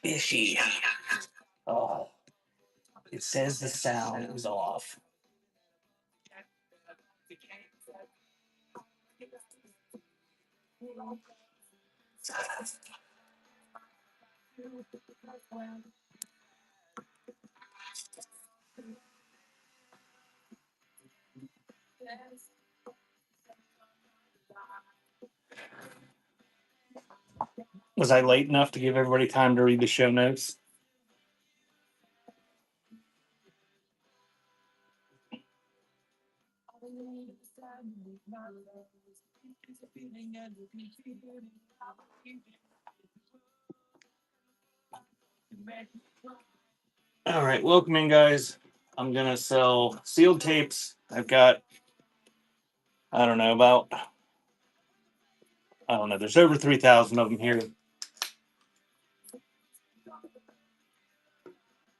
Fishy. Oh, it says the sound is off. Was I late enough to give everybody time to read the show notes? All right, welcome in, guys. I'm gonna sell sealed tapes. I've got, I don't know, about, I don't know, there's over 3,000 of them here.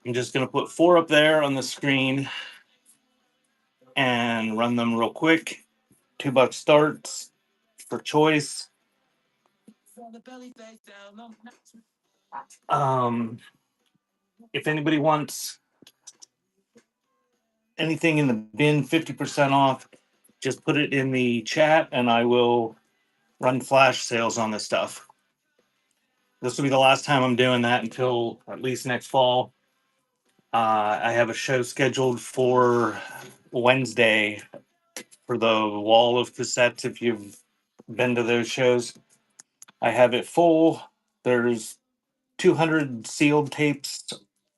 I'm just gonna put 4 up there on the screen and run them real quick. $2 starts for choice. Um, if anybody wants anything in the bin 50% off, just put it in the chat and I will run flash sales on this stuff. This will be the last time I'm doing that until at least next fall. I have a show scheduled for Wednesday for the wall of cassettes. If you've been to those shows, I have it full. There's 200 sealed tapes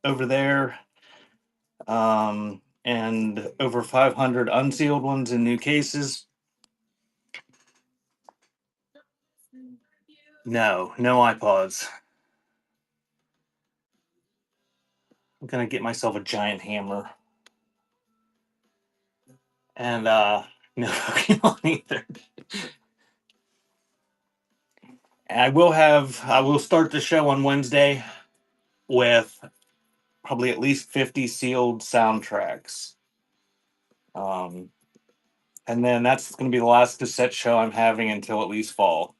over there, and over 500 unsealed ones in new cases. No iPods. I'm gonna get myself a giant hammer. And no Pokemon either. And I will start the show on Wednesday with probably at least 50 sealed soundtracks. And then that's going to be the last cassette show I'm having until at least fall.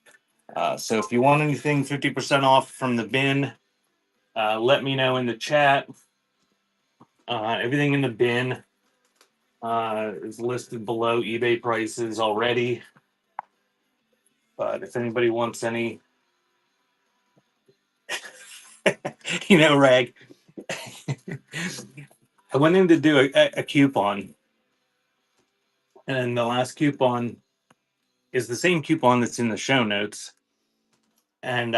So if you want anything 50% off from the bin, let me know in the chat. Everything in the bin is listed below eBay prices already. But if anybody wants any, Rag, I went in to do a coupon, and the last coupon is the same coupon that's in the show notes. And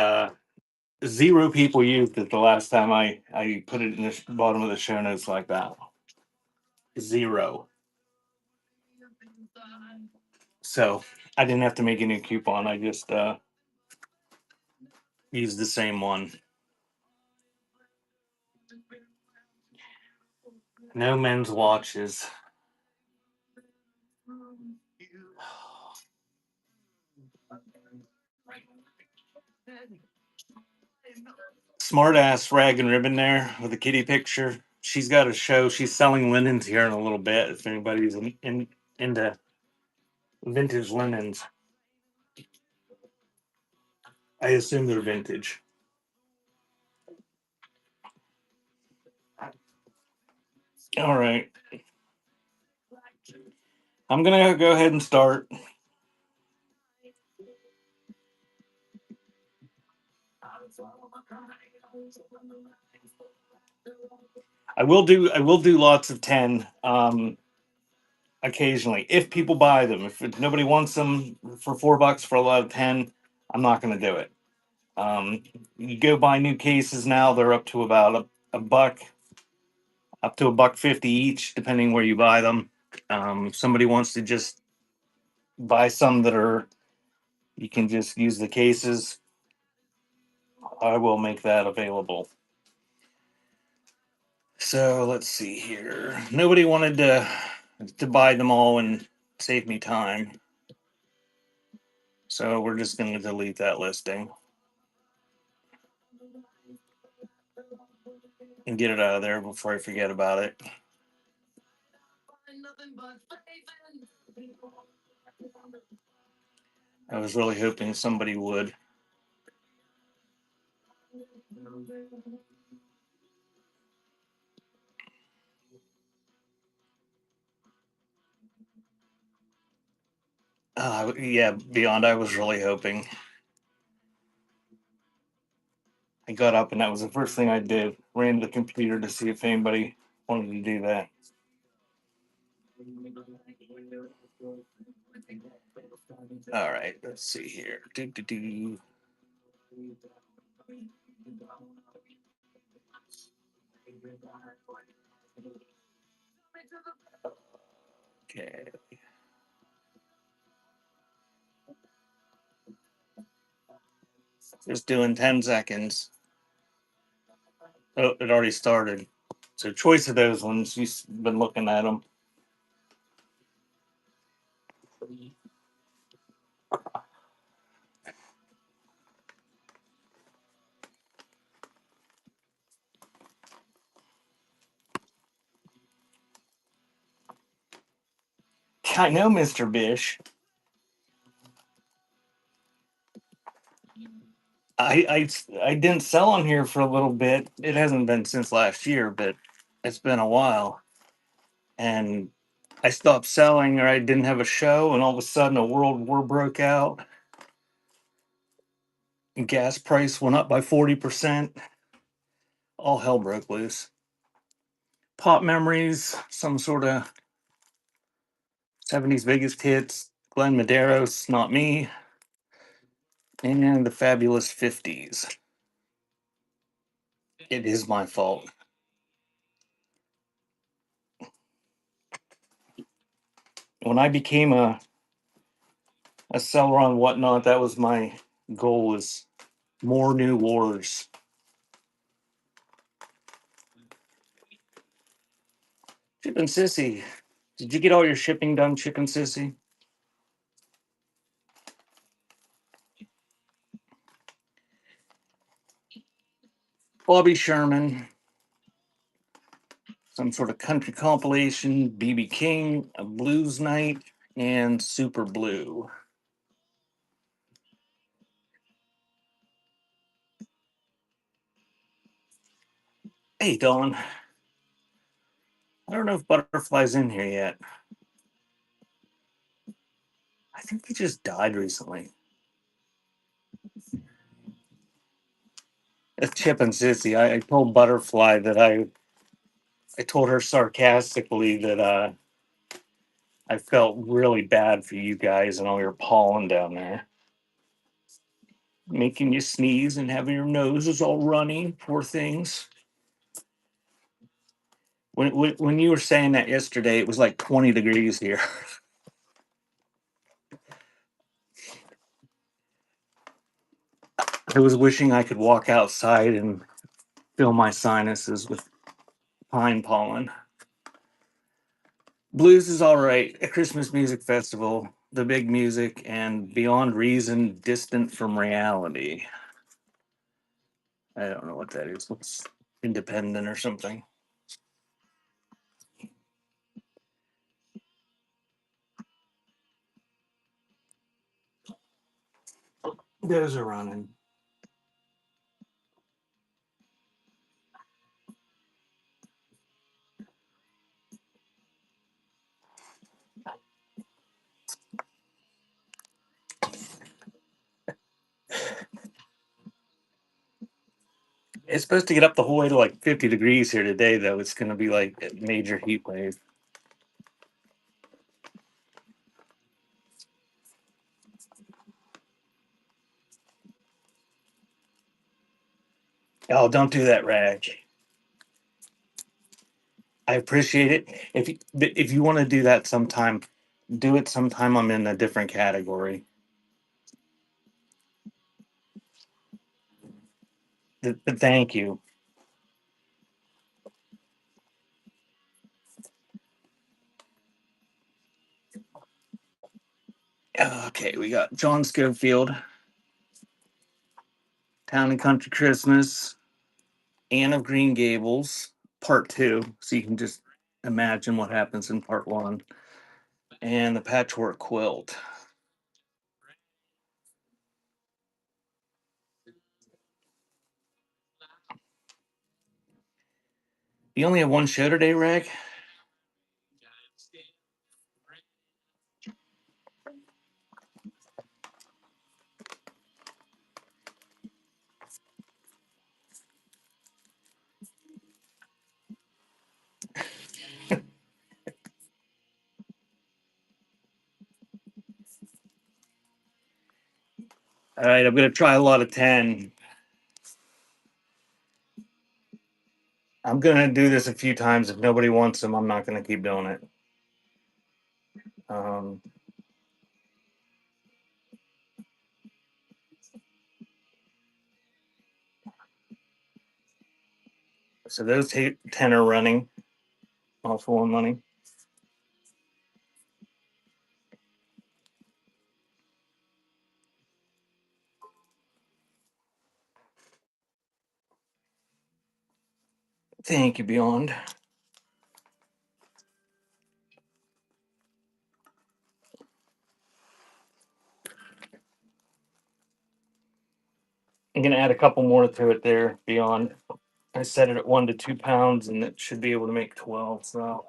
0 people used it the last time I put it in the bottom of the show notes like that. 0. So I didn't have to make a new coupon. I just used the same one. No men's watches. Smart ass rag and ribbon there with a kitty picture. She's got a show. She's selling linens here in a little bit. If anybody's into vintage linens, I assume they're vintage. All right. I'm going to go ahead and start. I will do lots of 10 occasionally if people buy them. If nobody wants them for $4 for a lot of 10, I'm not going to do it. You go buy new cases now, they're up to about a buck, up to $1.50 each, depending where you buy them. If somebody wants to just buy some that are, you can just use the cases, I will make that available. So let's see here. Nobody wanted to buy them all and save me time. So we're just going to delete that listing and get it out of there before I forget about it. I was really hoping somebody would. Yeah, beyond. I was really hoping. I got up and that was the first thing I did. Ran to the computer to see if anybody wanted to do that. All right, let's see here. Do, do, do. Okay, just doing 10 seconds. Oh, it already started. So, choice of those ones. You've been looking at them. I know, Mr. Bish. I didn't sell on here for a little bit. It hasn't been since last year, but it's been a while. And I stopped selling, or I didn't have a show, and all of a sudden a world war broke out. And gas price went up by 40%. All hell broke loose. Pop memories, some sort of 70s biggest hits, Glenn Medeiros, Not Me, and the fabulous 50s. It is my fault. When I became a seller on whatnot, that was my goal, is more new wars. Chip and Sissy, did you get all your shipping done, Chip and Sissy? Bobby Sherman, some sort of country compilation, BB King, a blues night, and Super Blue. Hey, Don, I don't know if Butterfly's in here yet. I think he just died recently. It's Chip and Sissy. I told Butterfly that I told her sarcastically that I felt really bad for you guys and all your pollen down there, making you sneeze and having your noses all runny. Poor things. When you were saying that yesterday, it was like 20 degrees here. I was wishing I could walk outside and fill my sinuses with pine pollen. Blues is all right. A Christmas music festival, the big music, and beyond reason, distant from reality. I don't know what that is. What's independent or something? Those are running. It's supposed to get up the whole way to like 50 degrees here today, though. It's going to be like a major heat wave. Oh, don't do that, Rag. I appreciate it. If you want to do that sometime, do it sometime. I'm in a different category. But thank you. Okay, we got John Schofield, Town and Country Christmas, Anne of Green Gables, Part Two, so you can just imagine what happens in Part One, and the Patchwork Quilt. You only have one show today, Reg? All right, I'm gonna try a lot of 10. I'm gonna do this a few times. If nobody wants them, I'm not gonna keep doing it. Um, so those 10 are running, all for one money. Thank you, Beyond. I'm gonna add a couple more to it there, Beyond. I set it at 1 to 2 pounds, and it should be able to make 12. So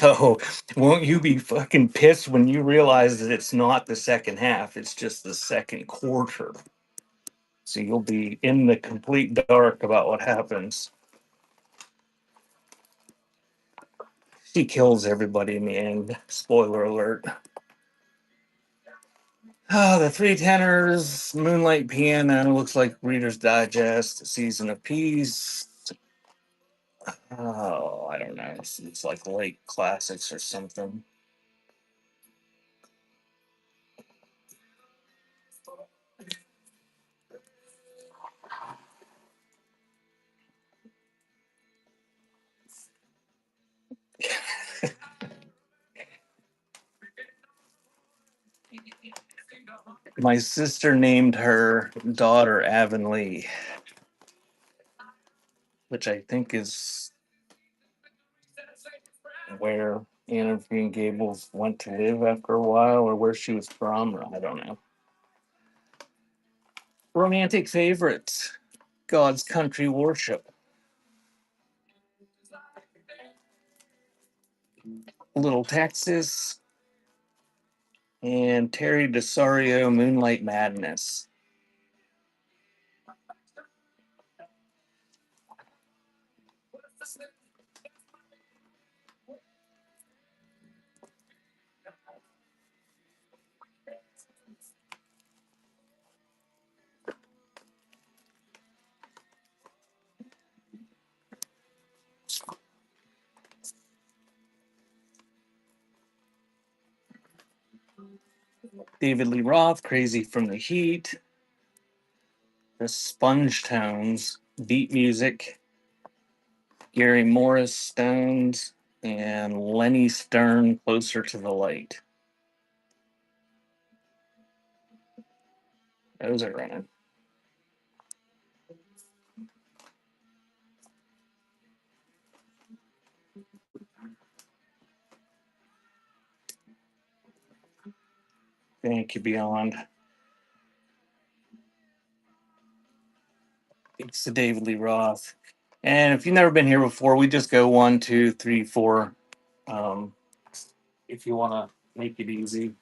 oh, won't you be fucking pissed when you realize that it's not the second half, it's just the second quarter. So you'll be in the complete dark about what happens. She kills everybody in the end. Spoiler alert. Oh, the three tenors, Moonlight Piano, looks like Reader's Digest, Season of Peace. Oh, I don't know. It's like late classics or something. My sister named her daughter Avonlea, which I think is where Anne of Green Gables went to live after a while, or where she was from, or I don't know. Romantic favorites, God's Country Worship, Little Texas, and Terry DeSario, Moonlight Madness. David Lee Roth, Crazy from the Heat, the Sponge Tones, Beat Music, Gary Morris, Stones, and Lenny Stern, Closer to the Light. Those are running. Thank you, Beyond. It's the David Lee Roth. And if you've never been here before, we just go 1, 2, 3, 4. Um, if you want to make it easy.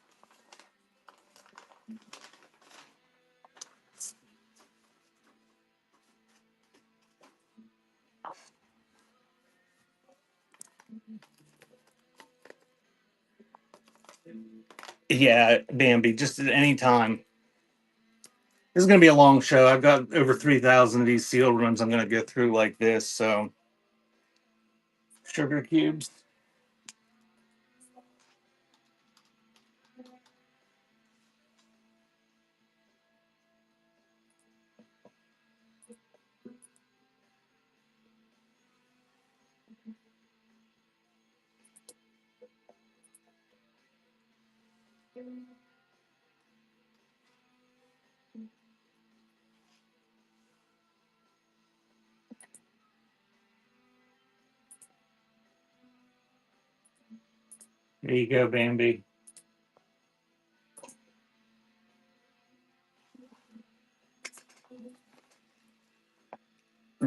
Yeah, Bambi, just at any time. This is going to be a long show. I've got over 3,000 of these seal runs I'm going to go through like this. So, sugar cubes. There you go, Bambi.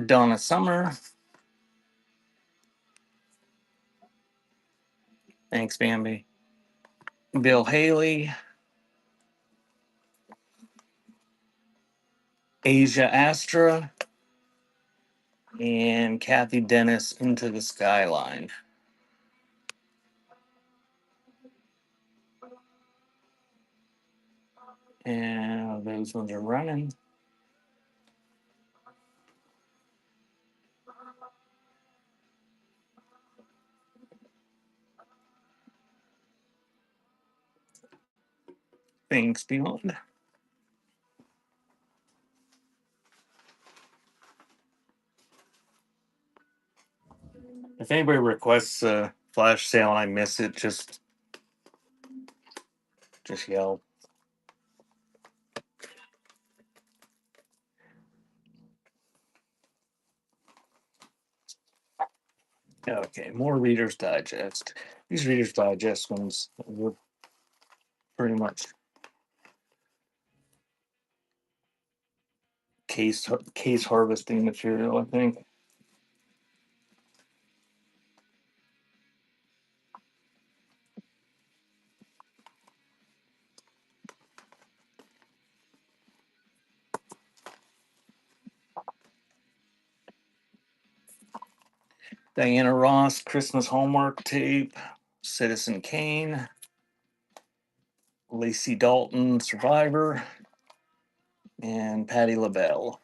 Donna Summer. Thanks, Bambi. Bill Haley. Asia Astra. And Kathy Dennis, Into the Skyline. And those ones are running. Things Beyond. If anybody requests a flash sale and I miss it, just yell. Okay, more Reader's Digest. These Reader's Digest ones were pretty much case harvesting material, I think. Diana Ross, Christmas Hallmark tape, Citizen Kane, Lacey Dalton, Survivor, and Patti LaBelle.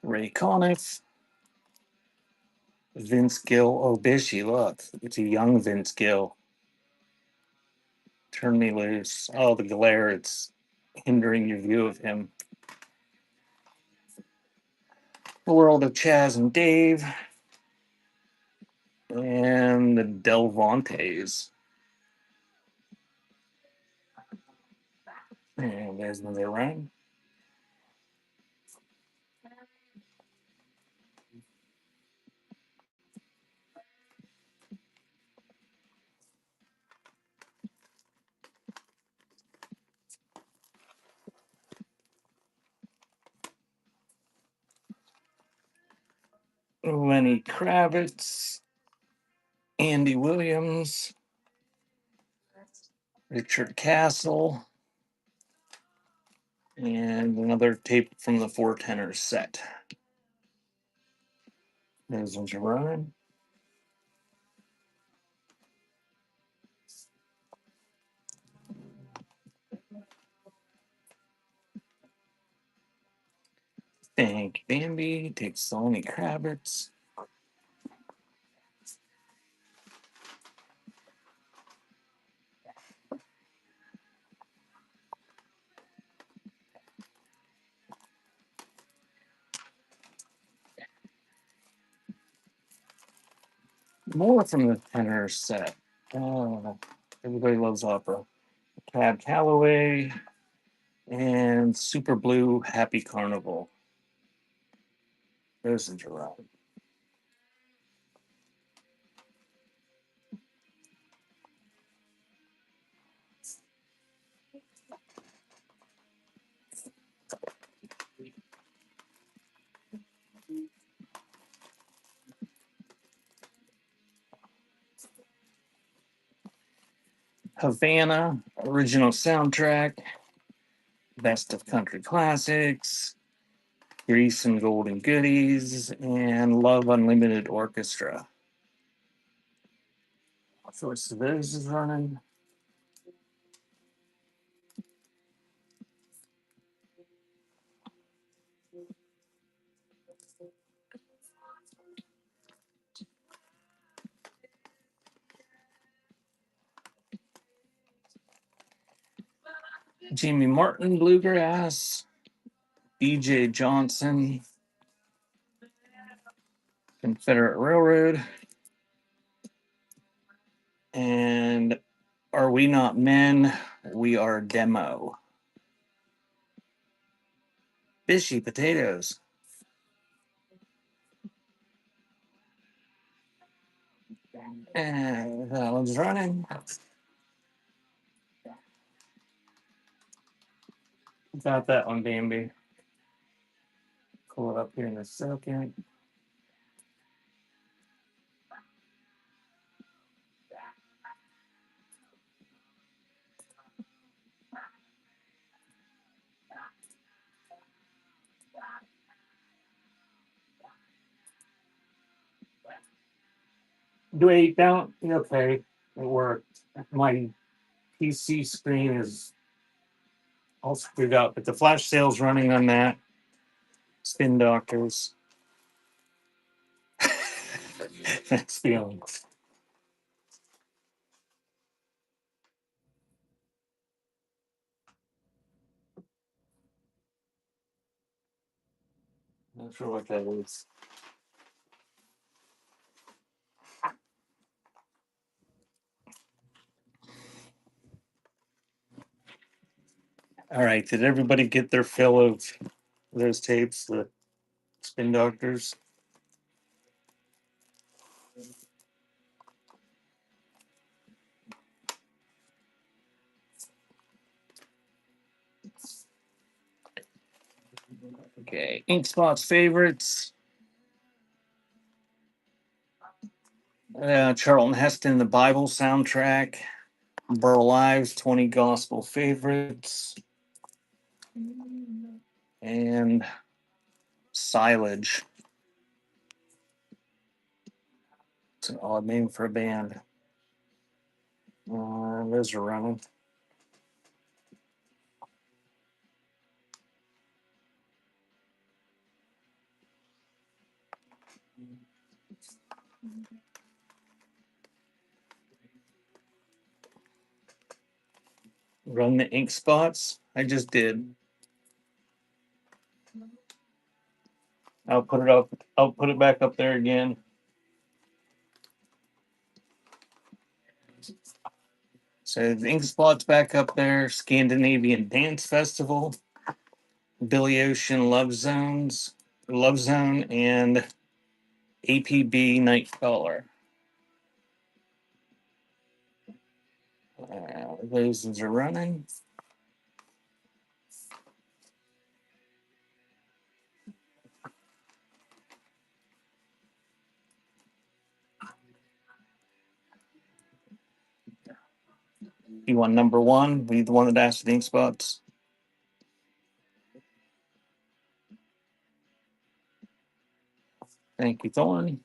Ray Conniff, Vince Gill. Oh, Bishy, look. It's a young Vince Gill. Turn Me Loose. Oh, the glare. It's hindering your view of him. The World of Chaz and Dave. And the Delvantes. And there's another round. Lenny Kravitz, Andy Williams, Richard Castle, and another tape from the Four Tenors set. Those ones are running. Thank Bambi, takes Lenny Kravitz. More from the tenor set. Oh, everybody loves opera. Cab Calloway and Super Blue Happy Carnival. Those are right. Havana, original soundtrack, best of country classics, Grease and Golden Goodies, and Love Unlimited Orchestra. Choice of those is running. Jimmy Martin Bluegrass, B.J. Johnson, Confederate Railroad, and Are We Not Men? We Are Demo. Fishy potatoes. And that one's running. Got that one, Bambi. Pull it up here in a second. Wait, don't. Okay, it worked. My PC screen is all screwed up, but the flash sale's running on that. Spin Doctors. Thanks, feelings. Not sure what that is. All right, did everybody get their fill of those tapes, the Spin Doctors? Okay, Ink Spot's favorites. Charlton Heston, the Bible soundtrack. Burl Ives, 20 gospel favorites. And Silage. It's an odd name for a band. Those are running. Run the ink spots. I just did. I'll put it up. I'll put it back up there again. So the ink spot's back up there. Scandinavian Dance Festival, Billy Ocean Love Zone, and APB Nightcrawler. Those are running. You want number one? Be the one that asked the ink spots. Thank you, Thorn.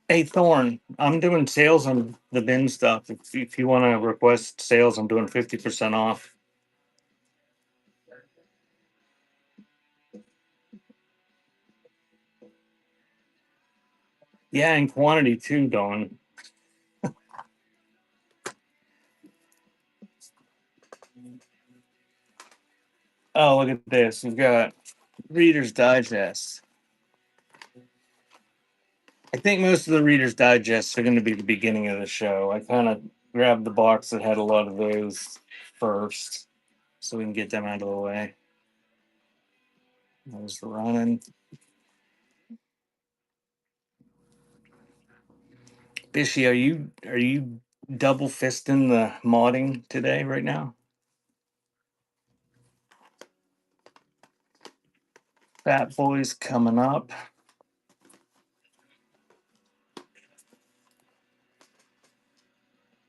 Hey, Thorn, I'm doing sales on the bin stuff. If you want to request sales, I'm doing 50% off. Yeah, in quantity too, Dawn. Oh, look at this. We've got Reader's Digest. I think most of the Reader's Digests are going to be the beginning of the show. I kind of grabbed the box that had a lot of those first so we can get them out of the way. Those running. Bishy, are you double fisting the modding today right now? Fat Boys coming up.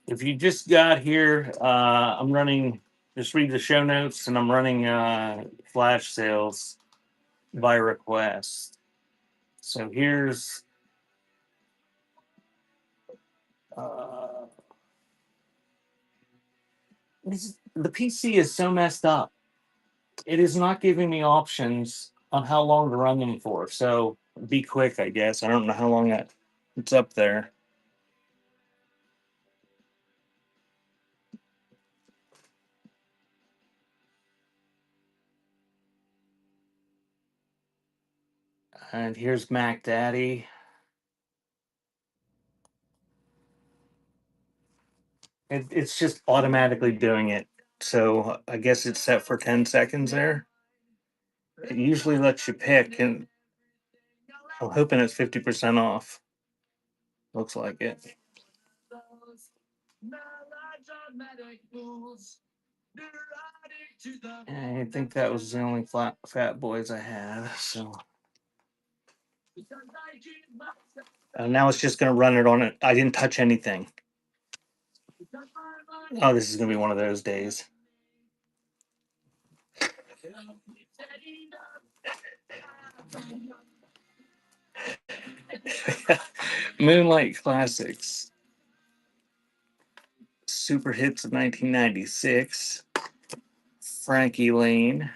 If you just got here, I'm running, just read the show notes, and I'm running flash sales by request. So here's uh, The PC is so messed up. It is not giving me options on how long to run them for. So be quick, I guess. I don't know how long it's up there. And here's Mac Daddy. It's just automatically doing it. So I guess it's set for 10 seconds there. It usually lets you pick, and I'm hoping it's 50% off. Looks like it. I think that was the only Fat Boys I had. So now it's just going to run it on it. I didn't touch anything. Oh, this is going to be one of those days. Moonlight Classics. Super Hits of 1996. Frankie Lane.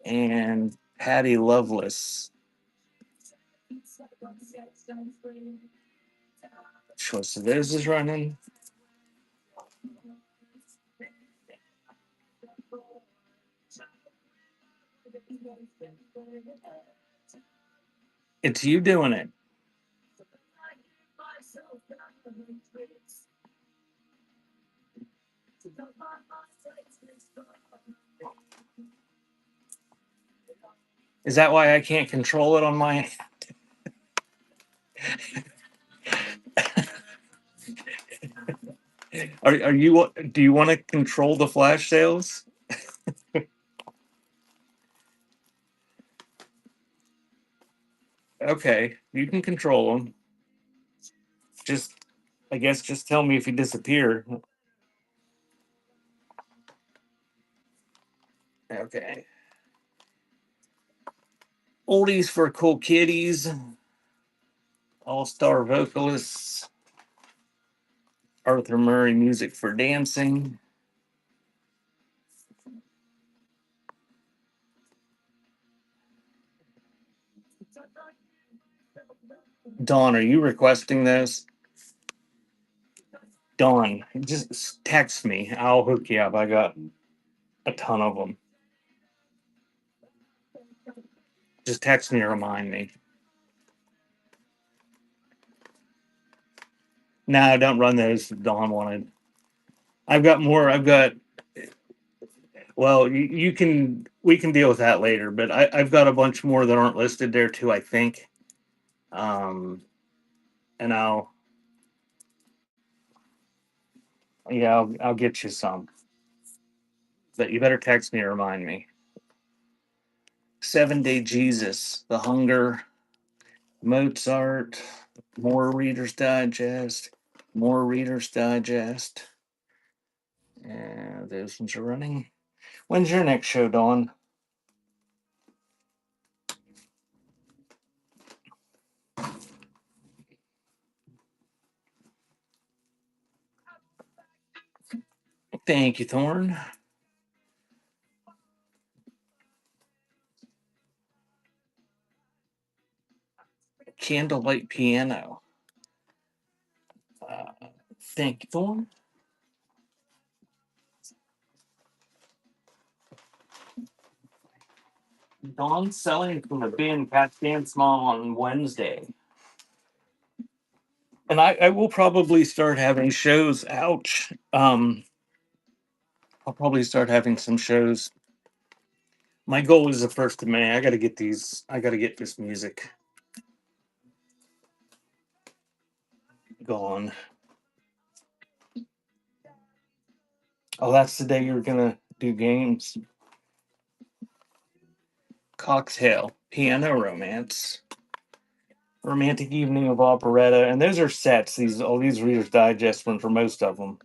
And Patty Loveless. Choice of those is running. It's you doing it. Is that why I can't control it on my? Are you? Do you want to control the flash sales? Okay, you can control them. Just, I guess, just tell me if you disappear. Okay. Oldies for cool kiddies. All-star vocalists. Arthur Murray music for dancing. Dawn, are you requesting this? Dawn, just text me. I'll hook you up. I got a ton of them. Just text me or remind me. No, don't run those. Dawn wanted. I've got more. I've got. Well, you can. We can deal with that later. But I've got a bunch more that aren't listed there too. I think. Um, and I'll get you some. But you better text me or remind me. 7 Day Jesus, The Hunger, Mozart, more Reader's Digest, more Reader's Digest. And those ones are running. When's your next show, Dawn? Thank you, Thorn. Candlelight Piano. Uh, thank you, Thorn. Dawn selling from the band Cat Dance Mom on Wednesday. And I will probably start having shows. Ouch. I'll probably start having some shows. My goal is the 1st of May. I got to get these. I got to get this music gone. Oh, that's the day you're gonna do games. Cocktail, piano romance, romantic evening of operetta, and those are sets. These Reader's Digest ones for most of them.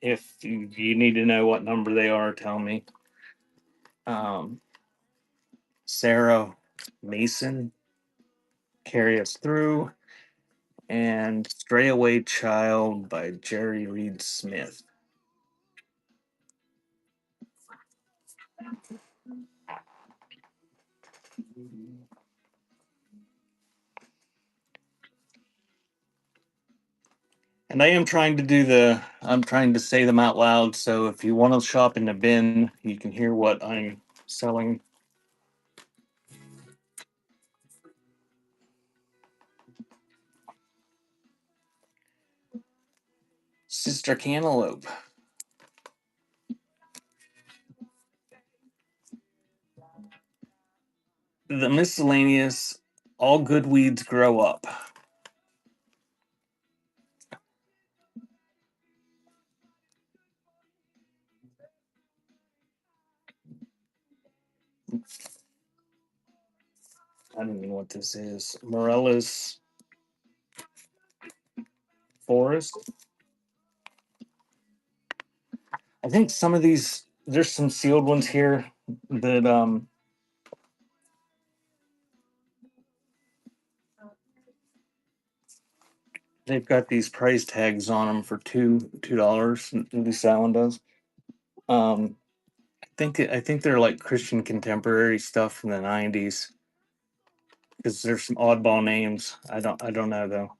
If you need to know what number they are, tell me. Um, Sarah Mason, Carry Us Through, and Stray Away Child by Jerry Reed Smith. And I am trying to I'm trying to say them out loud. So if you want to shop in the bin, you can hear what I'm selling. Sister Cantaloupe. The miscellaneous, all good weeds grow up. I don't know what this is. Morella's Forest. I think some of these, there's some sealed ones here that they've got these price tags on them for $2. At least that one does. I think they're like Christian contemporary stuff from the '90s because there's some oddball names. I don't know though.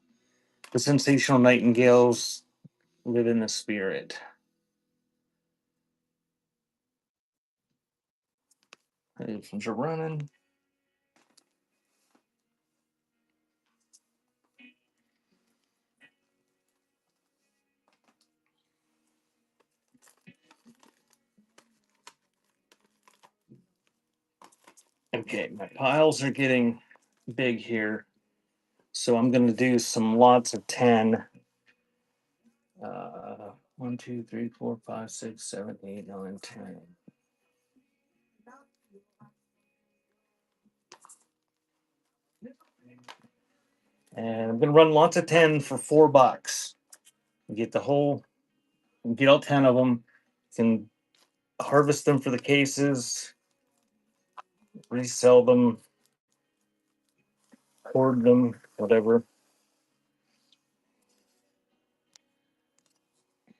The sensational nightingales live in the spirit. These ones are running. Okay, my piles are getting big here, so I'm going to do some lots of 10. 1, 2, 3, 4, 5, 6, 7, 8, 9, 10. And I'm going to run lots of 10 for $4. Get the whole, get all 10 of them. Can harvest them for the cases, resell them, hoard them, whatever.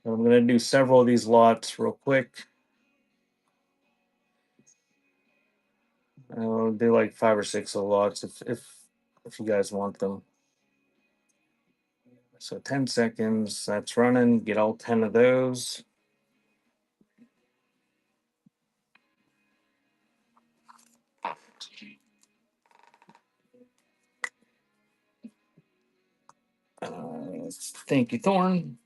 I'm going to do several of these lots real quick. I'll do like 5 or 6 of lots if you guys want them. So 10 seconds, that's running. Get all 10 of those. Thank you, Thorn.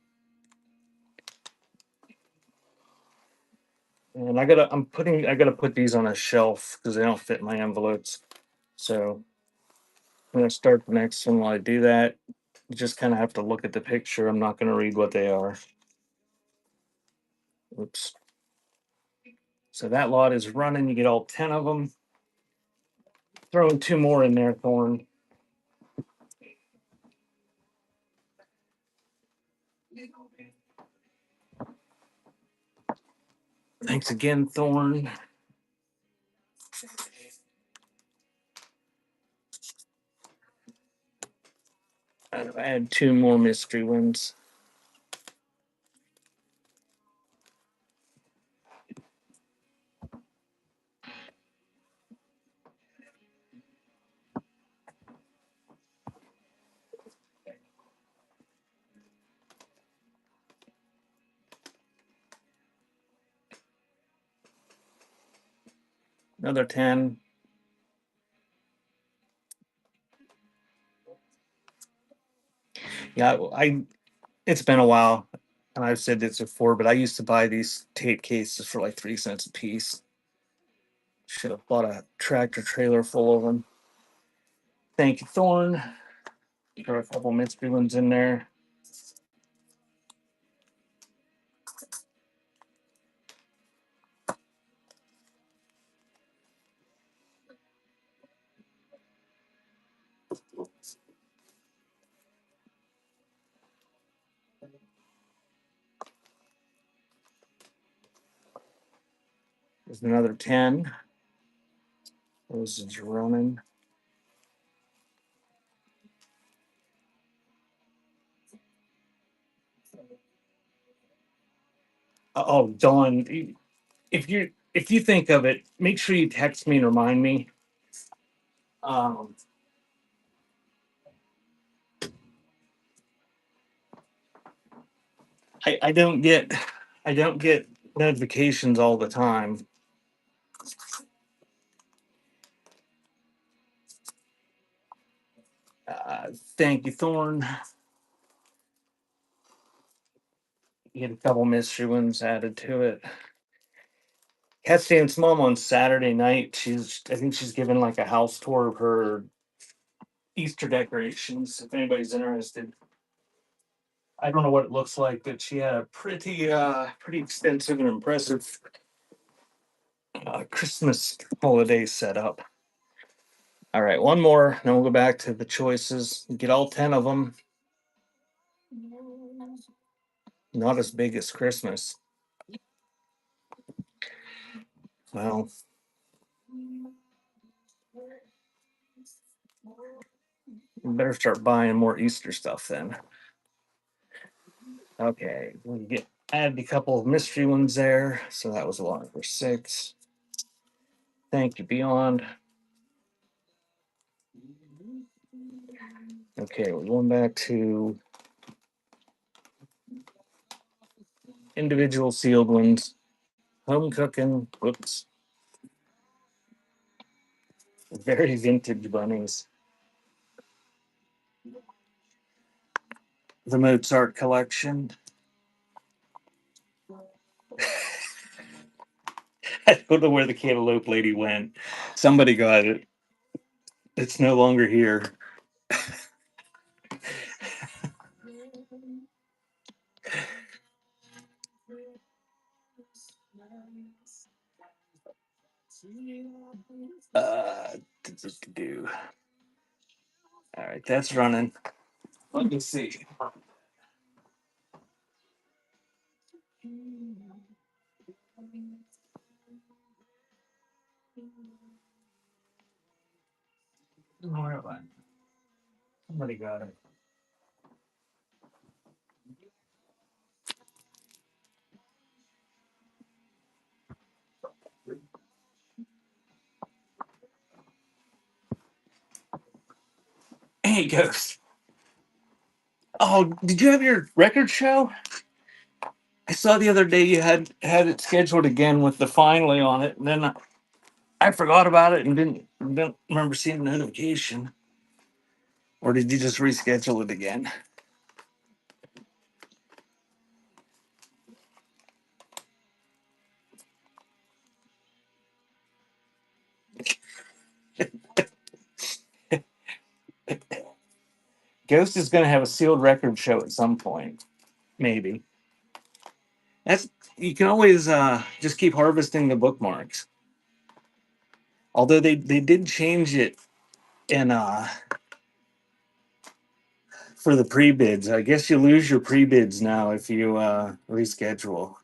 And I gotta put these on a shelf because they don't fit my envelopes. So I'm gonna start the next one while I do that. You just kind of have to look at the picture. I'm not gonna read what they are. Oops. So that lot is running. You get all 10 of them. Throwing 2 more in there, Thorn. Thanks again, Thorn. I'll add 2 more mystery ones. Another 10. Yeah, it's been a while, and I've said this before, but I used to buy these tape cases for like 3 cents a piece. Should have bought a tractor trailer full of them. Thank you, Thorn. Throw a couple mystery ones in there. There's another 10. Those is running. Oh, Dawn, if if you think of it, make sure you text me and remind me. Um, I don't get notifications all the time. Thank you, Thorn. You get a couple mystery ones added to it. Cat Dance Mom on Saturday night. I think she's giving like a house tour of her Easter decorations. If anybody's interested, I don't know what it looks like, but she had a pretty extensive and impressive Christmas holiday setup. All right, one more, then we'll go back to the choices. Get all 10 of them. Not as big as Christmas. Well, we better start buying more Easter stuff then. Okay, we get added a couple of mystery ones there. So that was a lot for 6. Thank you, Beyond. Okay, we're going back to individual sealed ones. Home cooking. Whoops. Very vintage bunnies. The Mozart collection. I don't know where the cantaloupe lady went. Somebody got it. It's no longer here. Uh, do. All right, that's running. Let me see. Where am I? Somebody got it. Hey, Ghost. Oh, did you have your record show? I saw the other day you had it scheduled again with the finally on it, and then I forgot about it and didn't remember seeing the notification. Or did you just reschedule it again? Ghost is going to have a sealed record show at some point, maybe. That's you can always just keep harvesting the bookmarks. Although they did change it in for the pre-bids. I guess you lose your pre-bids now if you reschedule.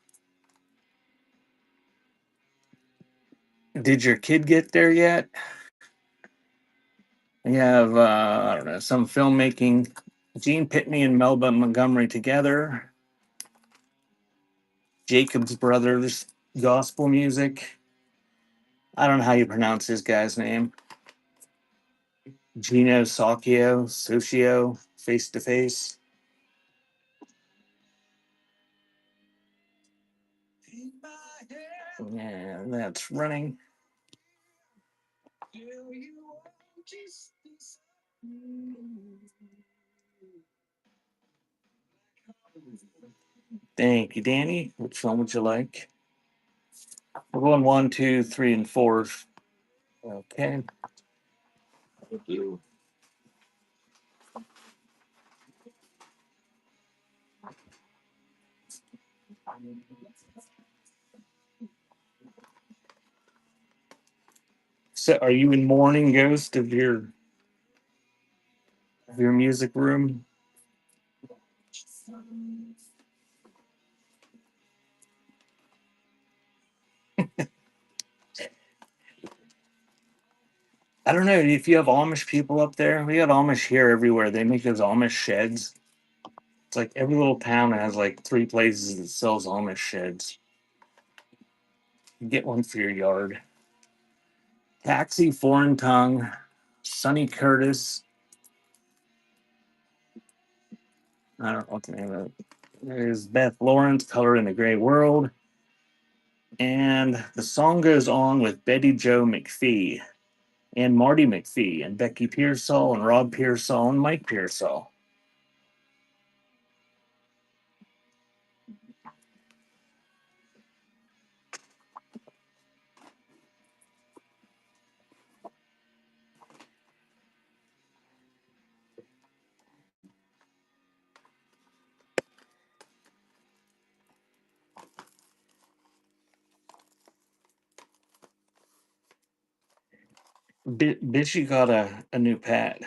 Did your kid get there yet? We have I don't know, some filmmaking. Gene Pitney and Melba Montgomery together. Jacob's Brothers gospel music. I don't know how you pronounce this guy's name. Gino Socio, Face to Face. Yeah, that's running. Thank you, Danny. Which film would you like? We're going 1, 2, 3, and 4. Okay. Thank you. So, are you in mourning, Ghost, of your music room? I don't know if you have Amish people up there. We got Amish here everywhere. They make those Amish sheds. It's like every little town has like 3 places that sells Amish sheds. Get one for your yard. Taxi, Foreign Tongue, Sonny Curtis. I don't know what the name of it. There's Beth Lawrence, Color in the Gray World. And the song goes on with Betty Joe McPhee and Marty McPhee and Becky Pearsall and Rob Pearsall and Mike Pearsall. Bishy got a new pad.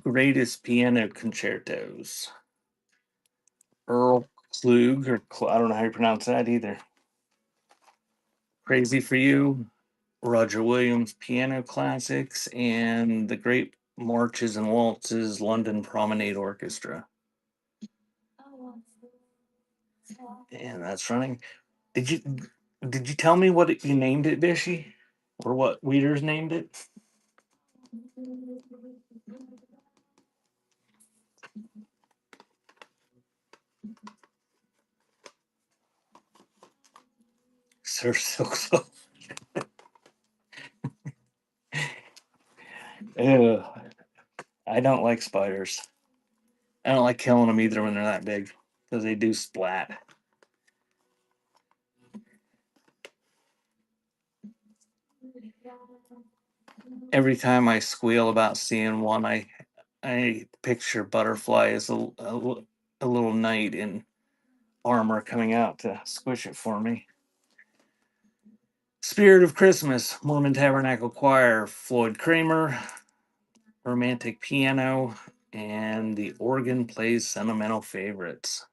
Greatest piano concertos. Earl Klug, or I don't know how you pronounce that either. Crazy for You, Roger Williams piano classics, and the Great Marches and Waltzes London Promenade Orchestra. And that's running. Did you did you tell me what you named it, Bishy? Or what Weeders named it? Sir Silk. Ew. I don't like spiders. I don't like killing them either when they're that big because they do splat. Every time I squeal about seeing one, I picture Butterfly as a little knight in armor coming out to squish it for me. Spirit of Christmas, Mormon Tabernacle Choir, Floyd Kramer, romantic piano, and the organ plays sentimental favorites.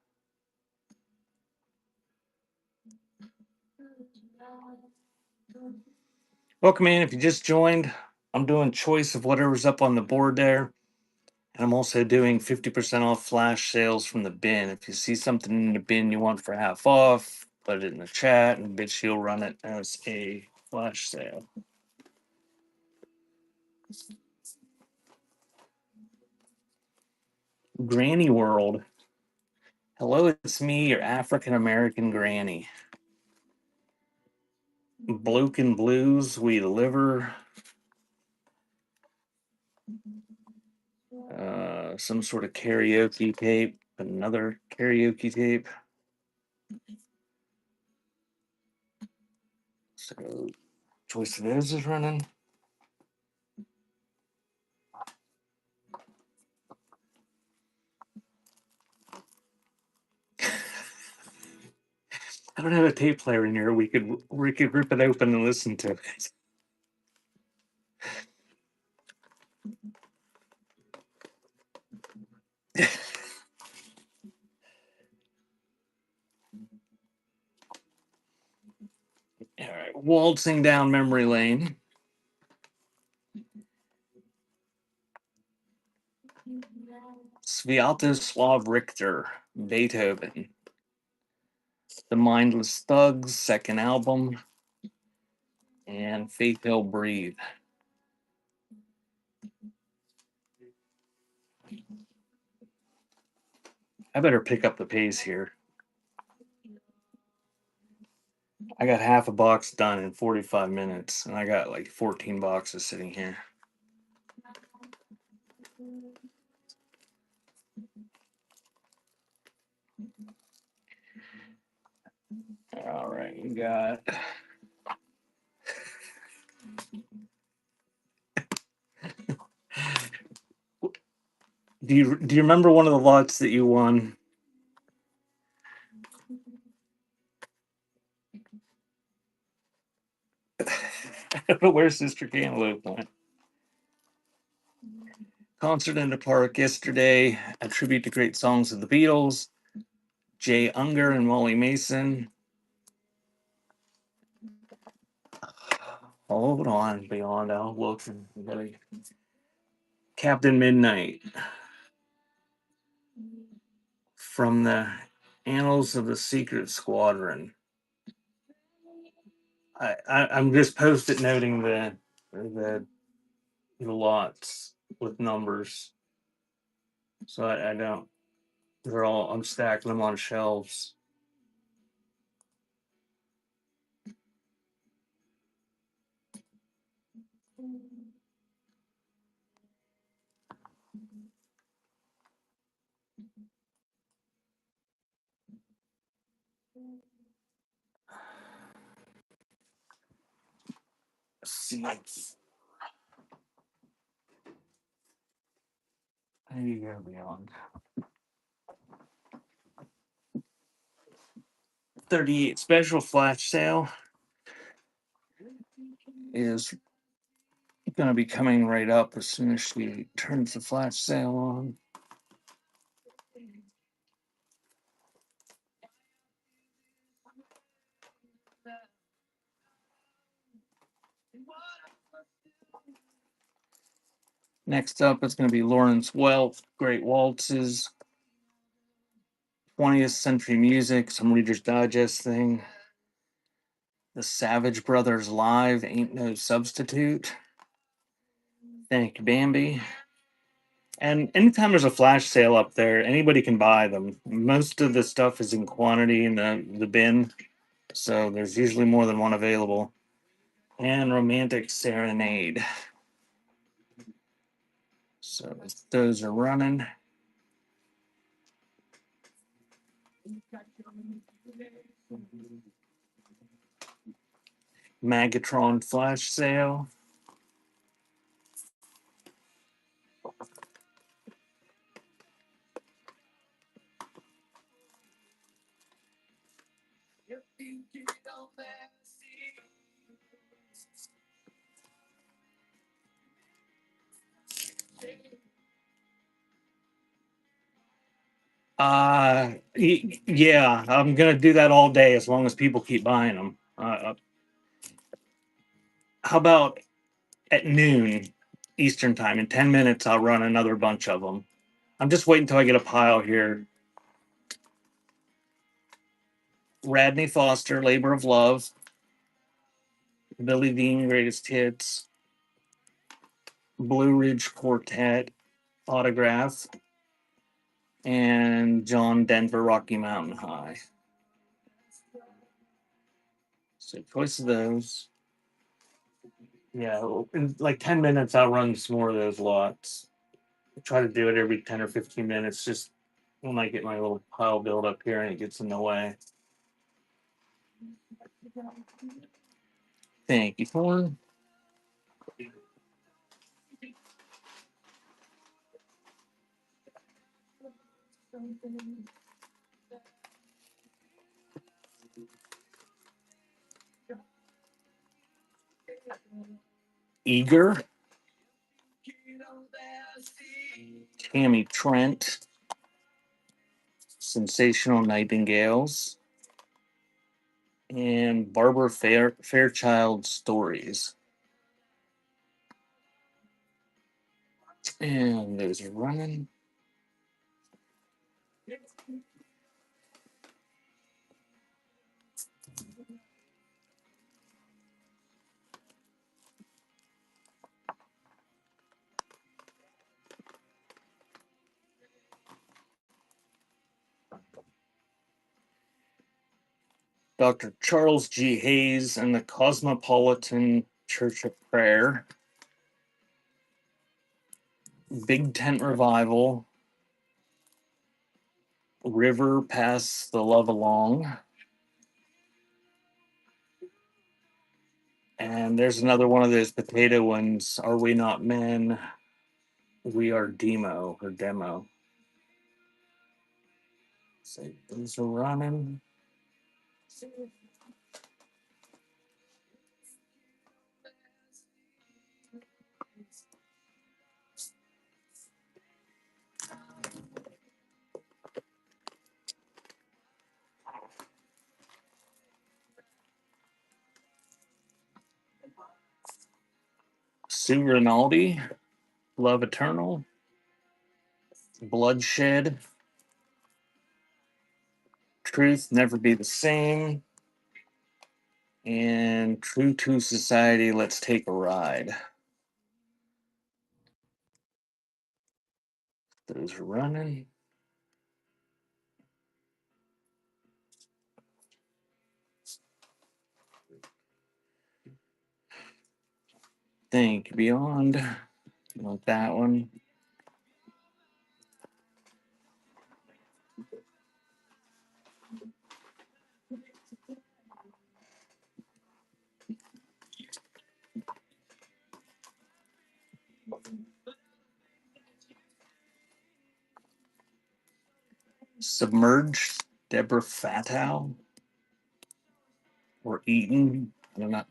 Welcome in. If you just joined, I'm doing choice of whatever's up on the board there. And I'm also doing 50% off flash sales from the bin. If you see something in the bin you want for half off, put it in the chat and bitch you'll run it as a flash sale. Granny World. Hello, it's me, your African American granny. Bloke and Blues, We Deliver. Some sort of karaoke tape, another karaoke tape. So, Choice of Those is running. I don't have a tape player in here. We could rip it open and listen to it. All right, waltzing down memory lane. Sviatoslav Richter, Beethoven. The Mindless Thugs, second album. And Faith Hill Breathe. I better pick up the pace here. I got half a box done in 45 minutes, and I got like 14 boxes sitting here. All right, we got. Do you remember one of the lots that you won? I don't know where Sister Cantaloupe went. Concert in the Park yesterday, a tribute to great songs of the Beatles. Jay Unger and Molly Mason. Hold on, Beyond Outlook. Captain Midnight. From the Annals of the Secret Squadron. I'm just post-it noting the the lots with numbers, so I don't. They're all I'm stacking them on shelves. Let's see. There you go, beyond 38 special flash sale is going to be coming right up as soon as she turns the flash sale on. Next up, it's going to be Lawrence Welk, Great Waltzes, 20th Century Music, some Reader's Digest thing. The Savage Brothers Live, Ain't No Substitute. Thank you, Bambi. And anytime there's a flash sale up there, anybody can buy them. Most of the stuff is in quantity in the bin, so there's usually more than one available. And Romantic Serenade. So those are running. Magatron flash sale. Yeah, I'm gonna do that all day as long as people keep buying them. How about at noon Eastern time? In 10 minutes, I'll run another bunch of them. I'm just waiting until I get a pile here. Radney Foster, Labor of Love, Billy Dean, Greatest Hits, Blue Ridge Quartet, Autograph, and John Denver, Rocky Mountain High. So choice of those. Yeah, in like 10 minutes, I'll run some more of those lots. I try to do it every 10 or 15 minutes, just when I get my little pile build up here and it gets in the way. Thank you, Thorn. Eager, Tammy Trent, Sensational Nightingales, and Barbara Fairchild Stories. And those are running. Dr. Charles G. Hayes and the Cosmopolitan Church of Prayer. Big Tent Revival. River Pass the Love Along. And there's another one of those potato ones. Are We Not Men? We Are Demo or Demo. So those are running. Sue Rinaldi, Love Eternal, Bloodshed, Truth Never Be the Same, And True to Society, Let's Take a Ride. Those are running. Think Beyond. You want that one? Submerged, Deborah Fatow, or Eaton. I don't know.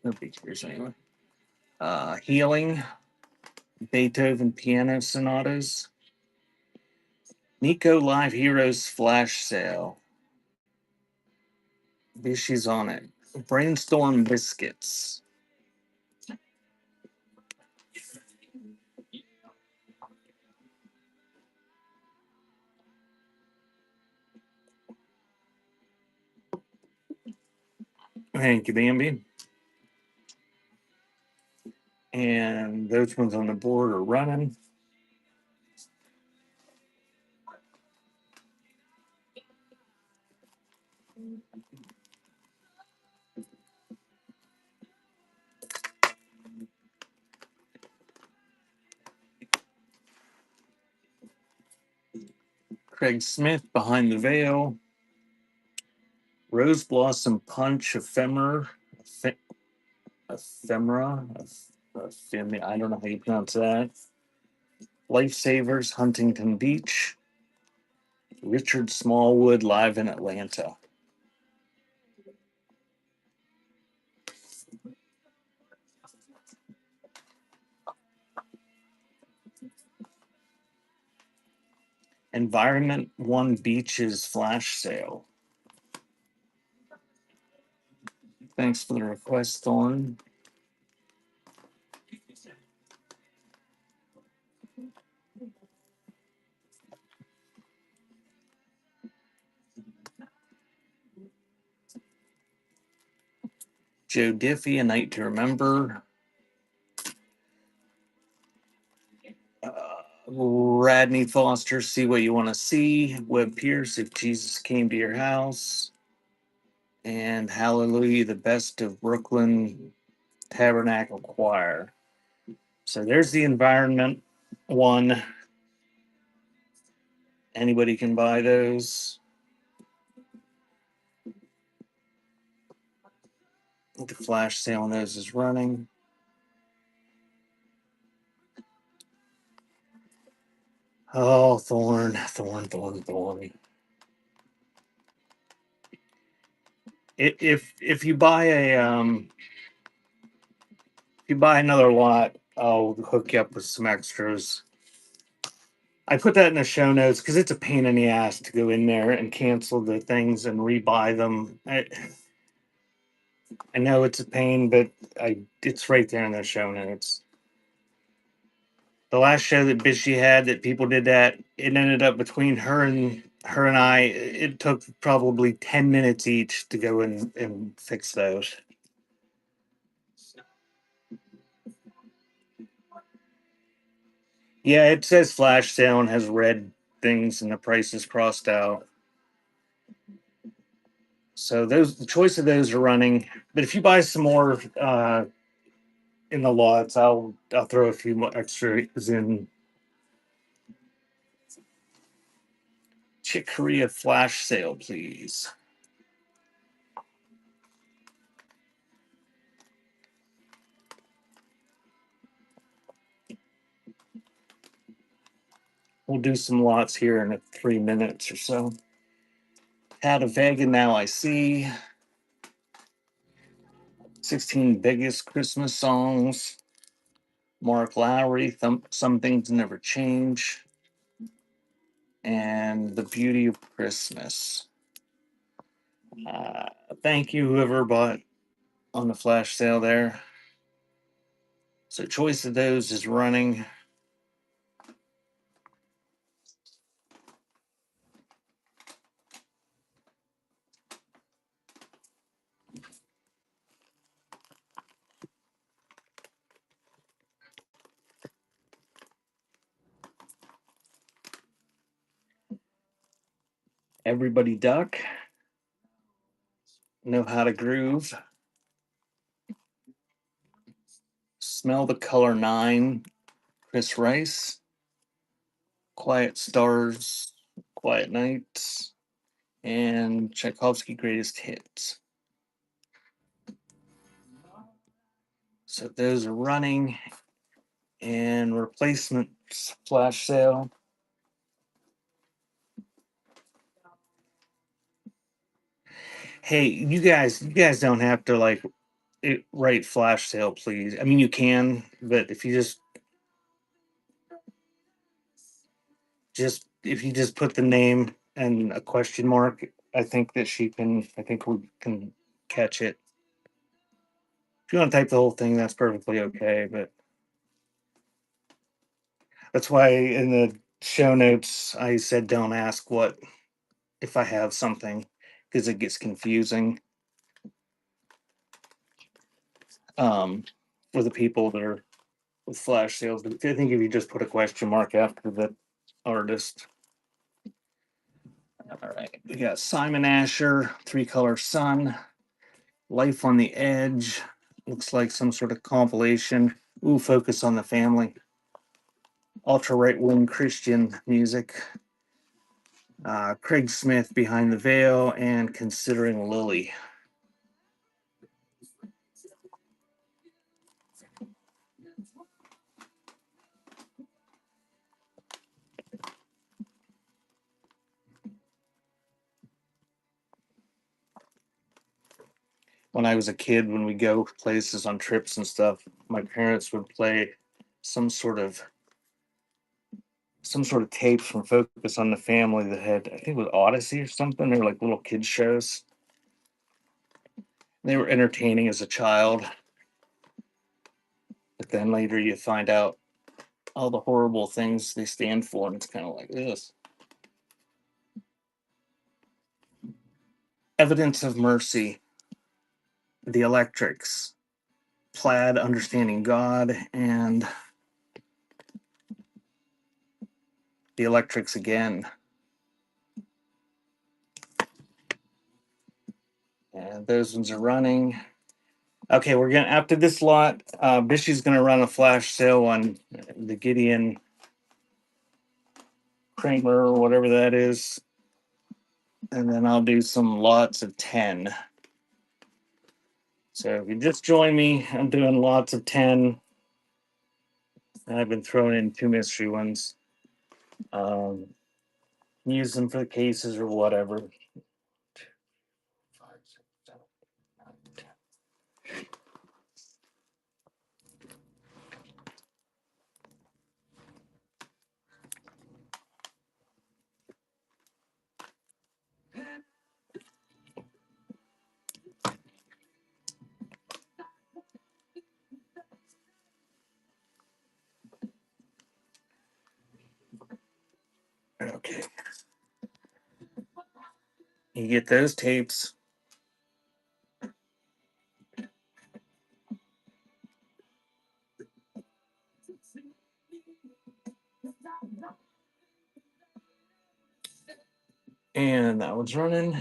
Nobody cares anyway. Healing, Beethoven Piano Sonatas. Nico Live Heroes Flash Sale. She's on it. Brainstorm Biscuits. Thank you, Bambi. And those ones on the board are running. Craig Smith, Behind the Veil. Rose Blossom Punch, Ephemera. Ephemera. I don't know how you pronounce that. Lifesavers, Huntington Beach. Richard Smallwood, Live in Atlanta. Environment One Beaches Flash Sale. Thanks for the request, Thorn. Joe Diffie, A Night to Remember. Radney Foster, See What You Want to See. Webb Pierce, If Jesus Came to Your House. And Hallelujah, the Best of Brooklyn Tabernacle Choir. So there's the environment one. Anybody can buy those. The flash sale on those is running. Oh, Thorn. If you buy if you buy another lot, I'll hook you up with some extras. I put that in the show notes because it's a pain in the ass to go in there and cancel the things and rebuy them. I know it's a pain, but it's right there in the show notes. The last show that Bishy had that people did that, it ended up between her and I, it took probably 10 minutes each to go and fix those. Yeah, it says flash sale and has red things and the prices crossed out. So the choice of those are running. But if you buy some more in the lots, I'll throw a few more extras in. Chick Corea flash sale, please. We'll do some lots here in 3 minutes or so. Had a Vega Now I See. 16 biggest Christmas songs. Mark Lowry, Some Things Never Change. And The Beauty of Christmas. Uh, Thank you, whoever bought on the flash sale there. So, choice of those is running. Everybody Duck, Know How to Groove, Smell the Color 9, Chris Rice, Quiet Stars, Quiet Nights, and Tchaikovsky Greatest Hits. So those are running, and replacements flash sale. Hey, you guys don't have to like write flash sale, please. I mean, you can, but if you just if you just put the name and a question mark, I think that she can. I think we can catch it. If you want to type the whole thing, that's perfectly okay. But that's why in the show notes I said don't ask what if I have something because it gets confusing. Um, for the people that are with flash sales, but I think if you just put a question mark after the artist. All right, we got Simon Asher, Three Color Sun, Life on the Edge. Looks like some sort of compilation. Ooh, Focus on the Family. Ultra right wing Christian music. Craig Smith, Behind the Veil, and Considering Lily. When I was a kid, when we go places on trips and stuff, my parents would play some sort of tapes from Focus on the Family that had, I think it was Odyssey or something. They were like little kids shows. They were entertaining as a child, but then later you find out all the horrible things they stand for, and it's kind of like this. Evidence of Mercy, The Electrics, Plaid, Understanding God, and The Electrics again. And those ones are running. Okay, we're gonna after this lot, Bishy's gonna run a flash sale on the Gideon Kramer or whatever that is. And then I'll do some lots of 10. So if you just join me, I'm doing lots of 10. And I've been throwing in 2 mystery ones. Use them for the cases or whatever. Okay. You get those tapes. And that one's running.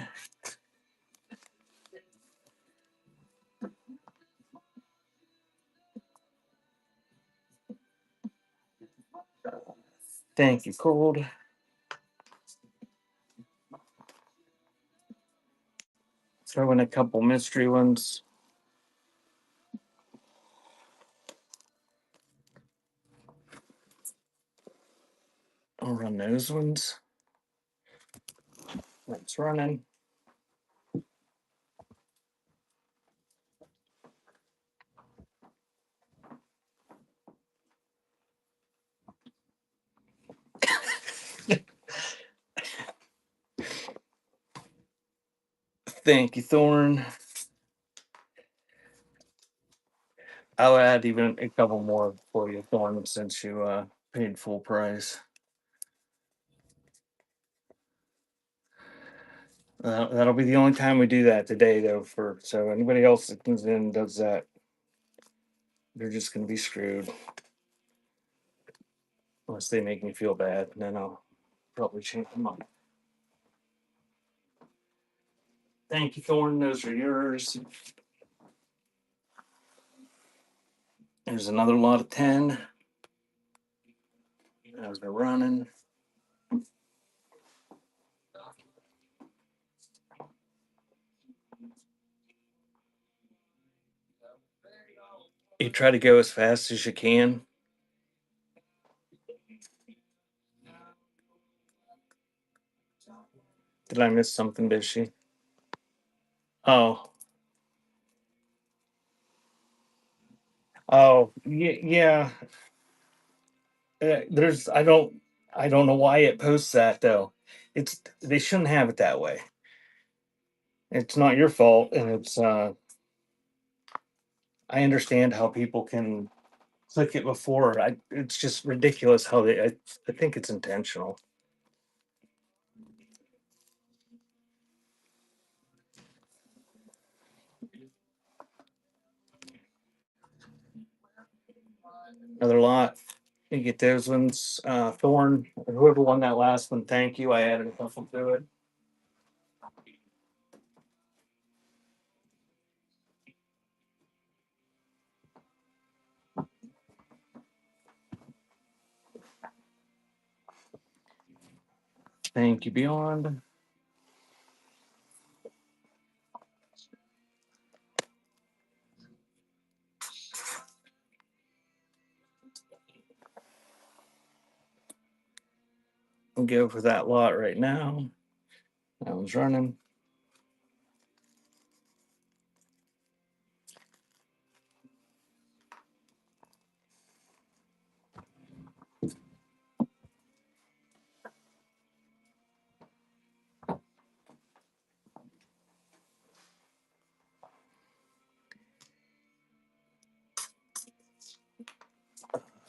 Thank you, Cold. Throw in a couple mystery ones. I'll run those ones. That's running. Thank you, Thorn. I'll add even a couple more for you, Thorn, since you paid full price. That'll be the only time we do that today, though. So anybody else that comes in and does that, they're just gonna be screwed unless they make me feel bad, and then I'll probably change them up. Thank you, Thorn. Those are yours. There's another lot of 10. As they're running. You try to go as fast as you can. Did I miss something, Bishy? Oh. Oh, yeah. There's I don't know why it posts that though. It's they shouldn't have it that way. It's not your fault, and it's I understand how people can click it before. It's just ridiculous how I think it's intentional. Another lot. You get those ones. Thorn, whoever won that last one, thank you. I added a couple to it. Thank you, Beyond. We'll go for that lot right now. That one's running.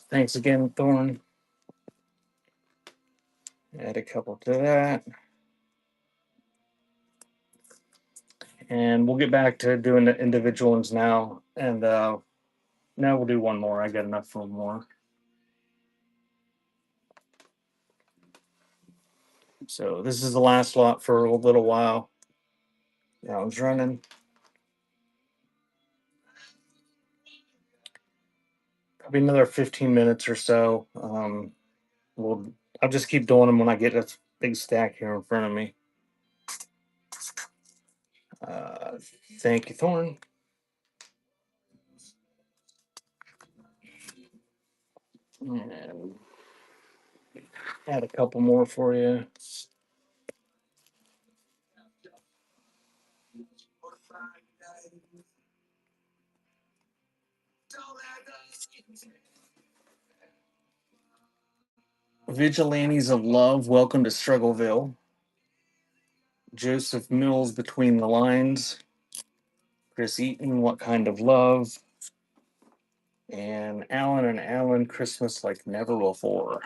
Thanks again, Thorn. Add a couple to that. And we'll get back to doing the individual ones now. And now we'll do one more. I got enough for one more. So this is the last lot for a little while. That one's running. Probably another 15 minutes or so. I'll just keep doing them when I get a big stack here in front of me. Uh, Thank you, Thorn. And add a couple more for you. Vigilantes of Love, welcome to Struggleville. Joseph Mills, Between the Lines. Chris Eaton, What Kind of Love. And Alan, Christmas Like Never Before.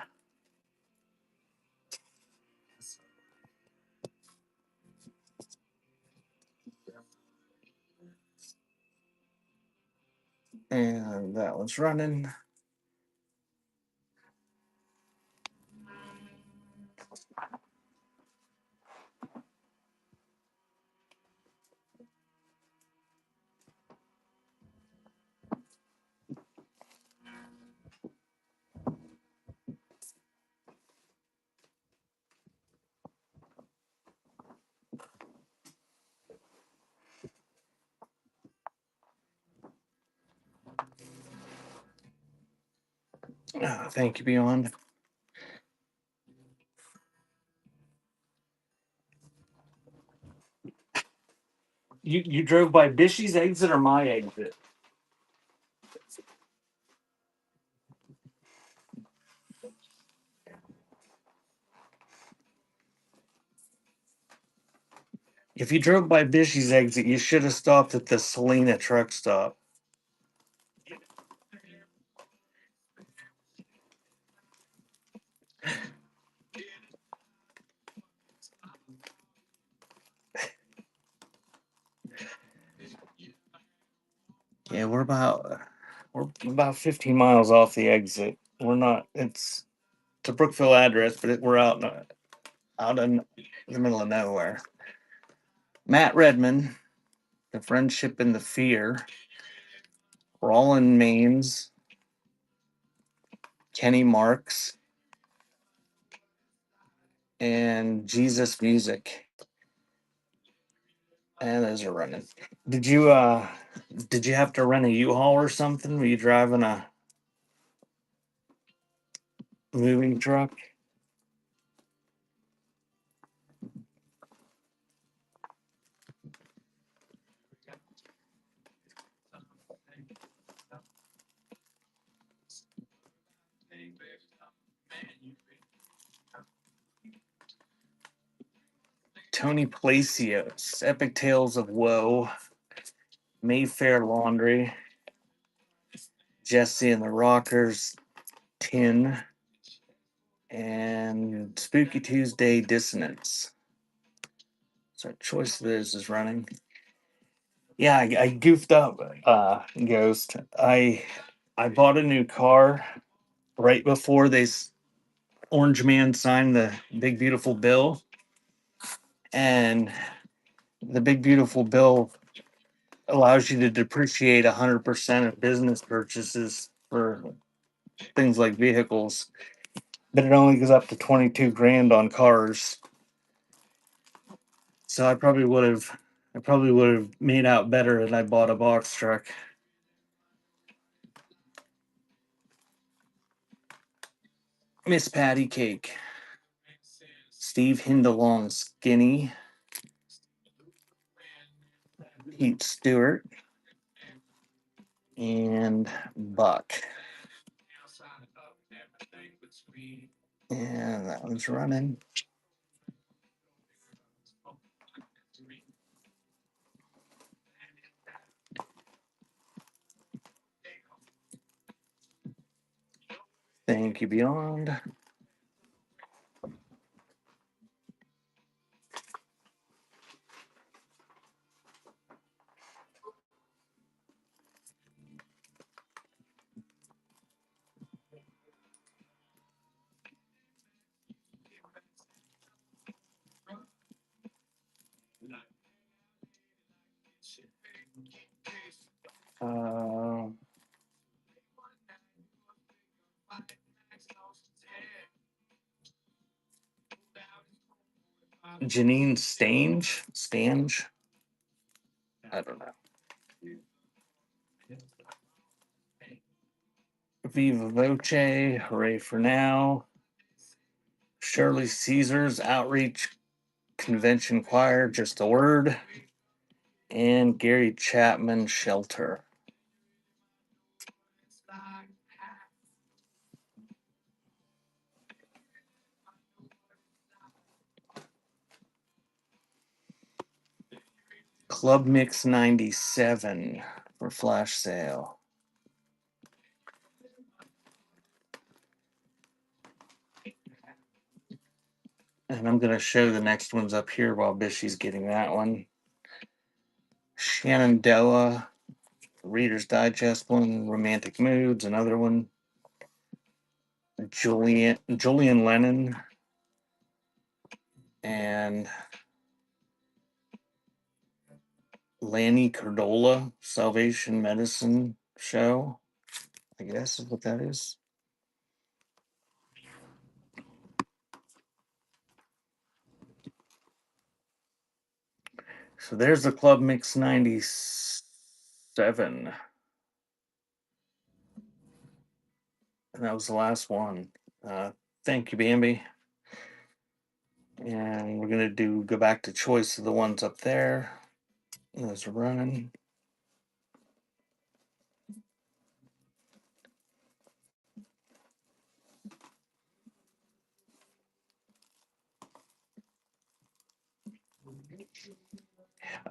And that one's running. Thank you, Beyond. You drove by Bishy's exit or my exit? If you drove by Bishy's exit, you should have stopped at the Selena truck stop. Yeah, we're about 15 miles off the exit. We're not. It's a Brookville address, but we're out in the middle of nowhere. Matt Redman, The Friendship and the Fear, Roland Maines, Kenny Marks, and Jesus Music. And those are running. Did you have to rent a U-Haul or something? Were you driving a moving truck? Tony Palacios, Epic Tales of Woe, Mayfair Laundry, Jesse and the Rockers, Tin, and Spooky Tuesday Dissonance. So choice of those is running. Yeah, I goofed up, Ghost. I bought a new car right before Orange Man signed the big beautiful bill, and the big beautiful bill allows you to depreciate 100% of business purchases for things like vehicles, but it only goes up to 22 grand on cars. So I probably would have made out better had I bought a box truck. Miss Patty Cake, Steve Hindalong Skinny, Pete Stewart, and Buck. And that one's running. Thank you, Beyond. Uh, Janine Stange. I don't know. Viva Voce, Hooray for Now. Shirley Caesar's Outreach Convention Choir, Just a Word. And Gary Chapman Shelter. Club Mix 97 for flash sale. And I'm going to show the next ones up here while Bishy's getting that one. Shenandoah, Reader's Digest one, Romantic Moods, another one. Julian Lennon, and Lanny Cordola, Salvation Medicine Show, I guess is what that is. So there's the Club Mix 97. And that was the last one. Thank you, Bambi. And we're going to go back to choice of the ones up there. Those are running.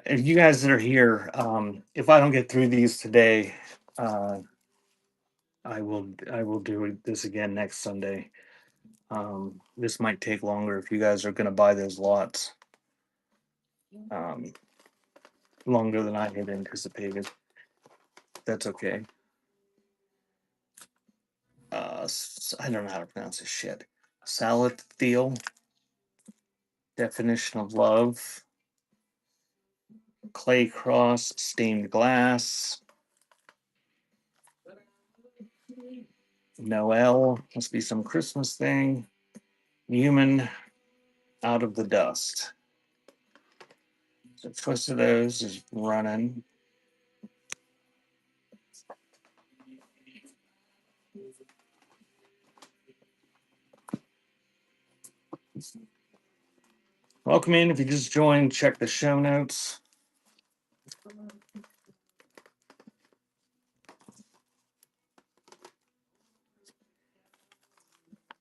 If you guys that are here, if I don't get through these today, I will do this again next Sunday. This might take longer if you guys are going to buy those lots. Longer than I had anticipated. That's okay. I don't know how to pronounce this shit. Salathiel, Definition of Love, clay cross, stained glass, Noel, must be some Christmas thing, human out of the dust. The choice of those is running. Welcome in. If you just joined, check the show notes.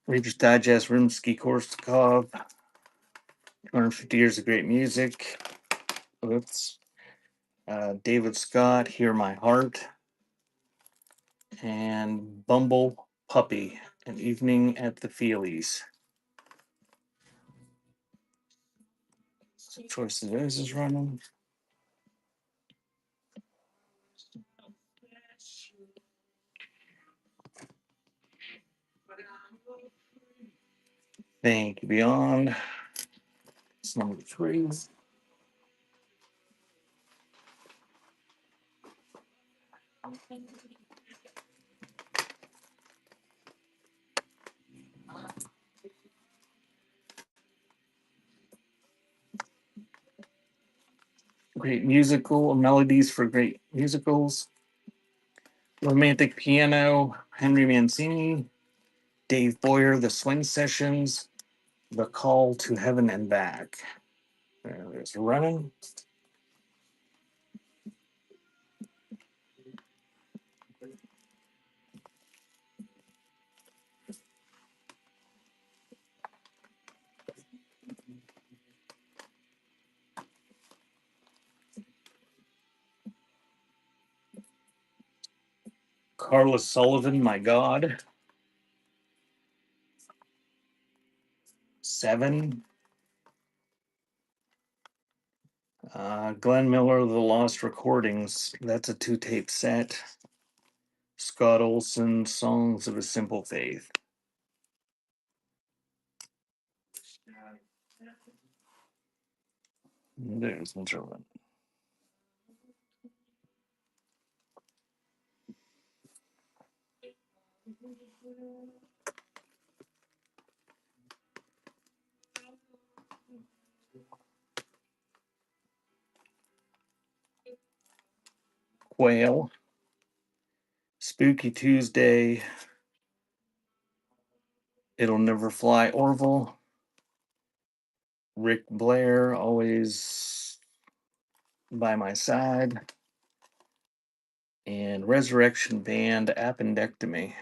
Reader's Digest, Rimsky-Korsakov, 250 Years of Great Music. Oops. David Scott, Hear My Heart. And Bumble Puppy, An Evening at the Feelies. So choice of those is running. Thank you, Beyond. It's number 3. Great musical melodies for great musicals. Romantic Piano, Henry Mancini. Dave Boyer, The Swing Sessions. The Call to Heaven and Back. There's running. Carlos Sullivan, My God. 7. Glenn Miller, The Lost Recordings. That's a 2-tape set. Scott Olson, Songs of a Simple Faith. There's German. Quail. Spooky Tuesday. It'll Never Fly, Orville. Rick Blair, Always by My Side. And Resurrection Band, Appendectomy.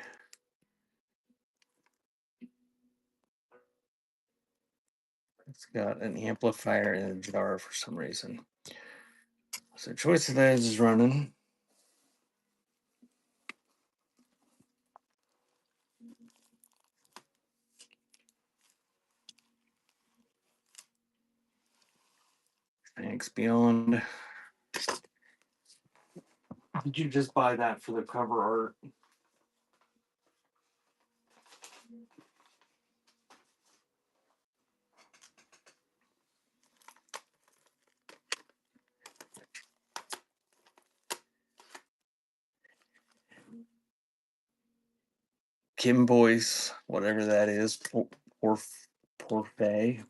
It's got an amplifier in a jar for some reason. So choice of those is running. Thanks, Beyond. Did you just buy that for the cover art? Kim Boyce, whatever that is, Porfay,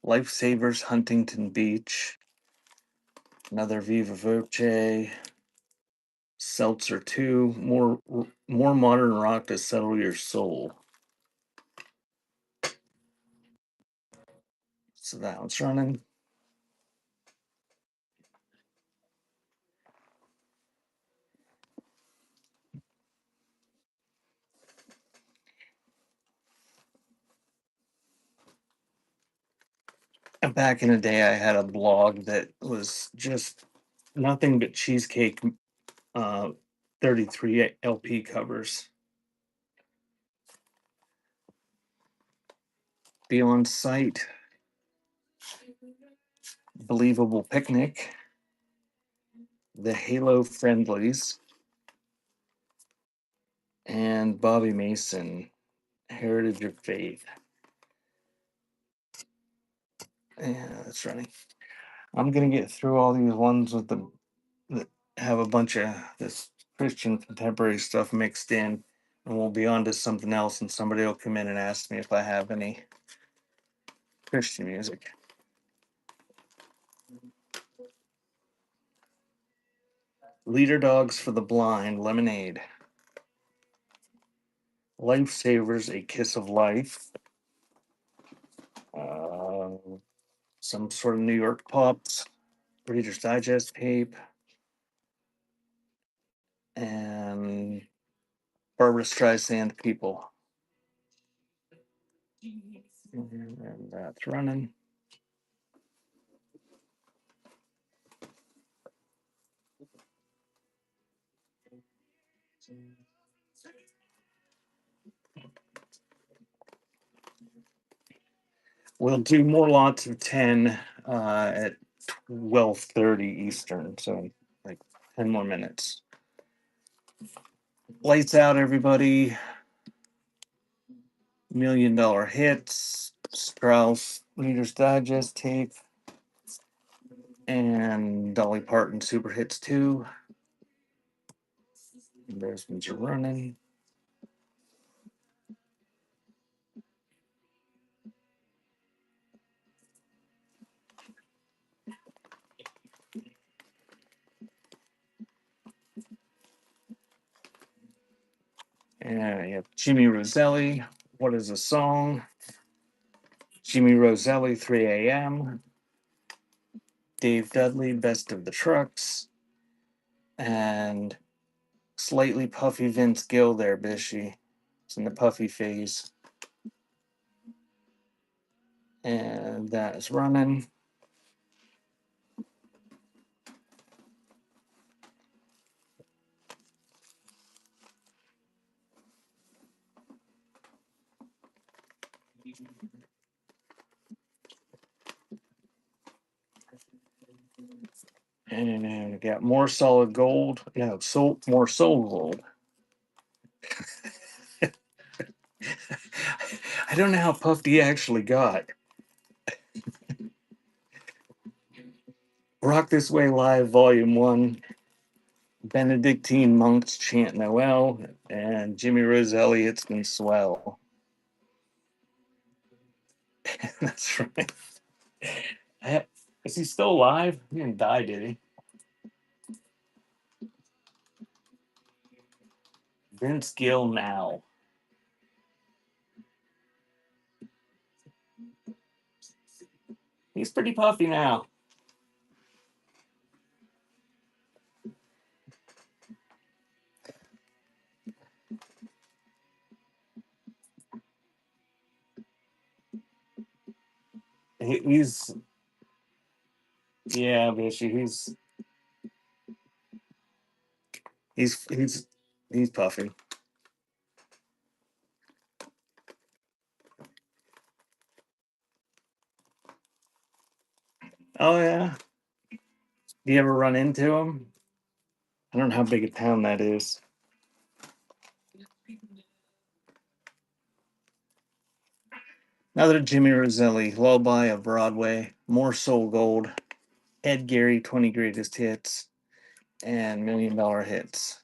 Lifesavers, Huntington Beach, another Viva Voce, Seltzer 2, more modern rock to settle your soul. So that one's running. And back in the day, I had a blog that was just nothing but cheesecake 33 LP covers. Beyond Sight, Believable Picnic, The Halo Friendlies, and Bobby Mason, Heritage of Faith. Yeah, that's running. I'm gonna get through all these ones with the that have a bunch of this Christian contemporary stuff mixed in, and we'll be on to something else, and somebody will come in and ask me if I have any Christian music. Leader Dogs for the Blind, Lemonade. Lifesavers, A Kiss of Life. Uh, some sort of New York pops, Reader's Digest tape, and Barbara Streisand People. And that's running. We'll do more lots of 10 at 12:30 Eastern, so like 10 more minutes. Lights out, everybody. $1 Million Hits, Strauss Reader's Digest tape, and Dolly Parton Super Hits 2. Embarrassments are running. And you have Jimmy Roselli, What is a Song? Jimmy Roselli, 3 a.m. Dave Dudley, Best of the Trucks. And slightly puffy Vince Gill there, Bishy. It's in the puffy phase. And that is running. And we got more solid gold. Yeah, more soul gold. I don't know how puffed he actually got. Rock This Way Live, Volume 1. Benedictine monks chant Noel, and Jimmy Roselli, It's Been Swell. That's right. Is he still alive? He didn't die, did he? Vince Gill now. He's pretty puffy now. He's yeah, Bishy. He's he's he's puffy. Oh yeah. Do you ever run into him? I don't know how big a town that is. Another Jimmy Roselli, Lullaby of Broadway, More Soul Gold, Ed Gary, 20 Greatest Hits, and $1 Million Hits.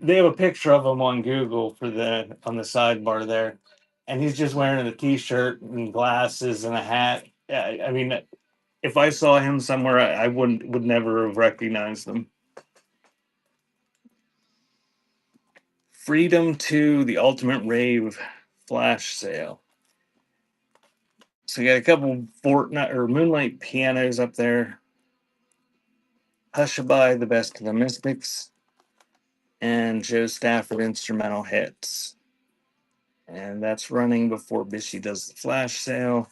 They have a picture of him on Google on the sidebar there, and he's just wearing a t-shirt and glasses and a hat. I mean, if I saw him somewhere, I would never have recognized him. Freedom to the Ultimate Rave flash sale. So you got a couple Fortnite or Moonlight pianos up there. Hushabye, The Best of the Mystics, and Joe Stafford instrumental hits. And that's running before Bishy does the flash sale.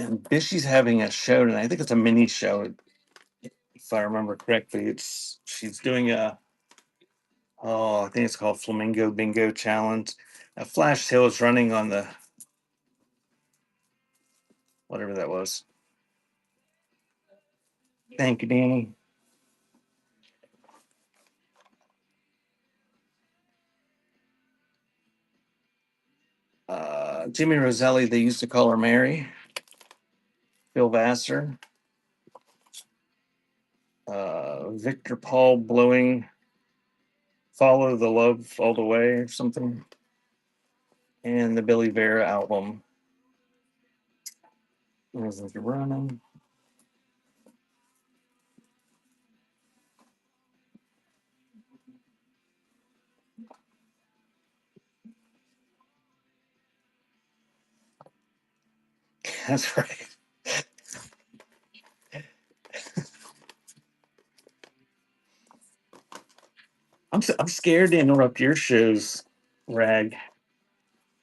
Bishy's having a show tonight. I think it's a mini show, if I remember correctly. She's doing I think it's called Flamingo Bingo Challenge. Flash sale is running on the whatever that was. Thank you, Danny. Jimmy Roselli, they used to call her Mary. Bill Vassar. Victor Paul blowing Follow the Love All the Way or something. And the Billy Vera album. Is it running? That's right. I'm scared to interrupt your shows, Rag.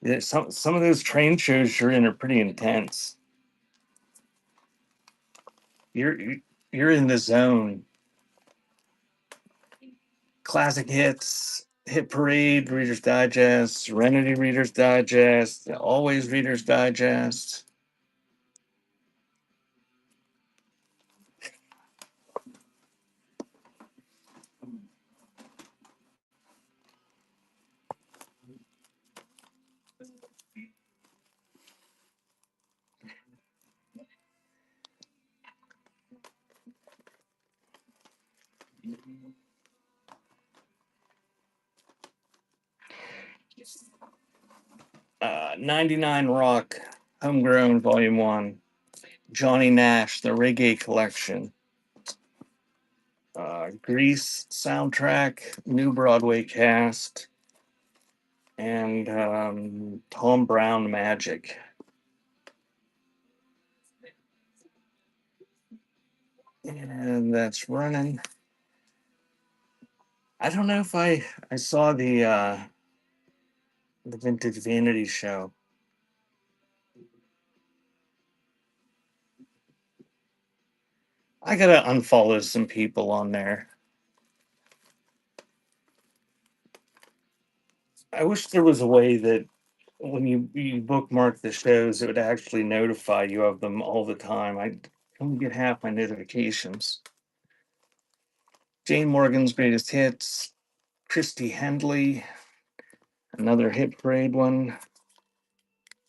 Yeah, some of those train shows you're in are pretty intense. You're in the zone. Classic hits, hit parade, Reader's Digest, Serenity Reader's Digest, Always Reader's Digest. 99 Rock, Homegrown Volume 1, Johnny Nash, The Reggae Collection, Grease soundtrack, New Broadway cast, and Tom Brown Magic. And that's running. I don't know if I saw the Vintage Vanity show. I gotta unfollow some people on there. I wish there was a way that when you bookmark the shows, it would actually notify you of them all the time. I only get half my notifications. Jane Morgan's Greatest Hits, Christy Hendley, another hit parade one,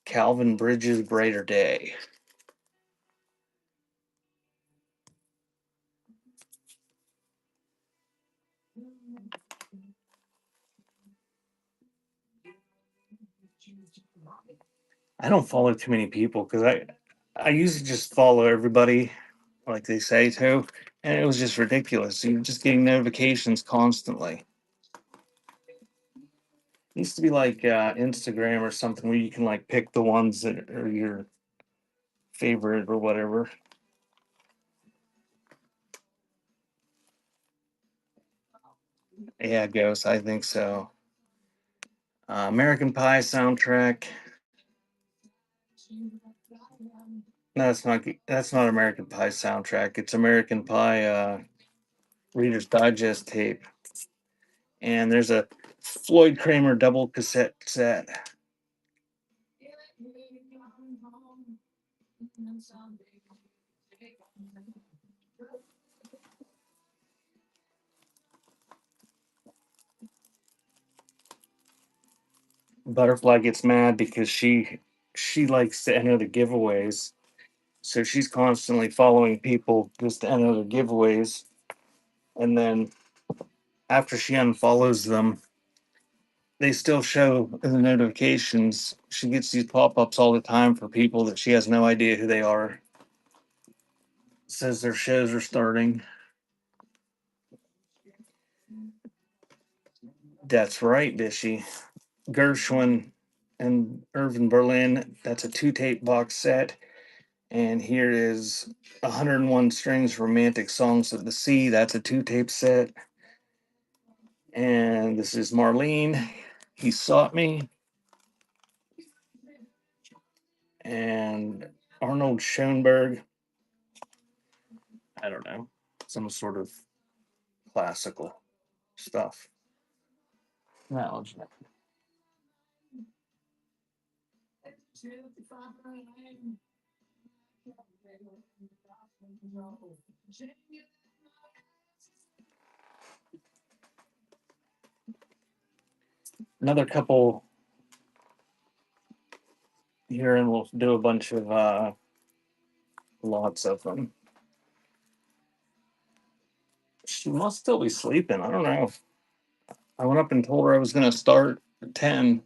Calvin Bridges' Brighter Day. I don't follow too many people because I usually just follow everybody like they say to, and it was just ridiculous. You're just getting notifications constantly. It used to be like Instagram or something where you can like pick the ones that are your favorite or whatever. Yeah, Ghost, I think so. American Pie soundtrack. No, that's not American Pie soundtrack. It's American Pie Reader's Digest tape. And there's a Floyd Kramer double cassette set. Butterfly gets mad because she likes to enter the giveaways. So she's constantly following people just to enter the giveaways. And then after she unfollows them, they still show in the notifications. She gets these pop-ups all the time for people that she has no idea who they are. Says their shows are starting. That's right, Bishy. Gershwin and Irving Berlin. That's a 2 tape box set. And here is 101 Strings Romantic Songs of the Sea. That's a 2 tape set. And this is Marlene. He Sought Me. And Arnold Schoenberg. I don't know. Some sort of classical stuff. No, another couple here, and we'll do a bunch of lots of them. She must still be sleeping. I don't know. I went up and told her I was going to start at 10.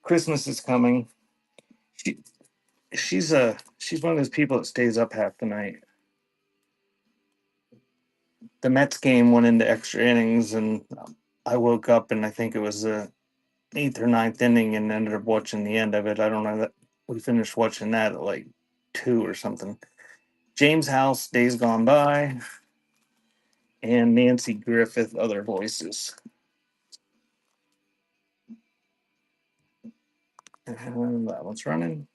Christmas is coming. She, she's one of those people that stays up half the night. The Mets game went into extra innings, and I woke up and I think it was the eighth or ninth inning, and ended up watching the end of it. I don't know that we finished watching that at like 2 or something. James House, Days Gone By, and Nancy Griffith, Other Voices. And that one's running.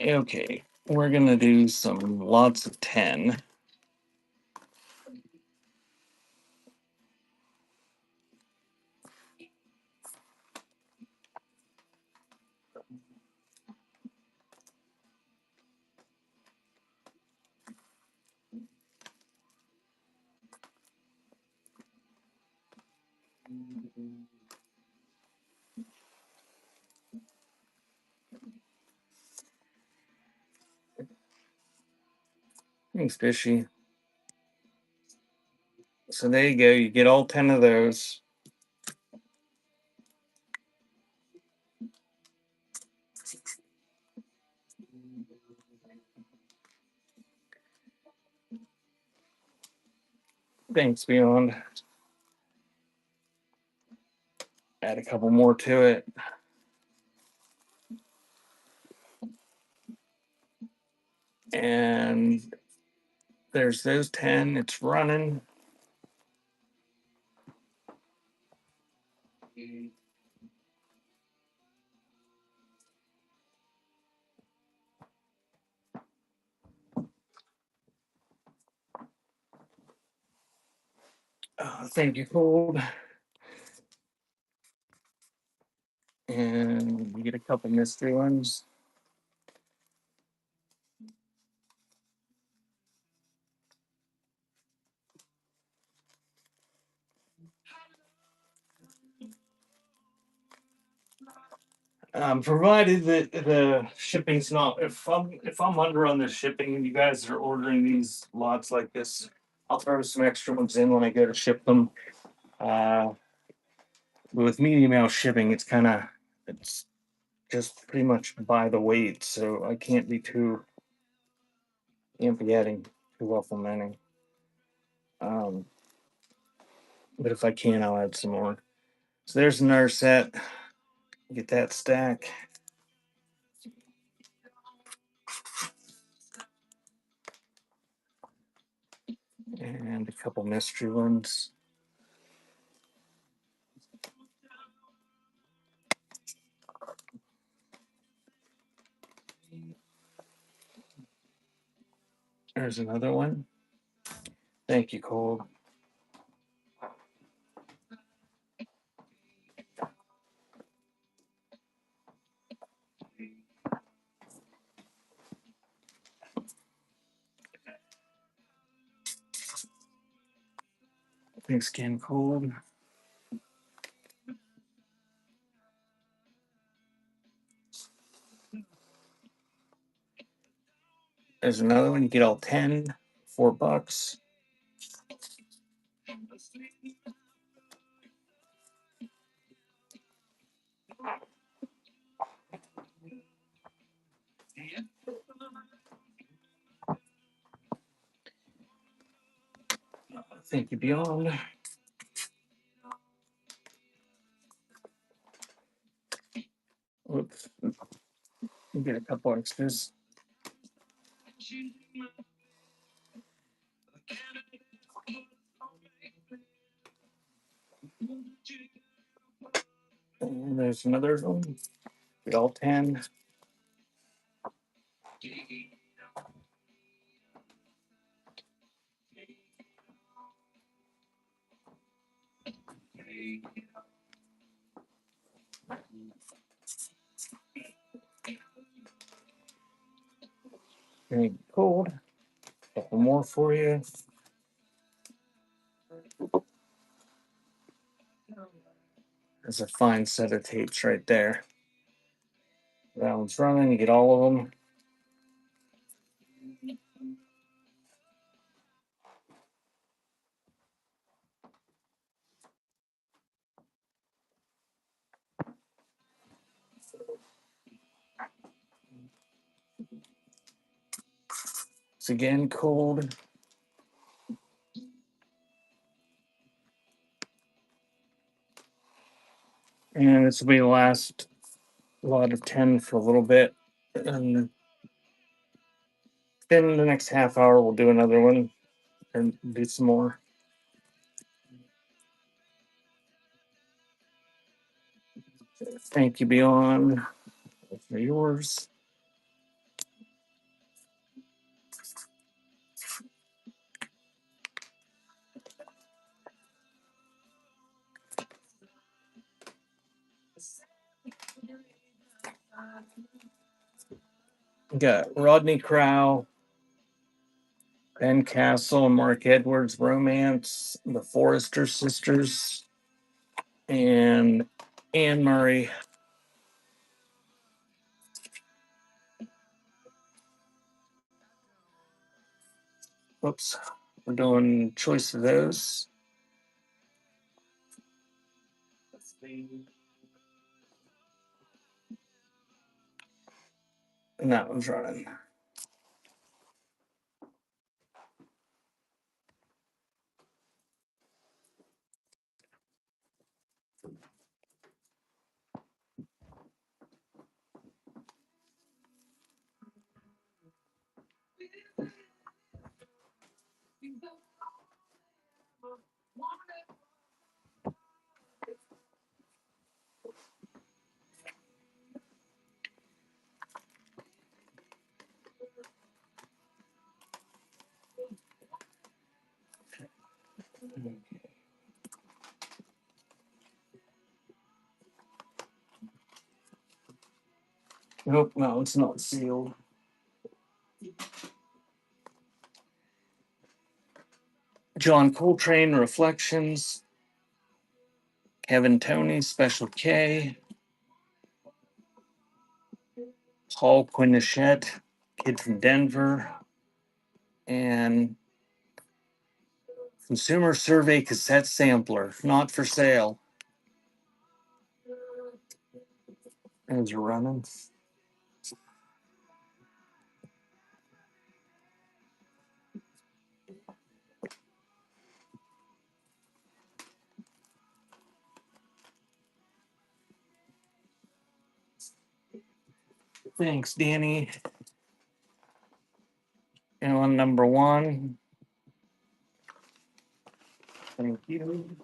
Okay, we're gonna do some lots of 10. Thanks, Fishy. So there you go. You get all 10 of those. Thanks, Beyond. Add a couple more to it. And there's those 10. It's running. Thank you, Cold. And you get a couple mystery ones. Provided that the shipping's not, if I'm under on the shipping and you guys are ordering these lots like this, I'll throw some extra ones in when I go to ship them. But with medium mail shipping, it's just pretty much by the weight, so I can't be adding too awful many. But if I can, I'll add some more. So there's another set. Get that stack. And a couple mystery ones. There's another one. Thank you, Cole. Thanks again, Cole. There's another one. You get all 10, $4. Thank you, Beyond. Whoops. You get a couple extras. And there's another one. Get all 10. Very cold. Couple more for you. There's a fine set of tapes right there. That one's running. You get all of them. It's again cold. And this will be the last lot of 10 for a little bit. And then the next half hour, we'll do another one and do some more. Thank you, Beyond, for yours. Got Rodney Crowell, Ben Castle, and Mark Edwards, Romance, The Forrester Sisters, and Anne Murray. Whoops. We're doing choice of those. And that one's running. Nope, no, it's not sealed. John Coltrane, Reflections. Kevin Toney, Special K. Paul Quinichette, Kid from Denver. And Consumer Survey Cassette Sampler, not for sale. As you're running. Thanks, Danny. And on number 1. Thank you.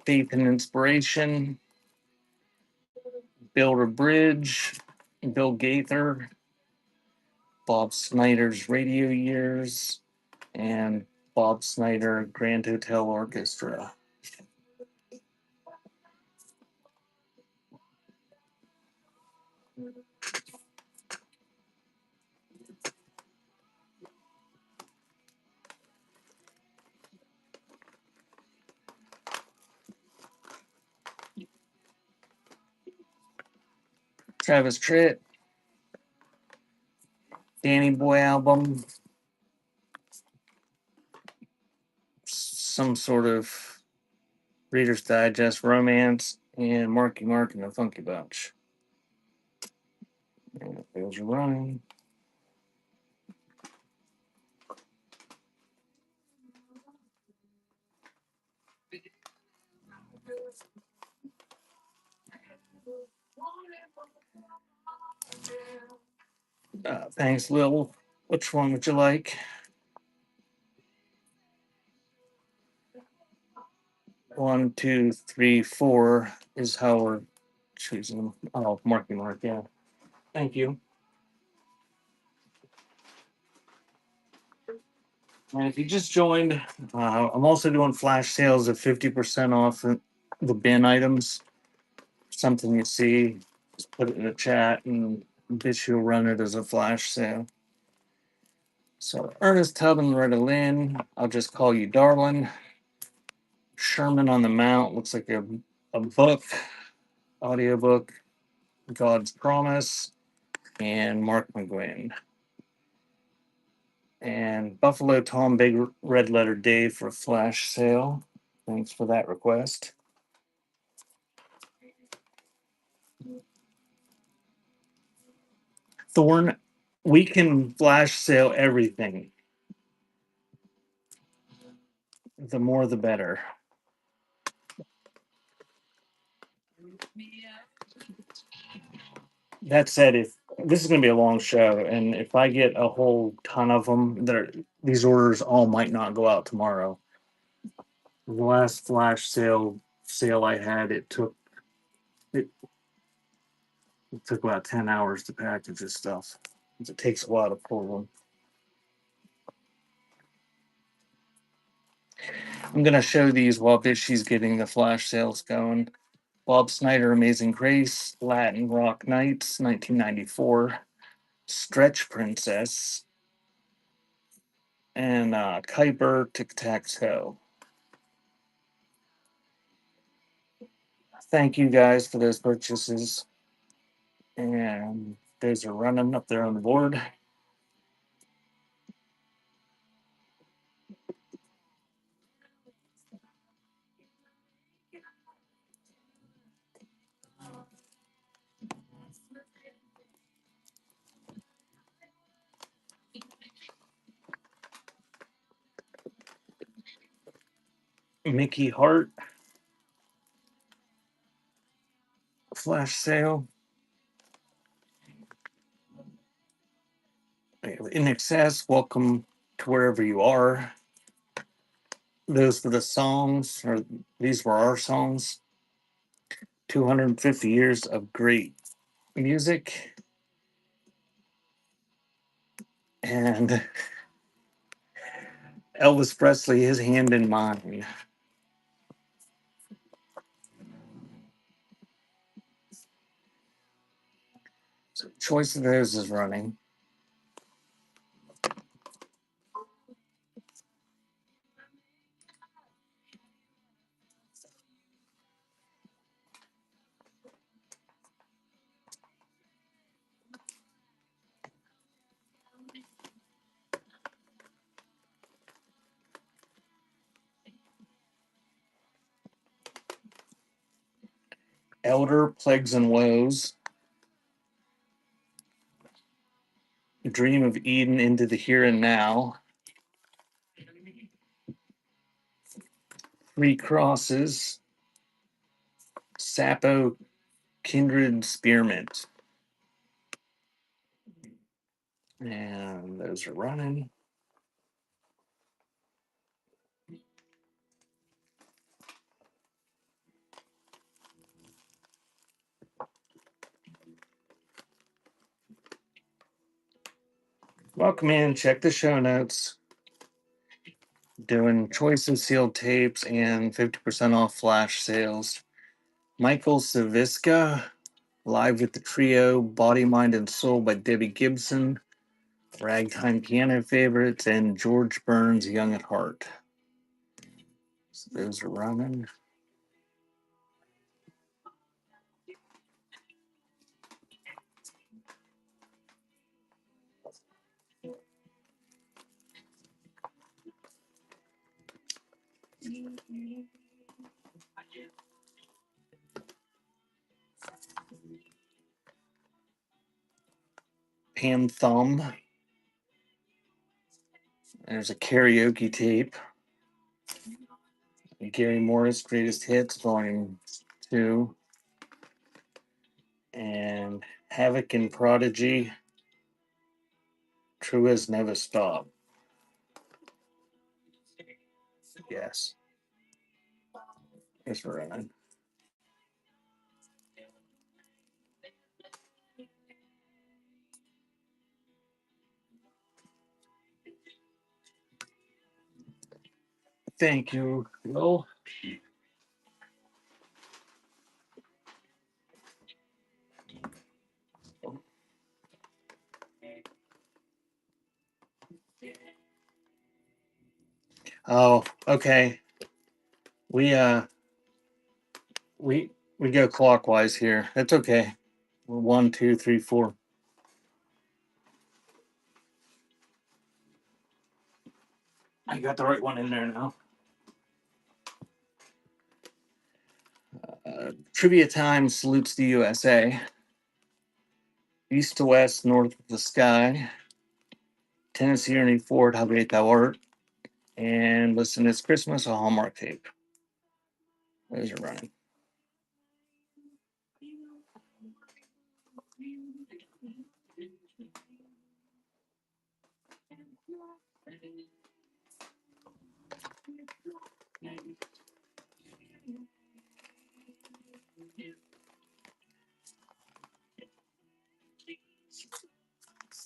Faith and Inspiration. Build a Bridge. Bill Gaither. Bob Snyder's Radio Years. And Bob Snyder Grand Hotel Orchestra. Travis Tritt. Danny Boy album. Some sort of Reader's Digest romance. And Marky Mark and the Funky Bunch. And those are running. Thanks, Lil. Which one would you like? 1, 2, 3, 4 is how we're choosing them. Oh, Marky Mark, yeah. Thank you. And if you just joined, I'm also doing flash sales of 50% off the bin items. Something you see, just put it in the chat and bitch you'll run it as a flash sale. So Ernest Tubb and Loretta Lynn, I'll just call you darling. Sherman on the Mount looks like a book, audiobook, God's Promise, and Mark McGuinn. And Buffalo Tom Big Red Letter Dave for a flash sale. Thanks for that request. Thorn, we can flash sale everything. The more the better. That said, if this is going to be a long show, and if I get a whole ton of them, these orders all might not go out tomorrow. The last flash sale I had, it, it took about 10 hours to package this stuff. It takes a while to pull them. I'm gonna show these while Bishy's getting the flash sales going. Bob Snyder, Amazing Grace, Latin Rock Nights, 1994, Stretch Princess, and Kuiper Tic Tac Toe. Thank you guys for those purchases. And those are running up there on the board. Mickey Hart, flash sale. In excess, welcome to wherever you are. Those were the songs, or these were our songs. 250 years of great music. And Elvis Presley, His Hand in Mine. So choice of those is running. Elder, Plagues and Woes. Dream of Eden, Into the Here and Now. Three Crosses. Sappho, Kindred Spearmint. And those are running. Welcome in. Check the show notes. Doing choice of sealed tapes and 50% off flash sales. Michael Saviska, Live with the Trio, Body, Mind, and Soul by Debbie Gibson, Ragtime Piano Favorites, and George Burns, Young at Heart. So those are running. Pam Thumb. There's a karaoke tape. Gary Morris, Greatest Hits, Volume 2. And Havoc and Prodigy, True as never stop. Yes. It's running. Thank you, Will. Oh, okay. We uh we we go clockwise here. That's okay. We're 1, 2, 3, 4. I got the right one in there now. Trivia time salutes the USA. East to west, north of the sky. Tennessee Ernie Ford, how great thou art. And listen, it's Christmas, a Hallmark tape. Those are running.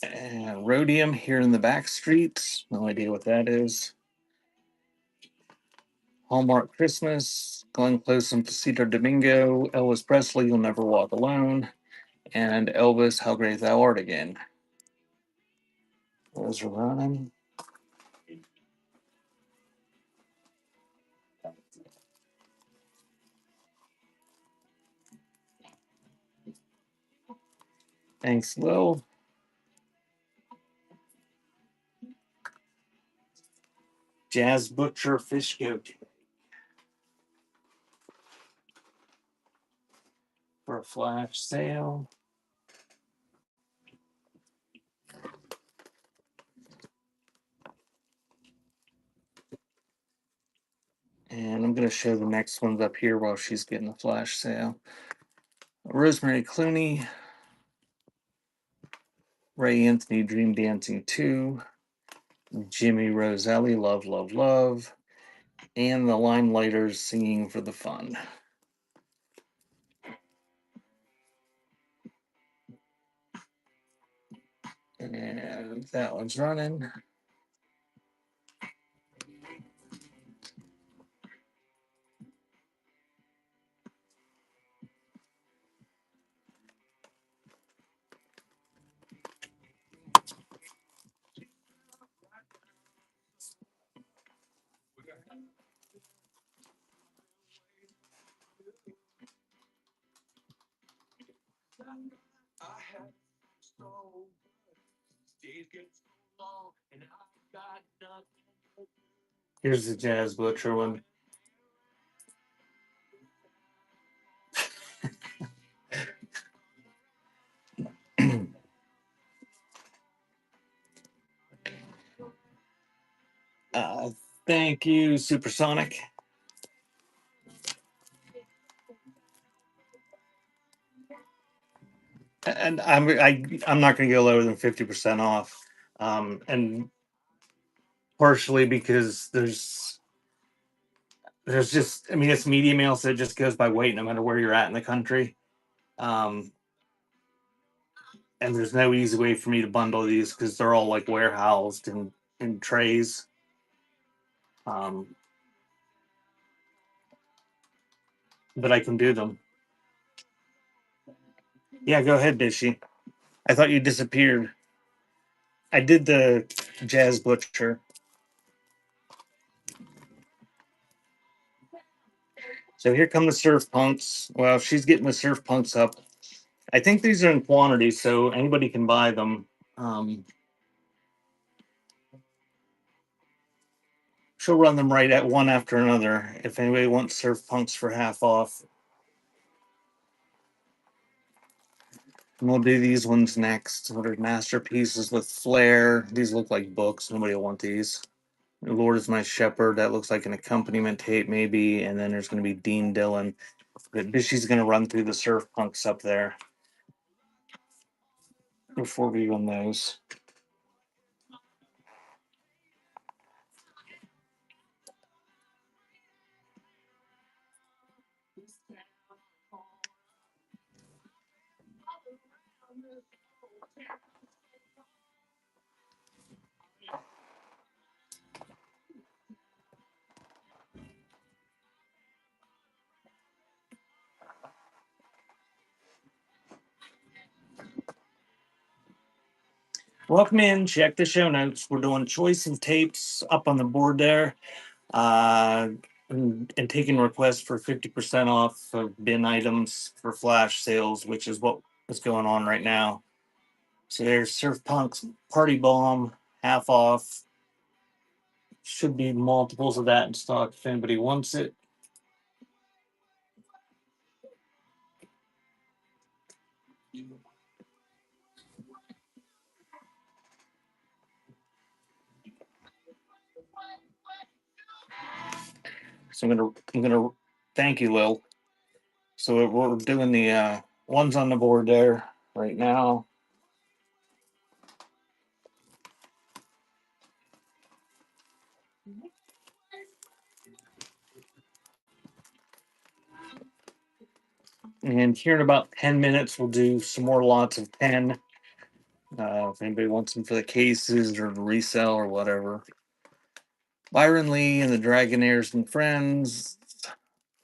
And Rhodium here in the back streets. No idea what that is. Hallmark Christmas, Glenn Close and Placido Domingo, Elvis Presley, You'll Never Walk Alone, and Elvis, How Great Thou Art again. Those are running. Thanks, Lil. Jazz Butcher Fish Goat for a flash sale. And I'm going to show the next ones up here while she's getting the flash sale. Rosemary Clooney, Ray Anthony, Dream Dancing 2, Jimmy Roselli, Love, Love, Love, and the Limelighters, Singing for the Fun. And that one's running. Here's the Jazz Butcher one. uh, Thank you, Supersonic. And I'm not going to go lower than 50% off, and partially because there's just, I mean, it's media mail, so it just goes by weight no matter where you're at in the country. Um, and there's no easy way for me to bundle these because they're all like warehoused in trays. Um, but I can do them. Yeah, go ahead, Dishy. I thought you disappeared. I did the Jazz Butcher. So here come the Surf Punks. Well, she's getting the Surf Punks up. I think these are in quantity, so anybody can buy them. She'll run them right at one after another. If anybody wants Surf Punks for half off, and we'll do these ones next. What are masterpieces with flair? These look like books. Nobody will want these. The Lord is my shepherd. That looks like an accompaniment tape, maybe. And then there's going to be Dean Dillon. But she's going to run through the Surf Punks up there before we run those. Welcome in. Check the show notes. We're doing choice of tapes up on the board there, and taking requests for 50% off of bin items for flash sales, which is what is going on right now. So there's Surf Punk's Party Bomb, half off. Should be multiples of that in stock if anybody wants it. So I'm gonna thank you, Lil. So we're doing the ones on the board there right now. And here in about 10 minutes, we'll do some more lots of 10. If anybody wants them for the cases or to resell or whatever. Byron Lee and the Dragonaires and Friends,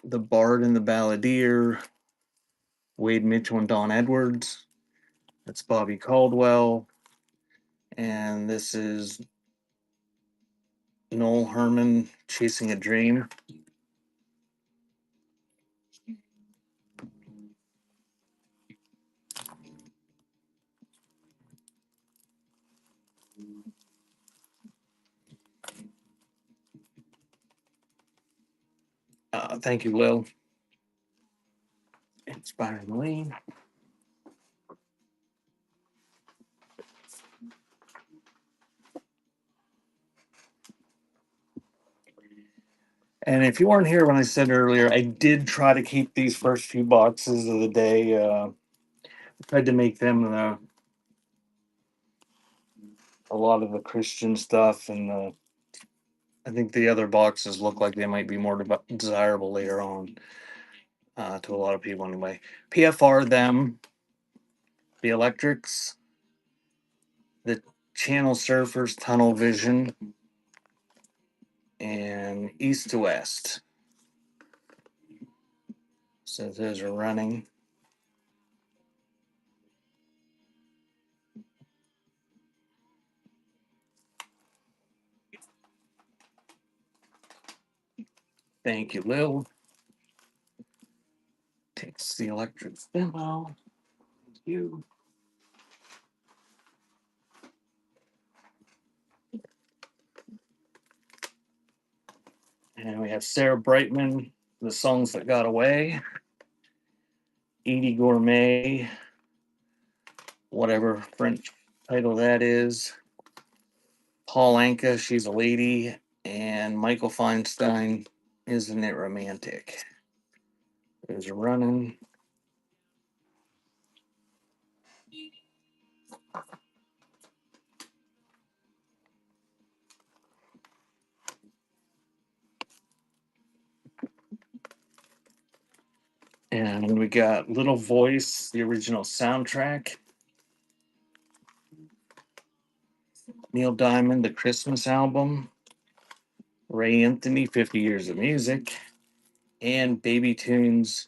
the Bard and the Balladeer, Wade Mitchell and Don Edwards. That's Bobby Caldwell. And this is Noel Herman, Chasing a Dream. Thank you, Lil. It's Byron Lee. And if you weren't here when I said earlier, I did try to keep these first few boxes of the day. Tried to make them a lot of the Christian stuff, and I think the other boxes look like they might be more desirable later on to a lot of people anyway. PFR, them, the Electrics, the Channel Surfers, Tunnel Vision, and East to West. So those are running. Thank you, Lil. Takes the electric demo. Thank you. And we have Sarah Brightman, The Songs That Got Away. Edie Gourmet, whatever French title that is. Paul Anka, She's a Lady. And Michael Feinstein, Isn't It Romantic? Those are running. And we got Little Voice, the original soundtrack. Neil Diamond, the Christmas album. Ray Anthony, 50 Years of Music. And Baby Tunes,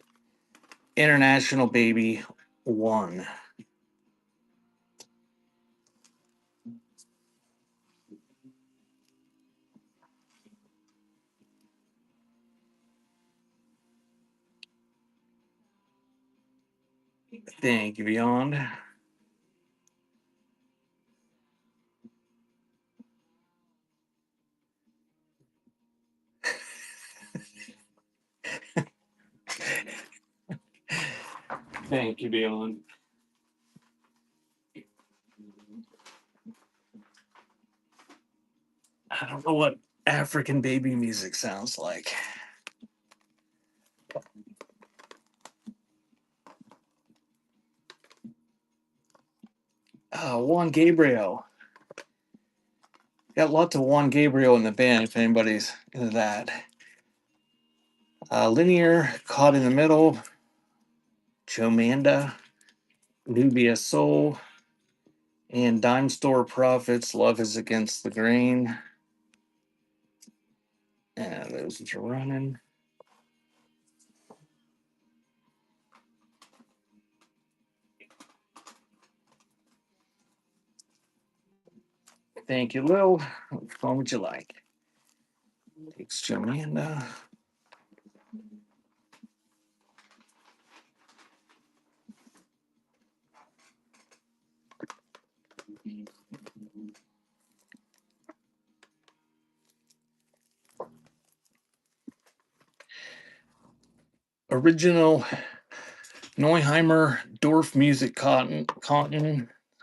International Baby 1. Thank you, Beyond. Thank you, Beyond. I don't know what African baby music sounds like. Juan Gabriel. Got lots of Juan Gabriel in the band if anybody's into that. Linear, Caught in the Middle, Chomanda, Nubia Soul, and Dime Store Profits, Love is Against the Grain. And those are running. Thank you, Lil. What phone would you like? Thanks, Jamanda. Original Neuheimer Dorf music cotton.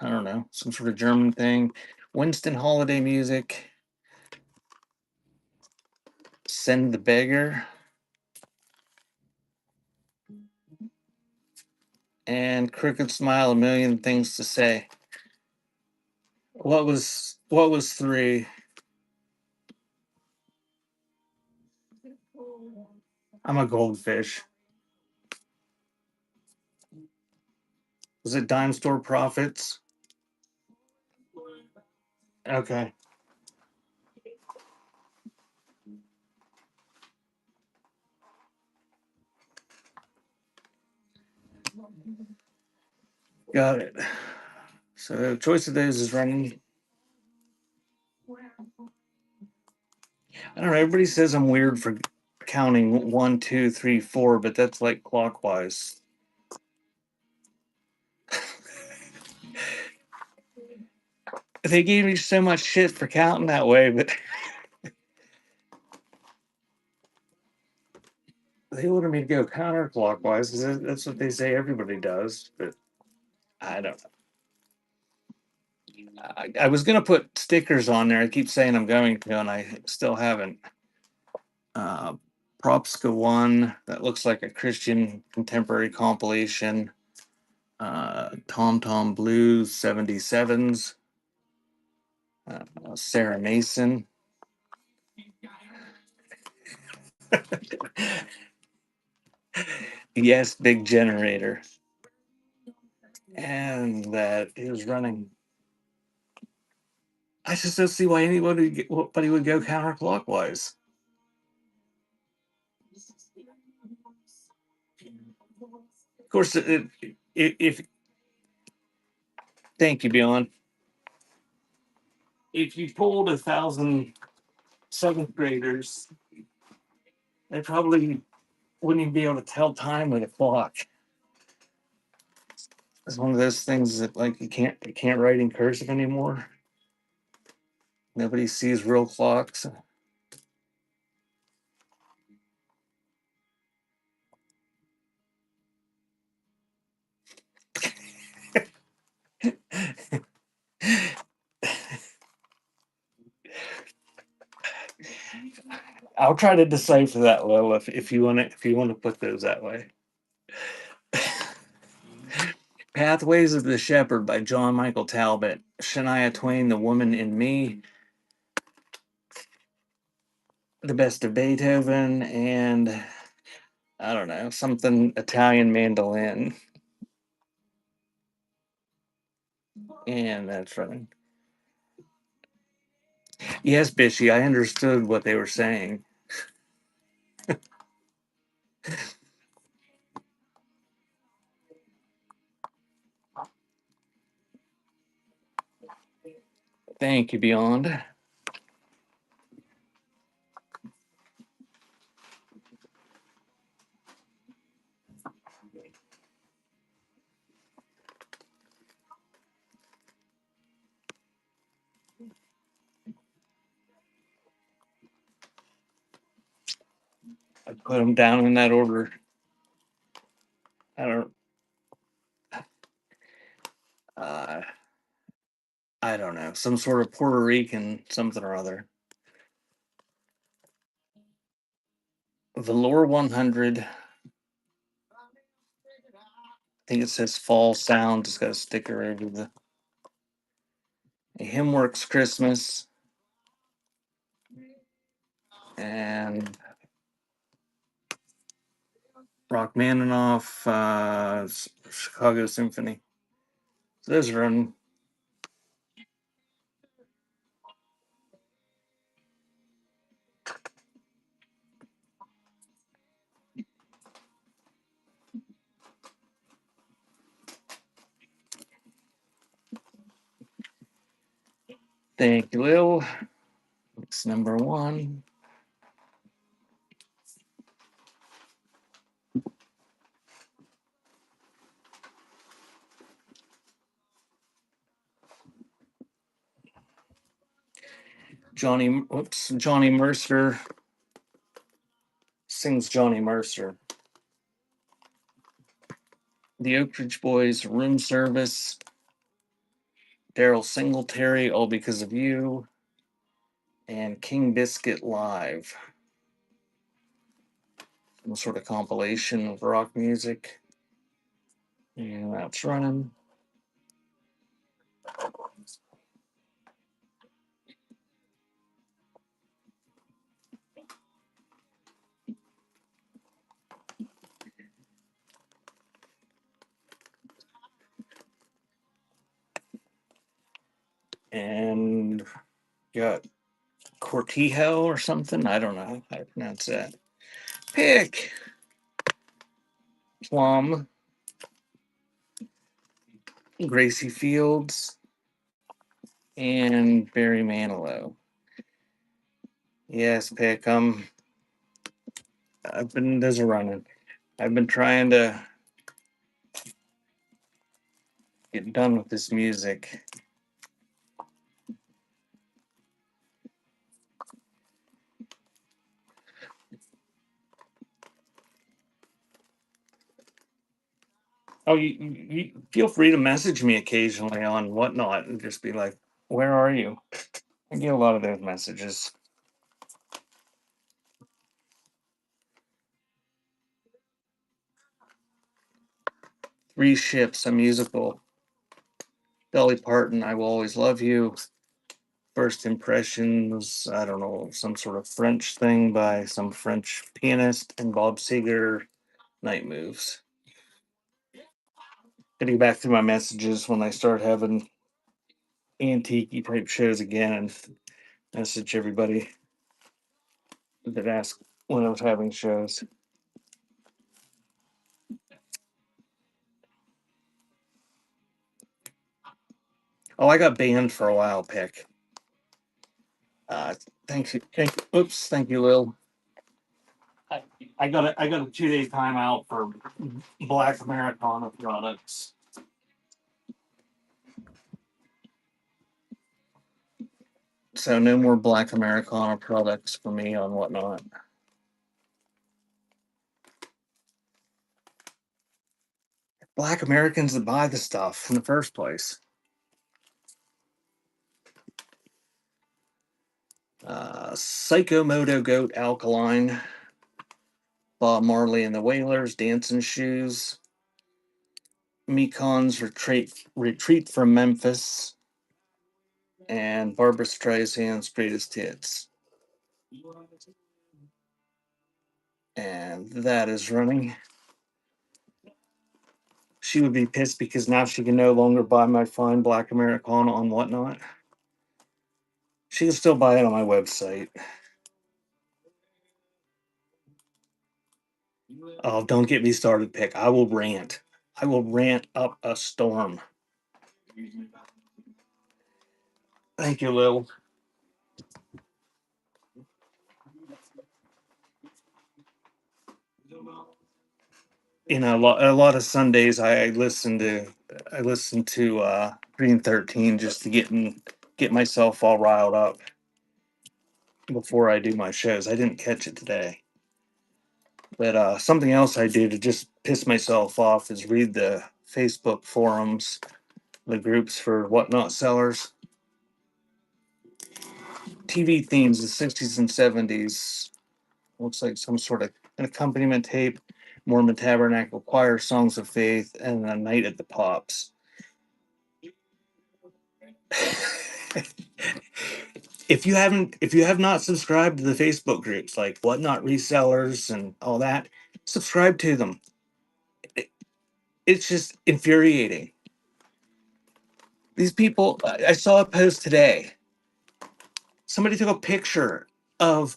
I don't know, some sort of German thing. Winston holiday music. Send the beggar. And Crooked Smile, a million things to say. What was three? I'm a goldfish. Was it Dime Store Profits? Okay. Got it. So choice of days is running. I don't know. Everybody says I'm weird for counting 1, 2, 3, 4, but that's like clockwise. They gave me so much shit for counting that way, but they wanted me to go counterclockwise because that's what they say everybody does. But I don't know. I was gonna put stickers on there. I keep saying I'm going to, and I still haven't. Uh, Propska one that looks like a Christian contemporary compilation. Tom Tom Blues 77s. Sarah Mason. Yes, big generator. And that is running. I just don't see why anybody would go counterclockwise. Of course, if thank you, Beyond. If you pulled 1,000 seventh graders, they probably wouldn't even be able to tell time with a clock. It's one of those things that like you can't write in cursive anymore. Nobody sees real clocks. I'll try to decipher that, Lil, if you want to put those that way. Pathways of the Shepherd by John Michael Talbot. Shania Twain, The Woman in Me. The Best of Beethoven, and I don't know, something Italian mandolin. And that's running. Yes, Bishy, I understood what they were saying. Thank you, Beyond. I put them down in that order. I don't. Uh, I don't know. Some sort of Puerto Rican something or other. Velour 100. I think it says Fall Sound. Just got a sticker over the. A Hymnworks Christmas. And Rachmaninoff, Chicago Symphony. So those are on. Thank you, Lil. It's number one. Johnny Mercer sings Johnny Mercer. The Oak Ridge Boys, Room Service, Daryl Singletary, All Because of You, and King Biscuit Live. Some sort of compilation of rock music. And that's running. And got Cortijo or something. I don't know how to pronounce that. Pick. Plum. Gracie Fields. And Barry Manilow. Yes, Pick. Those are running. I've been trying to get done with this music. Oh, you feel free to message me occasionally on Whatnot and just be like, "Where are you?" I get a lot of those messages. Three Ships, a musical. Dolly Parton, I Will Always Love You. First Impressions, I don't know, some sort of French thing by some French pianist, and Bob Seger, Night Moves. Getting back through my messages when I start having antique type shows again and message everybody that asked when I was having shows. Oh, I got banned for a while, Pick. Uh, thank you. Oops, thank you, Lil. I, I got a 2 day timeout for Black Americana products. So no more Black Americana products for me on Whatnot. Black Americans that buy the stuff in the first place. Psycho Moto Goat Alkaline, Bob Marley and the Wailers, Dancing Shoes, Mekon's Retreat from Memphis, and Barbara Streisand's Greatest Hits. And that is running. She would be pissed because now she can no longer buy my fine Black Americana on Whatnot. She can still buy it on my website. Oh, don't get me started, Pick. I will rant. I will rant up a storm. Thank you, Lil. A lot of Sundays I listen to Green 13 just to get myself all riled up before I do my shows. I didn't catch it today. But something else I do to just piss myself off is read the Facebook forums, the groups for Whatnot sellers. TV themes, the 60s and 70s. Looks like some sort of an accompaniment tape, Mormon Tabernacle Choir, Songs of Faith, and A Night at the Pops. If you have not subscribed to the Facebook groups like Whatnot Resellers and all that, subscribe to them. It's just infuriating. These people, I saw a post today. Somebody took a picture of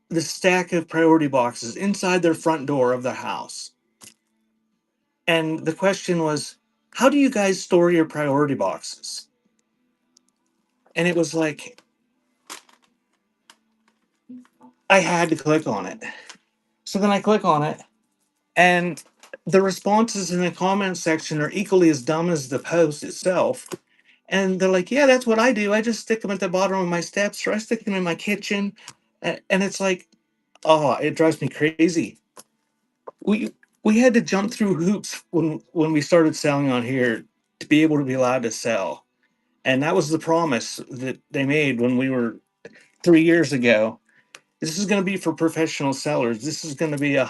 the stack of priority boxes inside their front door of their house. And the question was, how do you guys store your priority boxes? And it was like I had to click on it. So then I click on it, and the responses in the comments section are equally as dumb as the post itself. And they're like, "Yeah, that's what I do. I just stick them at the bottom of my steps, or I stick them in my kitchen." And it's like, oh, it drives me crazy. We we had to jump through hoops when we started selling on here to be able to be allowed to sell. And that was the promise that they made when we were 3 years ago. This is going to be for professional sellers. This is going to be a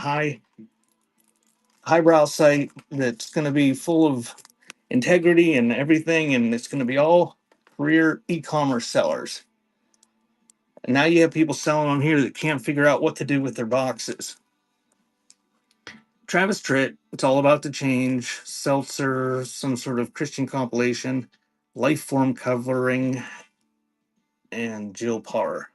highbrow site that's going to be full of integrity and everything, and it's going to be all career e-commerce sellers. And now you have people selling on here that can't figure out what to do with their boxes. Travis Tritt, It's All About the Change, Seltzer, some sort of Christian compilation, Lifeform covering, and Jill Parr.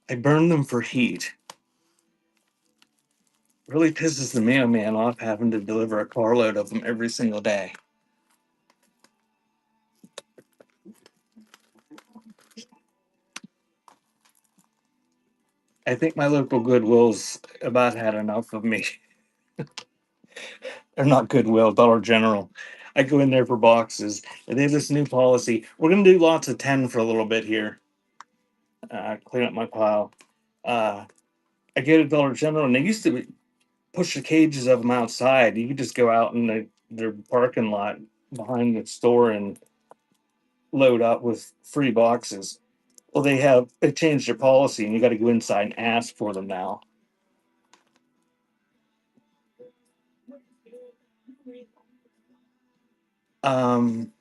I burn them for heat. Really pisses the mailman off having to deliver a carload of them every single day. I think my local Goodwill's about had enough of me. Or not Goodwill, Dollar General. I go in there for boxes. And they have this new policy. We're gonna do lots of 10 for a little bit here. Clean up my pile. Uh, I get a Dollar General, and they used to push the cages of them outside. You could just go out in their parking lot behind the store and load up with free boxes. Well, they changed their policy, and you got to go inside and ask for them now. Um,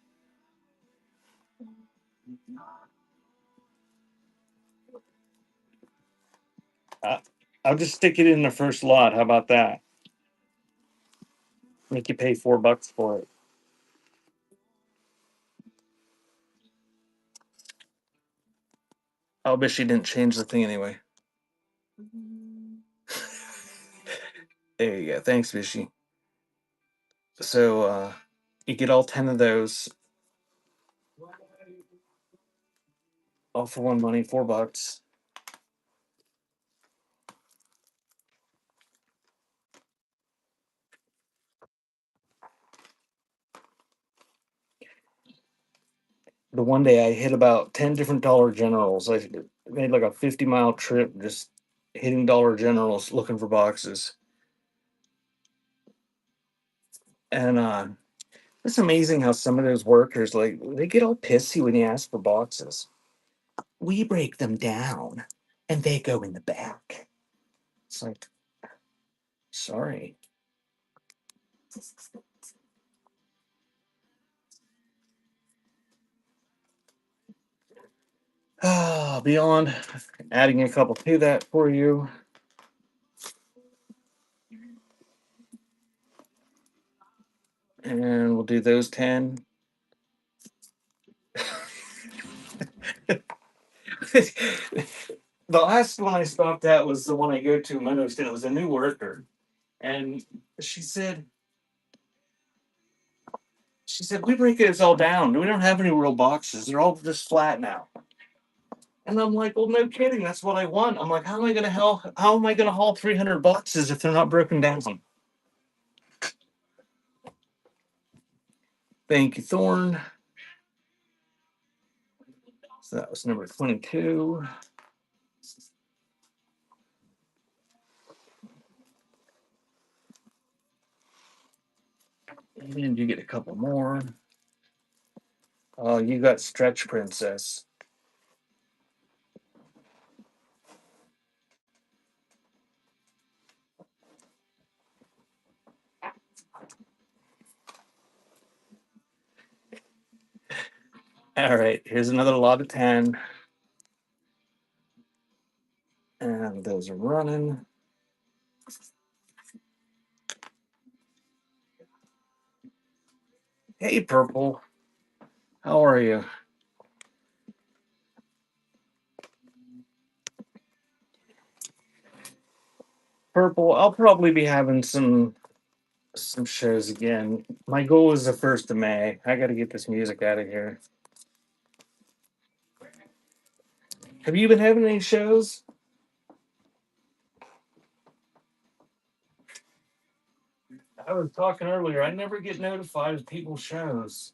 I, I'll just stick it in the first lot. How about that? Make you pay $4 for it. I'll bet she didn't change the thing anyway. There you go. Thanks, Vishy. So you get all 10 of those, all for one money, $4. The one day I hit about 10 different Dollar Generals. I made like a 50-mile trip just hitting Dollar Generals looking for boxes. And it's amazing how some of those workers, like, they get all pissy when you ask for boxes. We break them down and they go in the back. It's like, sorry. Beyond adding a couple to that for you. And we'll do those 10. The last one I stopped at was the one I go to most, and it was a new worker. And she said, we break it all down. We don't have any real boxes. They're all just flat now. And I'm like, well, no kidding. That's what I want. I'm like, how am I gonna haul 300 boxes if they're not broken down? Thank you, Thorn. So that was number 22. And you get a couple more. Oh, you got Stretch Princess. All right, here's another lot of 10. And those are running. Hey, Purple. How are you? Purple. I'll probably be having some shows again. My goal is the 1st of May. I got to get this music out of here. Have you been having any shows? I was talking earlier. I never get notified of people's shows.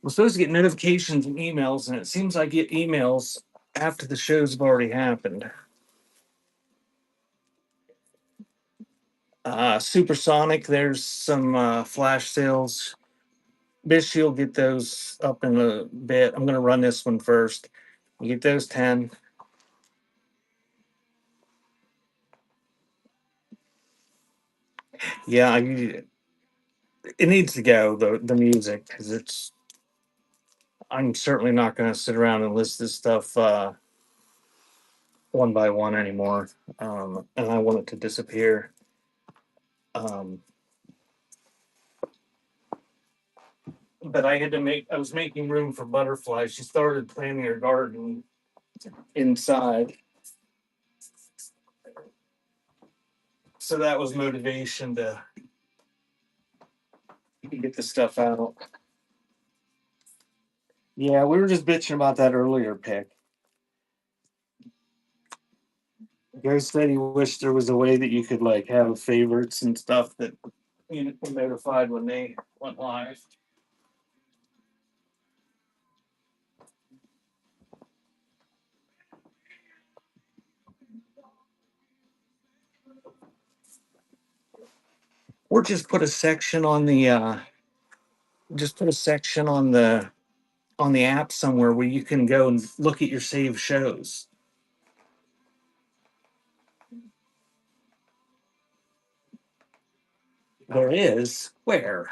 I'm supposed to get notifications and emails, and it seems I get emails after the shows have already happened. Supersonic, there's some flash sales. Bitch, you'll get those up in a bit. I'm going to run this one first. You get those 10. Yeah, it needs to go, the music, because I'm certainly not going to sit around and list this stuff one by one anymore. And I want it to disappear. Um, but I was making room for Butterfly. She started planting her garden inside. So that was motivation to get the stuff out. Yeah, we were just bitching about that earlier pick. Ghost said he wished there was a way that you could like have favorites and stuff that were notified when they went live. Or just put a section on the just put a section on the app somewhere where you can go and look at your saved shows. There is. Where?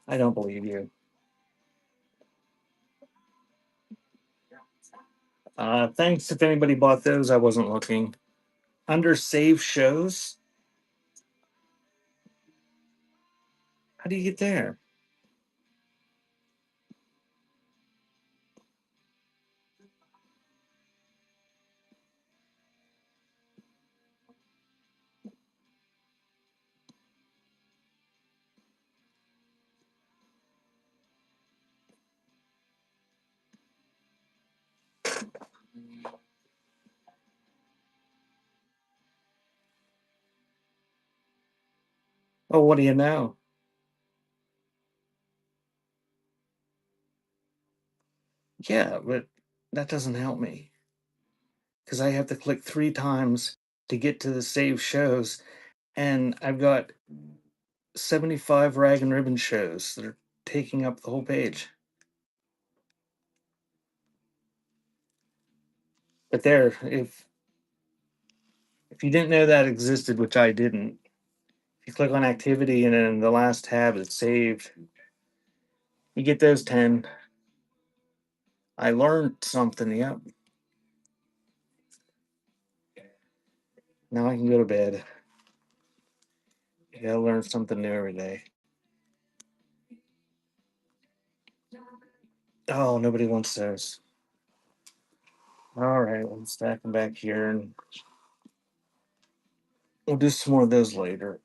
I don't believe you. Thanks if anybody bought those. I wasn't looking. Under save shows? How do you get there? Oh, what do you know? Yeah, but that doesn't help me because I have to click 3 times to get to the save shows, and I've got 75 rag and ribbon shows that are taking up the whole page. But there, if you didn't know that existed, which I didn't, if you click on activity and then the last tab is saved, you get those 10. I learned something. Yep. Now I can go to bed. You gotta learn something new every day. Oh, nobody wants those. All right, let's stack them back here and we'll do some more of those later.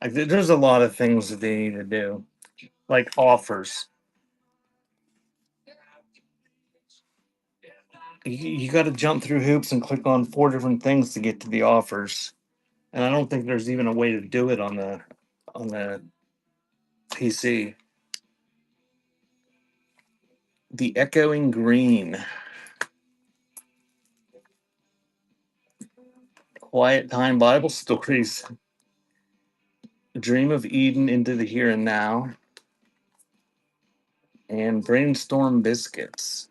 There's a lot of things that they need to do, like offers. You got to jump through hoops and click on 4 different things to get to the offers, and I don't think there's even a way to do it on the PC. The Echoing Green, Quiet Time Bible Stories, Dream of Eden into the Here and Now, and Brainstorm Biscuits.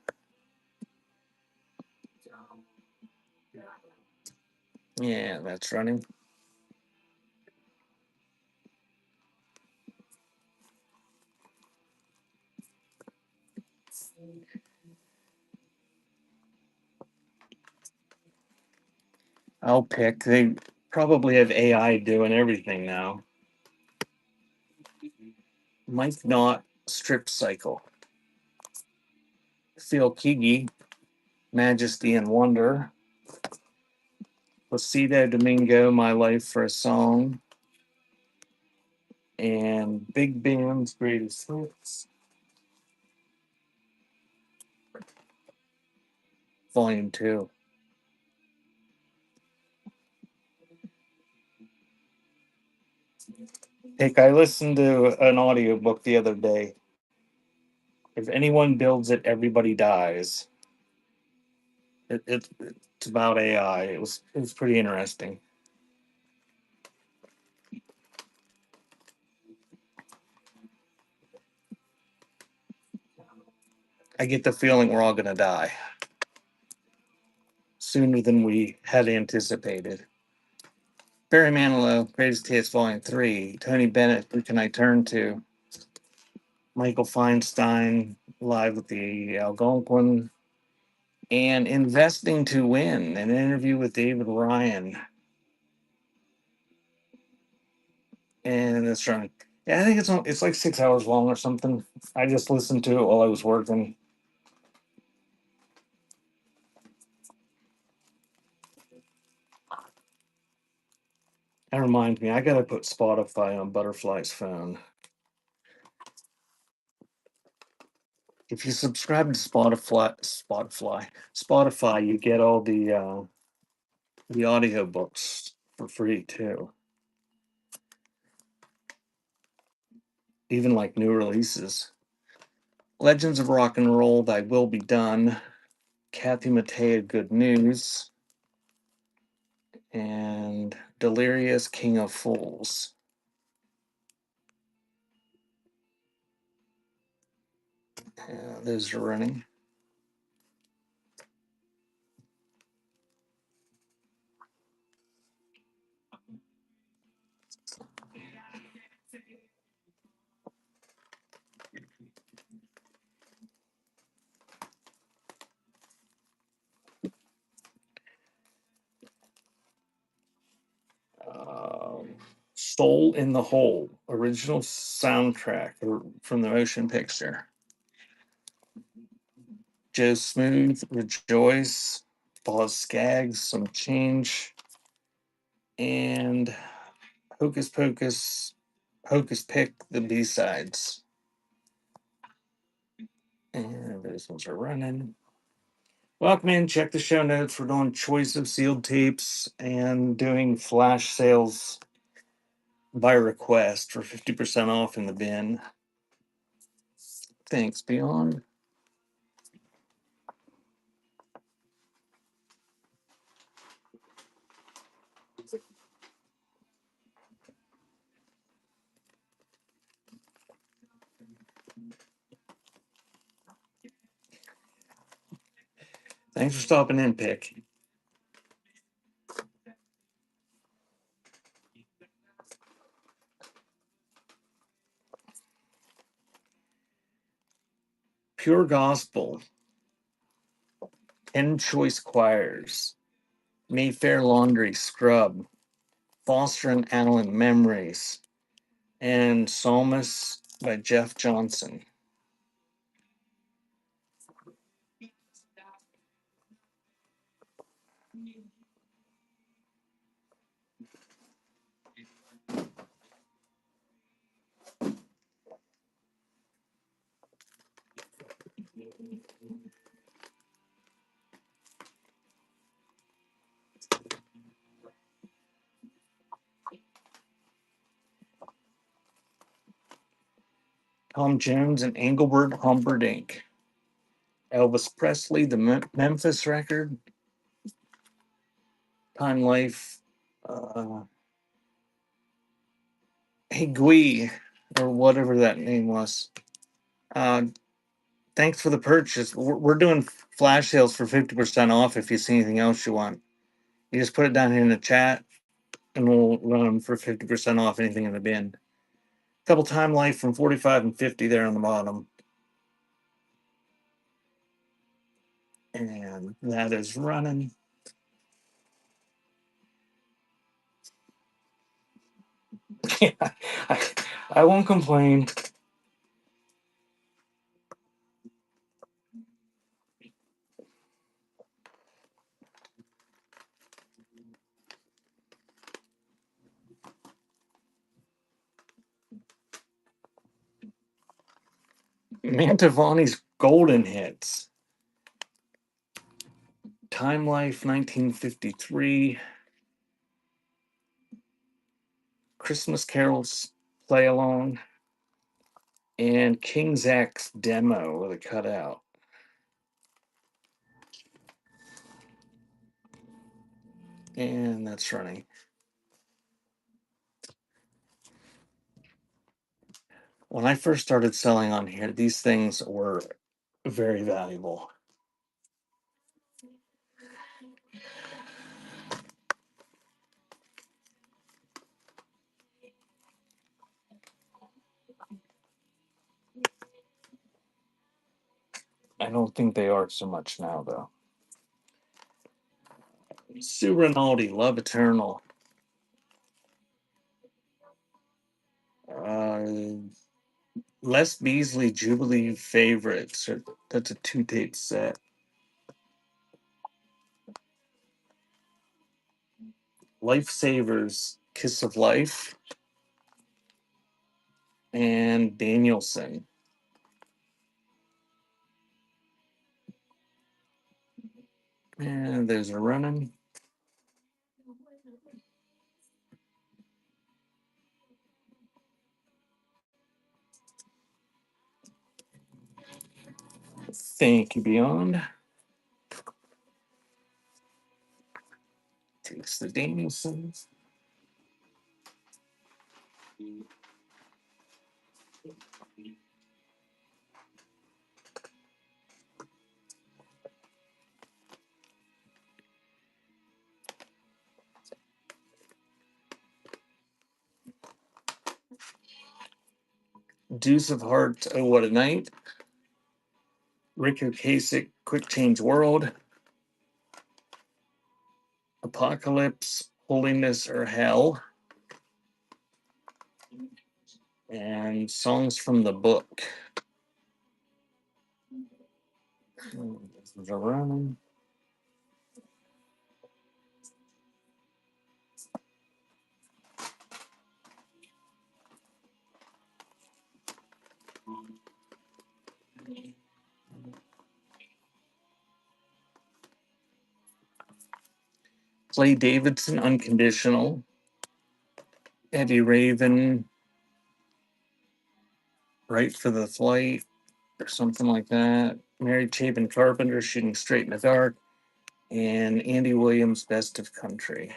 Yeah, that's running. I'll pick. They probably have AI doing everything now. Mike Knott, Strip Cycle. Phil Keaggy, Majesty and Wonder. Placido Domingo, My Life for a Song. And Big Band's Greatest Hits, Volume 2. Heck, I listened to an audiobook the other day. If anyone builds it, everybody dies. It's about AI. It was pretty interesting. I get the feeling we're all gonna die sooner than we had anticipated. Barry Manilow, Greatest Hits Volume 3. Tony Bennett, Who Can I Turn To? Michael Feinstein, Live with the Algonquin. And Investing to Win, an interview with David Ryan. And it's trying. Yeah, I think it's like 6 hours long or something. I just listened to it while I was working. That reminds me, I gotta put Spotify on Butterfly's phone. If you subscribe to Spotify, you get all the audiobooks for free too. Even like new releases. Legends of Rock and Roll, Thy Will Be Done. Kathy Mattea, Good News. And Delirious King of Fools. Those are running. Soul in the Hole, original soundtrack from the motion picture. Joe Smooth, Rejoice, Boz Scaggs, Some Change, and Hocus Pocus, Hocus Pick, the B-sides. And those ones are running. Welcome in. Check the show notes. We're doing choice of sealed tapes and doing flash sales by request for 50% off in the bin. Thanks, Beyond. Thanks for stopping in, Pick. Pure Gospel, 10 Choice Choirs, Mayfair Laundry, Scrub, Foster and Allen, Memories, and Psalmist by Jeff Johnson. Tom Jones and Engelbert Humperdinck. Elvis Presley, the Memphis record. Time Life. Hey Gui, or whatever that name was. Uh, thanks for the purchase. We're doing flash sales for 50% off if you see anything else you want. You just put it down here in the chat and we'll run them for 50% off anything in the bin. Couple Time Life from 45 and 50 there on the bottom. And that is running. I, I won't complain. Mantovani's golden hits. Time Life 1953. Christmas Carols Play Along. And King Zach's demo with a cutout. And that's running. When I first started selling on here, these things were very valuable. I don't think they are so much now, though. Sue Rinaldi, Love Eternal. Uh, Les Beasley, Jubilee Favorites. That's a 2-tape set. Lifesavers, Kiss of Life. And Danielson. And there's a running. Thank you, Beyond. Takes the Danielsons. Deuce of Hearts, Oh What a Night. Rick Ocasek, Quick Change World. Apocalypse, Holiness or Hell. And Songs from the Book. This is a run. Clay Davidson, Unconditional. Eddie Raven, Right for the Flight, or something like that. Mary Chapin Carpenter, Shooting Straight in the Dark. And Andy Williams, Best of Country.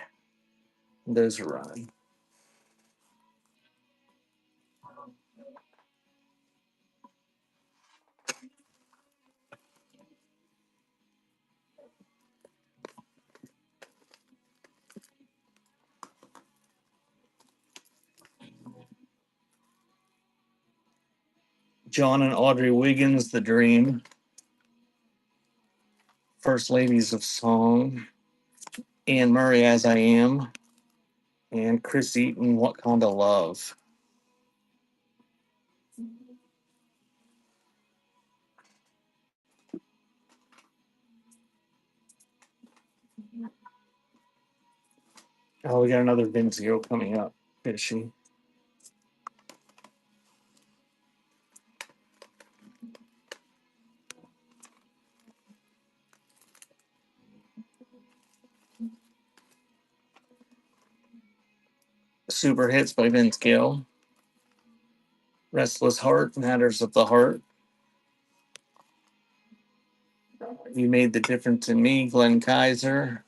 Those are running. John and Audrey Wiggins, The Dream. First Ladies of Song. Anne Murray, As I Am. And Chris Eaton, What Kind of Love. Oh, we got another Vinzio coming up. Fishy. Super Hits by Vince Gill. Restless Heart, Matters of the Heart. You Made the Difference in Me, Glenn Kaiser.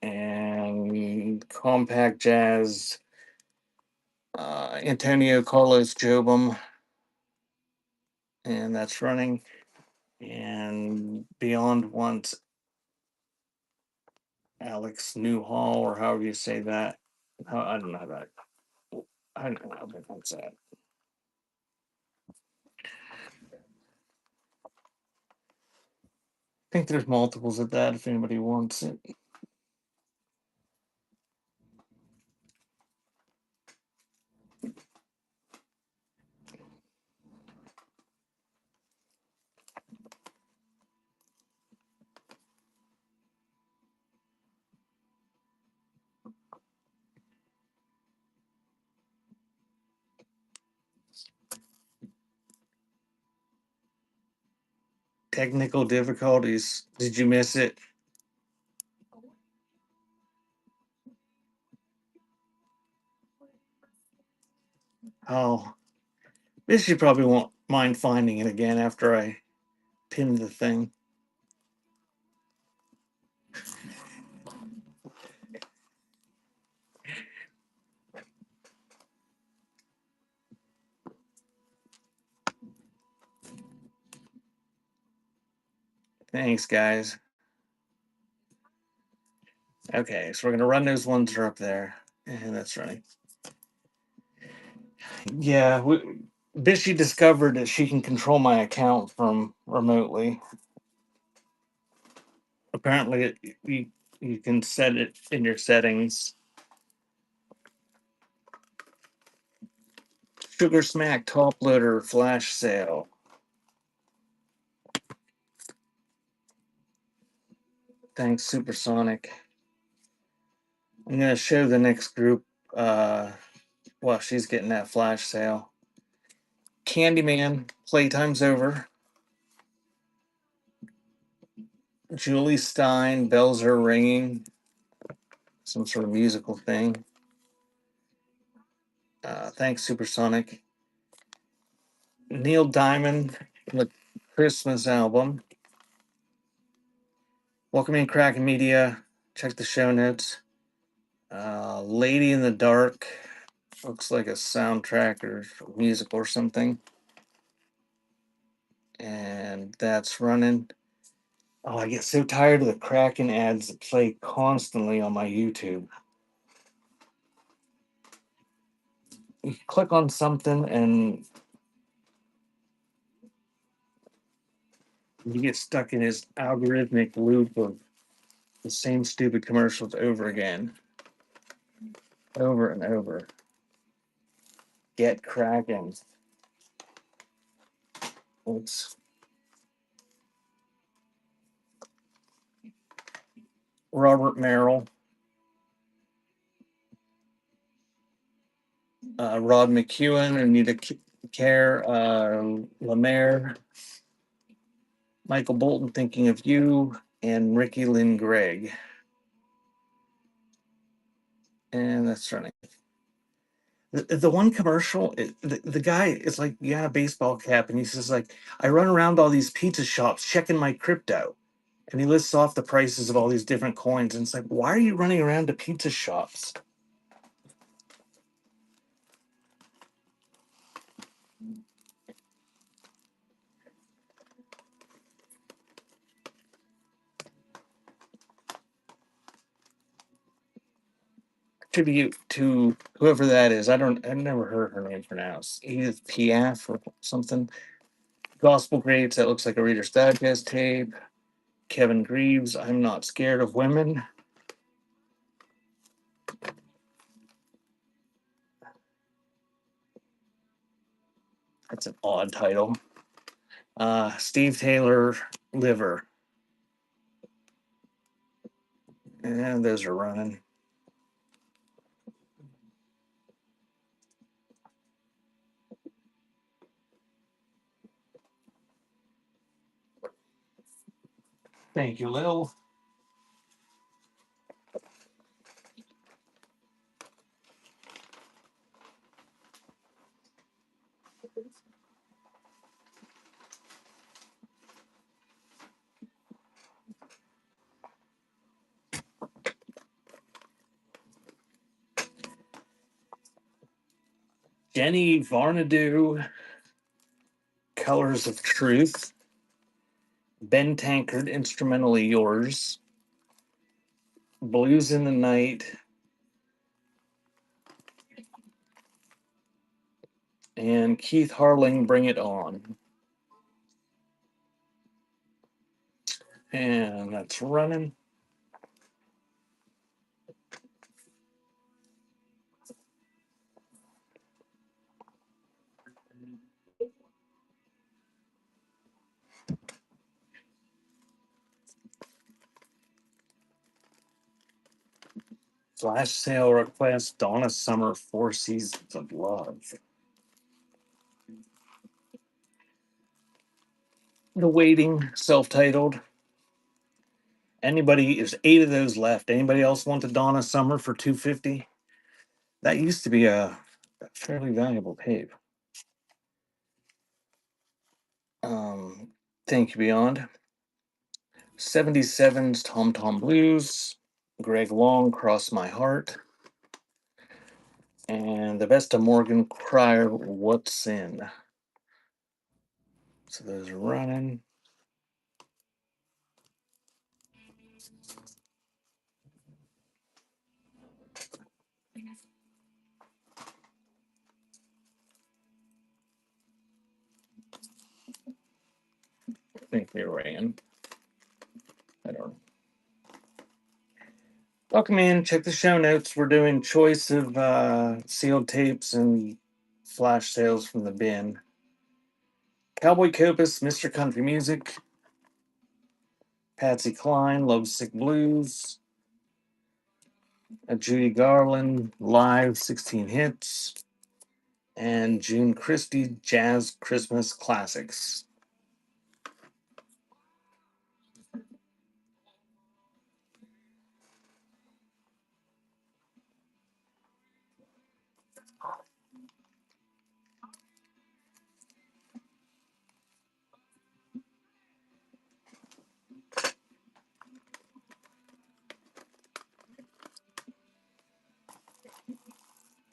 And Compact Jazz, Antonio Carlos Jobim. And that's running. And Beyond wants Alex Newhall, or however you say that. I don't know how that. I don't know how that's that. I think there's multiples of that if anybody wants it. Technical difficulties. Did you miss it? Oh, this you probably won't mind finding it again after I pin the thing. Thanks, guys. Okay, so we're gonna run those ones that are up there, and that's running. Yeah, Bishy discovered that she can control my account from remotely. Apparently, you can set it in your settings. Sugar Smack top loader flash sale. Thanks, Supersonic. I'm gonna show the next group while she's getting that flash sale. Candyman, playtime's over. Julie Stein, bells are ringing. Some sort of musical thing. Thanks, Supersonic. Neil Diamond, the Christmas album. Welcoming Kraken Media. Check the show notes. Lady in the Dark. Looks like a soundtrack or musical or something. And that's running. Oh, I get so tired of the Kraken ads that play constantly on my YouTube. You click on something and you get stuck in this algorithmic loop of the same stupid commercials over again, over and over. Get Kraken. It's Robert Merrill, Rod McEwen, Anita Care, Lemaire, Michael Bolton, Thinking of You, and Ricky Lynn Gregg. And that's running. The one commercial, the guy is like, yeah, a baseball cap, and he says like, I run around all these pizza shops checking my crypto, and he lists off the prices of all these different coins, and it's like, why are you running around to pizza shops? Tribute to whoever that is. I've never heard her name pronounced. Edith Piaf or something. Gospel Greats. That looks like a Reader's Digest tape. Kevin Greaves. I'm Not Scared of Women. That's an odd title. Steve Taylor. Liver. And those are running. Thank you, Lil. Jenny Varnado. Colors of Truth. Ben Tankard, Instrumentally Yours. Blues in the Night. And Keith Harling, Bring It On. And that's running. Flash sale request, Donna Summer, Four Seasons of Love. The Waiting, self-titled. Anybody, there's 8 of those left. Anybody else want the Donna Summer for 250? That used to be a fairly valuable tape. Thank You Beyond. 77's Tom Tom Blues. Greg Long, Cross My Heart. And the best of Morgan Cryer, What's In. So those are running. I think they ran. I don't know. Welcome in. Check the show notes. We're doing choice of sealed tapes and flash sales from the bin. Cowboy Copus, Mr. Country Music, Patsy Cline, Lovesick Blues, Judy Garland, Live 16 Hits, and June Christie, Jazz Christmas Classics.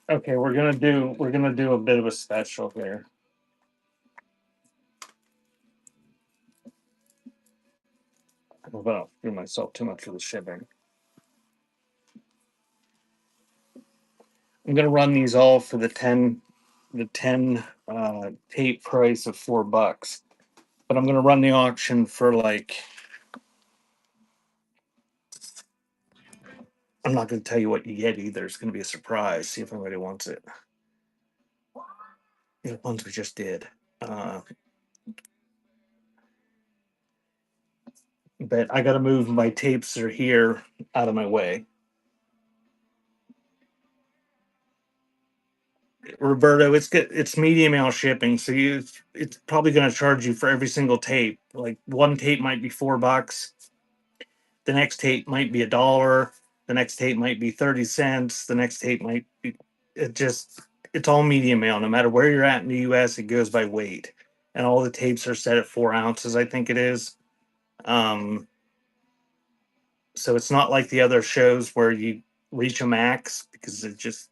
Okay, we're gonna do a bit of a special here. I'm about to do myself too much for the shipping. I'm gonna run these all for the 10 tape price of $4. But I'm gonna run the auction for like, I'm not gonna tell you what you get either. It's gonna be a surprise. See if anybody wants it. The ones we just did. But I gotta move my tapes that are here out of my way. Roberto, it's media mail shipping, so it's probably gonna charge you for every single tape. Like one tape might be $4, the next tape might be $1, the next tape might be 30 cents, the next tape might be it just it's all media mail. No matter where you're at in the US, it goes by weight. And all the tapes are set at 4 ounces, I think it is. Um so it's not like the other shows where you reach a max because it just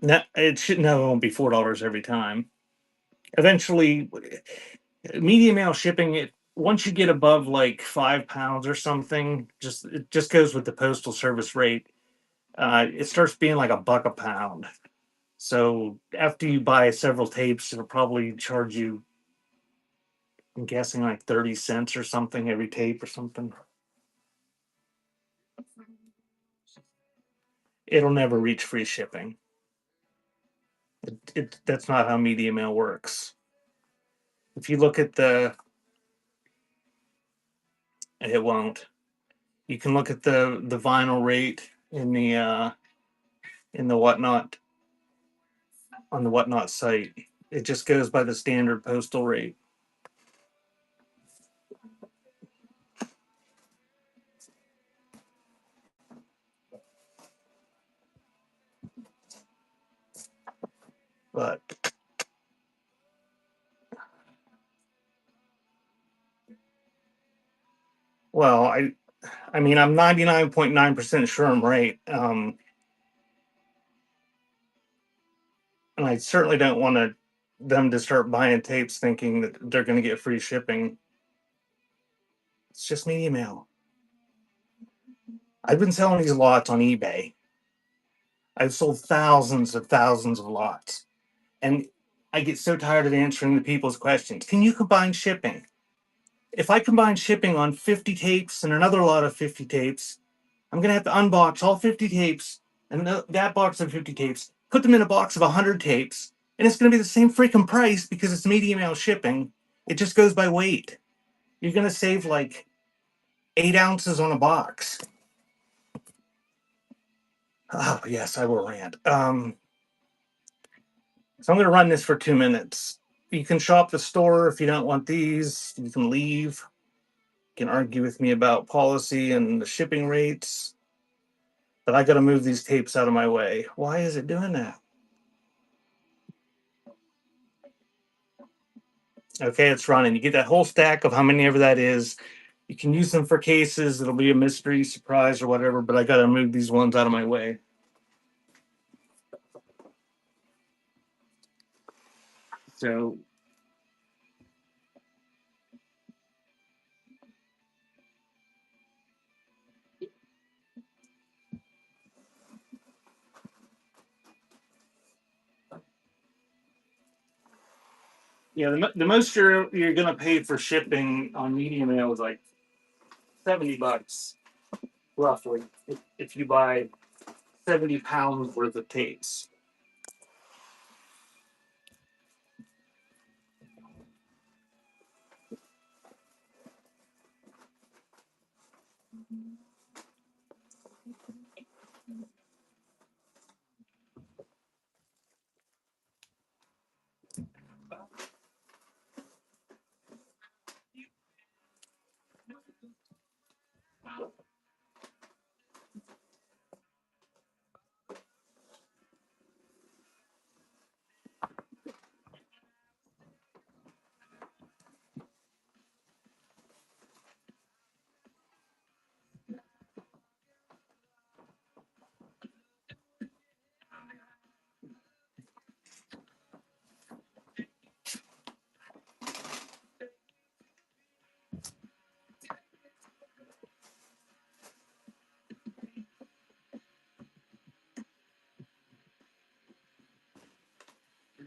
no, it should no, it won't be $4 every time. Eventually, media mail shipping it once you get above like 5 pounds or something, just it just goes with the postal service rate. It starts being like $1 a pound. So after you buy several tapes, it'll probably charge you, I'm guessing like 30 cents or something every tape or something. It'll never reach free shipping. That's not how media mail works. If you look at it won't. You can look at the vinyl rate in the whatnot on the whatnot site. It just goes by the standard postal rate. But well, I mean I'm 99.9% sure I'm right. And I certainly don't want them to start buying tapes thinking that they're going to get free shipping. It's just media mail. I've been selling these lots on eBay. I've sold thousands of lots. And I get so tired of answering the people's questions. Can you combine shipping? If I combine shipping on 50 tapes and another lot of 50 tapes, I'm going to have to unbox all 50 tapes and that box of 50 tapes, put them in a box of 100 tapes, and it's going to be the same freaking price because it's media mail shipping. It just goes by weight. You're going to save like 8 ounces on a box. Oh, yes, I will rant. So I'm going to run this for 2 minutes. You can shop the store if you don't want these. You can leave. You can argue with me about policy and the shipping rates, but I got to move these tapes out of my way. Why is it doing that? Okay, it's running. You get that whole stack of how many ever that is. You can use them for cases. It'll be a mystery surprise or whatever, but I got to move these ones out of my way. So, yeah, the most you're going to pay for shipping on medium mail is like $70 roughly if you buy 70 pounds worth of tapes.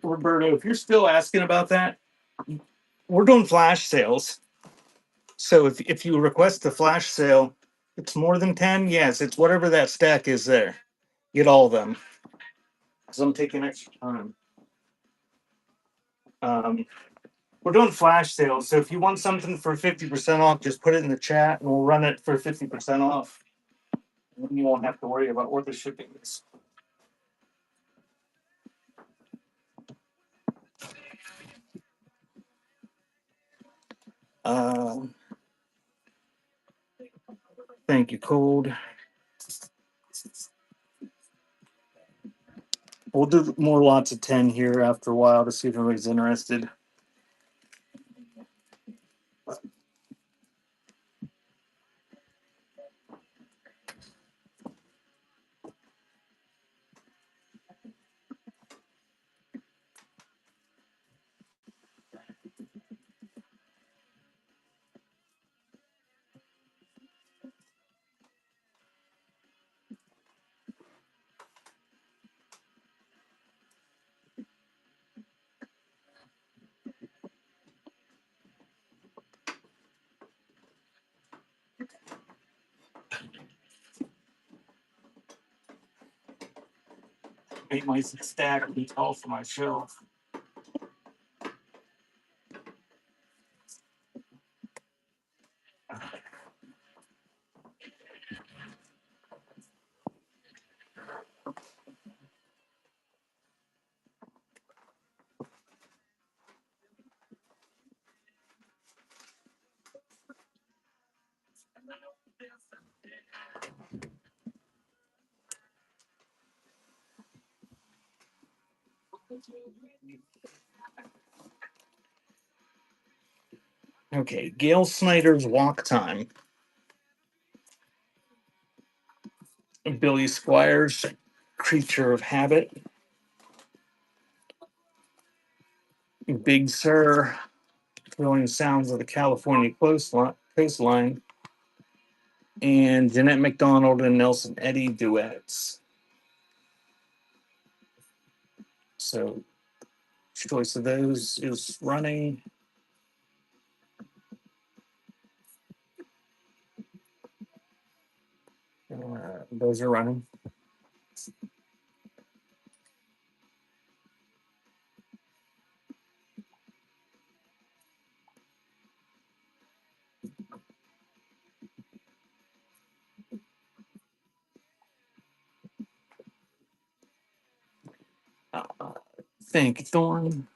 Roberto, if you're still asking about that, we're doing flash sales. So if you request a flash sale, it's more than 10. Yes, it's whatever that stack is there. Get all of them. Because I'm taking extra time. Um, we're doing flash sales. So if you want something for 50% off, just put it in the chat and we'll run it for 50% off. And you won't have to worry about where the shipping is. Um, thank you, Cold. We'll do more lots of 10 here after a while to see if everybody's interested. Make my stack be tall for my shelf. Okay, Gail Snyder's Walk Time. Billy Squires, Creature of Habit. Big Sur, Thrilling Sounds of the California Coastline. And Jeanette MacDonald and Nelson Eddy duets. So, choice of those is running. Those are running. Thank you, Thorn.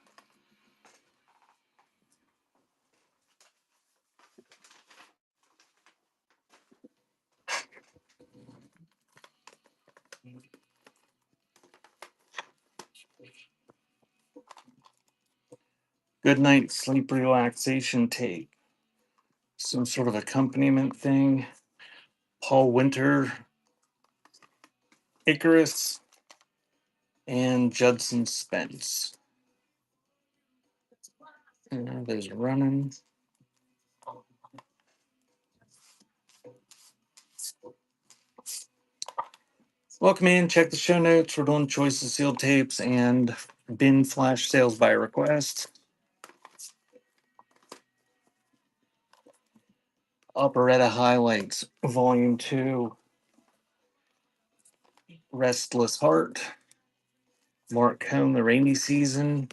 Good night sleep relaxation tape. Some sort of accompaniment thing. Paul Winter, Icarus, and Judson Spence. And there's running. Welcome in. Check the show notes. We're doing choices, sealed tapes, and bin flash sales by request. Operetta Highlights, Volume 2. Restless Heart. Mark Cohn, The Rainy Season.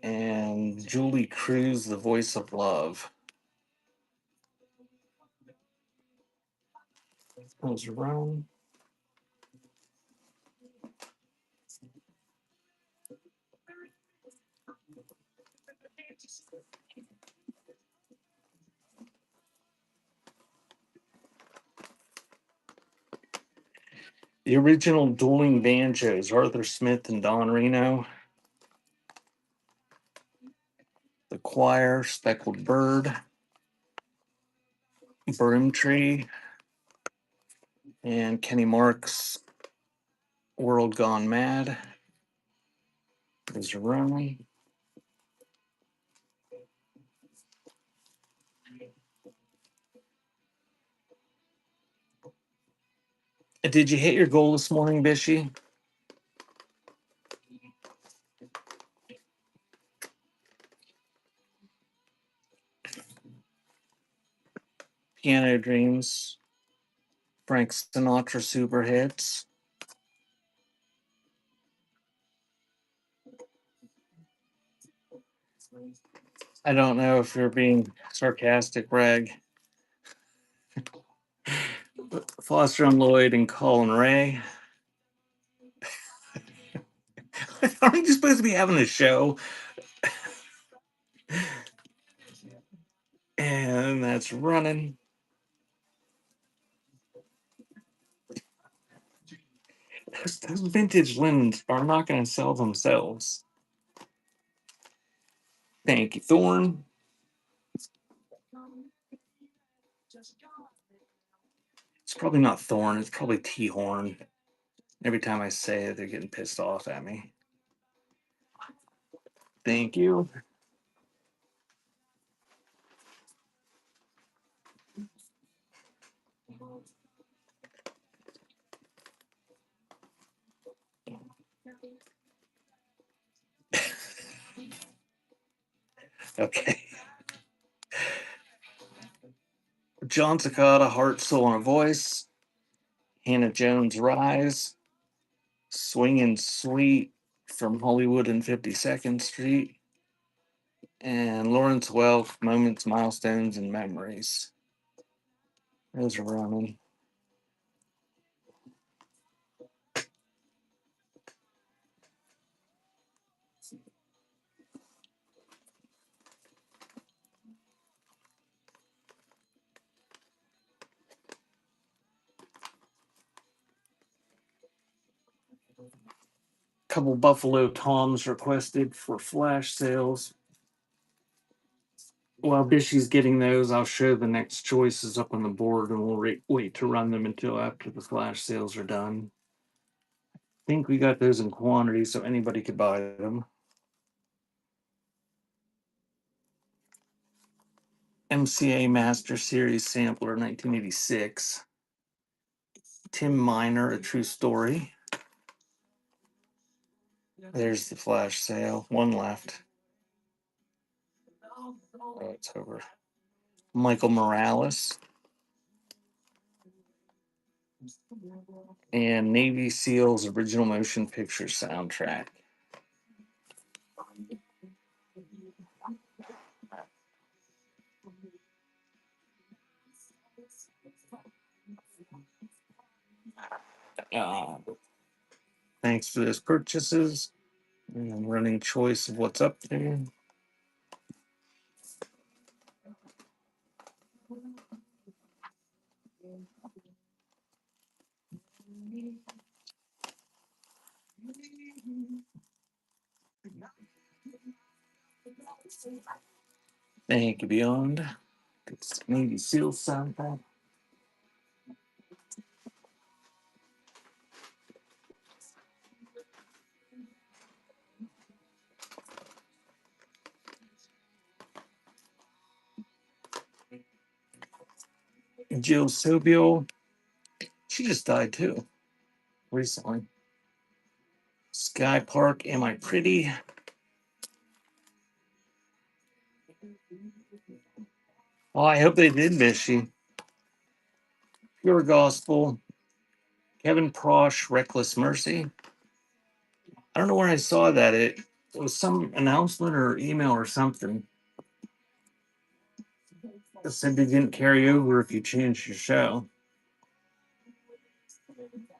And Julie Cruz, The Voice of Love. Those run. The original dueling banjos, Arthur Smith and Don Reno. The Choir, Speckled Bird. Broom Tree. And Kenny Mark's World Gone Mad. There's a run. Did you hit your goal this morning, Bishy? Piano Dreams. Frank Sinatra Super Hits. I don't know if you're being sarcastic, Greg. Foster and Lloyd and Colin Ray. Aren't you supposed to be having a show? And that's running. Those vintage linens are not going to sell themselves. Thank you, Thorn. It's probably not Thorn. It's probably T-Horn. Every time I say it, they're getting pissed off at me. Thank you. Okay. John Cicada, Heart, Soul, and a Voice. Hannah Jones, Rise. Swingin' Sweet from Hollywood and 52nd Street. And Lawrence Welk, Moments, Milestones, and Memories. Those are running. Couple Buffalo Toms requested for flash sales. While Bishy's getting those, I'll show the next choices up on the board and we'll wait to run them until after the flash sales are done. I think we got those in quantity so anybody could buy them. MCA Master Series Sampler 1986. Tim Miner, A True Story. There's the flash sale. One left. Oh, it's over. Michael Morales. And Navy SEALs Original Motion Picture Soundtrack. Thanks for those purchases. And I'm running choice of what's up there. Thank you, Beyond. It's Navy SEAL soundtrack. Jill Sobio, she just died too recently. Sky Park, Am I Pretty? Oh, I hope they did miss you. Pure Gospel, Kevin Prosh, Reckless Mercy. I don't know where I saw that. It was some announcement or email or something. It said they didn't carry over if you changed your show.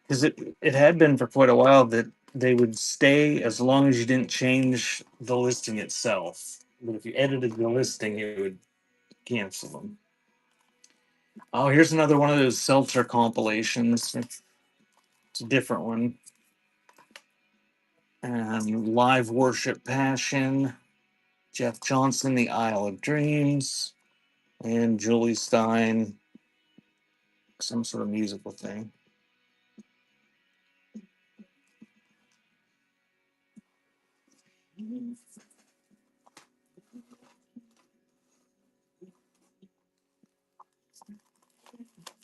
Because it had been for quite a while that they would stay as long as you didn't change the listing itself. But if you edited the listing, it would cancel them. Oh, here's another one of those seltzer compilations. It's a different one. And Live Worship Passion, Jeff Johnson, The Isle of Dreams, and Julie Stein, some sort of musical thing.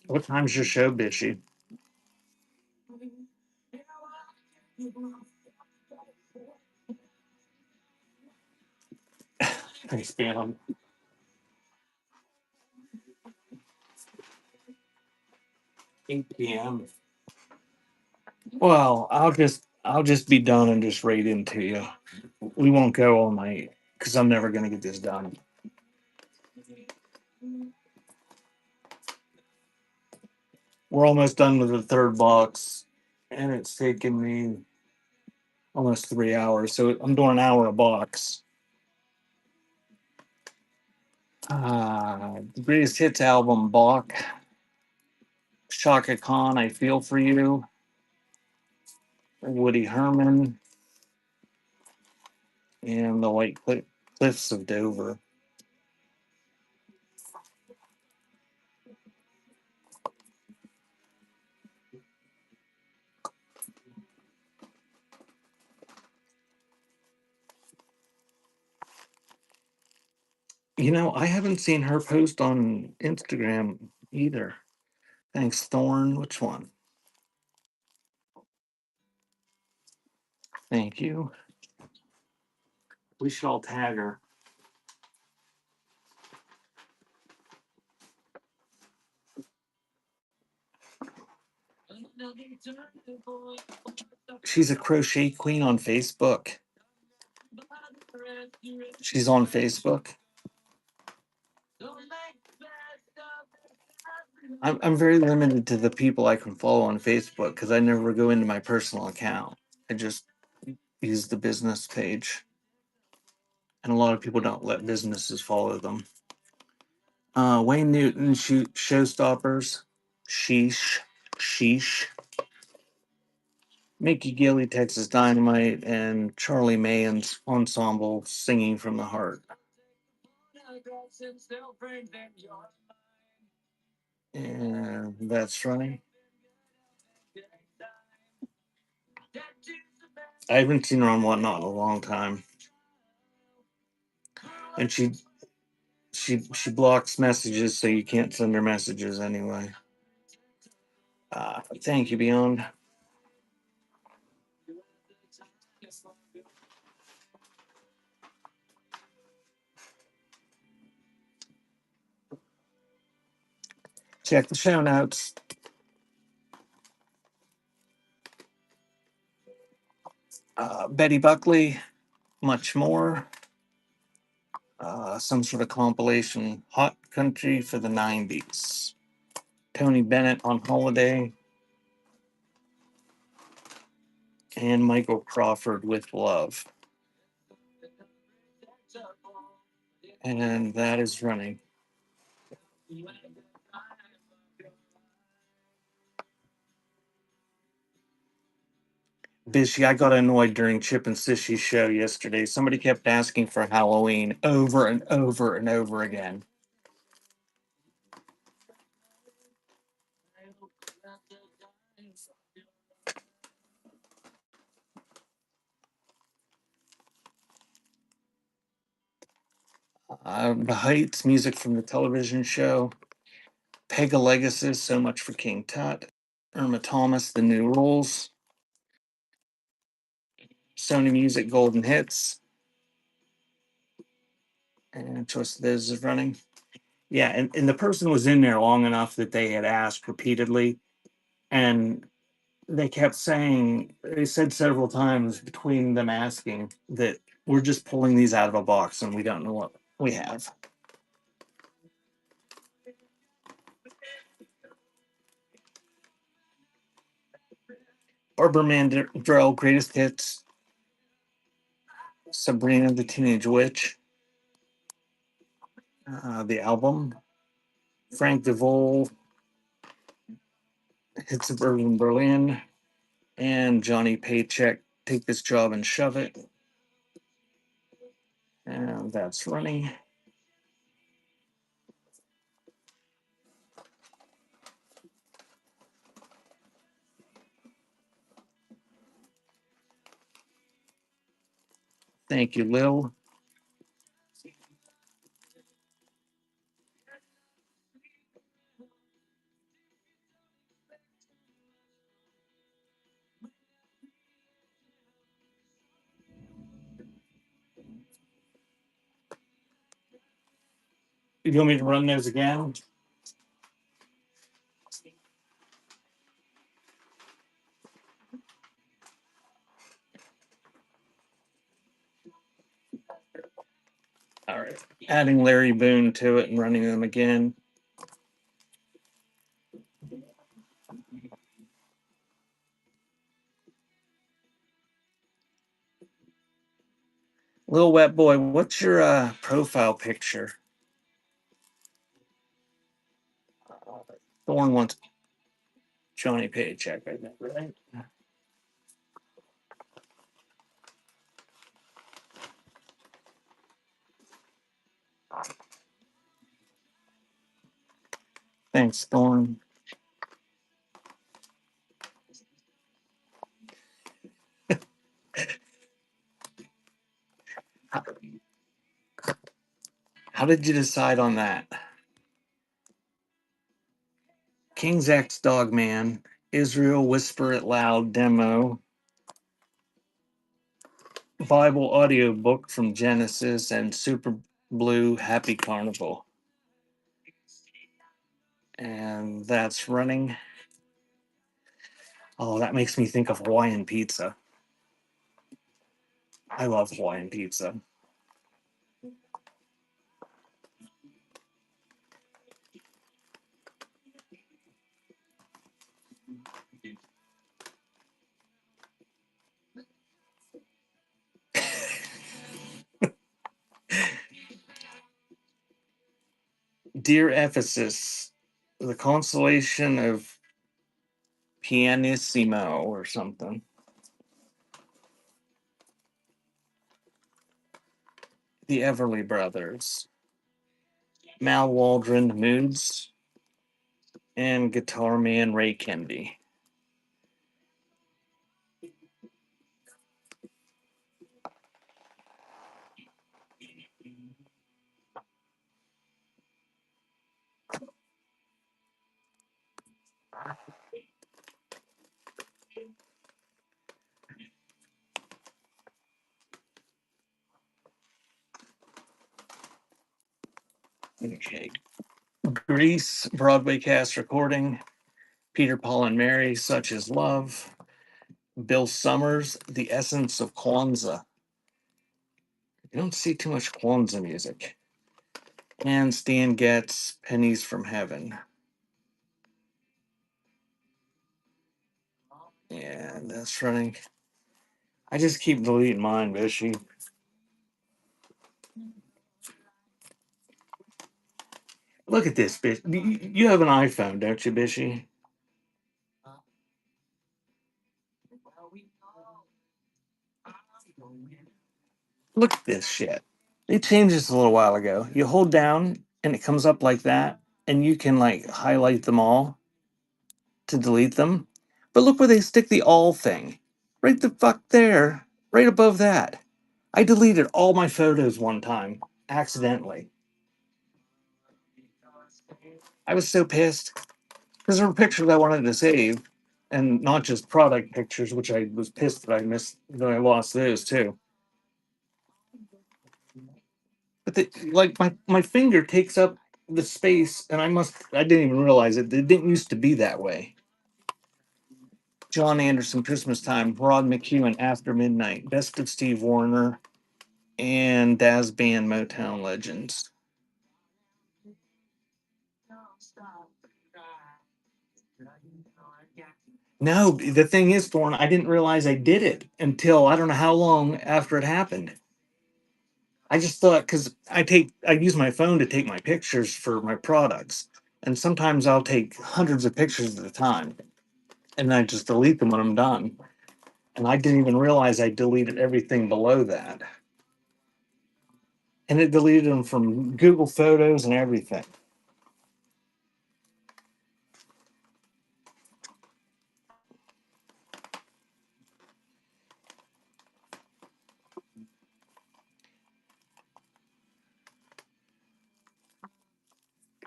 What time's your show, Bitchy? Thanks, Phantom. 8 p.m. Well, I'll just be done and just raid into you. We won't go all night because I'm never gonna get this done. We're almost done with the third box, and it's taken me almost 3 hours. So I'm doing an hour a box. The greatest hits album, Bach, Shaka Khan, I Feel for You, Woody Herman, and the Cliffs of Dover. I haven't seen her post on Instagram either. Thanks, Thorn. Which one? Thank you. We should all tag her. She's a crochet queen on Facebook. She's on Facebook. I'm very limited to the people I can follow on Facebook because I never go into my personal account. I just use the business page. And a lot of people don't let businesses follow them. Wayne Newton, Showstoppers, Sheesh, Sheesh, Mickey Gilly, Texas Dynamite, and Charlie Mayon's ensemble singing from the heart. And that's running. I haven't seen her on Whatnot in a long time. And she blocks messages so you can't send her messages anyway. Thank you, Beyond. Check the show notes. Betty Buckley, much more. Some sort of compilation, Hot Country for the 90s. Tony Bennett on Holiday. And Michael Crawford with Love. And that is running. Bishy, I got annoyed during Chip and Sishy's show yesterday. Somebody kept asking for Halloween over and over and over again. The Heights, music from the television show. Pegalegasis, So Much for King Tut. Irma Thomas, The New Rules. Sony Music, Golden Hits. And choice of those is running. Yeah, and the person was in there long enough that they had asked repeatedly. And they kept saying, they said several times between them asking that we're just pulling these out of a box and we don't know what we have. Barbara Mandrell, Greatest Hits. Sabrina the Teenage Witch. The album. Frank DeVol, Hits of Urban Berlin. And Johnny Paycheck, Take This Job and Shove It. And that's running. Thank you, Lil. You want me to run those again? All right. Adding Larry Boone to it and running them again. Lil Wet Boy, what's your profile picture? Thorn wants Johnny Paycheck, I think, right? Thanks, Thorn. How did you decide on that? King's X Dogman, Israel Whisper It Loud demo, Bible audio book from Genesis, and Super Blue Happy Carnival. And that's running. Oh, that makes me think of Hawaiian pizza. I love Hawaiian pizza. Dear Ephesus, the consolation of Pianissimo or something. The Everly Brothers. Mal Waldron, Moods, and Guitar Man Ray Kendi. Okay. Grease, Broadway cast recording. Peter, Paul, and Mary, Such Is Love. Bill Summers, The Essence of Kwanzaa. You don't see too much Kwanzaa music. And Stan Getz, Pennies from Heaven. Yeah, that's running. I just keep deleting mine, Bishy. Look at this, Bish. You have an iPhone, don't you, Bishy? Look at this shit. They changed this a little while ago. You hold down and it comes up like that, and you can like highlight them all to delete them. But look where they stick the all thing. Right the fuck there. Right above that. I deleted all my photos one time, accidentally. I was so pissed. Because there were pictures I wanted to save, and not just product pictures, which I was pissed that I missed, that I lost those too. But like my finger takes up the space, and I didn't even realize it. It didn't used to be that way. John Anderson, Christmas Time, Rod McEwen, After Midnight, Best of Steve Wariner, and Daz Band, Motown Legends. No, the thing is, Thorne, I didn't realize I did it until I don't know how long after it happened. I just thought, because I use my phone to take my pictures for my products, and sometimes I'll take hundreds of pictures at a time, and I just delete them when I'm done. And I didn't even realize I deleted everything below that, and it deleted them from Google Photos and everything.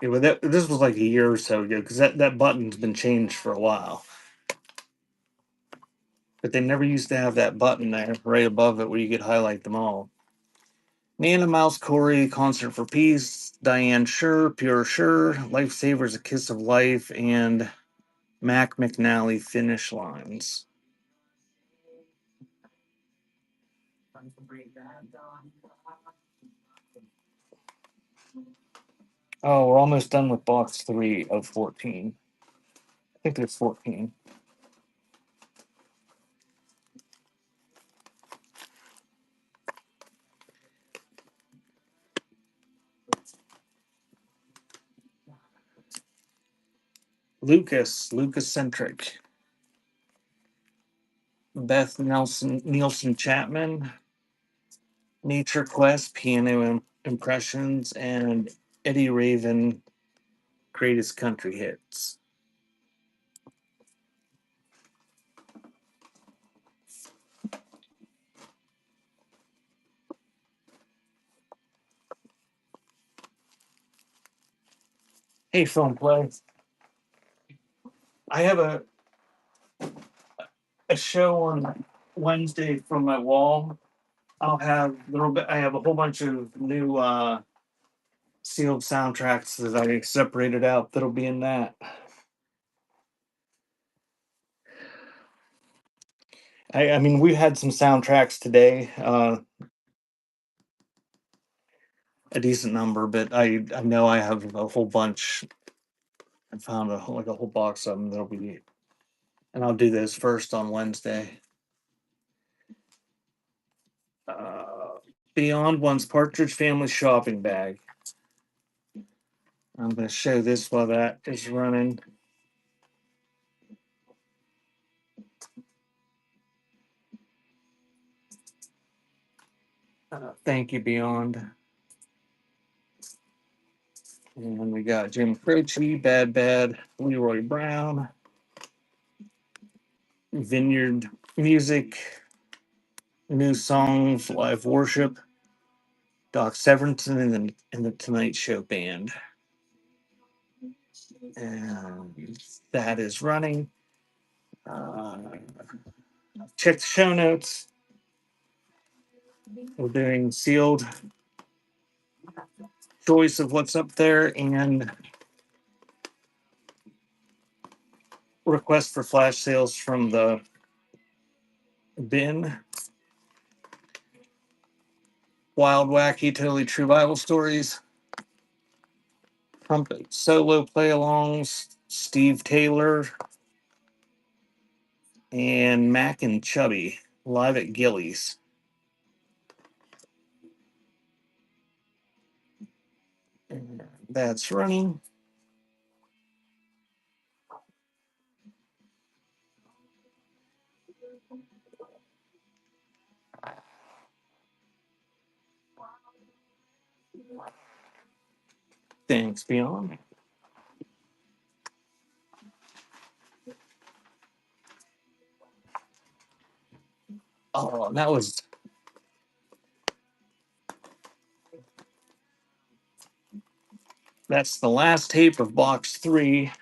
This was like a year or so ago, because that button's been changed for a while, but they never used to have that button there right above it where you could highlight them all. Nana Mouse Corey, Concert for Peace, Diane Sure, Pure Sure, Lifesavers, A Kiss of Life, and Mac McNally, Finish Lines. Oh, we're almost done with box 3 of 14. I think there's 14. Lucas Centric, Beth Nielsen Chapman, Nature Quest, Piano Impressions, and Eddie Raven, Greatest Country Hits. Hey, Film Play. I have a show on Wednesday from my wall. I have a whole bunch of new sealed soundtracks that I separated out that'll be in that. I mean, we had some soundtracks today, a decent number, but I know I have a whole bunch. I found like a whole box of them that'll be, and I'll do those first on Wednesday. Uh, Beyond One's Partridge Family Shopping Bag. I'm going to show this while that is running. Thank you, Beyond. And we got Jim Croce, Bad Bad, Leroy Brown, Vineyard Music, New Songs, Live Worship, Doc Severinsen, and the Tonight Show Band. And that is running. Check the show notes. We're doing sealed choice of what's up there and request for flash sales from the bin. Wild, wacky, totally true Bible stories. Trumpet solo play alongs. Steve Taylor and Mac and Chubby live at Gillies. And that's running. Thanks, Beyond. Oh, that's the last tape of box 3.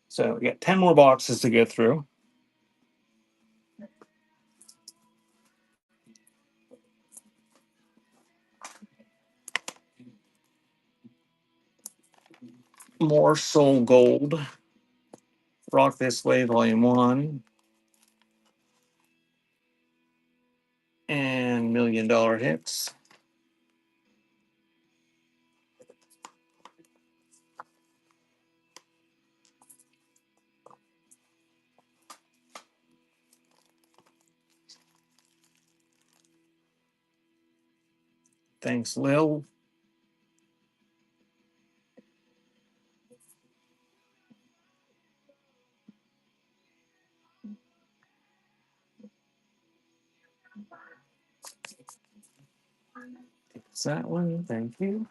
So we got 10 more boxes to go through. More Soul Gold. Rock This Way, Volume 1. And Million Dollar Hits. Thanks, Lil. It's that one. Thank you.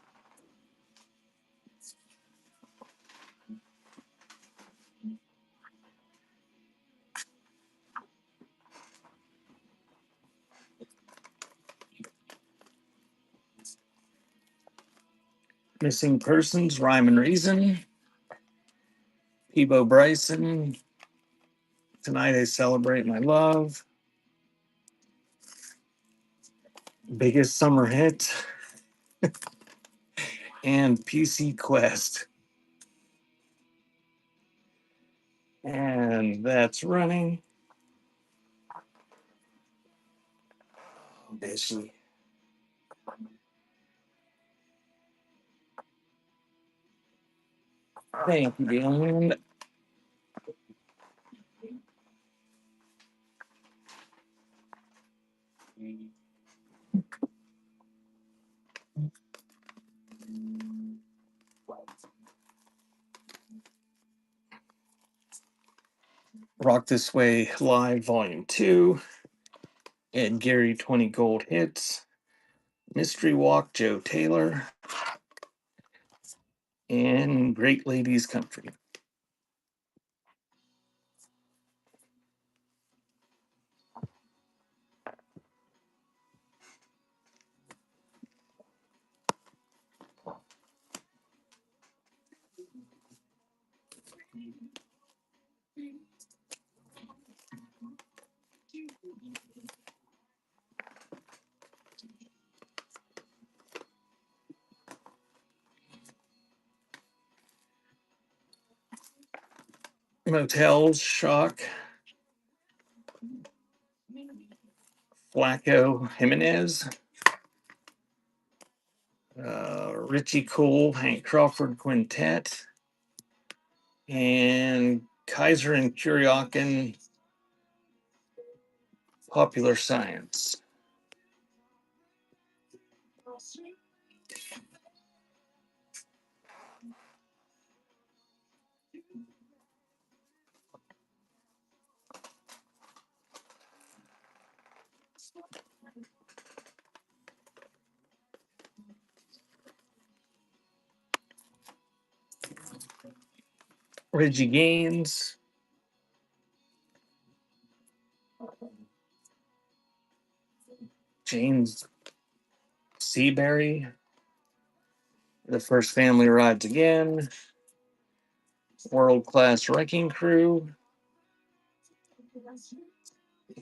Missing Persons, Rhyme and Reason. Peebo Bryson. Tonight I Celebrate My Love. Biggest Summer Hit. And PC Quest. And that's running. Bishy. Thank you, Beyond. Rock This Way Live Volume 2. Ed Gary 20 Gold Hits. Mystery Walk Joe Taylor. And Great Ladies Country. Motels, Shock. Flacco Jimenez. Richie Cole, Hank Crawford Quintet. And Kaiser and Kuryakin, Popular Science. Reggie Gaines. James Seabury. The First Family Rides Again. World Class Wrecking Crew.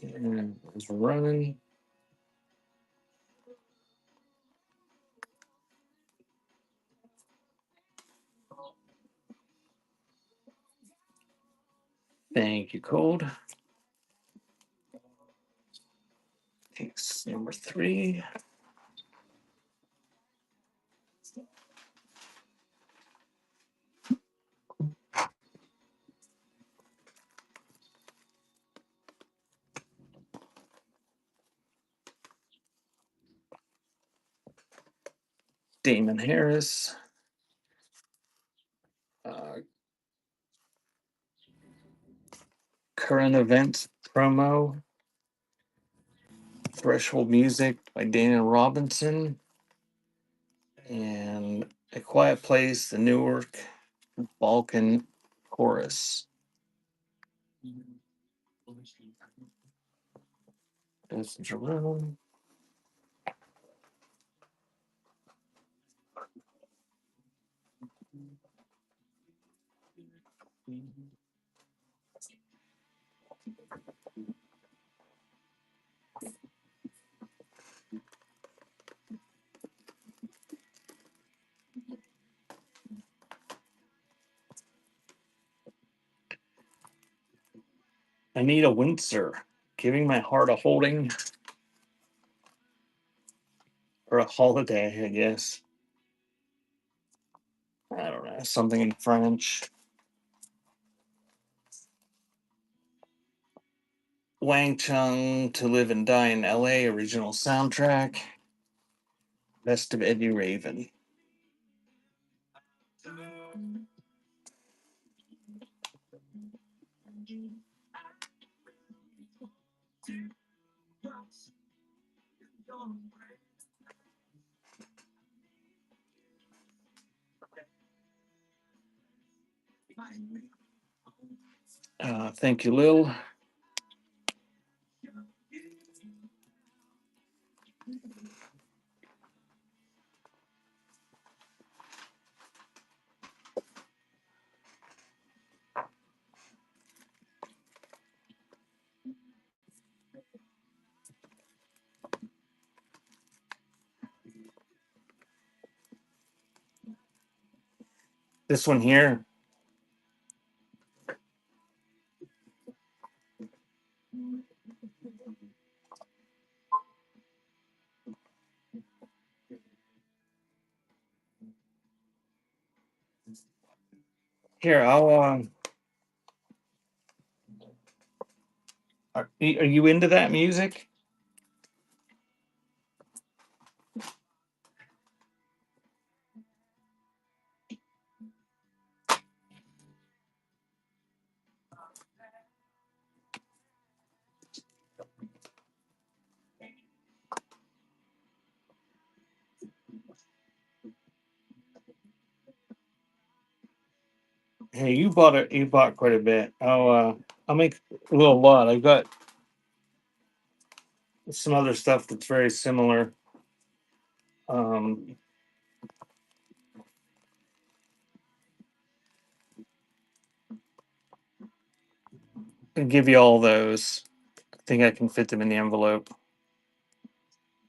And it's running. Thank you, Cold. Takes number 3. Damon Harris. Current events promo. Threshold Music by Dana Robinson, and A Quiet Place, the Newark Balkan Chorus. This is Jerome. Anita Windsor, Giving My Heart a Holding, or a holiday, I guess. I don't know, something in French. Wang Chung, To Live and Die in LA, original soundtrack. Best of Eddie Raven. Thank you, Lil. This one here. Here, are you into that music? Hey, you bought it. You bought quite a bit. I'll make a little lot. I've got some other stuff that's very similar. Um, I'll give you all those. I think I can fit them in the envelope.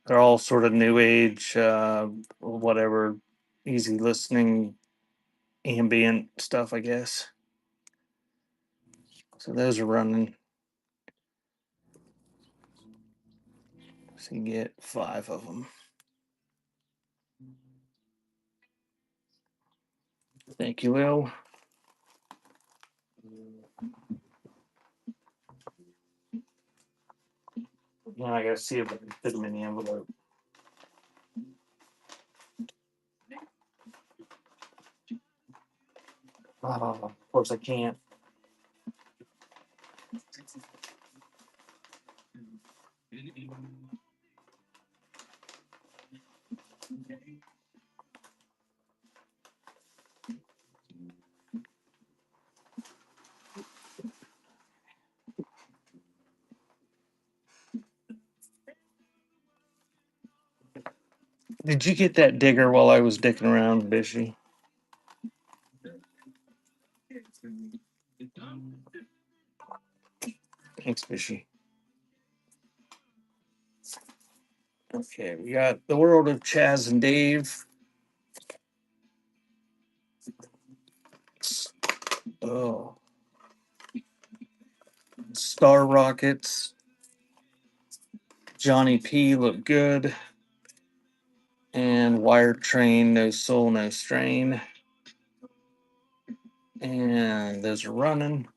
They're all sort of new age, whatever, easy listening, ambient stuff, I guess. So those are running. So you get 5 of them. Thank you, Will. Now I gotta see if I can fit them in the envelope. Of course I can't. Did you get that digger while I was dicking around, Bishy? Thanks, Bishy. Okay, we got The World of Chaz and Dave. Oh, Star Rockets. Johnny P looked good. And Wire Train, No Soul, No Strain. And those are running.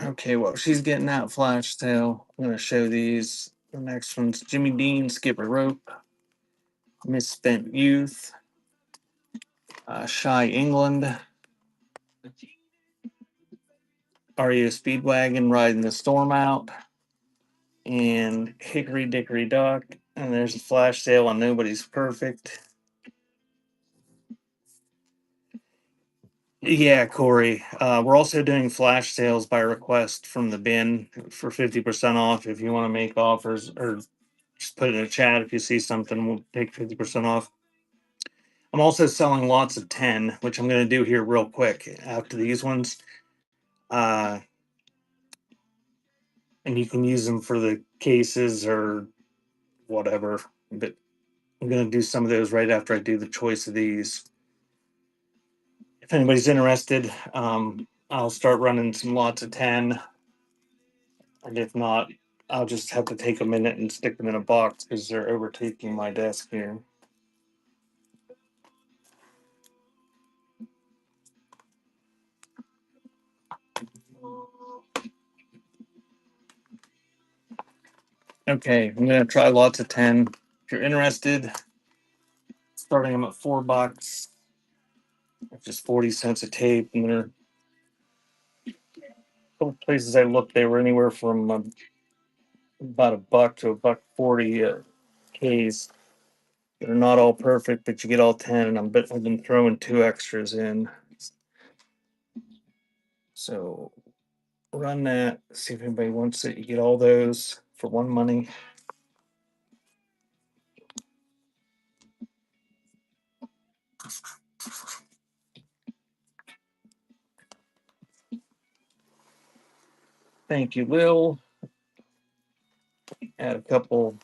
Okay, well, she's getting that flash sale. I'm going to show these. The next one's Jimmy Dean, Skipper Rope, Misspent Youth, Shy England, REO Speedwagon, Riding the Storm Out, and Hickory Dickory Dock. And there's a flash sale on Nobody's Perfect. Yeah, Corey. We're also doing flash sales by request from the bin for 50% off. If you want to make offers or just put it in a chat if you see something, we'll take 50% off. I'm also selling lots of 10, which I'm going to do here real quick after these ones. And you can use them for the cases or whatever. But I'm going to do some of those right after I do the choice of these. If anybody's interested, I'll start running some lots of 10. And if not, I'll just have to take a minute and stick them in a box because they're overtaking my desk here. Okay, I'm going to try lots of 10. If you're interested, starting them at $4. Just 40 cents a tape, and they're couple places I looked, they were anywhere from about $1 to $1.40 a case. They're not all perfect, but you get all 10, and I've been throwing 2 extras in. So run that, see if anybody wants it. You get all those for one money. Thank you, Lil. Add a couple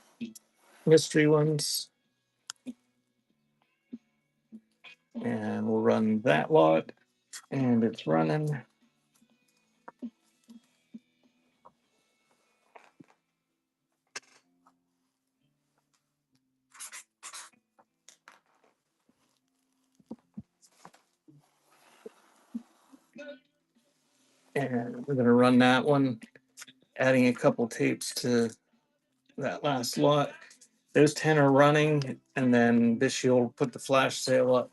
mystery ones. And we'll run that lot. And it's running. And we're going to run that one, adding a couple tapes to that last lot. Those 10 are running, and then this you'll put the flash sale up.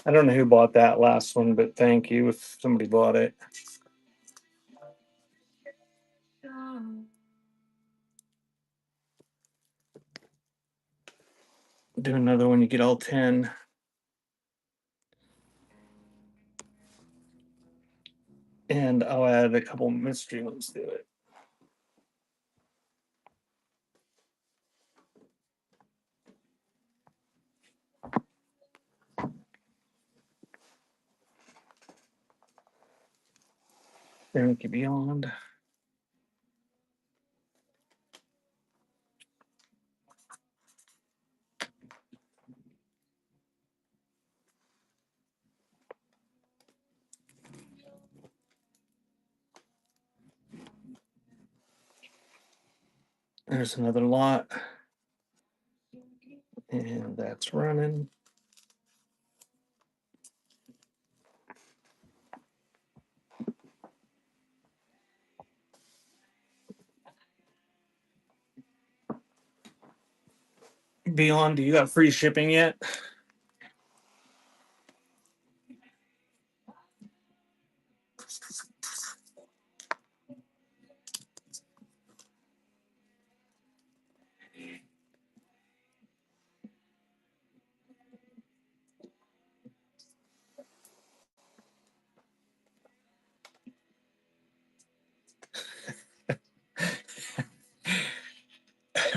I don't know who bought that last one, but thank you if somebody bought it. Do another one, you get all 10. And I'll add a couple mystery ones to it. Thank you, Beyond. There's another lot. And that's running. Beyond, do you got free shipping yet?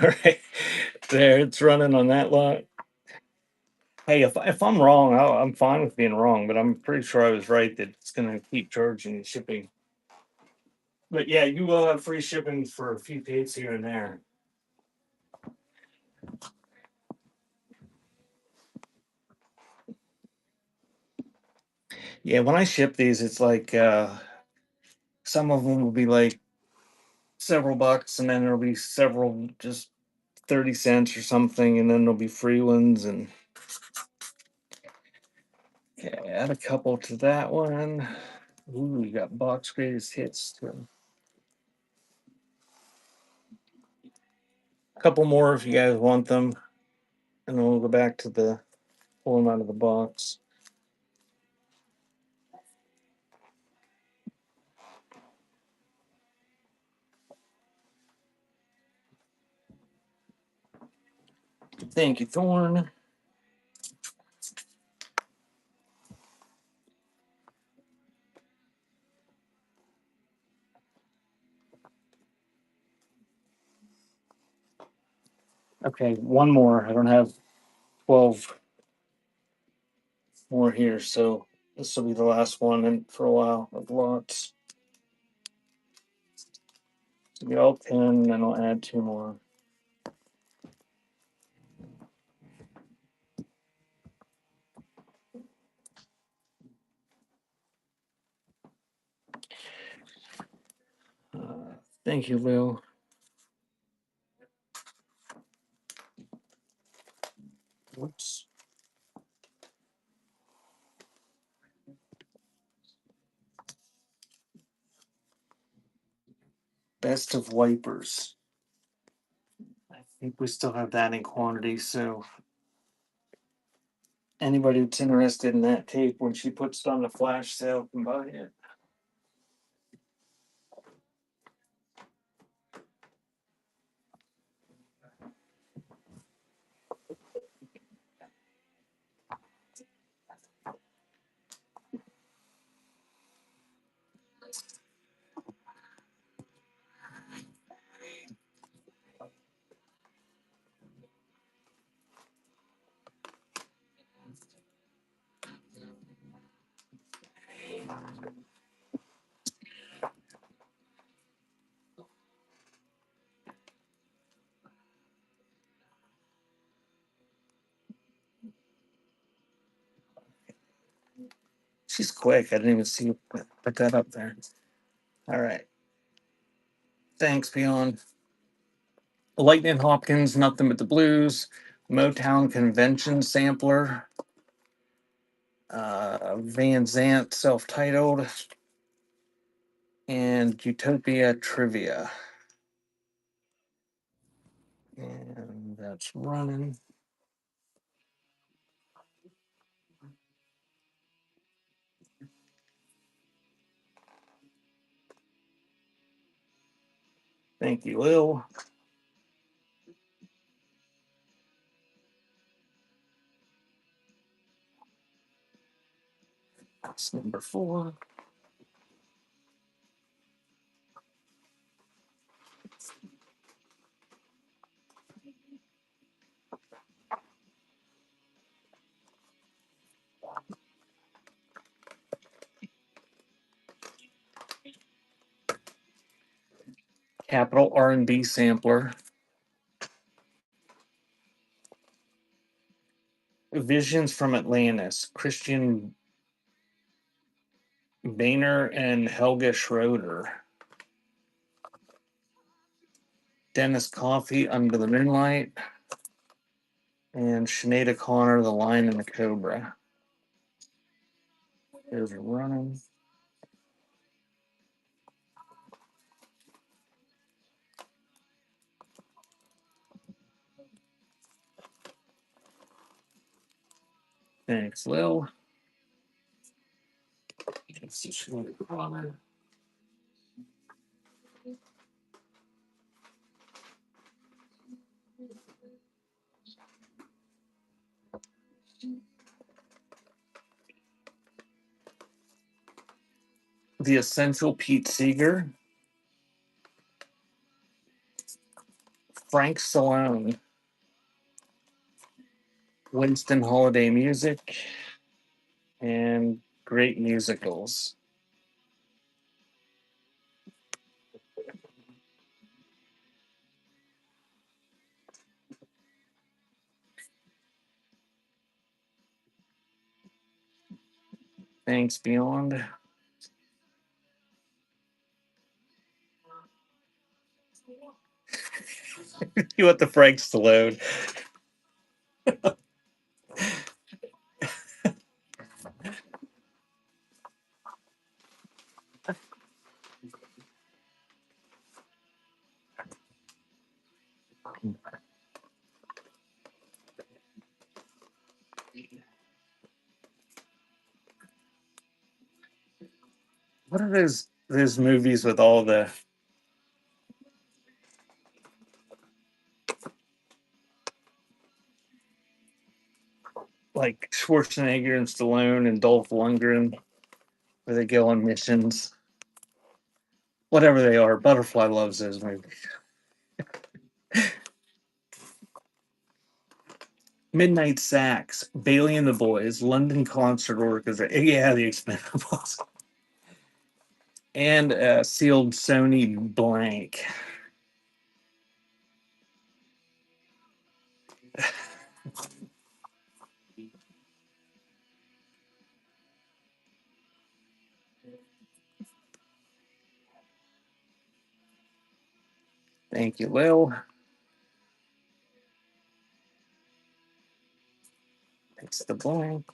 Right there, it's running on that lot. Hey, if I'm wrong, I'm fine with being wrong, but I'm pretty sure I was right that it's going to keep charging shipping. But yeah, you will have free shipping for a few days here and there. Yeah, when I ship these, it's like some of them will be like several bucks, and then there'll be several just 30 cents or something, and then there'll be free ones. And okay, add a couple to that one. Ooh, you got box greatest hits too. A couple more if you guys want them, and then we'll go back to the pull them out of the box. Thank you, Thorn. Okay, one more. I don't have 12 more here, so this will be the last one and for a while of lots. So get all 10, and then I'll add two more. Thank you, Lou. Whoops. Best of wipers. I think we still have that in quantity, so anybody that's interested in that tape when she puts it on the flash sale can buy it. She's quick. I didn't even see you put that up there. All right. Thanks, Beyond. Lightning Hopkins, Nothing But the Blues, Motown Convention Sampler, Van Zant Self Titled, and Utopia Trivia. And that's running. Thank you, Lil. That's number 4. Capital R&B Sampler. Visions from Atlantis, Christian Boehner and Helga Schroeder. Dennis Coffey, Under the Moonlight. And Sinead O'Connor, The Lion and the Cobra. There's running. Thanks, Lil. Sinead O'Connor. The Essential Pete Seeger. Frank Stallone, Winston Holiday Music, and Great Musicals. Thanks, Beyond. You want the Frank Stallone? What are those movies with all the like Schwarzenegger and Stallone and Dolph Lundgren where they go on missions? Whatever they are, Butterfly loves those movies. Midnight Sax, Bailey and the Boys, London Concert Orchestra, yeah, the Expendables, and sealed Sony blank. Thank you, Lil. It's the blank.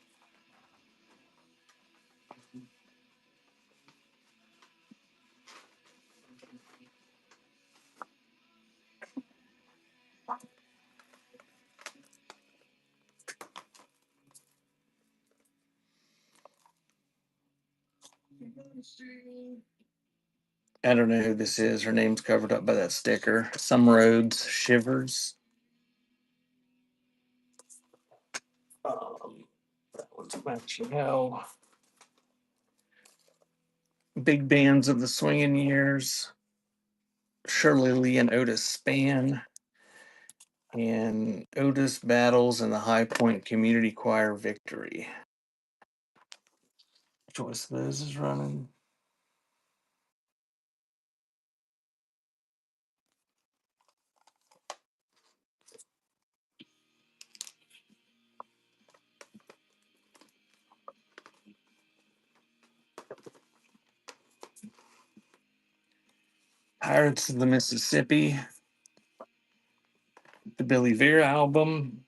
I don't know who this is. Her name's covered up by that sticker. Some Roads Shivers. That one's matching hell. Big Bands of the Swinging Years. Shirley Lee and Otis Spann. And Otis Battles in the High Point Community Choir Victory. Which one of those is running? Pirates of the Mississippi, the Billy Vera album,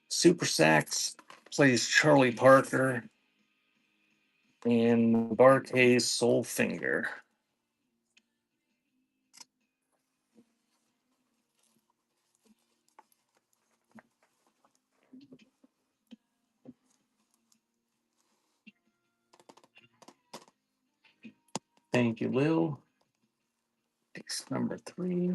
Super Sax plays Charlie Parker, and Barkay's Soulfinger. Thank you, Lil. Case number 3.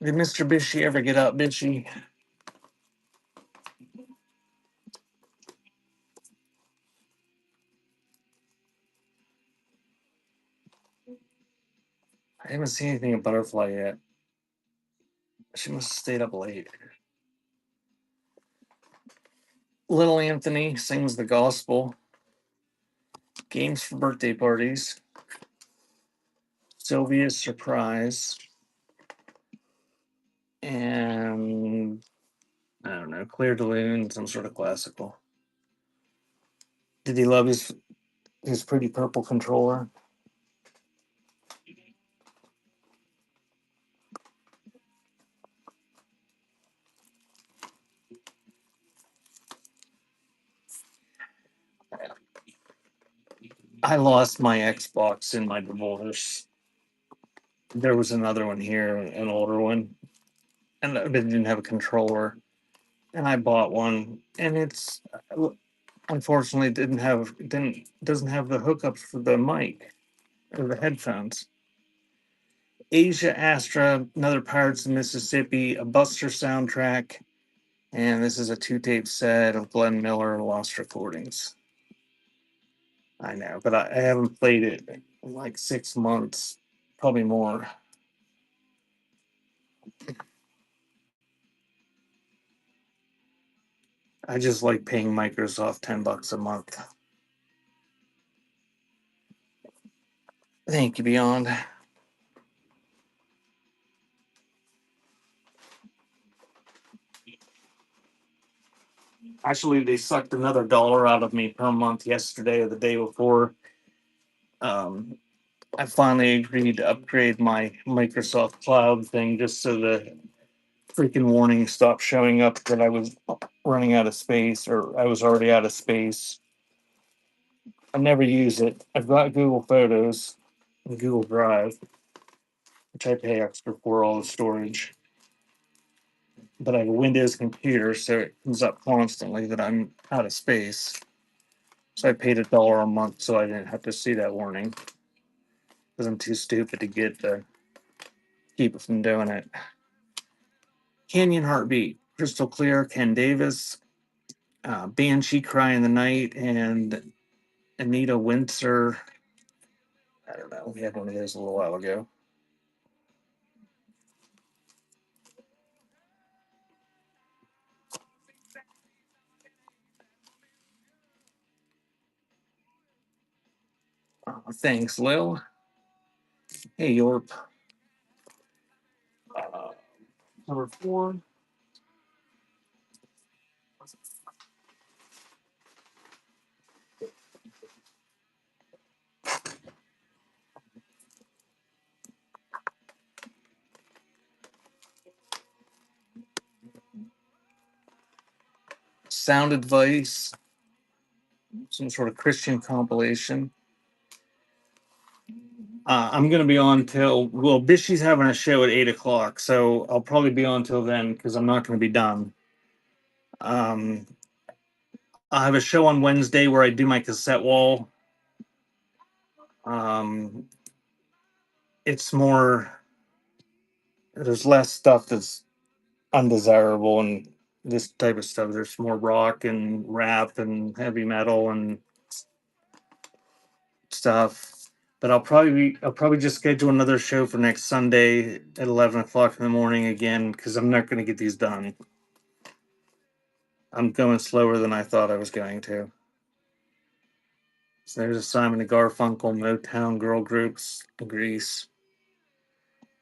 Did Mr. Bishy ever get up, Bishy? I haven't seen anything of Butterfly yet. She must have stayed up late. Little Anthony sings the gospel. Games for birthday parties. Sylvia's surprise. And I don't know, Claire de Lune, some sort of classical. Did he love his pretty purple controller? I lost my Xbox in my divorce. There was another one here, an older one, and it didn't have a controller. And I bought one, and it's unfortunately doesn't have the hookup for the mic or the headphones. Asia Astra, another Pirates of Mississippi, a Buster soundtrack, And this is a 2-tape set of Glenn Miller Lost Recordings. I know, but I haven't played it in like 6 months, probably more. I just like paying Microsoft $10 a month. Thank you, Beyond. Actually, they sucked another dollar out of me per month yesterday or the day before. Um, I finally agreed to upgrade my Microsoft Cloud thing just so the freaking warning stopped showing up that I was running out of space or I was already out of space. I never use it. I've got Google Photos and Google Drive, which I pay extra for all the storage. But I have a Windows computer, so it comes up constantly that I'm out of space. So I paid $1 a month so I didn't have to see that warning. Because I'm too stupid to get the keep it from doing it. Canyon Heartbeat, Crystal Clear, Ken Davis, Banshee Cry in the Night, and Anita Winter. I don't know. We had one of those a little while ago. Thanks, Lil. Hey, Yorp. Uh, number 4. Sound Advice, some sort of Christian compilation. I'm going to be on till, well, Bishy's having a show at 8 o'clock, so I'll probably be on till then because I'm not going to be done. Um, I have a show on Wednesday where I do my cassette wall. Um, it's more, there's less stuff that's undesirable and this type of stuff. There's more rock and rap and heavy metal and stuff. But I'll probably just schedule another show for next Sunday at 11 o'clock in the morning again because I'm not going to get these done. I'm going slower than I thought I was going to. So there's a Simon and Garfunkel, Motown girl groups, Grease.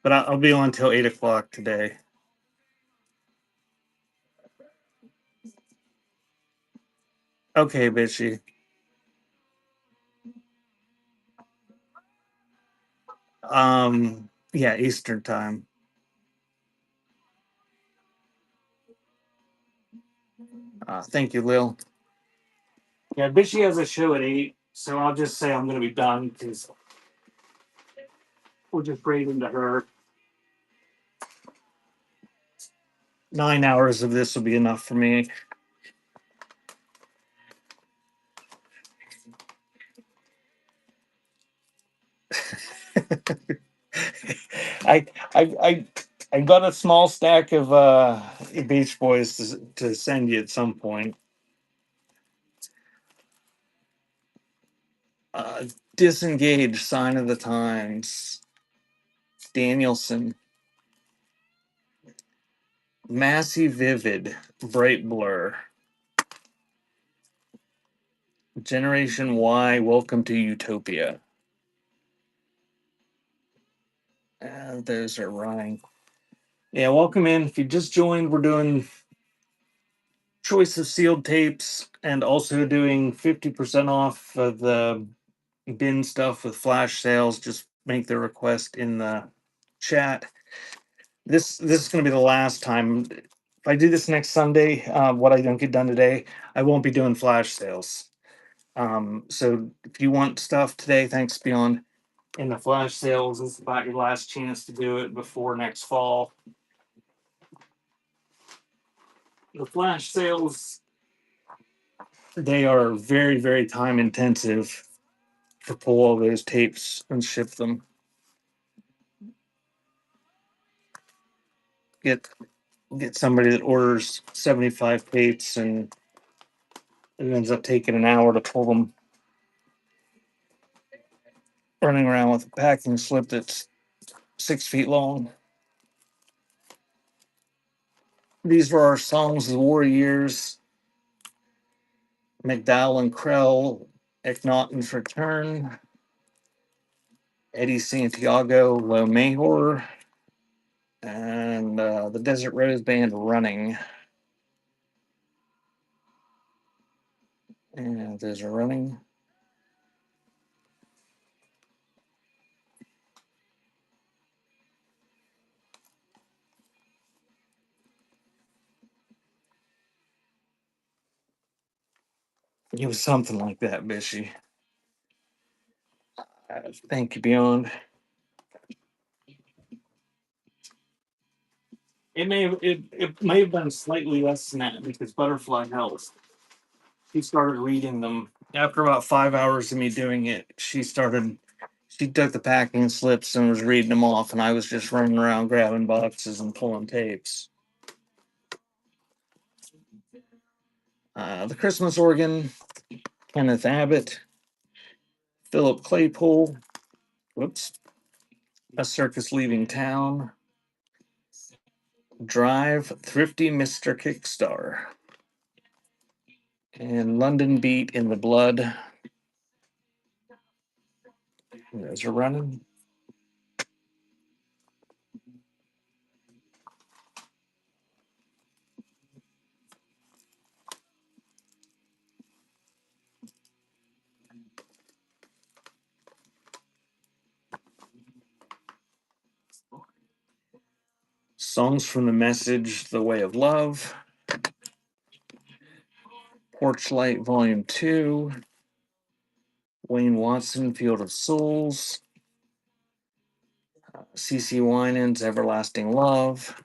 But I'll be on till 8 o'clock today. Okay, bitchy. Yeah, Eastern time. Thank you, Lil. Yeah, bitchy has a show at 8, so I'll just say I'm gonna be done because we'll just braid into her. 9 hours of this will be enough for me. I I I I got a small stack of Beach Boys to send you at some point. Uh, Disengage, Sign of the Times, Danielson, Massey Vivid, Bright Blur, Generation Y, Welcome to Utopia. Those are Ryan. Yeah, welcome in. If you just joined, we're doing choice of sealed tapes and also doing 50% off of the bin stuff with flash sales. Just make the request in the chat. This is going to be the last time. If I do this next Sunday, what I don't get done today, I won't be doing flash sales. So if you want stuff today, thanks Beyond, in the flash sales, it's about your last chance to do it before next fall. The flash sales, they are very, very time intensive to pull all those tapes and ship them. Get get somebody that orders 75 tapes and it ends up taking an hour to pull them, running around with a packing slip that's 6 feet long. These were our songs of the war years. McDowell and Krell, Akhenaten's Return, Eddie Santiago, Lo Mejor, and the Desert Rose Band Running. And those are running. It was something like that, Bishy. Thank you, Beyond. It may have been slightly less than that because Butterfly Health. She started reading them after about 5 hours of me doing it. She took the packing slips and was reading them off, and I was just running around grabbing boxes and pulling tapes. The Christmas organ, Kenneth Abbott, Philip Claypool, whoops, A Circus Leaving Town, Drive, Thrifty Mr. Kickstar, and London Beat in the Blood. Those are running. Songs from the Message, The Way of Love, Porchlight Volume 2, Wayne Watson, Field of Souls, CC Winans, Everlasting Love,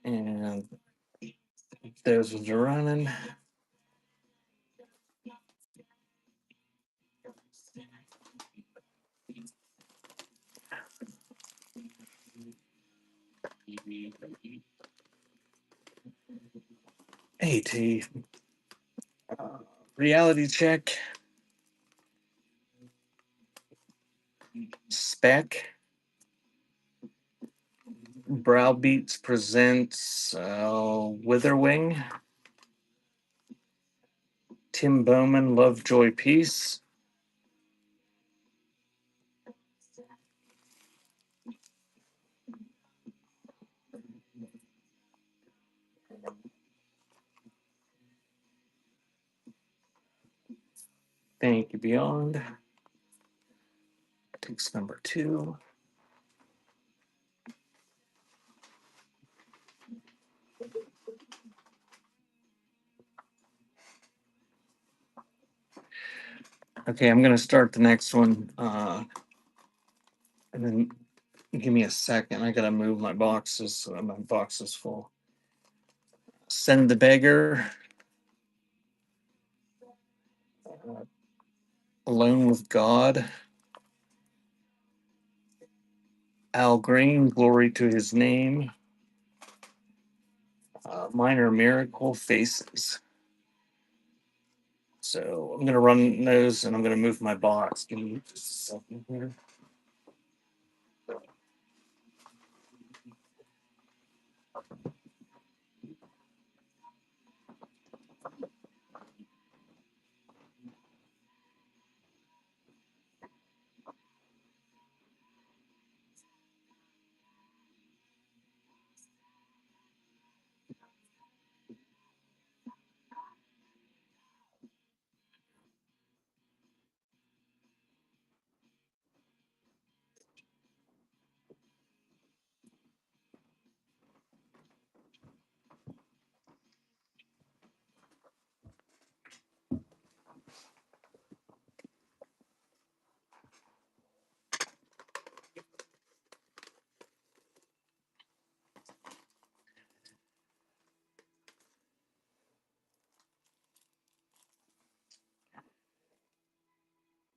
and those ones are running. AT. Reality Check, Spec, Browbeats presents Witherwing, Tim Bowman, Love, Joy, Peace, Thank You Beyond, takes number 2. Okay, I'm gonna start the next one, and then give me a second. I gotta move my boxes so my box is full. Send the Beggar, Alone with God, Al Green, Glory to His Name, Minor Miracle, Faces. So I'm gonna run those, and I'm gonna move my box. Give me just a second here.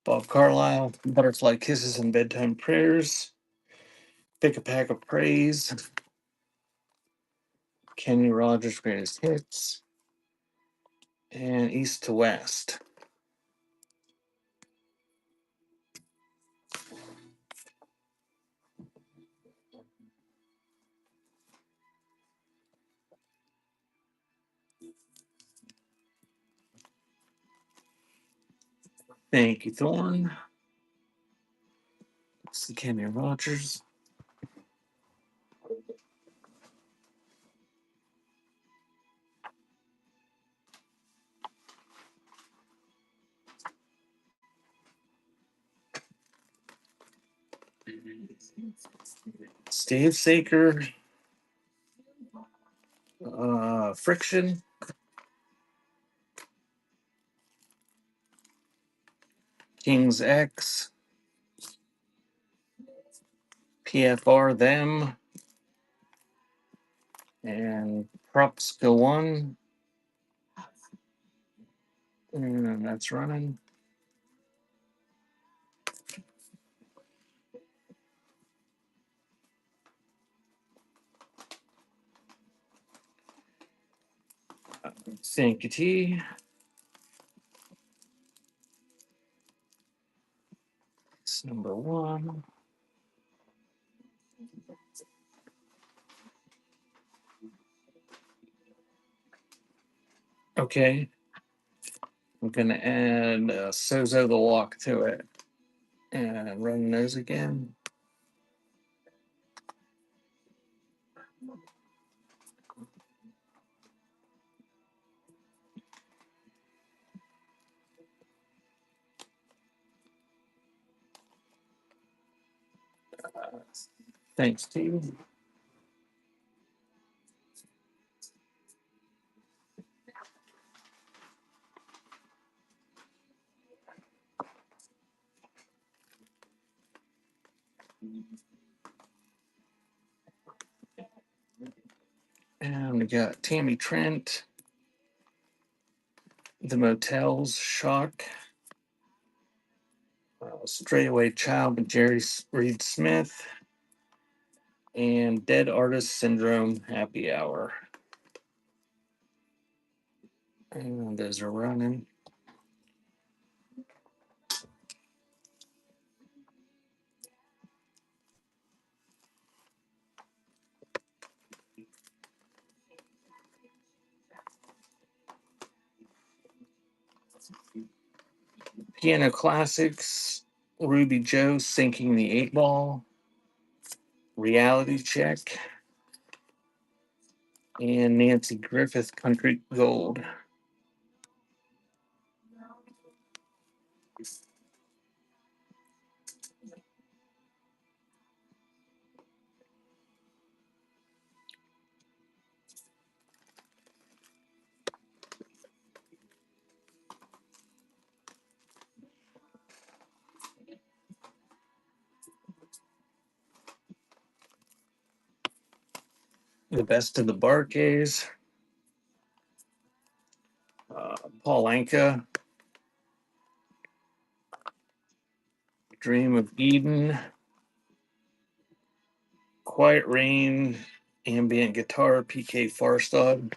Bob Carlyle, Butterfly Kisses and Bedtime Prayers, Pick a Pack of Praise, Kenny Rogers Greatest Hits, and East to West. Thank you, Thorne. It's the Kenny Rogers. Stave Saker. Friction. King's X. PFR Them. And Props Go 1. And that's running. Thank you, T. It's number 1. Okay. I'm going to add Sozo the Walk to it. And run those again. Thanks, Steve. And we got Tammy Trent, The Motels, Shock, Straightaway Child with Jerry Reed Smith, and Dead Artist Syndrome, Happy Hour. And those are running. Piano Classics, Ruby Joe, Sinking the 8 Ball, Reality Check, and Nancy Griffith, Country Gold. The Best of the Barkays, Paul Anka, Dream of Eden, Quiet Rain, Ambient Guitar, PK Farstad.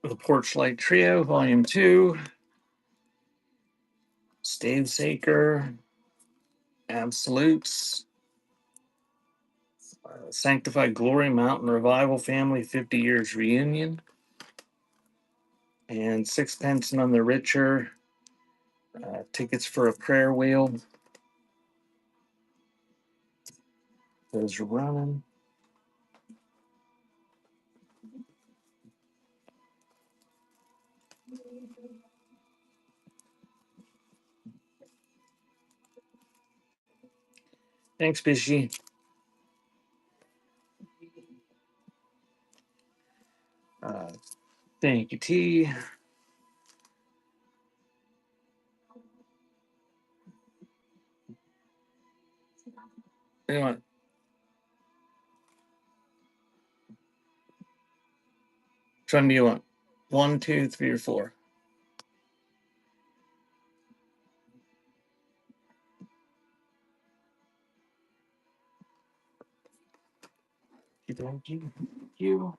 The Porchlight Trio, Volume 2, Stave Saker, Absolutes, Sanctified Glory, Mountain Revival Family 50 Years Reunion, and Sixpence None the Richer, Tickets for a Prayer Wheel. Those are running. Thanks, Bishy. Thank you, T. do you want? Which one do you want? 1, 2, 3, or 4? Thank you. Thank you.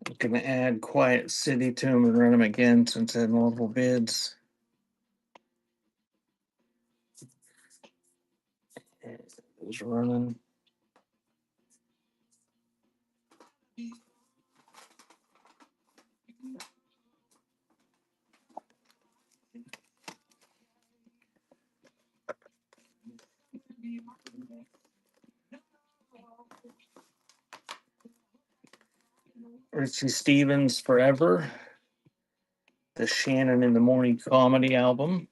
I'm gonna add Quiet City to them and run them again since I had multiple bids. It's running. Richie Stevens Forever, the Shannon in the Morning comedy album.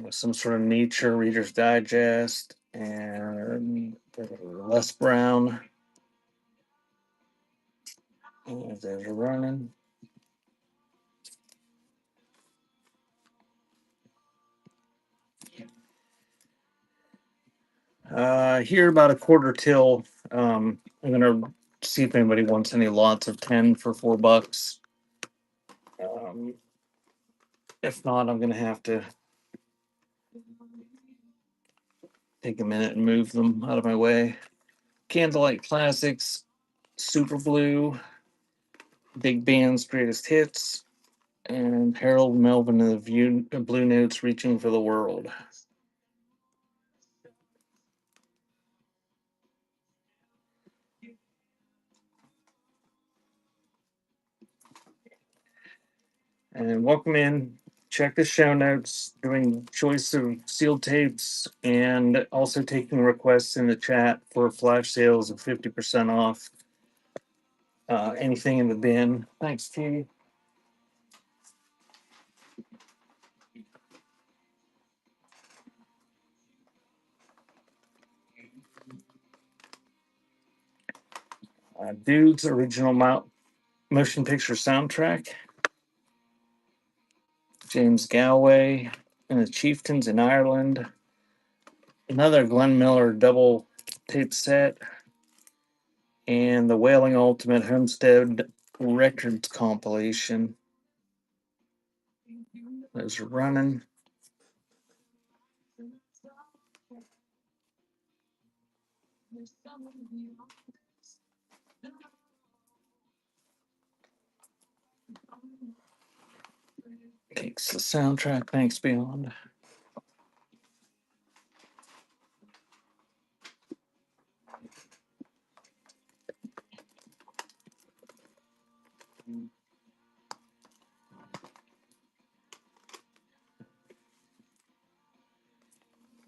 Some sort of nature Reader's Digest and Les Brown. And there's running. Here about a quarter till. I'm gonna see if anybody wants any lots of 10 for $4. If not, I'm gonna have to take a minute and move them out of my way. Candlelight Classics, Super Blue, Big Band's Greatest Hits, and Harold Melvin and the Blue Notes Reaching for the World. And welcome in. Check the show notes, doing choice of sealed tapes, and also taking requests in the chat for flash sales of 50% off anything in the bin. Thanks, T. Dude's original motion picture soundtrack. James Galway and the Chieftains in Ireland. Another Glenn Miller double tape set. And the Wailing Ultimate Homestead Records compilation. Those are running. Takes the soundtrack. Thanks, Beyond.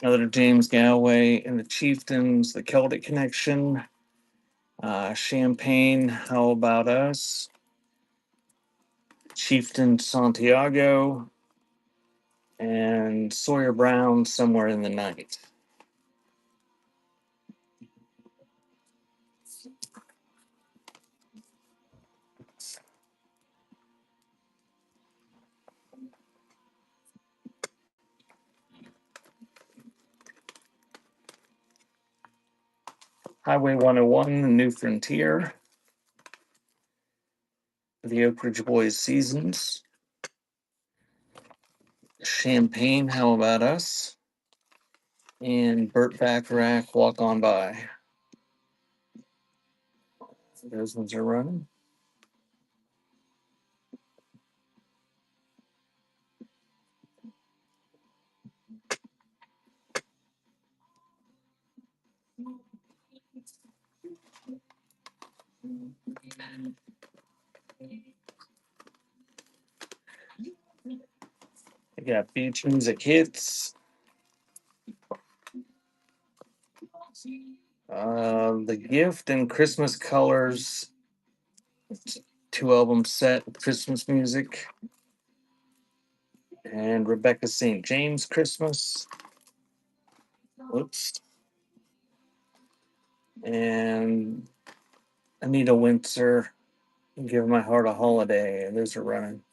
Another James Galway and the Chieftains, the Celtic Connection, Champagne, How About Us, Chieftain Santiago, and Sawyer Brown, Somewhere in the Night. Highway 101, The New Frontier, The Oak Ridge Boys Seasons, Champagne, How About Us, and Burt Bacharach, Walk On By. Those ones are running. I got Beach Music Hits, The Gift and Christmas Colors, 2 album set, Christmas music, and Rebecca St. James Christmas. Whoops. And Anita Wintour, Give my heart a holiday. Those are running.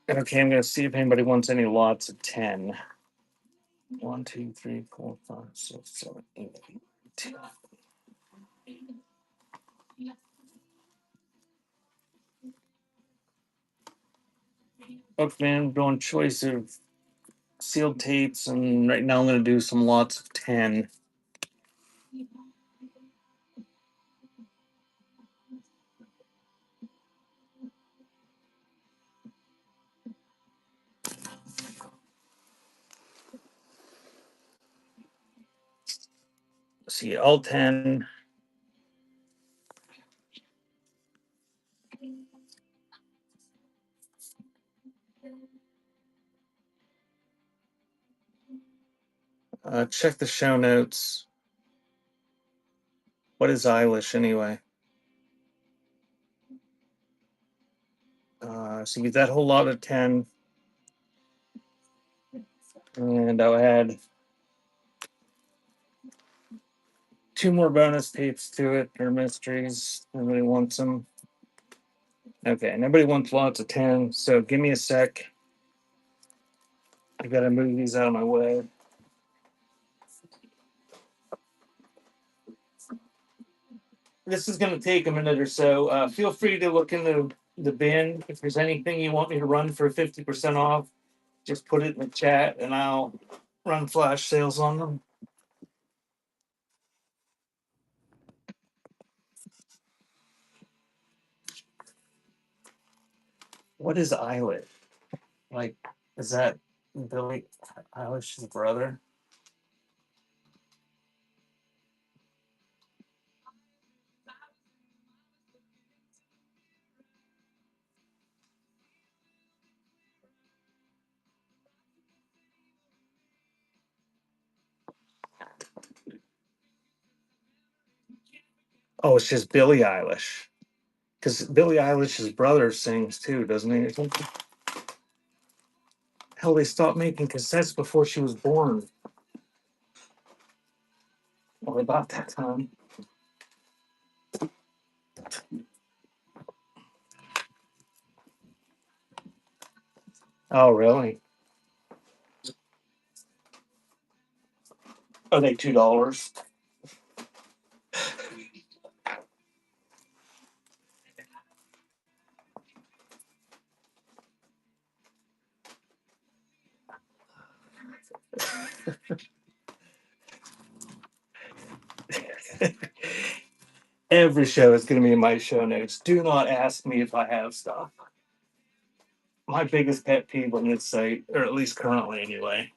Okay, I'm gonna see if anybody wants any lots of 10. 1, 2, 3, 4, 5, 6, 7, 8, 10. Okay, man, I'm doing choice of sealed tapes, and right now I'm gonna do some lots of 10. See, all 10. Check the show notes. What is Eilish anyway? So you get that whole lot of 10, and I'll add 2 more bonus tapes to it for mysteries. Nobody wants them. Okay, nobody wants lots of 10, so give me a sec. I gotta move these out of my way. This is gonna take a minute or so. Feel free to look in the bin. If there's anything you want me to run for 50% off, just put it in the chat and I'll run flash sales on them. What is Eilish? Like, is that Billy Eilish's brother? Oh, it's just Billie Eilish. Because Billie Eilish's brother sings too, doesn't he? Hell, they stopped making cassettes before she was born. Or about that time. Oh, really? Are they $2? Every show is going to be in my show notes. Do not ask me if I have stuff. My biggest pet peeve on this site, or at least currently anyway.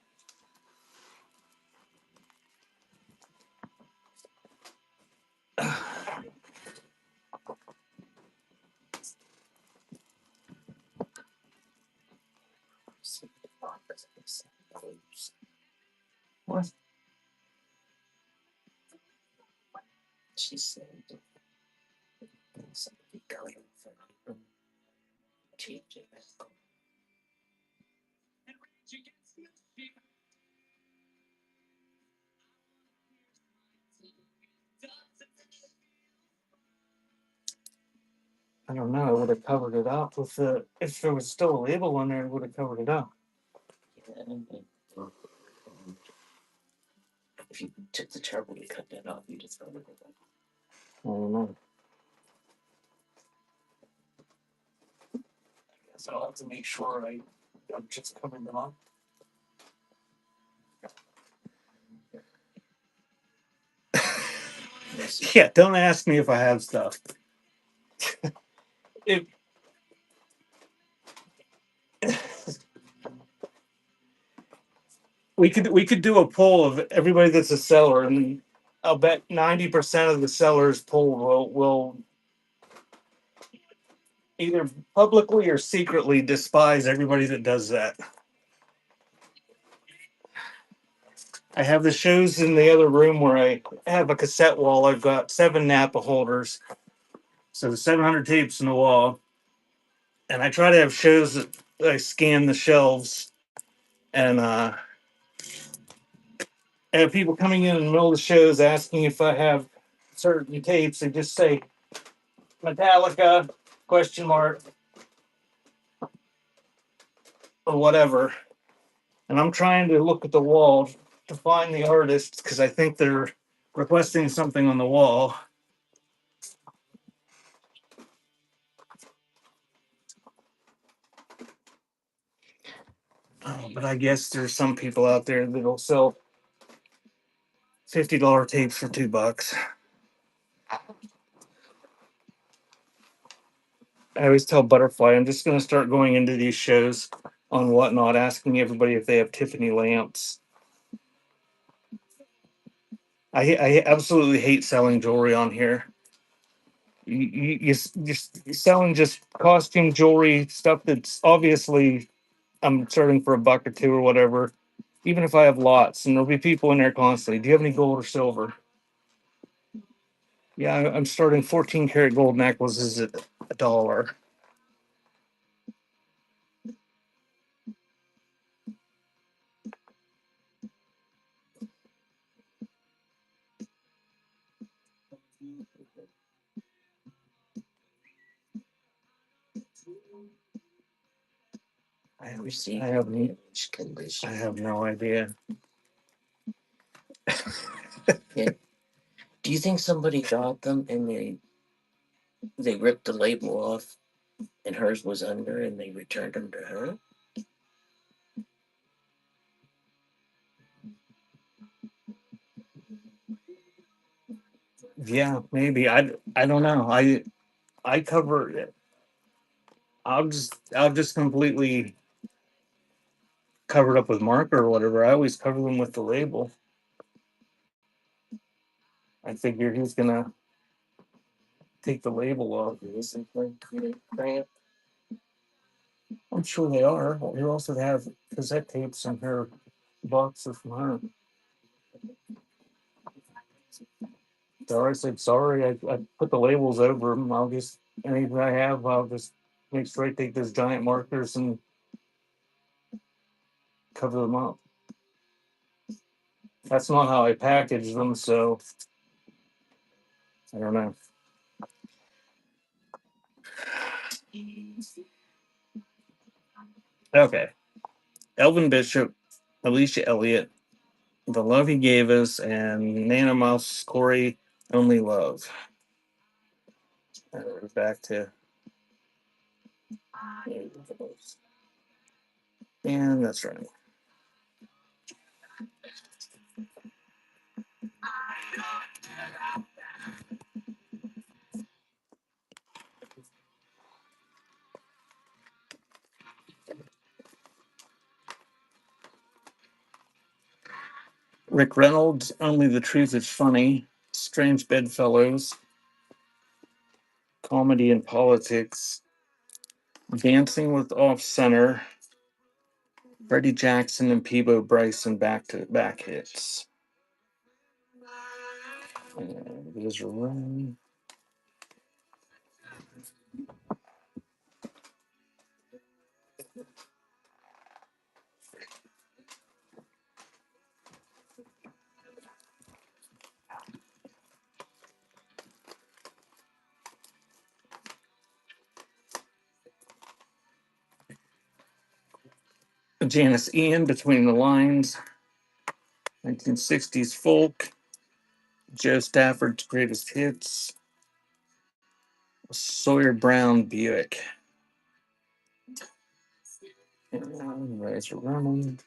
What? She said. I don't know. I would have covered it up with the. If there was still a label on there, it would have covered it up. If you took the trouble to cut that off, you just covered it up. I don't know. So I'll have to make sure I'm just covering them up. Yeah, don't ask me if I have stuff. If we could do a poll of everybody that's a seller, and I'll bet 90% of the sellers polled will either publicly or secretly despise everybody that does that. I have the shows in the other room where I have a cassette wall. I've got 7 Napa holders. So the 700 tapes in the wall, and I try to have shows that I scan the shelves, and I have people coming in the middle of the shows asking if I have certain tapes. They just say Metallica question mark or whatever, and I'm trying to look at the wall to find the artists because I think they're requesting something on the wall. Oh, but I guess there's some people out there that'll sell $50 tapes for $2. I always tell Butterfly I'm just going to start going into these shows on Whatnot, asking everybody if they have Tiffany lamps. I absolutely hate selling jewelry on here. You're selling just costume jewelry stuff that's obviously I'm starting for $1 or $2 or whatever. Even if I have lots, and there'll be people in there constantly. Do you have any gold or silver? Yeah, I'm starting 14 karat gold necklaces at $1. I have, I have, I have no idea. Yeah. Do you think somebody got them and they ripped the label off and hers was under and they returned them to her? Yeah, maybe. I don't know. I cover it. I'll just completely cover it up with marker or whatever. I always cover them with the label. I figure he's gonna take the label off. Isn't like cramp? I'm sure they are. You also have cassette tapes in her boxes from her. Doris said, sorry, I put the labels over them. I'll just, anything I have, I'll just make sure I take those giant markers and cover them up. That's not how I package them, so I don't know. Okay. Elvin Bishop, Alicia Elliott, The Love He Gave Us, and Nana Mouse, Corey, Only Love. We're back to. And that's right. Rick Reynolds, Only the Truth is Funny, Strange Bedfellows, Comedy and Politics, Dancing with Off Center, Freddie Jackson and Peebo Bryson back to back hits. And there's a run. Janice Ian, Between the Lines, 1960s folk, Joe Stafford's Greatest Hits, Sawyer Brown Buick. And Razor Ramon.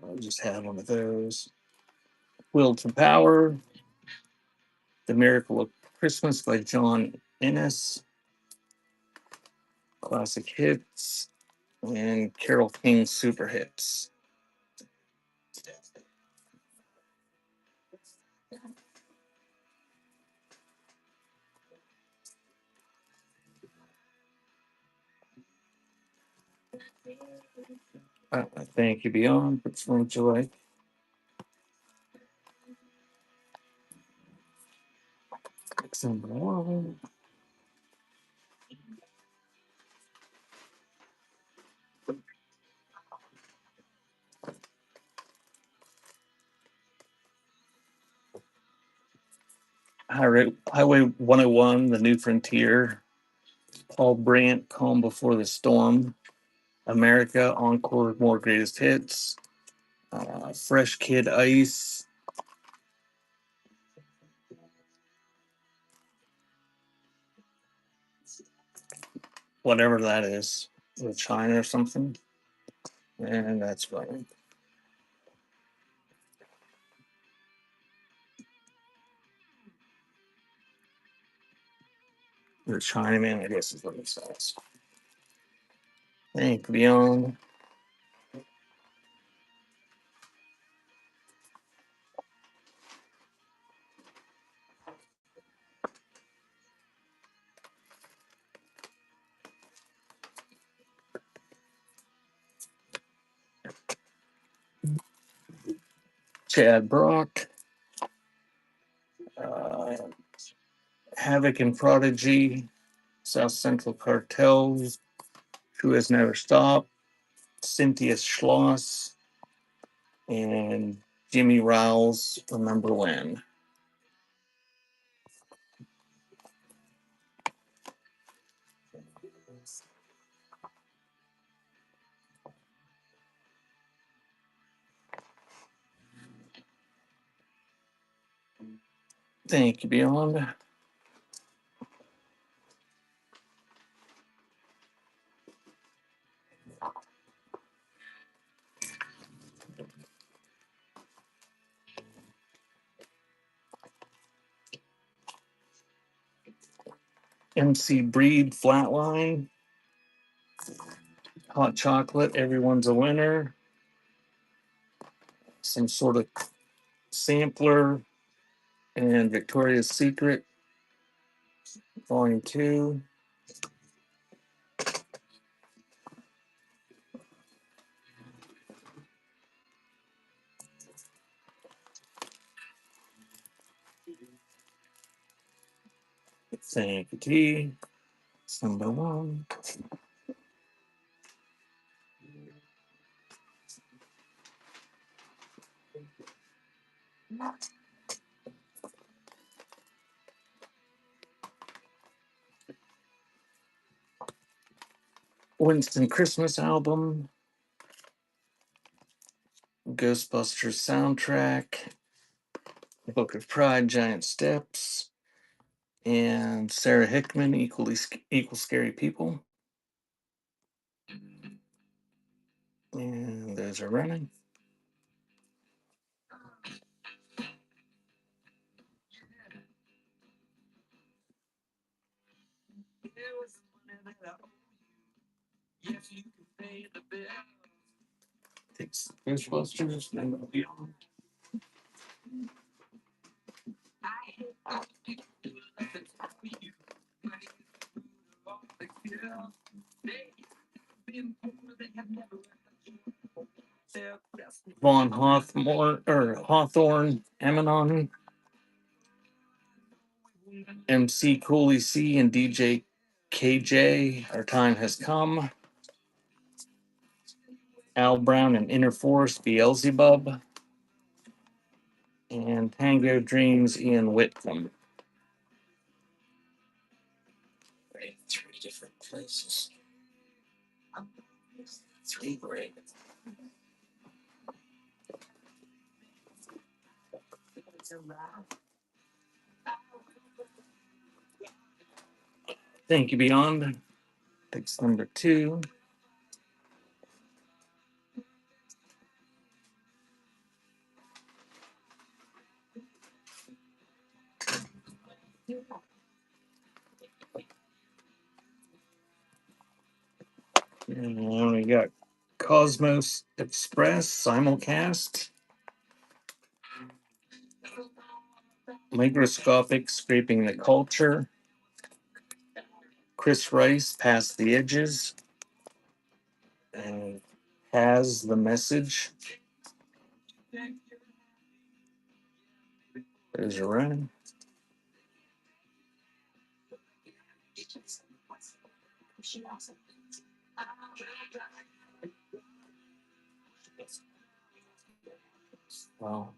I just had one of those. Will to Power, The Miracle of Christmas by John Innes, Classic Hits, and Carole King Super Hits. Thank you, Beyond. Which one would you like? Number one. Highway 101, The New Frontier, Paul Brandt, Calm Before the Storm, America, Encore, More Greatest Hits, Fresh Kid Ice, whatever that is, the China or something. And that's right. The Chinaman, I guess is what it says. Thank you, Beyond. Chad Brock, uh, Havoc and Prodigy, South Central Cartels, Who Has Never Stopped, Cynthia Schloss, and Jimmy Riles, Remember When. Thank you, Beyond. MC Breed, Flatline, Hot Chocolate, Everyone's a Winner, some sort of sampler, and Victoria's Secret, Volume 2. Thank you, T. It's number one. Winston Christmas album, Ghostbusters soundtrack, Book of Pride, Giant Steps, and Sarah Hickman, Equal Scary People. And those are running. Takes Ghostbusters, then it'll be on. Von Hawthorne, Emanon, MC Cooley C, and DJ KJ. Our time has come. Al Brown and Inner Force, Beelzebub, and Tango Dreams, Ian Whitcomb. Three different places. Three great. Thank you, Beyond. Picks number 2. And we got Cosmos Express, simulcast. Microscopic, Scraping the Culture. Chris Rice, Past the Edges. and has the message. There's your run. Wow.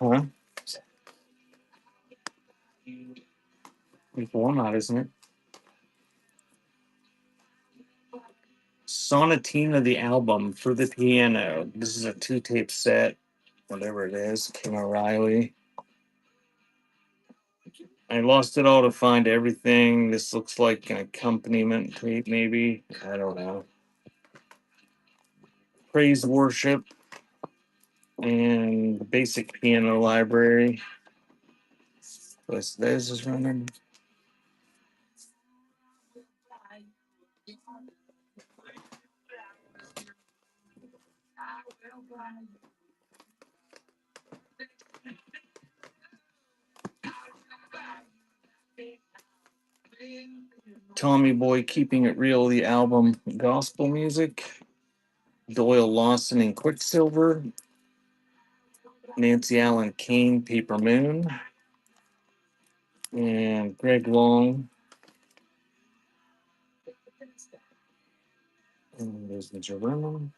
Huh? It's not, isn't it? Sonatina, the album for the piano. This is a 2-tape set, whatever it is. Kim O'Reilly. I lost it all to find everything. This looks like an accompaniment tape, maybe. I don't know. Praise Worship and the basic piano library. What's this is running? Tommy Boy Keeping It Real, the album Gospel Music. Doyle Lawson and Quicksilver. Nancy Allen Kane, Paper Moon. And Greg Long. And there's the Jerusalem.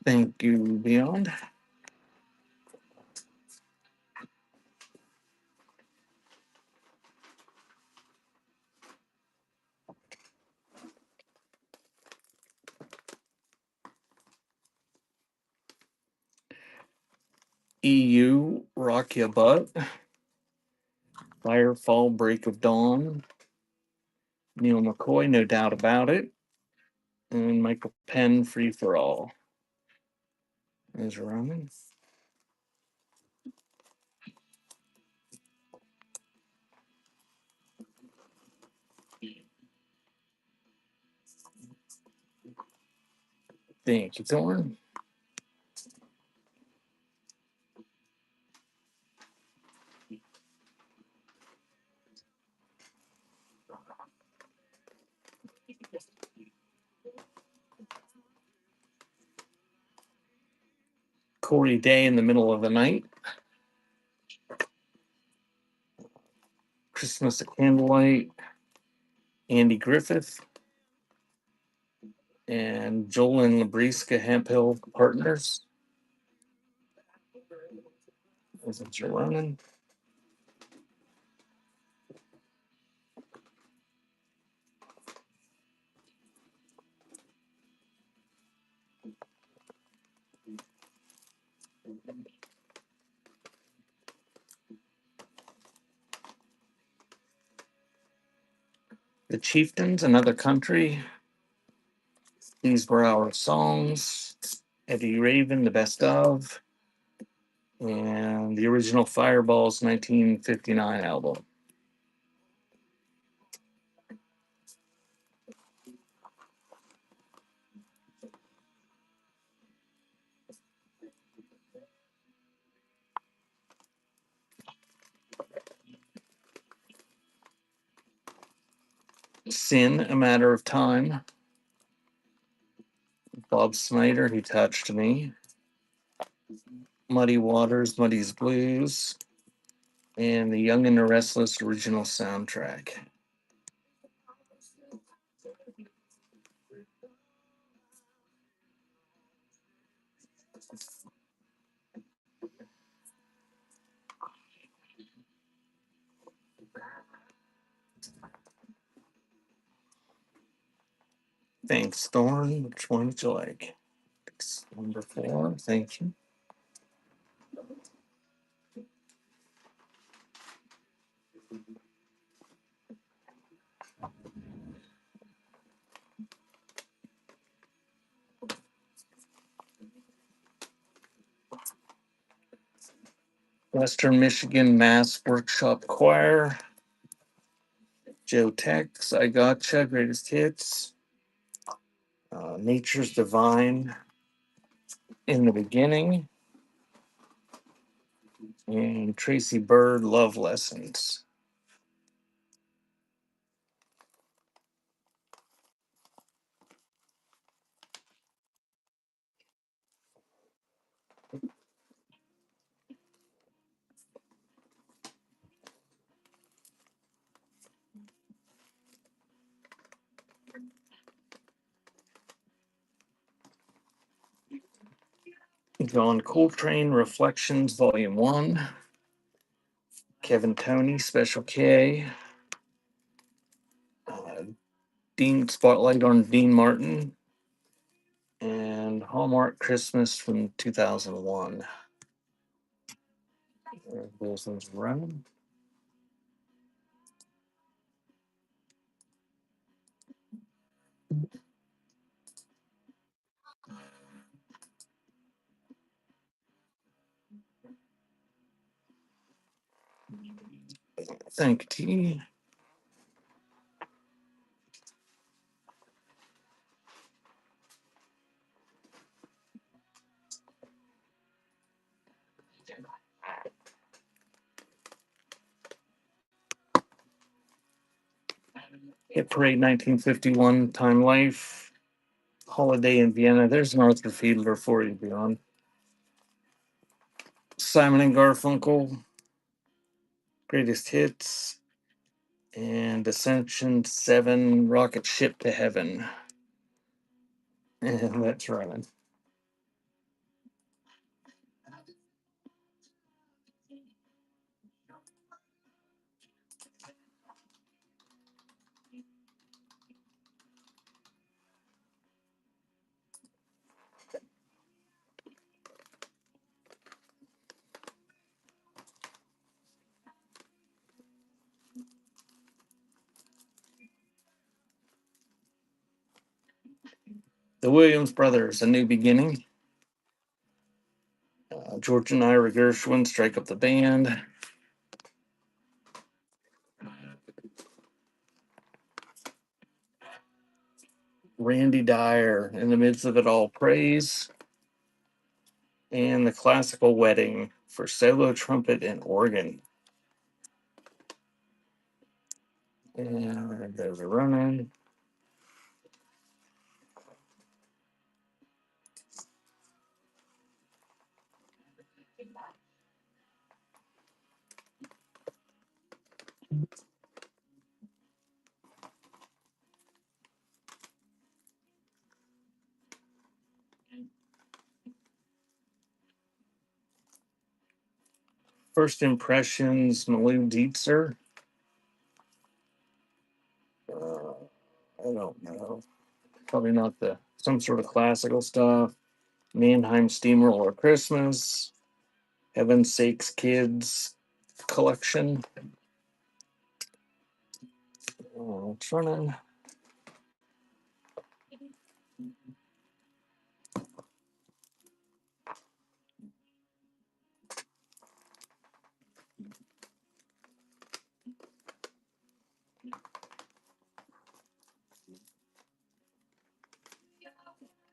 Thank you, Beyond. EU, Rock Ya Butt. Firefall, Break of Dawn. Neil McCoy, No Doubt About It. And Michael Penn, Free for All. There's Roman. Thank you, Thorne. Corey Day, In the Middle of the Night. Christmas at Candlelight. Andy Griffith. And Joel and Labriska, Hemp Hill Partners. Is it Ronan? The Chieftains, Another Country. These Were Our Songs. Eddie Raven, The Best Of. And the original Fireballs 1959 album. Sin, A Matter of Time. Bob Snyder, He Touched Me. Muddy Waters, Muddy's Blues. And the Young and the Restless original soundtrack. Thanks, Thorne. Which one would you like? Number 4, thank you. Western Michigan Mass Workshop Choir, Joe Tex, I Gotcha, Greatest Hits, Nature's Divine, In the Beginning, and Tracy Bird, Love Lessons. John Coltrane, Reflections, Volume 1. Kevin Toney, Special K. Dean Spotlight on Dean Martin. And Hallmark Christmas from 2001. Those things running. Thank you. Hit Parade 1951, Time Life, Holiday in Vienna. There's an Arthur Fiedler for you, Beyond. Simon and Garfunkel, Greatest Hits, and Ascension 7, Rocket Ship to Heaven. And that's running. The Williams Brothers, A New Beginning. George and Ira Gershwin, Strike Up the Band. Randy Dyer, In the Midst of It All, Praise. And The Classical Wedding for solo trumpet and organ. And there's a run-in. First Impressions, Malou Dietzer. I don't know. Probably not some sort of classical stuff. Mannheim Steamroller Christmas. Heaven's Sakes Kids collection. It's running.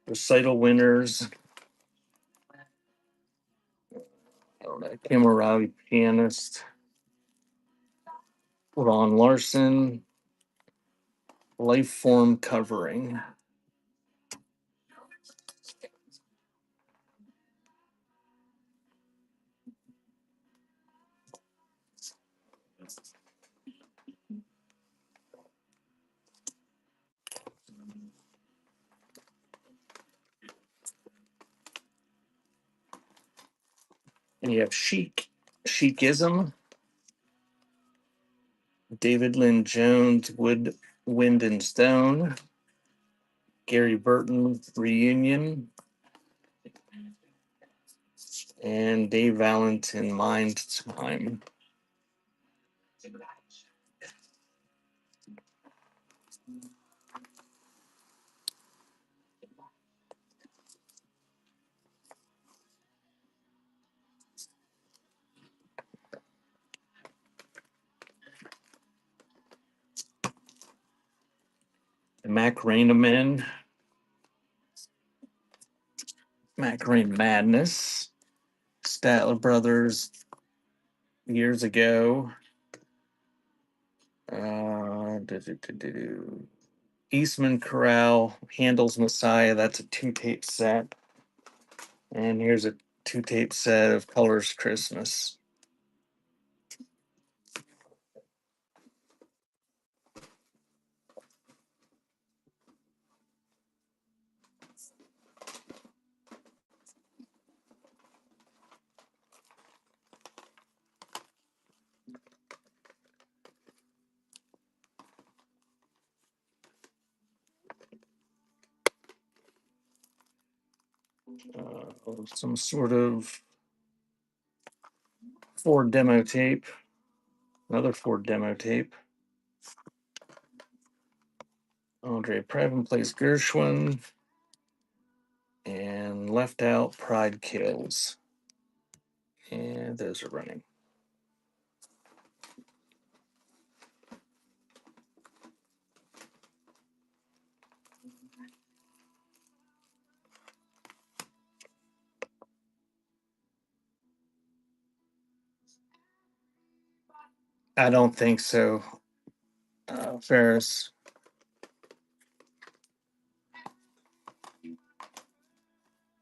Recital winners. I don't know. Kim O'Reilly, pianist. Ron Larson. Life form covering. And you have Chicism. David Lynn Jones, Wood, Wind and Stone. Gary Burton, Reunion. And Dave Valentin, Mind Time. Macarena Men, Macarena Madness, Statler Brothers years ago. Eastman Corral, Handel's Messiah. That's a 2-tape set. And here's a 2-tape set of Colors Christmas. Some sort of Ford demo tape. Another Ford demo tape. Andre Previn plays Gershwin. And Left Out, Pride Kills. And those are running. I don't think so, Ferris.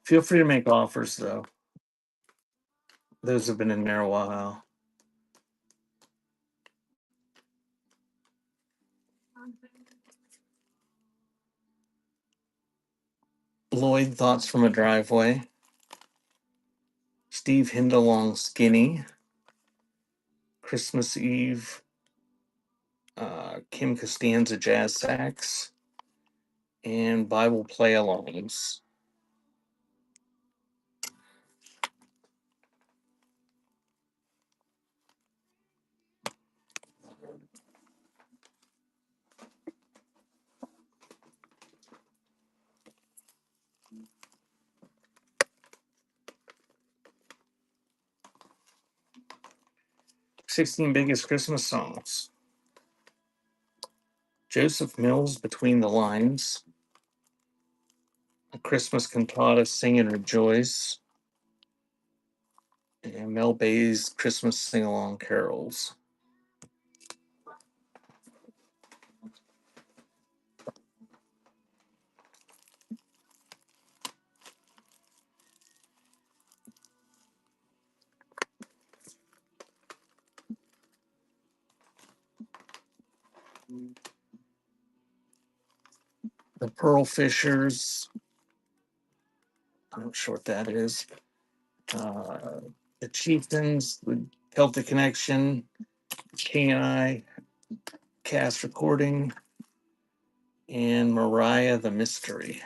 Feel free to make offers, though. Those have been in there a while. Lloyd, Thoughts from a Driveway. Steve Hindalong, Skinny. Christmas Eve, Kim Costanza, Jazz Sax. And Bible Play-Alongs. "16 Biggest Christmas Songs." Joseph Mills, Between the Lines. A Christmas Cantata, Sing and Rejoice. And Mel Bay's Christmas Sing-Along Carols. The Pearl Fishers. I'm not sure what that is. The Chieftains, the Celtic Connection, King and I, cast recording, and Mariah the Mystery.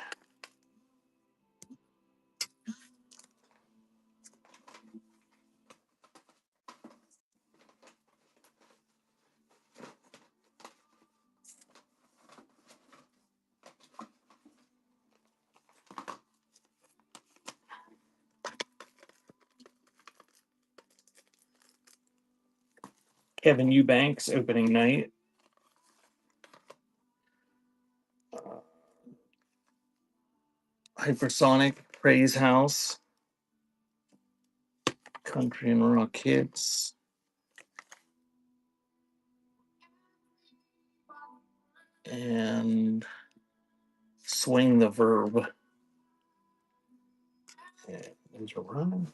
Kevin Eubanks, Opening Night. Hypersonic, Praise House. Country and Rock Hits. And Swing the Verb. And those are running.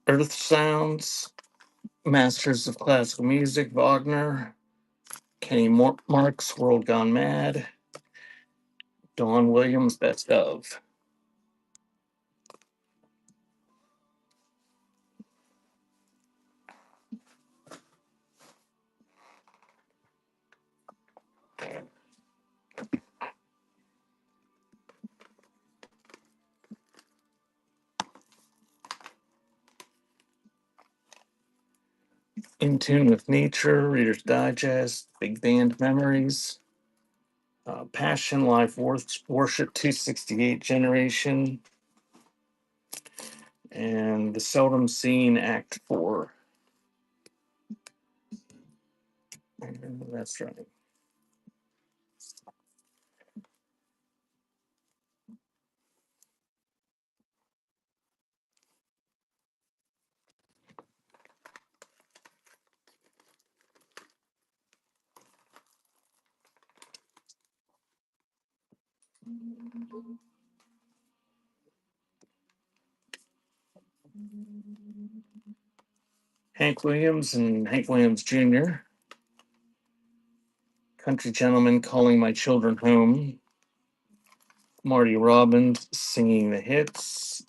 Earth Sounds, Masters of Classical Music, Wagner, Kenny Marks, World Gone Mad, Don Williams, Best of. In Tune with Nature, Reader's Digest, Big Band Memories, Passion, Life, Worship 268 Generation, and The Seldom Seen Act 4. That's right. Hank Williams and Hank Williams Jr., Country Gentleman Calling My Children Home, Marty Robbins Singing the Hits,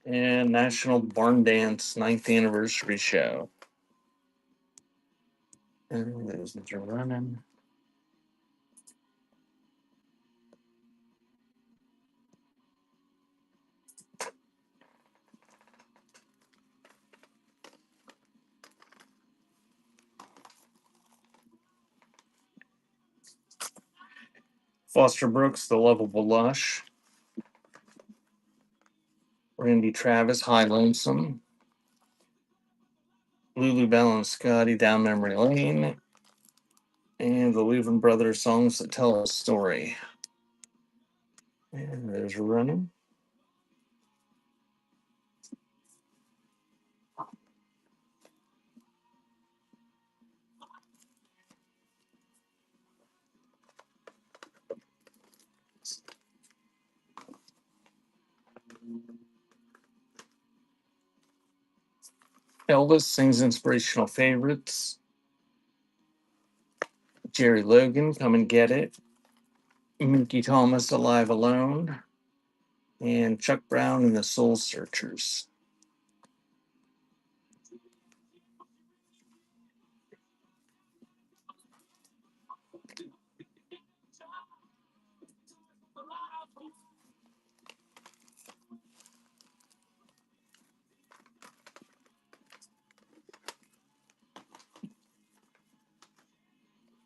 and National Barn Dance 9th Anniversary Show. And those are running. Foster Brooks, The Lovable Lush, Randy Travis, High Lonesome, Lulu Bell and Scotty, Down Memory Lane, and the Weaver Brothers Songs That Tell a Story. And there's running. Elvis sings inspirational favorites. Jerry Logan, Come and Get It. Mickey Thomas, Alive Alone. And Chuck Brown and the Soul Searchers.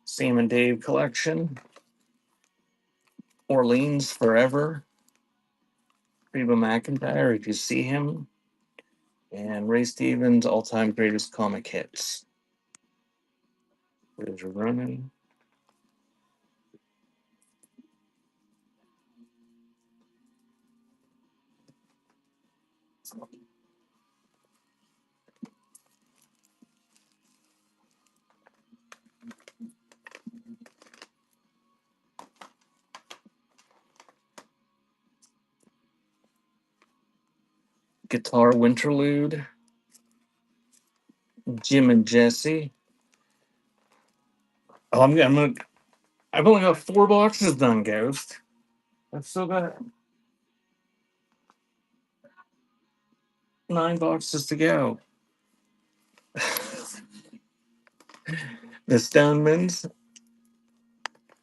Sam and Dave Collection. Orleans Forever. Reba McEntire, If You See Him. And Ray Stevens, All Time Greatest Comic Hits. There's running. Guitar Winterlude. Jim and Jesse. Oh, I've only got 4 boxes done, Ghost. I've still got 9 boxes to go. The Stonemans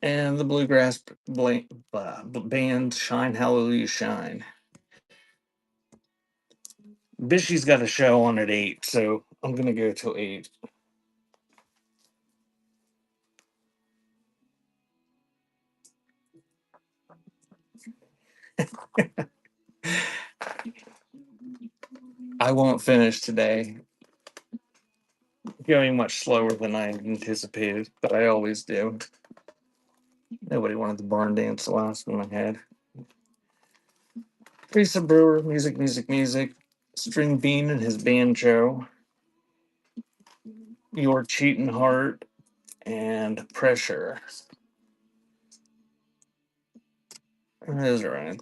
and the Bluegrass band Shine Hallelujah Shine. Bishy's got a show on at 8, so I'm gonna go till 8. I won't finish today. Going much slower than I anticipated, but I always do. Nobody wanted the barn dance, the last one I had. Teresa Brewer, Music, Music, Music. String Bean and his banjo. Your Cheating Heart and Pressure. Those are right.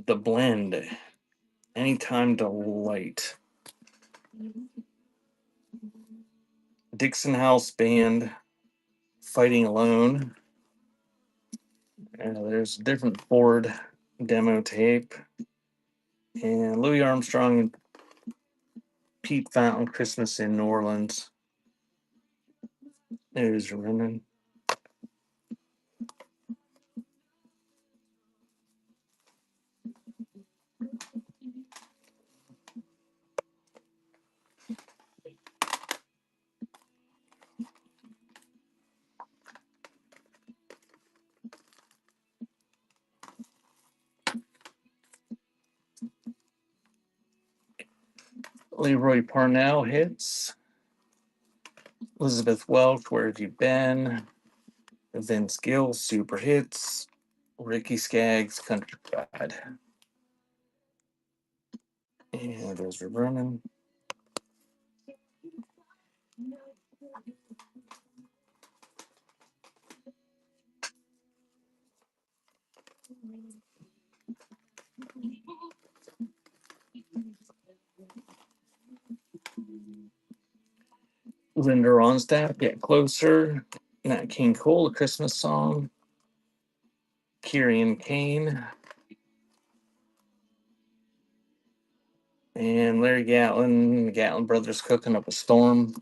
The Blend. Anytime Delight. Dixon House Band. Fighting Alone. There's a different Ford demo tape. And Louis Armstrong and Pete Fountain, Christmas in New Orleans. There's running. Leroy Parnell hits. Elizabeth Welch, Where Have You Been? Vince Gill, Super Hits. Ricky Skaggs, Country Pride. And those are running. Linda Ronstadt, Get Closer. Nat King Cole, A Christmas Song. Kieran Kane. And Larry Gatlin, Gatlin Brothers, Cooking Up a Storm.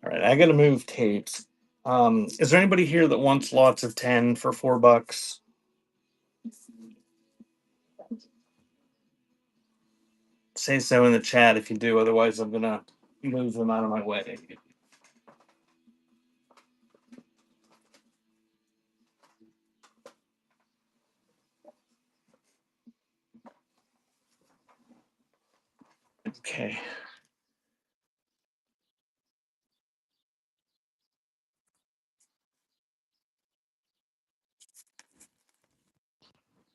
All right, I got to move tapes. Is there anybody here that wants lots of 10 for $4? Say so in the chat if you do. Otherwise, I'm going to move them out of my way. Okay.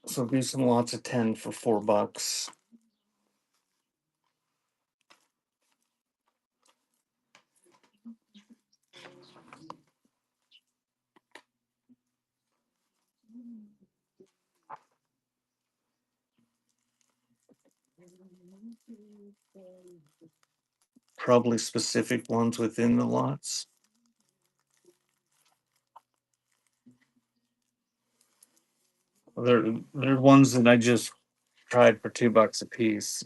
So do some lots of 10 for $4. Probably specific ones within the lots. They're ones that I just tried for $2 a piece.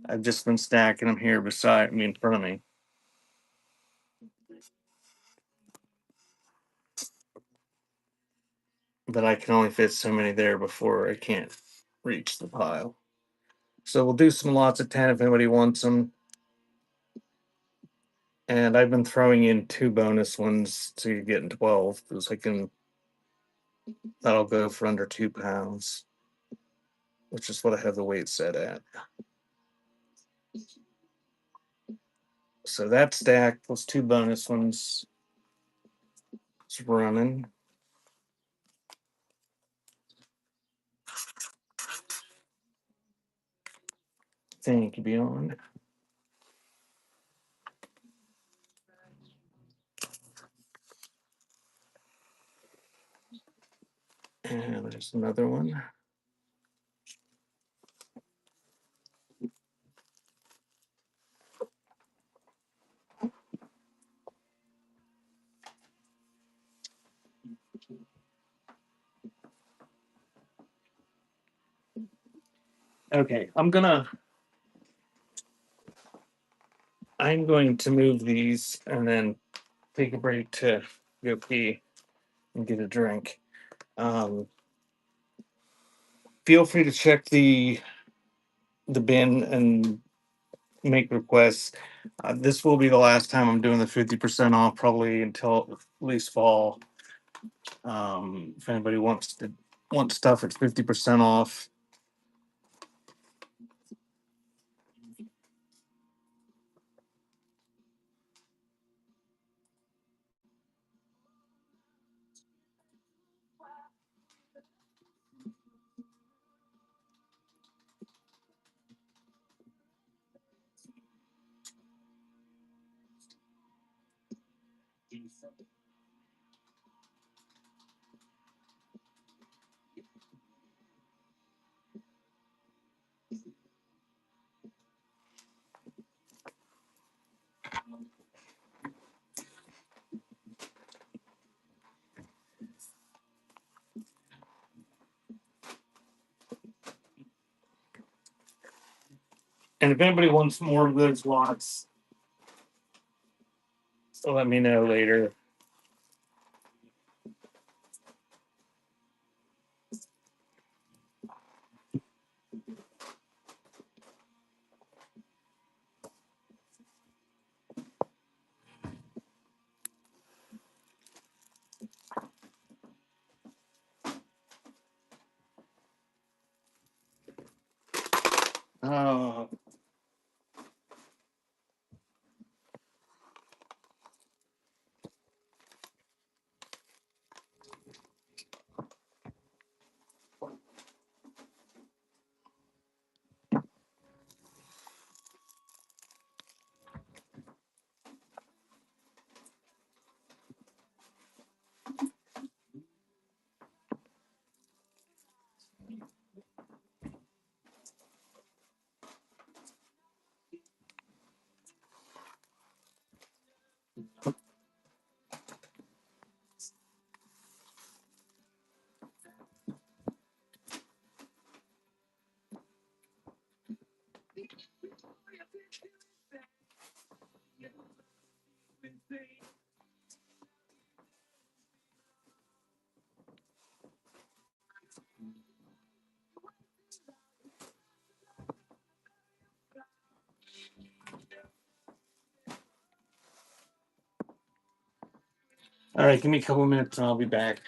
I've just been stacking them here beside me in front of me. But I can only fit so many there before I can't reach the pile. So we'll do some lots of 10 if anybody wants them. And I've been throwing in 2 bonus ones to get in 12 because that'll go for under 2 pounds, which is what I have the weight set at. So that stack plus 2 bonus ones is running. Thank you, Beyond. And there's another one. Okay, I'm going to move these and then take a break to go pee and get a drink. Feel free to check the bin and make requests. This will be the last time I'm doing the 50% off, probably until at least fall. If anybody wants stuff at 50% off, And if anybody wants more of those lots, so let me know later. Oh, all right. Give me a couple minutes and I'll be back.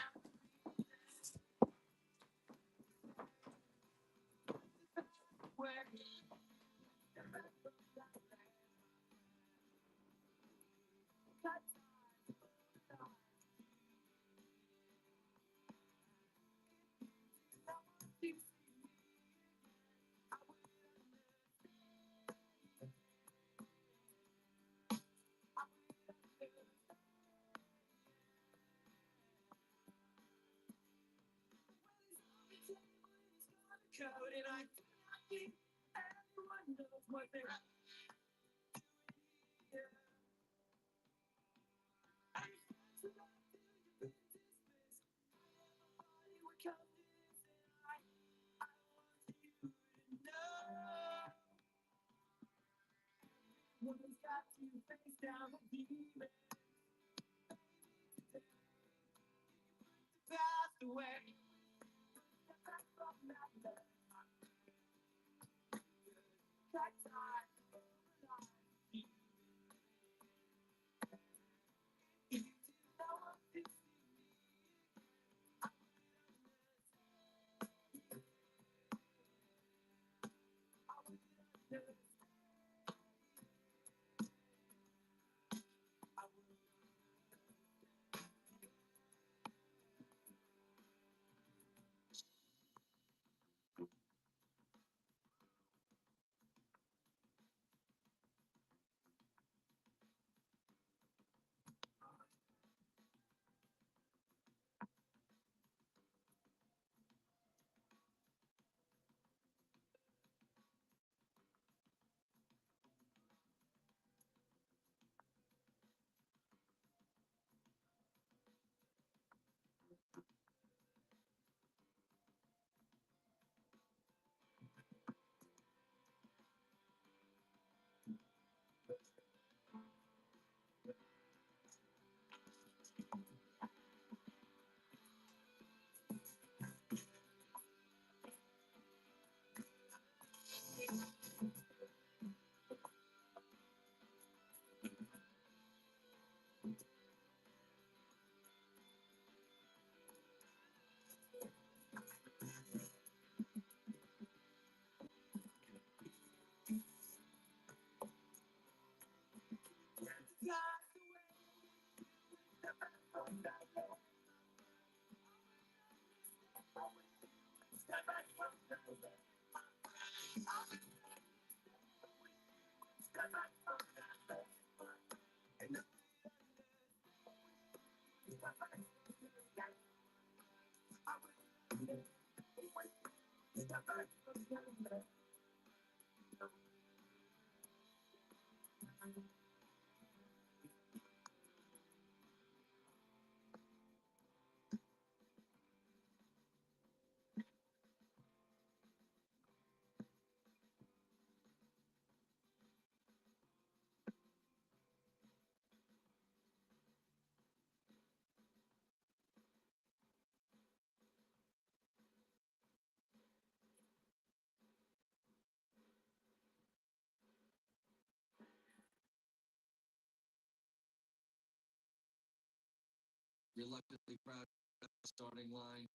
Reluctantly crowd at the starting line.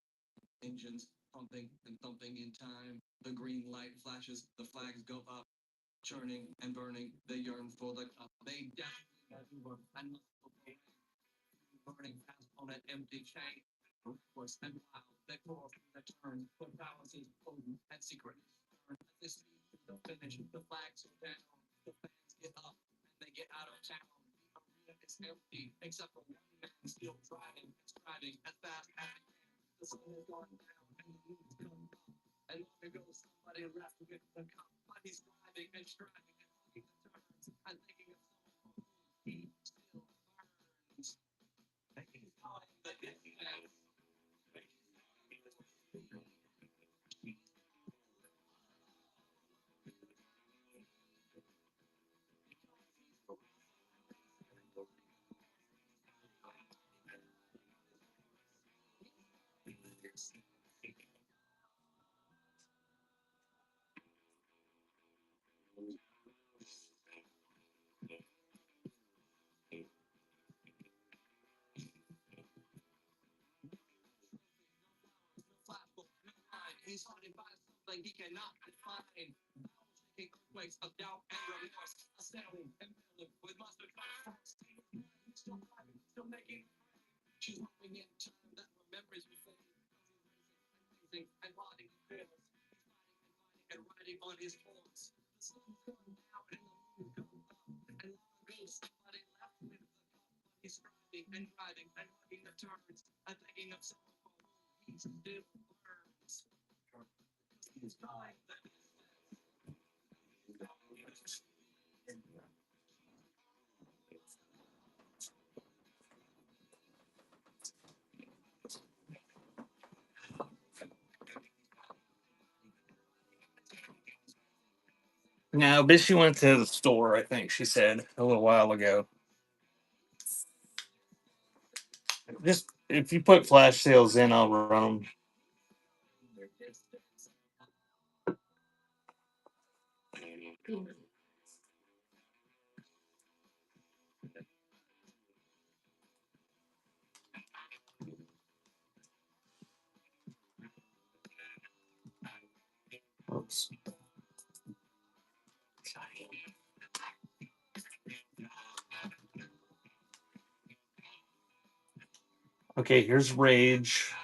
Engines pumping and thumping in time. The green light flashes, the flags go up, churning and burning. They yearn for the cup. They definitely and burning fast on an empty chain. Reckless and wild, they pour from the turn. But balance is potent and secret. This speed to the finish, the flags are down. The fans get up and they get out of town. The arena is empty, except for one man still driving and striding as fast as he can. The sun is gone down and the moon's come up. And long ago somebody left with the cup, but he's driving and striding and hugging the turns and thinking of someone he still burns. He's calling the distance. He's haunted by something he cannot define. Shaking earthquakes of doubt and remorse, astounding and filled with mustard force. Still driving, still making. She's moving in time that remembers you say. Amazing and body fearless. He's fighting and riding on his horse. The sun's going down and the moon comes up. And long ago somebody left with the cup. He's striding and riding and hugging the turns and thinking of someone for whom he still burns. He's dying. Now, but she went to the store, I think she said a little while ago. Just if you put flash sales in, I'll run them. Oops. Okay, here's Rage.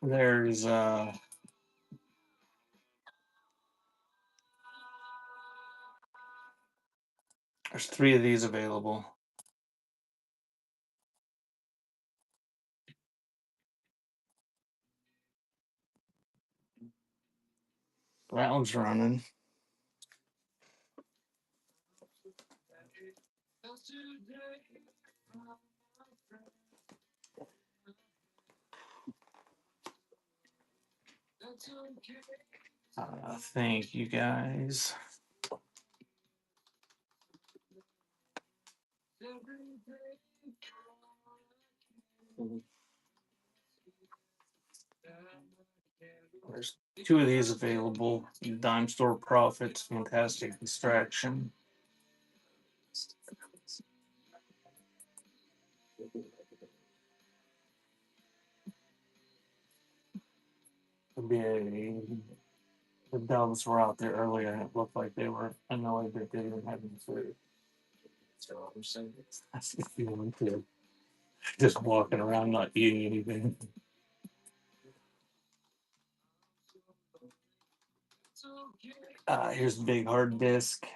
There's there's 3 of these available. That one's running. Thank you guys. There's 2 of these available. Dime Store Profits, Fantastic Distraction. The doves were out there earlier and it looked like they were annoyed that they didn't have any food. So I'm saying that's the feeling too. Just walking around not eating anything. Here's the big hard disk.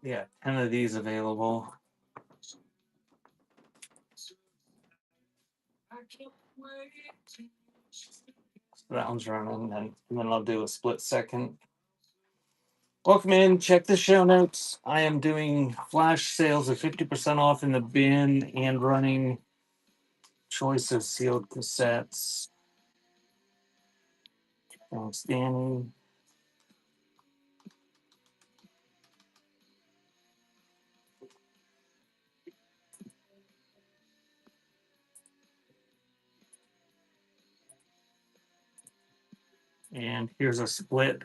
Yeah, 10 of these available. That one's running, and then I'll do a split second. Welcome in. Check the show notes. I am doing flash sales of 50% off in the bin and running choice of sealed cassettes. Thanks, Danny. And here's a split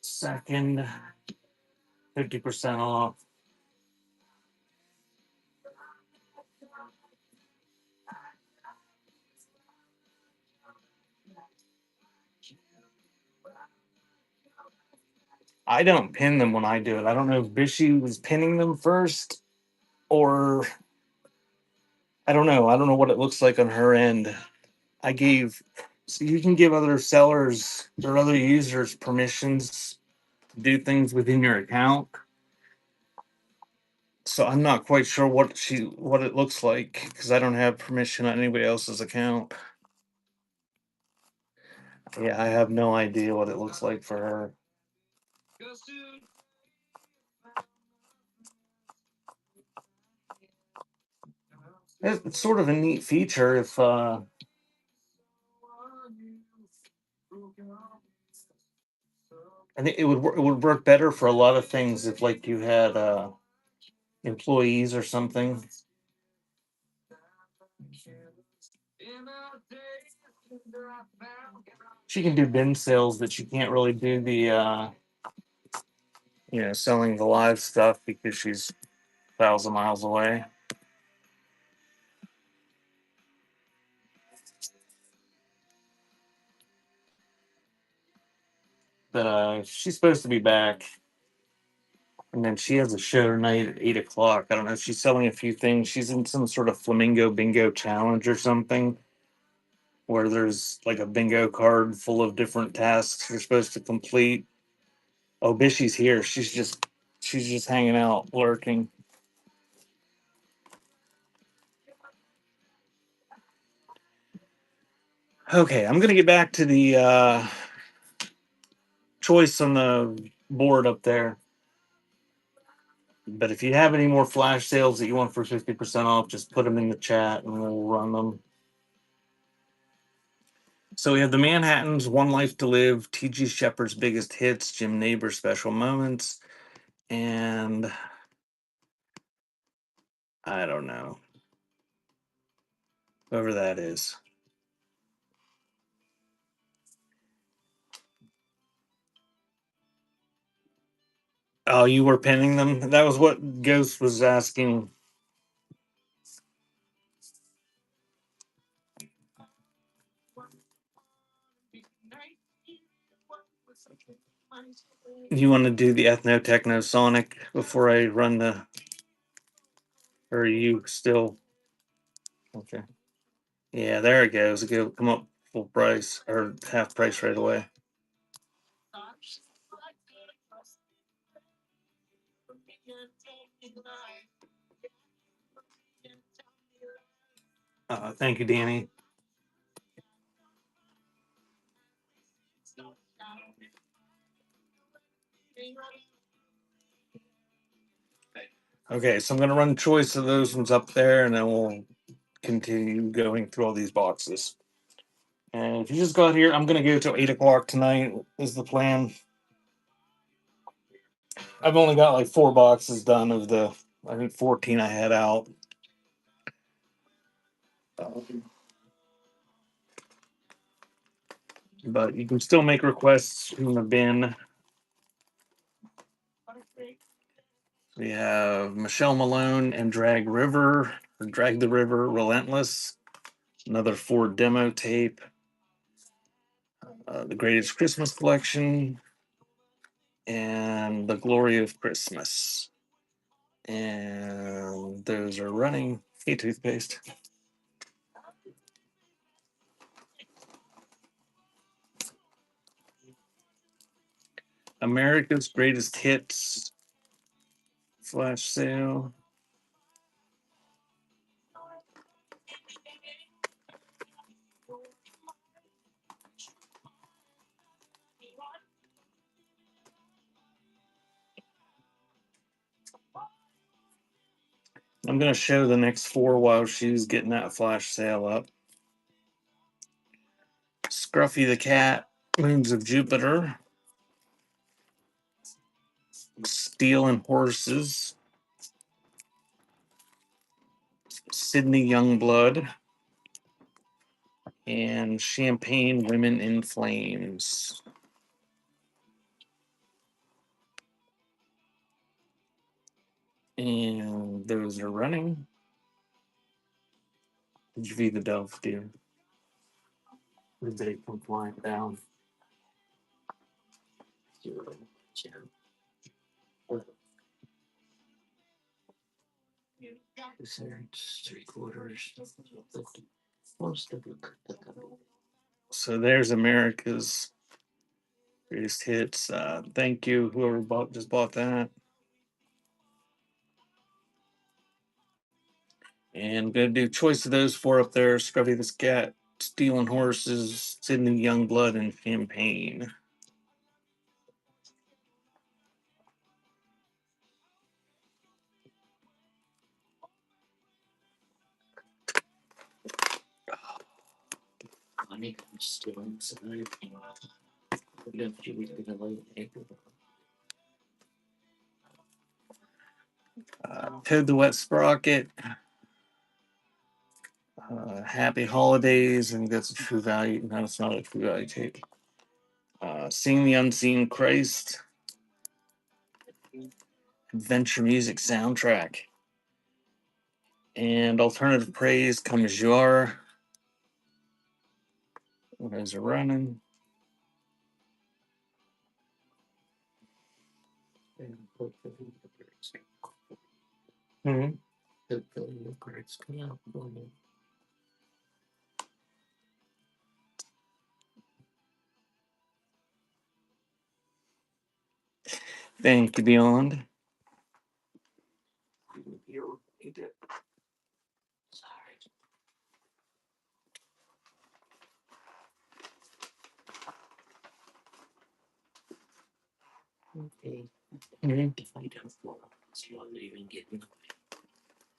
second, 50% off. I don't pin them when I do it. I don't know if Bishy was pinning them first or I don't know. I don't know what it looks like on her end. I gave, so you can give other sellers or other users permissions to do things within your account. So I'm not quite sure what it looks like because I don't have permission on anybody else's account. Yeah, I have no idea what it looks like for her. It's sort of a neat feature if I think it would work better for a lot of things if like you had employees or something. She can do bin sales, but she can't really do the selling the live stuff because she's 1,000 miles away. But she's supposed to be back. And then she has a show tonight at 8 o'clock. I don't know. She's selling a few things. She's in some sort of flamingo bingo challenge or something where there's like a bingo card full of different tasks you're supposed to complete. Oh, Bishy's here. She's just hanging out, lurking. Okay, I'm gonna get back to the choice on the board up there. But if you have any more flash sales that you want for 50% off, just put them in the chat and we'll run them. So we have the Manhattans, One Life to Live, T.G. Shepherd's Biggest Hits, Jim Neighbors Special Moments, and I don't know. Whoever that is. Oh, you were pinning them? That was what Ghost was asking. You want to do the Ethno Techno Sonic before I run the. Or are you still. Okay. Yeah, there it goes. It'll come up full price or half price right away. Thank you, Danny. Okay, so I'm going to run choice of those ones up there, and then we'll continue going through all these boxes. And if you just got here, I'm going to go till 8 o'clock tonight, is the plan. I've only got like 4 boxes done of the, I think, 14 I had out. But you can still make requests from the bin. We have Michelle Malone and Drag the River, Relentless. Another Ford demo tape. The Greatest Christmas Collection. And The Glory of Christmas. And those are running. Hey, toothpaste. America's Greatest Hits flash sale. I'm going to show the next 4 while she's getting that flash sale up. Scruffy the Cat, Moons of Jupiter, Steel and Horses, Sydney Youngblood, and Champagne Women in Flames. And those are running. Did you feed the dove, dear? Did they come flying down? So there's America's greatest hits. Thank you, whoever just bought that. And I'm gonna do choice of those 4 up there: Scruffy the Cat, Stealing Horses, Sydney Youngblood, and Champagne. Honey, I'm still inside. Toad the Wet Sprocket. Happy Holidays, and that's a True Value. No, it's not a True Value tape. Seeing the Unseen Christ. Adventure Music soundtrack. And Alternative Praise, Come As You Are. Those are running. Mm-hmm. Thank you, Beyond. Okay. Mm-hmm. If I don't fall, it's not even getting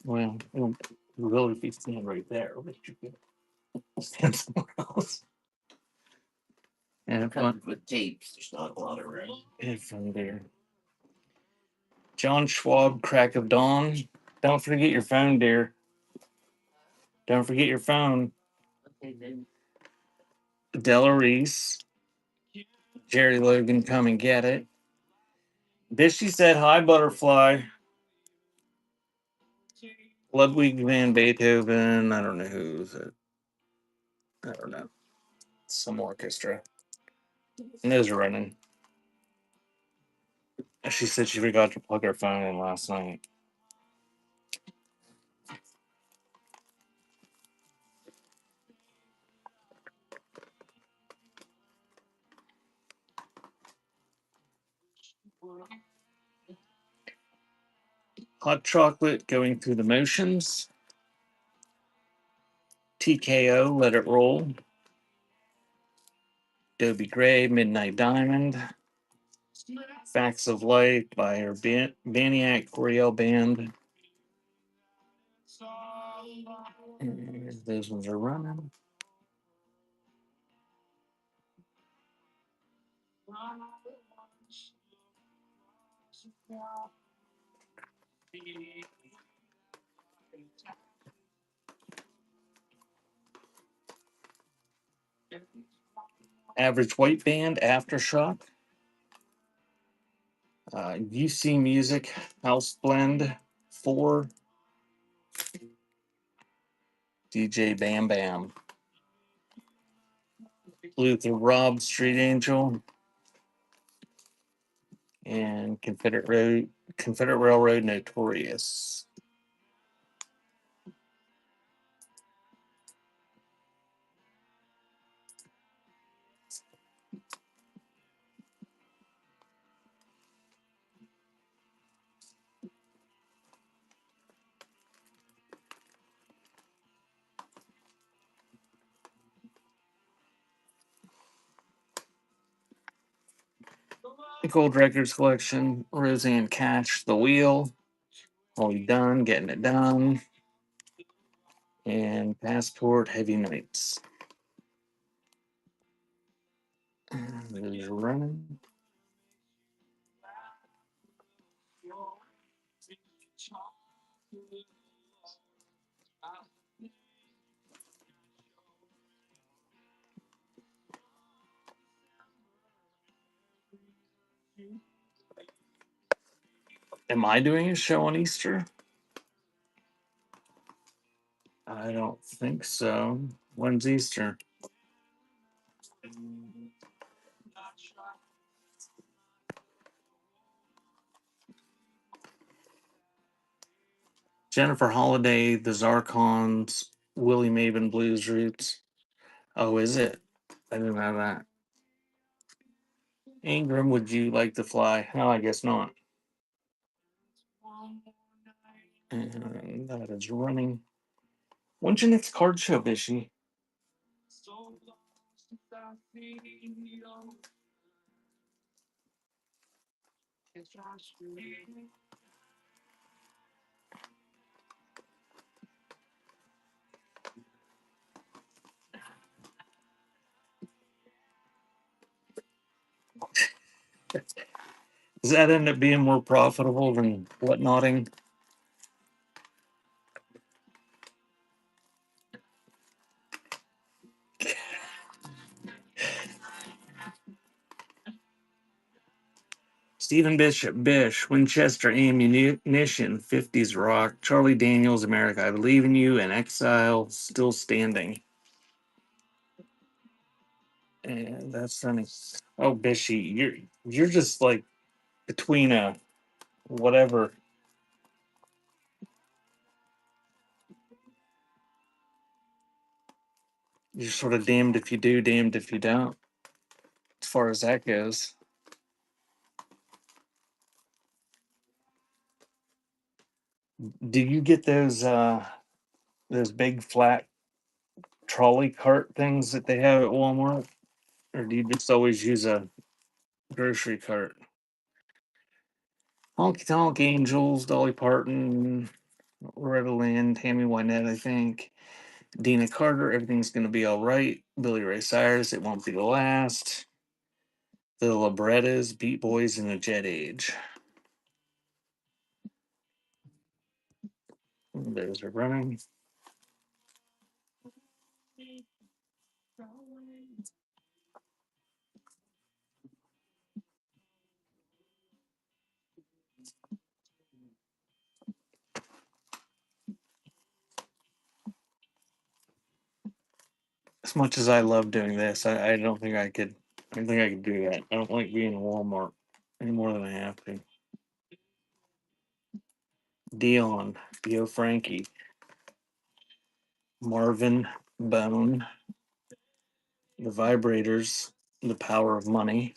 Well, it'll really be standing right there. But you can stand somewhere else. And have fun. covered with tapes. There's not a lot of room. Have fun there. John Schwab, Crack of Dawn. Don't forget your phone, dear. Don't forget your phone. Okay, then. Della Reese. Jerry Logan, Come and Get It. Bishy said hi, Butterfly. Ludwig van Beethoven. I don't know who's it. I don't know. Some orchestra. And those are running. She said she forgot to plug her phone in last night. Hot Chocolate, Going Through the Motions. TKO, Let It Roll. Dobie Gray, Midnight Diamond. Facts of Life by her Baniac Coriel Band. And those ones are running. Average White Band, Aftershock. UC Music, House Blend 4. DJ Bam Bam. Luther Rob, Street Angel. And Confederate Railroad, Notorious. The Gold Records Collection, Roseanne Cash, The Wheel. Already done, getting it done. And Passport Heavy Nights. There's running. Am I doing a show on Easter? I don't think so. When's Easter? Jennifer Holliday, The Zarkons, Willie Maven Blues Roots. Oh, is it? I didn't know that. Ingram, would you like to fly? No, I guess not. And that is running. When's your next card show, Bishy? Does that end up being more profitable than whatnotting? Stephen Bishop, Bish, Winchester Ammunition, 50s Rock, Charlie Daniels, America, I Believe in You, and Exile, Still Standing. And that's funny. Oh, Bishy, you're just like between a whatever. You're sort of damned if you do, damned if you don't, as far as that goes. Do you get those big flat trolley cart things that they have at Walmart? Or do you just always use a grocery cart? Honky Tonk Angels, Dolly Parton, Loretta Lynn, Tammy Wynette, I think. Dina Carter, Everything's Gonna Be Alright. Billy Ray Cyrus, It Won't Be the Last. The Librettas, Beat Boys in the Jet Age. Those are running. As much as I love doing this, I don't think I could. I don't think I could do that. I don't like being in Walmart any more than I have to. Dion, Dio Frankie, Marvin Bone, The Vibrators, The Power of Money,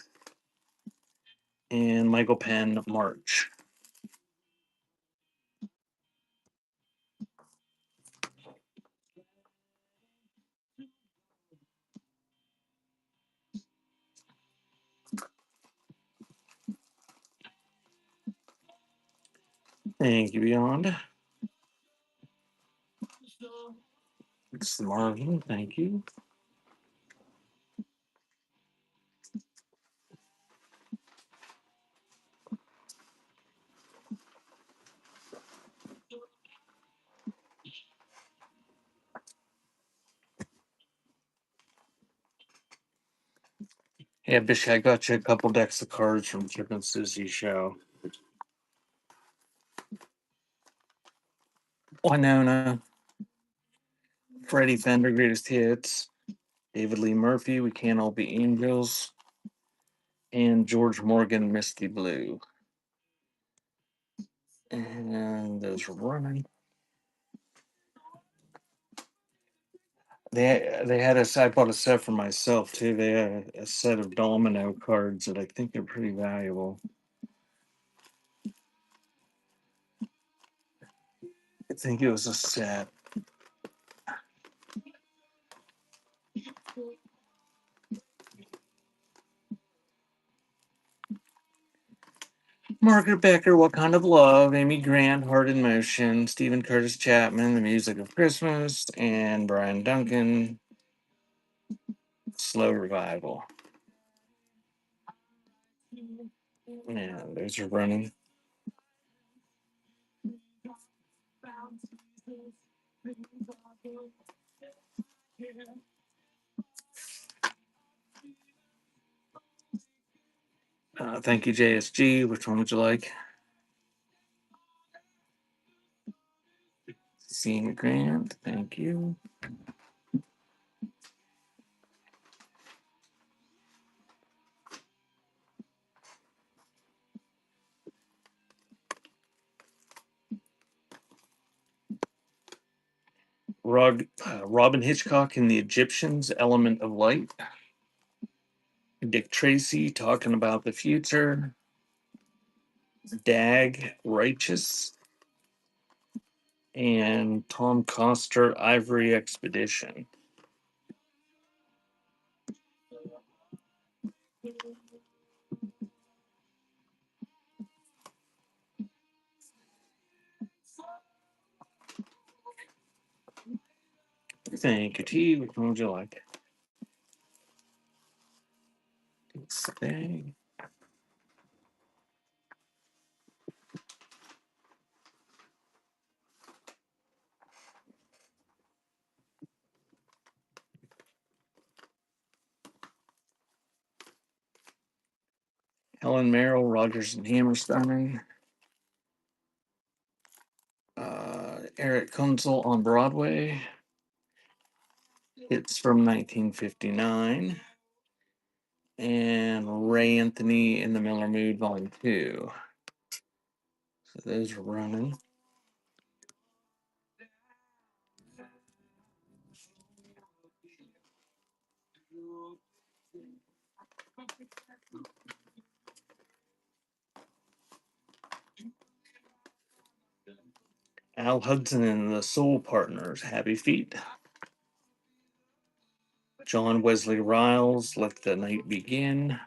and Michael Penn, March. Thank you, Beyond. It's Marvin, thank you. Yeah, Bish, I got you a couple decks of cards from Chip and Susie's show. Winona, Freddie Fender, Greatest Hits, David Lee Murphy, We Can't All Be Angels, and George Morgan, Misty Blue. And those were running. They had I bought a set for myself too. They had a set of domino cards that I think are pretty valuable. I think it was a set. Margaret Becker, What Kind of Love, Amy Grant, Heart in Motion, Stephen Curtis Chapman, The Music of Christmas, and Brian Duncan, Slow Revival. Yeah, those are running. Thank you, JSG. Which one would you like? Amy Grant, thank you. Robin Hitchcock and the Egyptians, Element of Light. Dick Tracy, Talking About the Future. Dag, Righteous. And Tom Coster, Ivory Expedition. Thank you, T. Which one would you like? Stay. Helen Merrill, Rogers and Hammerstein. Eric Kunzel on Broadway. It's from 1959. And Ray Anthony in the Miller Mood, Volume 2. So those are running. Al Hudson and the Soul Partners, Happy Feet. John Wesley Riles, Let the Night Begin.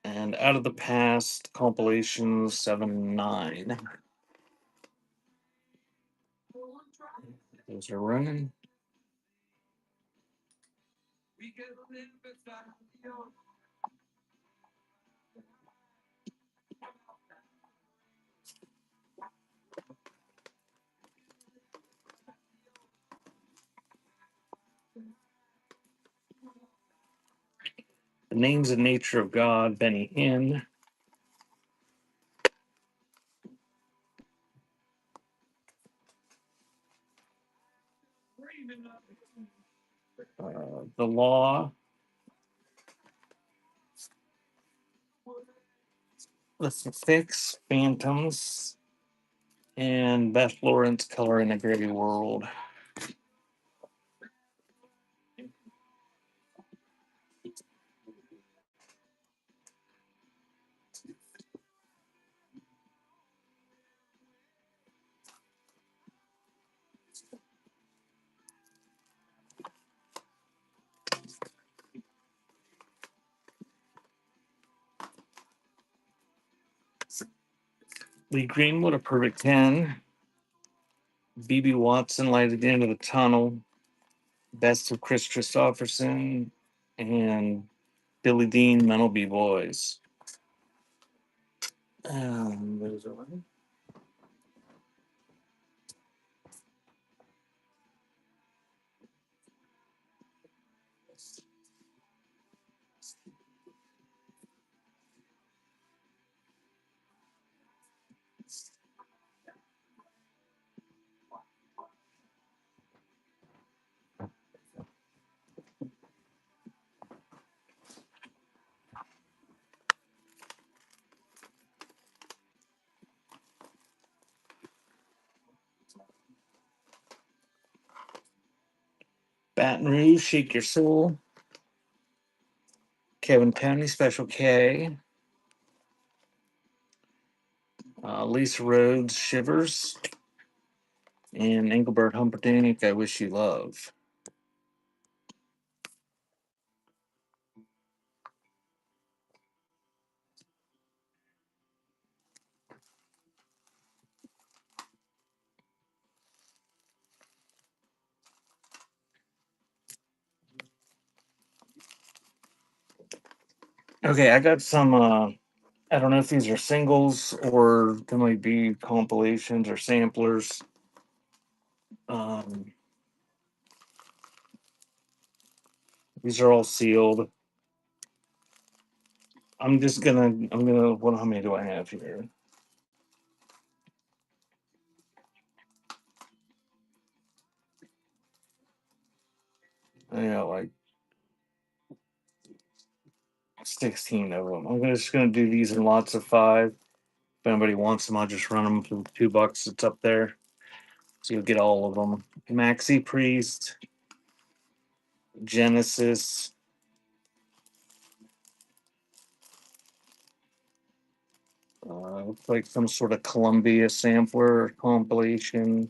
And Out of the Past, compilation 7-9. Those are running. The Names and Nature of God, Benny Hinn. The Law. The Fix, Phantoms. And Beth Lawrence, Color in a Gray World. Lee Greenwood, A Perfect 10. BB Watson, Light at the End of the Tunnel. Best of Chris Christopherson. And Billy Dean, Mental B Boys. Those are running. Baton Rouge, Shake Your Soul. Kevin Tony, Special K. Lisa Rhodes, Shivers. And Engelbert Humperdinck, I Wish You Love. Okay, I got some. I don't know if these are singles or they might be compilations or samplers. Um, these are all sealed. I'm just gonna. I'm gonna. What? How many do I have here? I got like 16 of them. Just gonna do these in lots of 5. If anybody wants them, I'll just run them for $2. It's up there, so you'll get all of them. Maxi Priest, Genesis. Looks like some sort of Columbia sampler or compilation.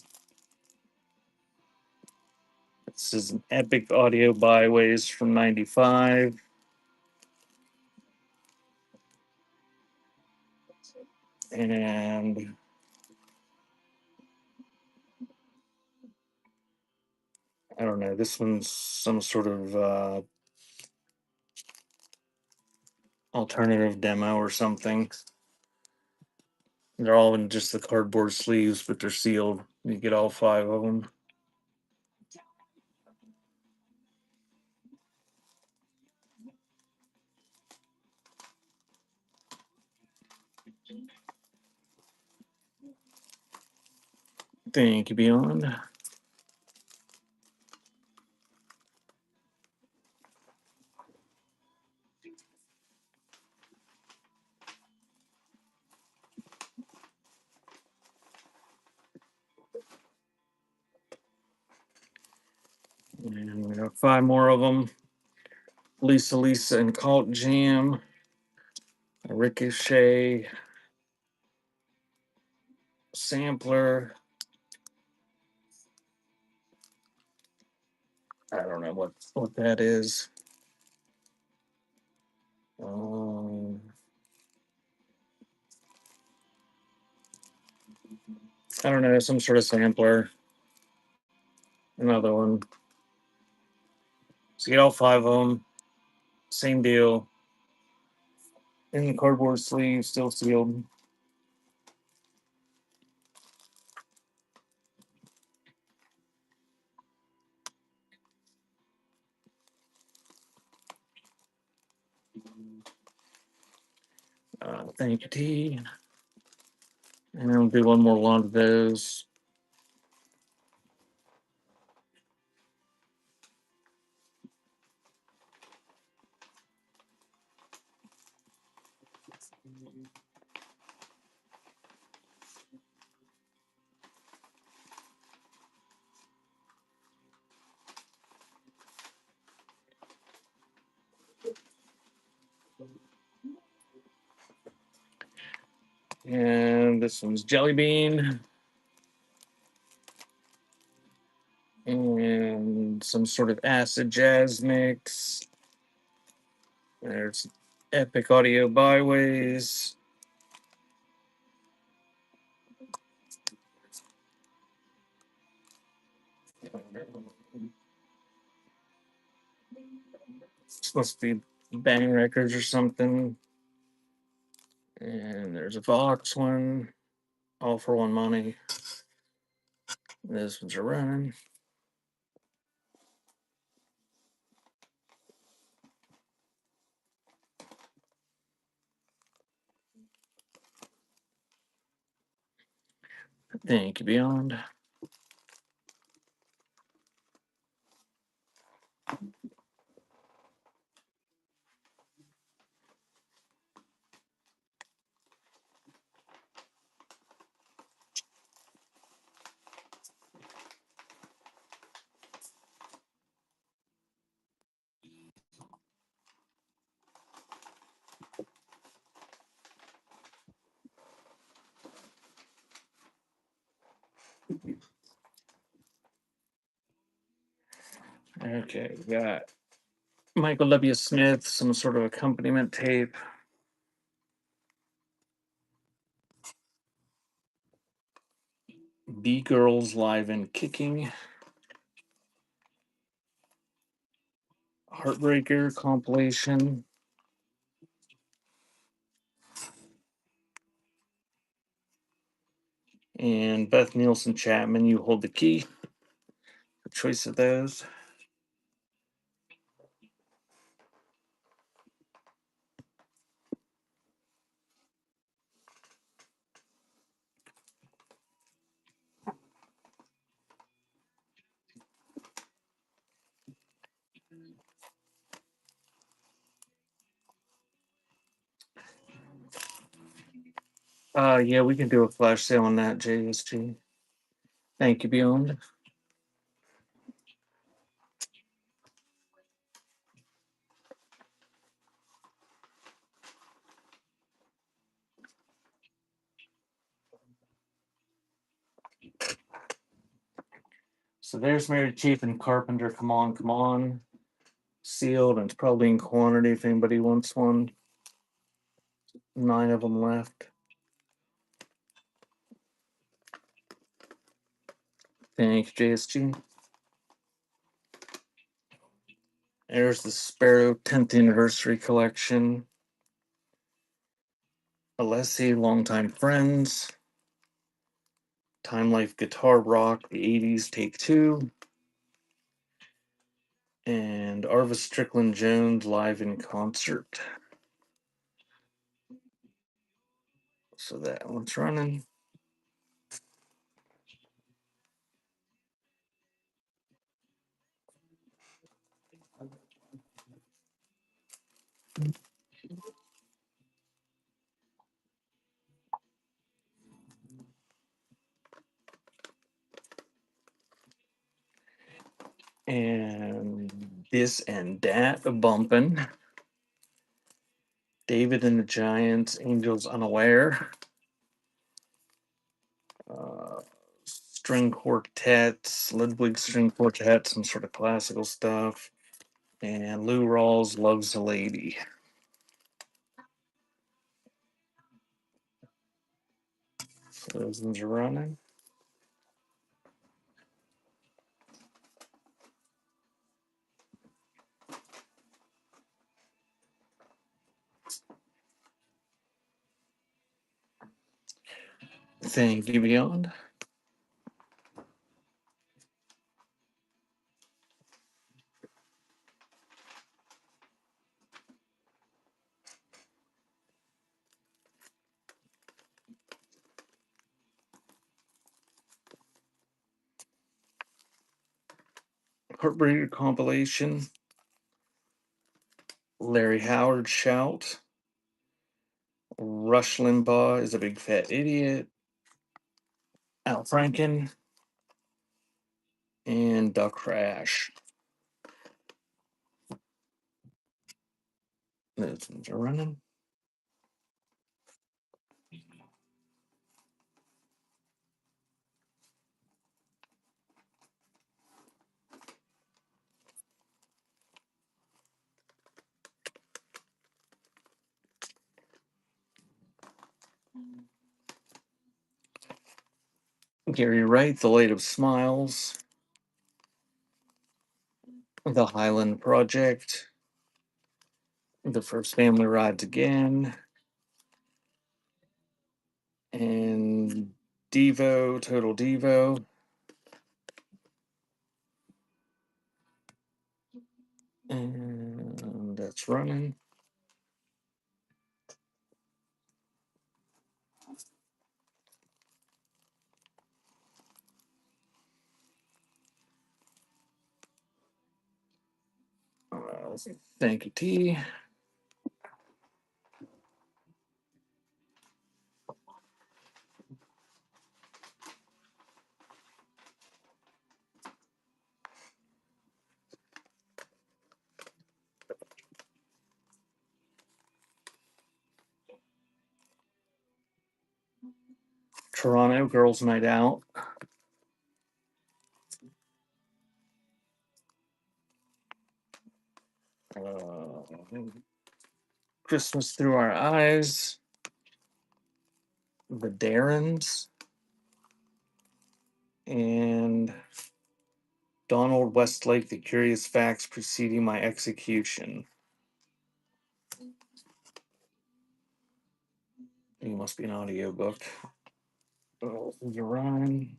This is an Epic Audio Byways from '95. And I don't know, this one's some sort of alternative demo or something. They're all in just the cardboard sleeves, but they're sealed. You get all 5 of them. Thank you, Beyond. And we got 5 more of them. Lisa and Cult Jam, Ricochet, Sampler. I don't know what that is. Um, I don't know, some sort of sampler. Another one. So you get all 5 of them. Same deal. In the cardboard sleeve, still sealed. Thank you, T. And I'll do one more lot of those. And this one's Jelly Bean. And some sort of acid jazz mix. There's Epic Audio Byways. This must be Bang Records or something. And there's a Vox one. All for one money. This one's a running. Thank you, Beyond. Okay, we got Michael W. Smith, some sort of accompaniment tape. B Girls Live and Kicking. Heartbreaker compilation. And Beth Nielsen Chapman, you hold the key. The choice of those. Yeah, we can do a flash sale on that, JSG. Thank you, Beyond. So there's Mary Chief and Carpenter. Come on, come on. Sealed, and it's probably in quantity if anybody wants one. 9 of them left. Thanks, JSG. There's the Sparrow 10th Anniversary Collection. Alessi, Longtime Friends. Time Life Guitar Rock, the 80s, Take 2. And Arva Strickland Jones live in concert. So that one's running. And this and that a bumping. David and the Giants, Angels Unaware. String quartets, Ludwig string quartet, some sort of classical stuff. And Lou Rawls Loves a Lady. So those ones are running. Thank you, Beyond. Heartbreaker compilation. Larry Howard Shout. Rush Limbaugh is a big fat idiot. Al Franken. And Duck Crash. Those ones are running. Gary Wright, The Light of Smiles. The Highland Project. The First Family Rides Again. And Devo, Total Devo. And that's running. Thank you, T. Toronto Girls Night Out. Christmas Through Our Eyes. The Darrens. And Donald Westlake, The Curious Facts Preceding My Execution. You must be an audiobook. Oh, you're running.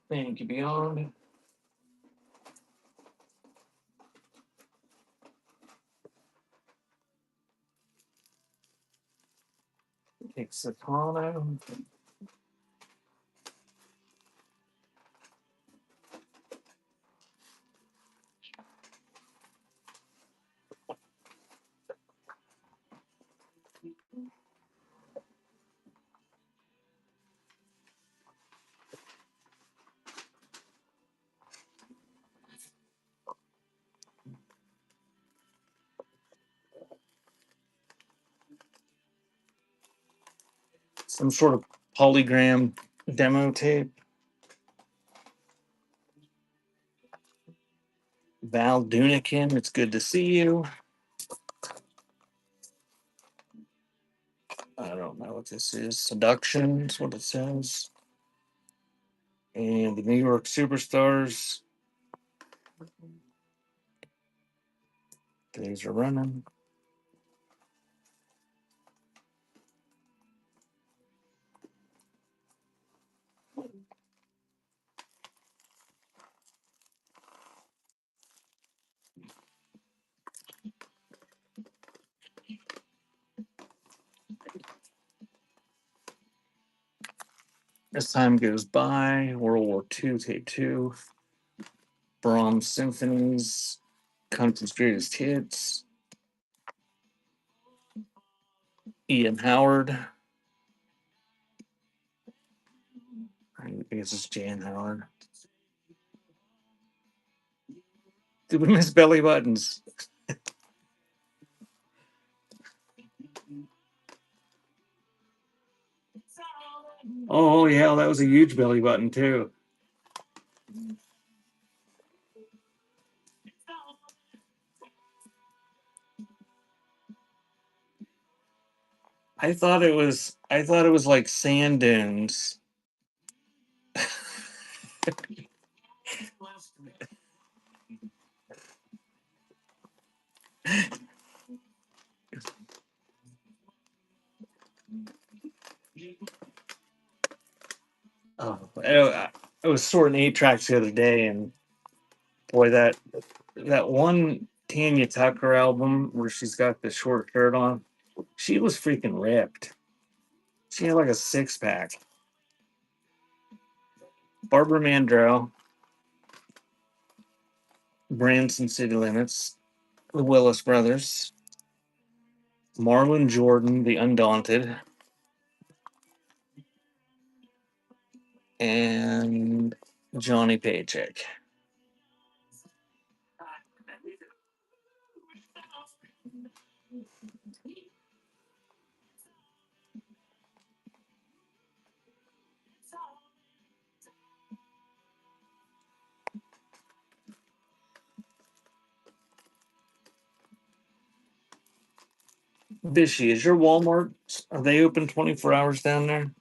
Thank you, Beyond. Take Satana. Some sort of polygram demo tape. Val Dunican, it's good to see you. I don't know what this is. Seduction is what it says. And the New York Superstars. These are running. As time goes by, World War II, tape 2, Brahms symphonies, Country's Greatest Hits, Ian Howard. I guess it's Jan Howard. Did we miss Belly Buttons? Oh, yeah, that was a huge belly button, too. I thought it was like sand dunes. Oh, I was sorting 8 tracks the other day, and boy, that one Tanya Tucker album where she's got the short shirt on, she was freaking ripped. She had like a 6 pack. Barbara Mandrell, Branson City Limits, the Willis Brothers, Marlon Jordan, the Undaunted, and Johnny Paycheck. Bishy, is your Walmart, are they open 24 hours down there?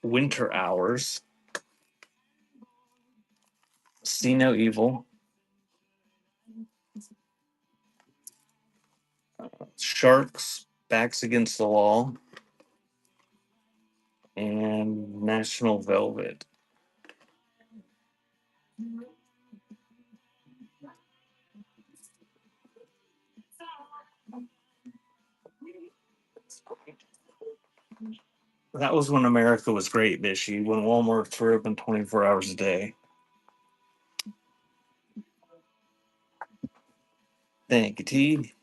Winter hours. See no evil. Sharks, Backs Against the Wall, and National Velvet. That was when America was great, Bishy, when Walmarts were open 24 hours a day. Thank you, T.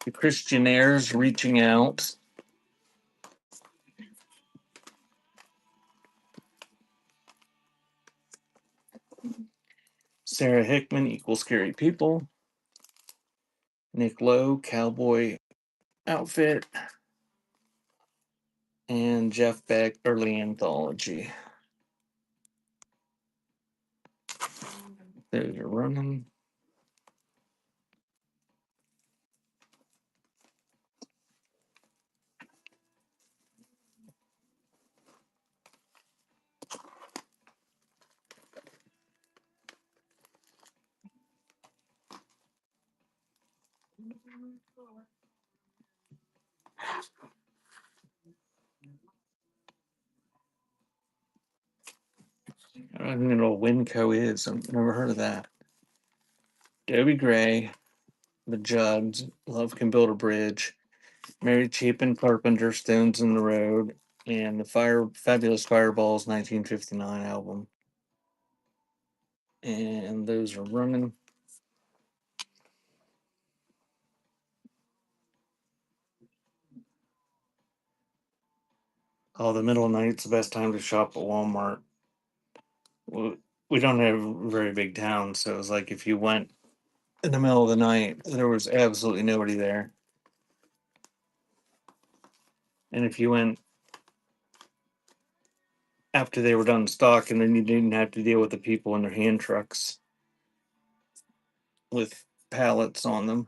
The Christianaires reaching out. Sarah Hickman, Equal Scary People. Nick Lowe, Cowboy Outfit. and Jeff Beck early anthology. Those are running. I don't even know what Winco is. I've never heard of that. Dobie Gray, The Judds, Love Can Build a Bridge, Mary Chapin Carpenter, Stones in the Road, and the Fabulous Fireballs 1959 album. And those are running. Oh, the middle of the night's the best time to shop at Walmart. We don't have a very big town, so it was like if you went in the middle of the night, there was absolutely nobody there. And if you went after they were done stocking, then you didn't have to deal with the people in their hand trucks with pallets on them.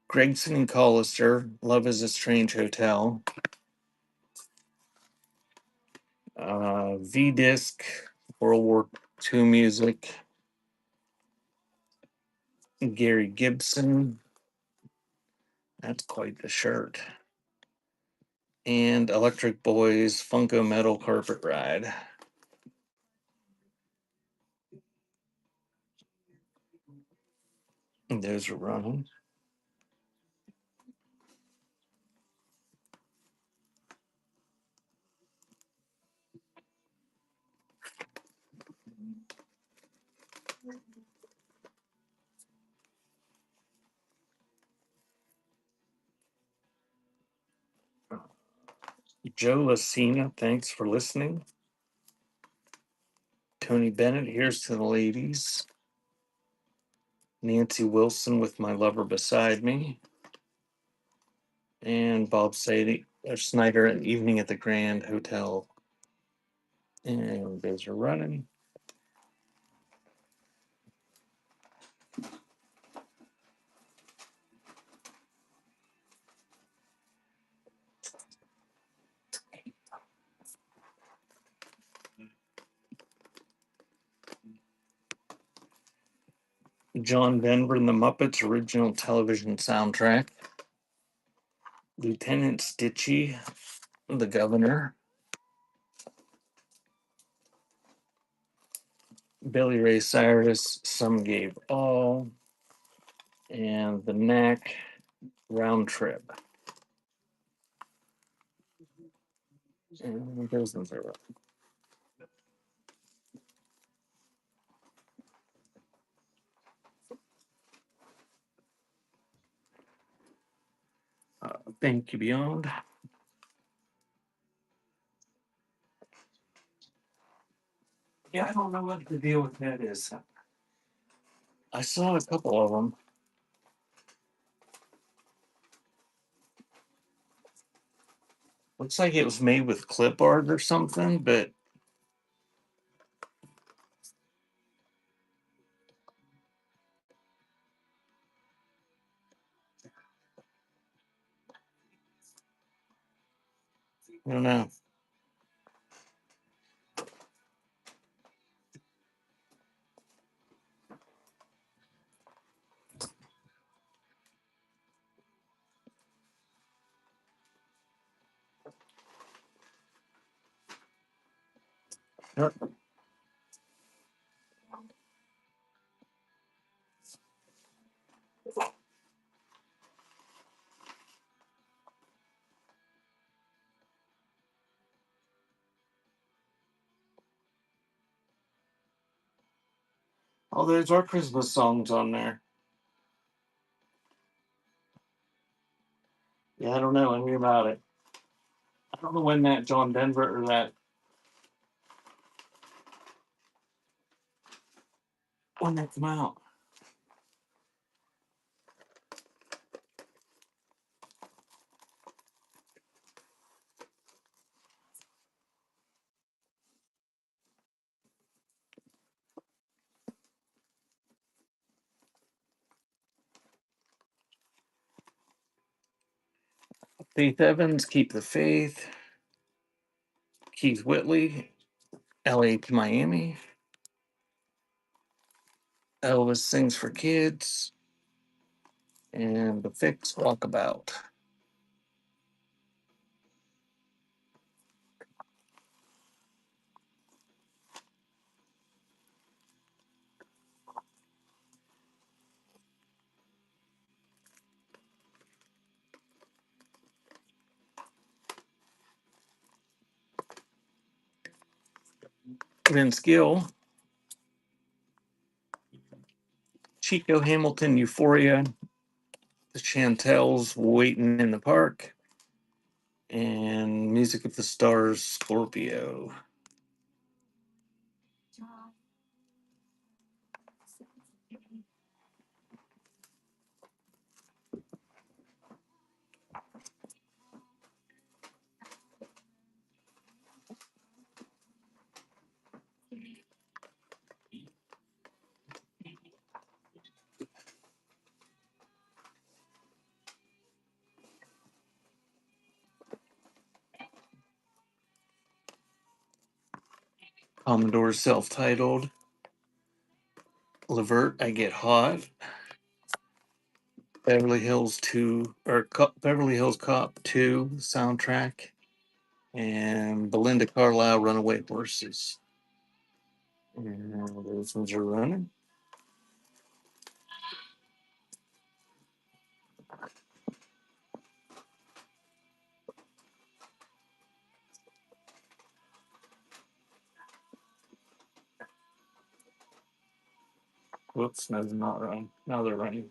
Gregson and Collister, Love is a Strange Hotel. V Disc, World War II music. Gary Gibson. That's quite the shirt. And Electric Boys, Funko Metal Carpet Ride. And those are running. Joe Lucina, thanks for listening. Tony Bennett, here's to the ladies. Nancy Wilson with My Lover Beside Me. And Bob Snyder, An Evening at the Grand Hotel. And those are running. John Denver and the Muppets original television soundtrack. Lieutenant Stitchy, The Governor. Billy Ray Cyrus, Some Gave All. And The Knack, Round Trip. And those ones are running. Thank you, Beyond. Yeah, I don't know what the deal with that is. I saw a couple of them. Looks like it was made with clip art or something, but I don't know. Oh, there's our Christmas songs on there. Yeah, I don't know anything about it. I don't know when that John Denver or that when that came out. Faith Evans, Keep the Faith. Keith Whitley, LA to Miami. Elvis Sings for Kids. And The Fix, Walkabout. Vince Gill, Chico Hamilton, Euphoria, The Chantels, Waiting in the Park, and Music of the Stars, Scorpio. Commodore self-titled, Levert, I Get Hot, Beverly Hills 2 or Beverly Hills Cop 2 soundtrack, and Belinda Carlisle, Runaway Horses. And those ones are running. Whoops, no, they're not running. Now they're running.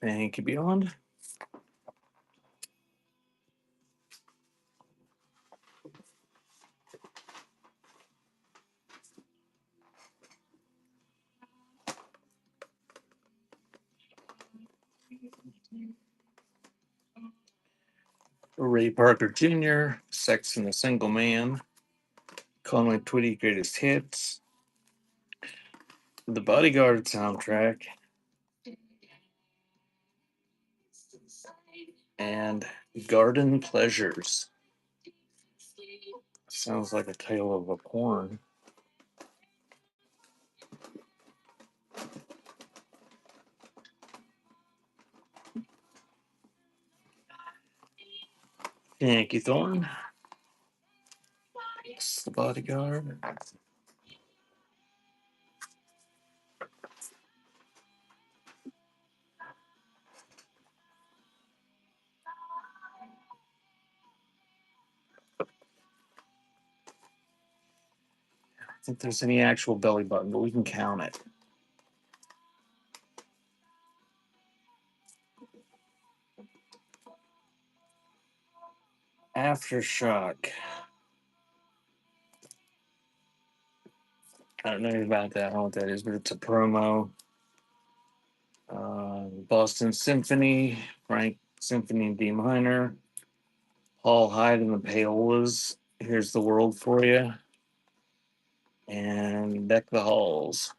Thank you, Beyond. Ray Parker Jr., Sex and a Single Man, Conway Twitty Greatest Hits, The Bodyguard soundtrack, and Garden Pleasures. Sounds like a tale of a porn. Yankee Thorn, The Bodyguard. I don't think there's any actual belly button, but we can count it. Aftershock. I don't know anything about that. I don't know what that is, but it's a promo. Boston Symphony, Frank Symphony in D minor, Paul Hyde and the Paolas. Here's the World for You, and Deck the Halls.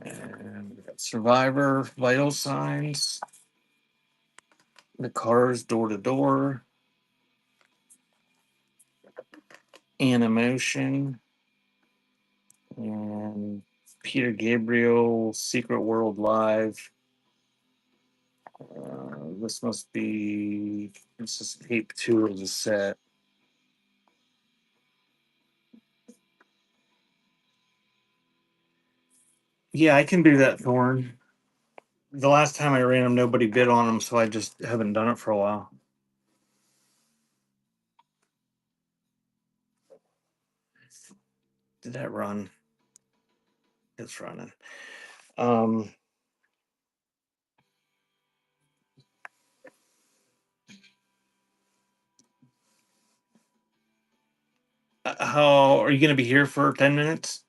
And we got Survivor, Vital Signs, The Cars, Door to Door, Animotion, and Peter Gabriel, Secret World Live. This is tape 2 of the set. Yeah, I can do that, Thorn. The last time I ran them, nobody bid on them, so I just haven't done it for a while. Did that run? It's running. Um, how are you going to be here for 10 minutes?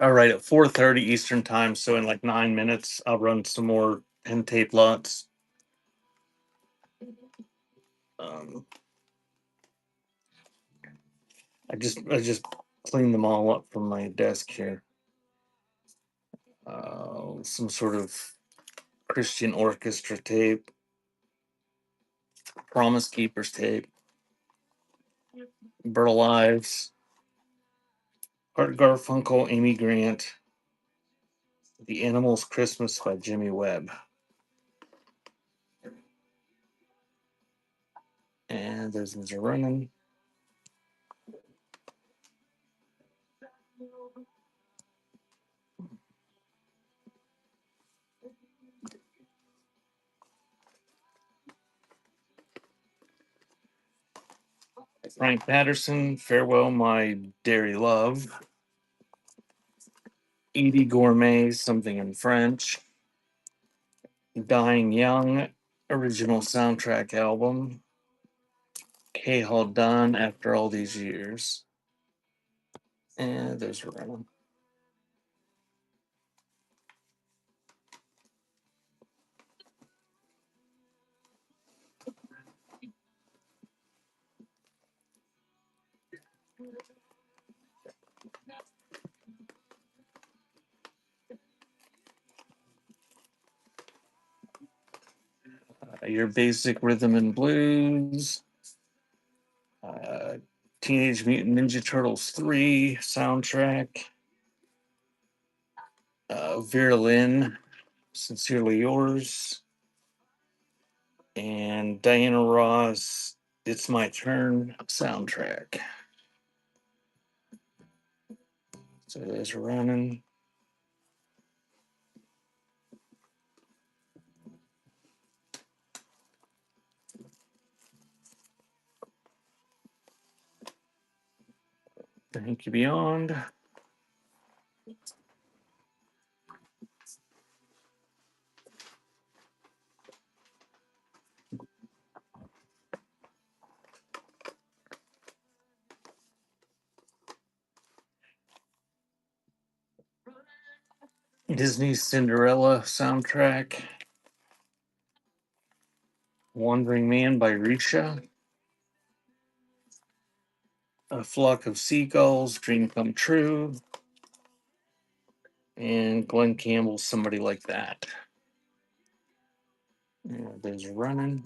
All right, at 4:30 Eastern time. So in like 9 minutes, I'll run some more pen tape lots. Um, I just cleaned them all up from my desk here. Some sort of Christian orchestra tape, Promise Keepers tape, Burl Ives, Art Garfunkel, Amy Grant, The Animals Christmas by Jimmy Webb. And those ones are running. Frank Patterson, Farewell My Dairy Love. Edie Gourmet, Something in French. Dying Young, original soundtrack album. K. Hall Done, After All These Years. And those are running. Your basic rhythm and blues. Teenage Mutant Ninja Turtles 3 soundtrack. Vera Lynn, Sincerely Yours. And Diana Ross, It's My Turn soundtrack. So those are running. Thank you, Beyond. Disney's Cinderella soundtrack. Wandering Man by Risha. A Flock of Seagulls, Dream Come True. And Glenn Campbell's Somebody Like That. Yeah, those are running.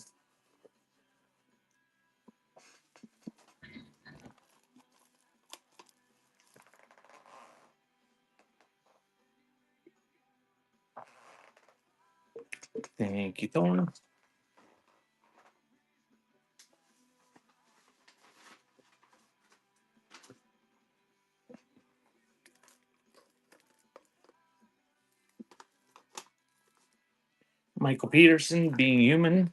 Thank you, Thorne. Michael Peterson, Being Human.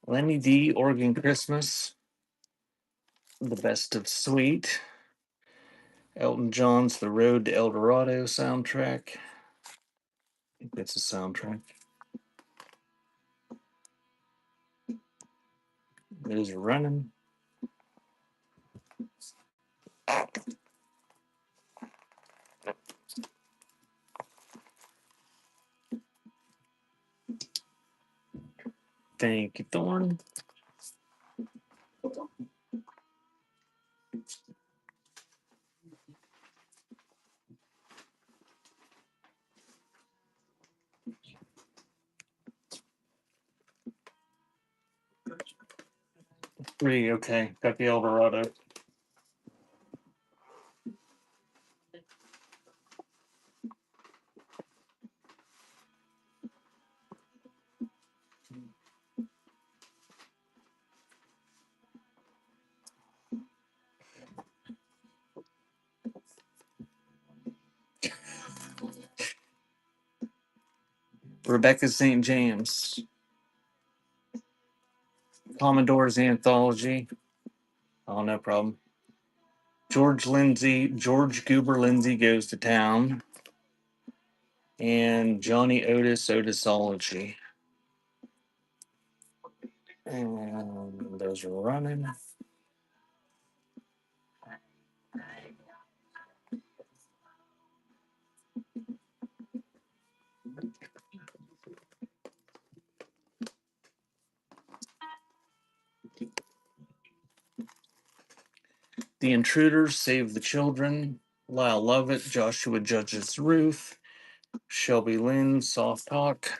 Lenny D, Oregon Christmas. The Best of Sweet. Elton John's The Road to El Dorado soundtrack. I think that's a soundtrack. Those are running. Thank you, Thorne. Three, okay. Got the El Dorado. Rebecca St. James. Commodore's Anthology. Oh, no problem. George Goober Lindsay Goes to Town, and Johnny Otis Otisology. And those are running. The Intruders, Save the Children, Lyle Lovett, Joshua Judge's Ruth, Shelby Lynn, Soft Talk,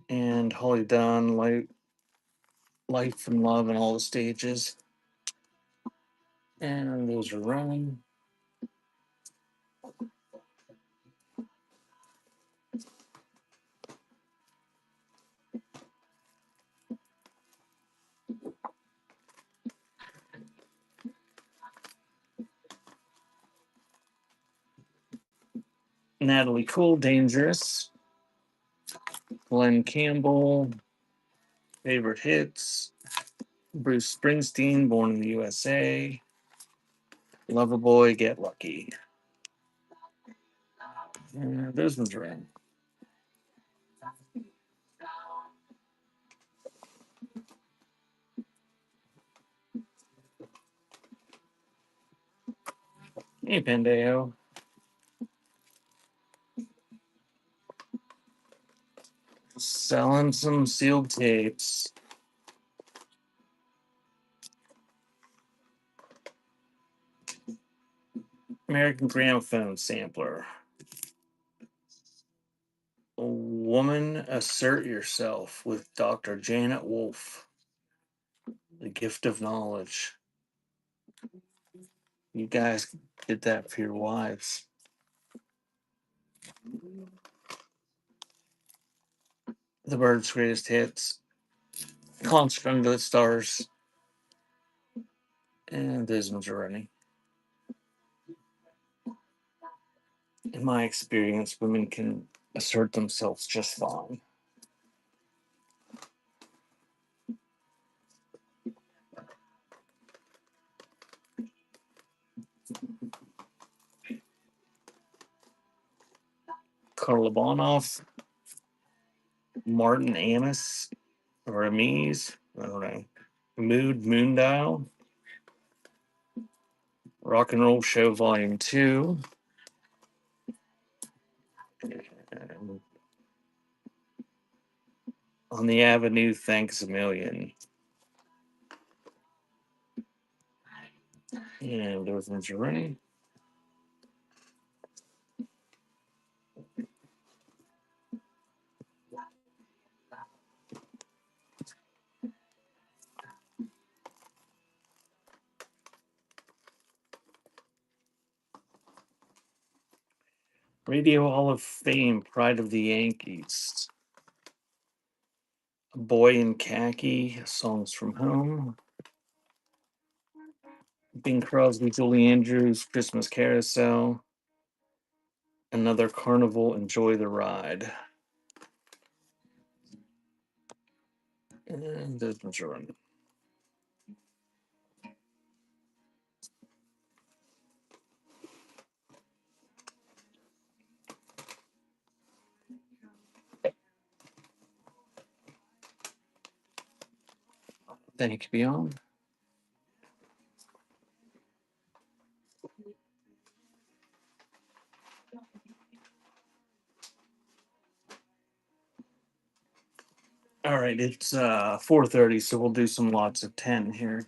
and Holly Dunn, Life and Love in All the Stages. And those are running. Natalie Cole, Dangerous. Glenn Campbell, Favorite Hits. Bruce Springsteen, Born in the USA. Loverboy, Get Lucky. Those ones are in. Hey, Pandeo. Selling some sealed tapes. American Gramophone Sampler. Woman, Assert Yourself with Dr. Janet Wolfe. The Gift of Knowledge. You guys did that for your wives. The Birds' Greatest Hits. Concert Under the Stars. And those ones are running. In my experience, women can assert themselves just fine. Karl Ivanov, Martin Amis, or Amis, I don't know. Mood Moondial, Rock and Roll Show Volume 2, and On the Avenue, Thanks a Million. And those ones are running. Radio Hall of Fame, Pride of the Yankees. A Boy in Khaki, Songs from Home. Bing Crosby, Julie Andrews, Christmas Carousel. Another Carnival, Enjoy the Ride. And those ones are running. Thank you, Beyond. All right, it's 4:30, so we'll do some lots of 10 here.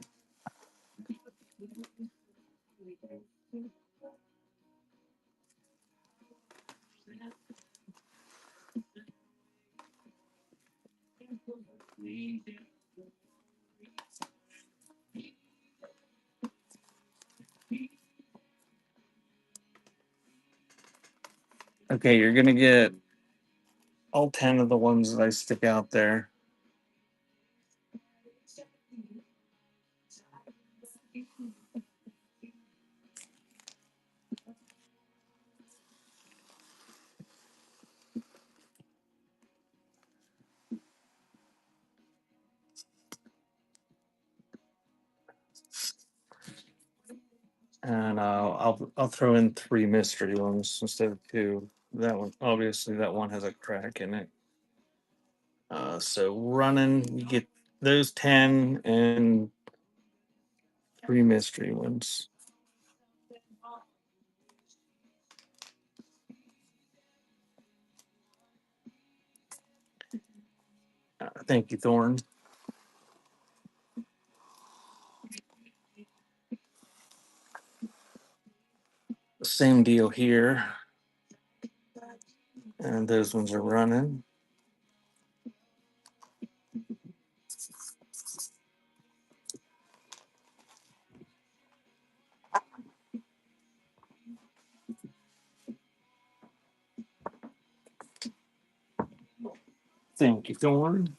Okay, you're gonna get all 10 of the ones that I stick out there. And I'll throw in 3 mystery ones instead of 2. That one, obviously, that one has a crack in it. So running, you get those 10 and 3 mystery ones. Thank you, Thorn. Same deal here. And those ones are running. Thank you, Thorn.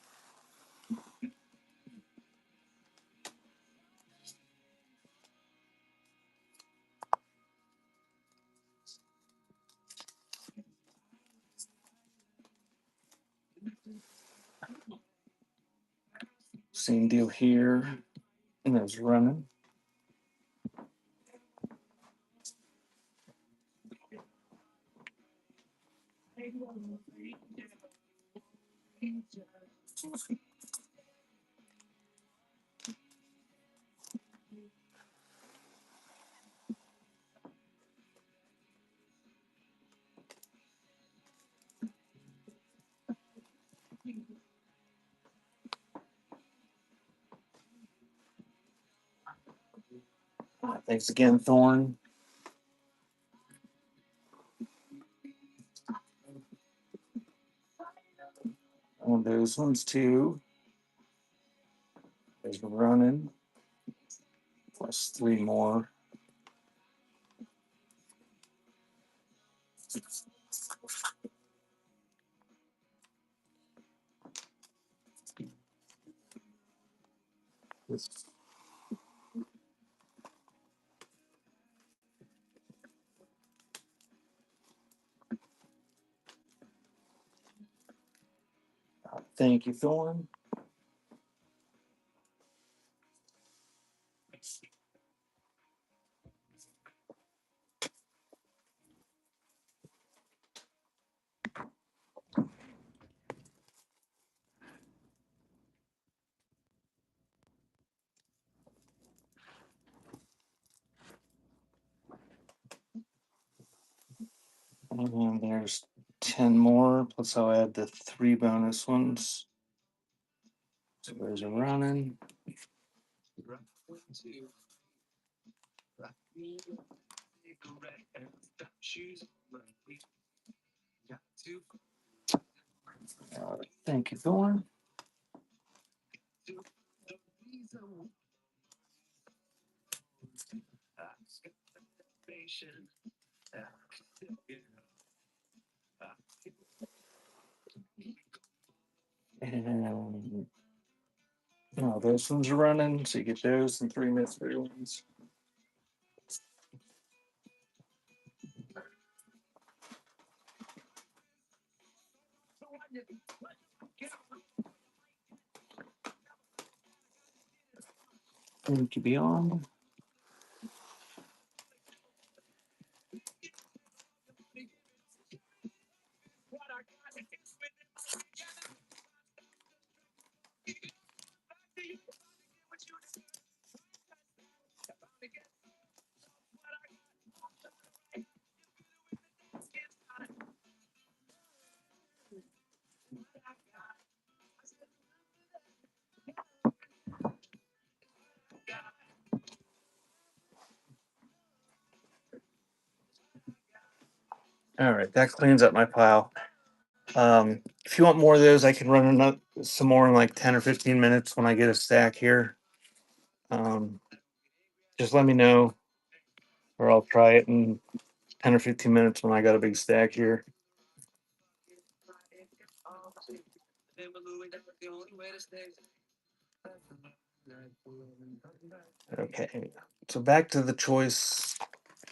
Same deal here. And those running. Thanks again, Thorn. And those ones too. There's running. Plus 3 more. Thank you, Thorn. And there's 10 more. Plus, I'll add the 3 bonus ones. So those are running. Thank you, Thorn. And no, those ones are running. So you get those and 3 mystery ones. Thank you, Beyond. All right, that cleans up my pile. If you want more of those, I can run some more in like 10 or 15 minutes when I get a stack here. Just let me know, or I'll try it in 10 or 15 minutes when I got a big stack here. Okay, so back to the choice.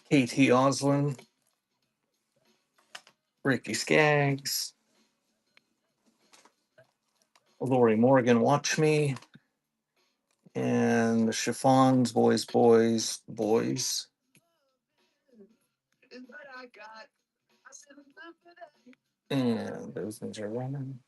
KT Oslin, Ricky Skaggs, Lori Morgan, Watch Me, and the Chiffons, Boys, Boys, Boys. And those things are running.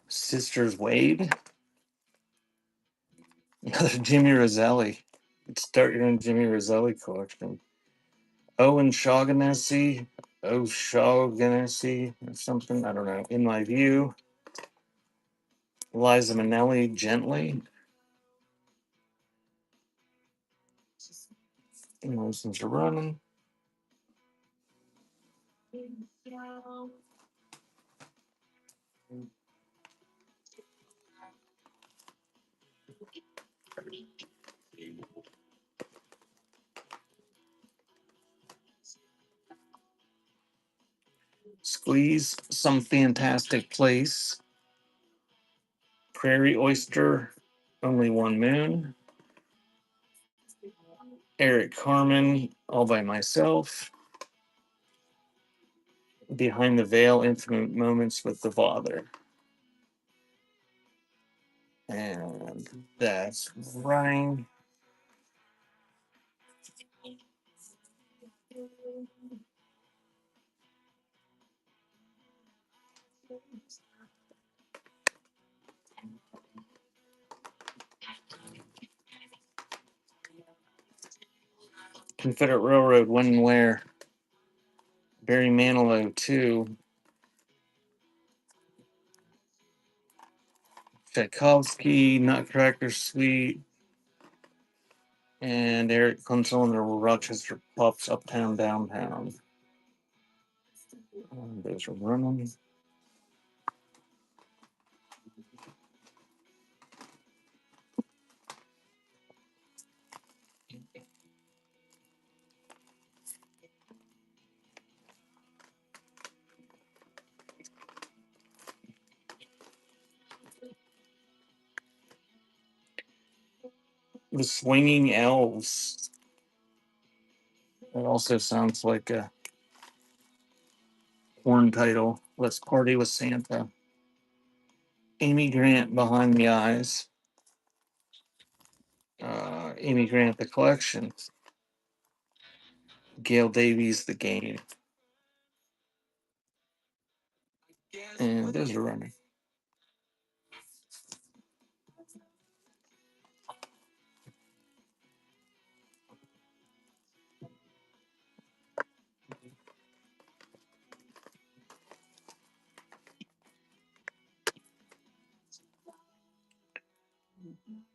Sisters Wade. Another Jimmy Roselli. Start your own Jimmy Roselli collection. Owen Shaughnessy. O'Shaughnessy or something. I don't know. In My View. Liza Minnelli, Gently. Emotions are running. Squeeze, Some Fantastic Place. Prairie Oyster, Only One Moon. Eric Carmen, All by Myself. Behind the Veil, Intimate Moments with the Father. And that's running. Confederate Railroad, When and Where. Barry Manilow, 2. Tchaikovsky, Nutcracker Suite. And Eric Kunzel and the Rochester Pups, Uptown, Downtown. Those are running. The Swinging Elves. It also sounds like a porn title. Let's Party with Santa. Amy Grant, Behind the Eyes. Amy Grant, The Collection. Gail Davies, The Game. And those are running.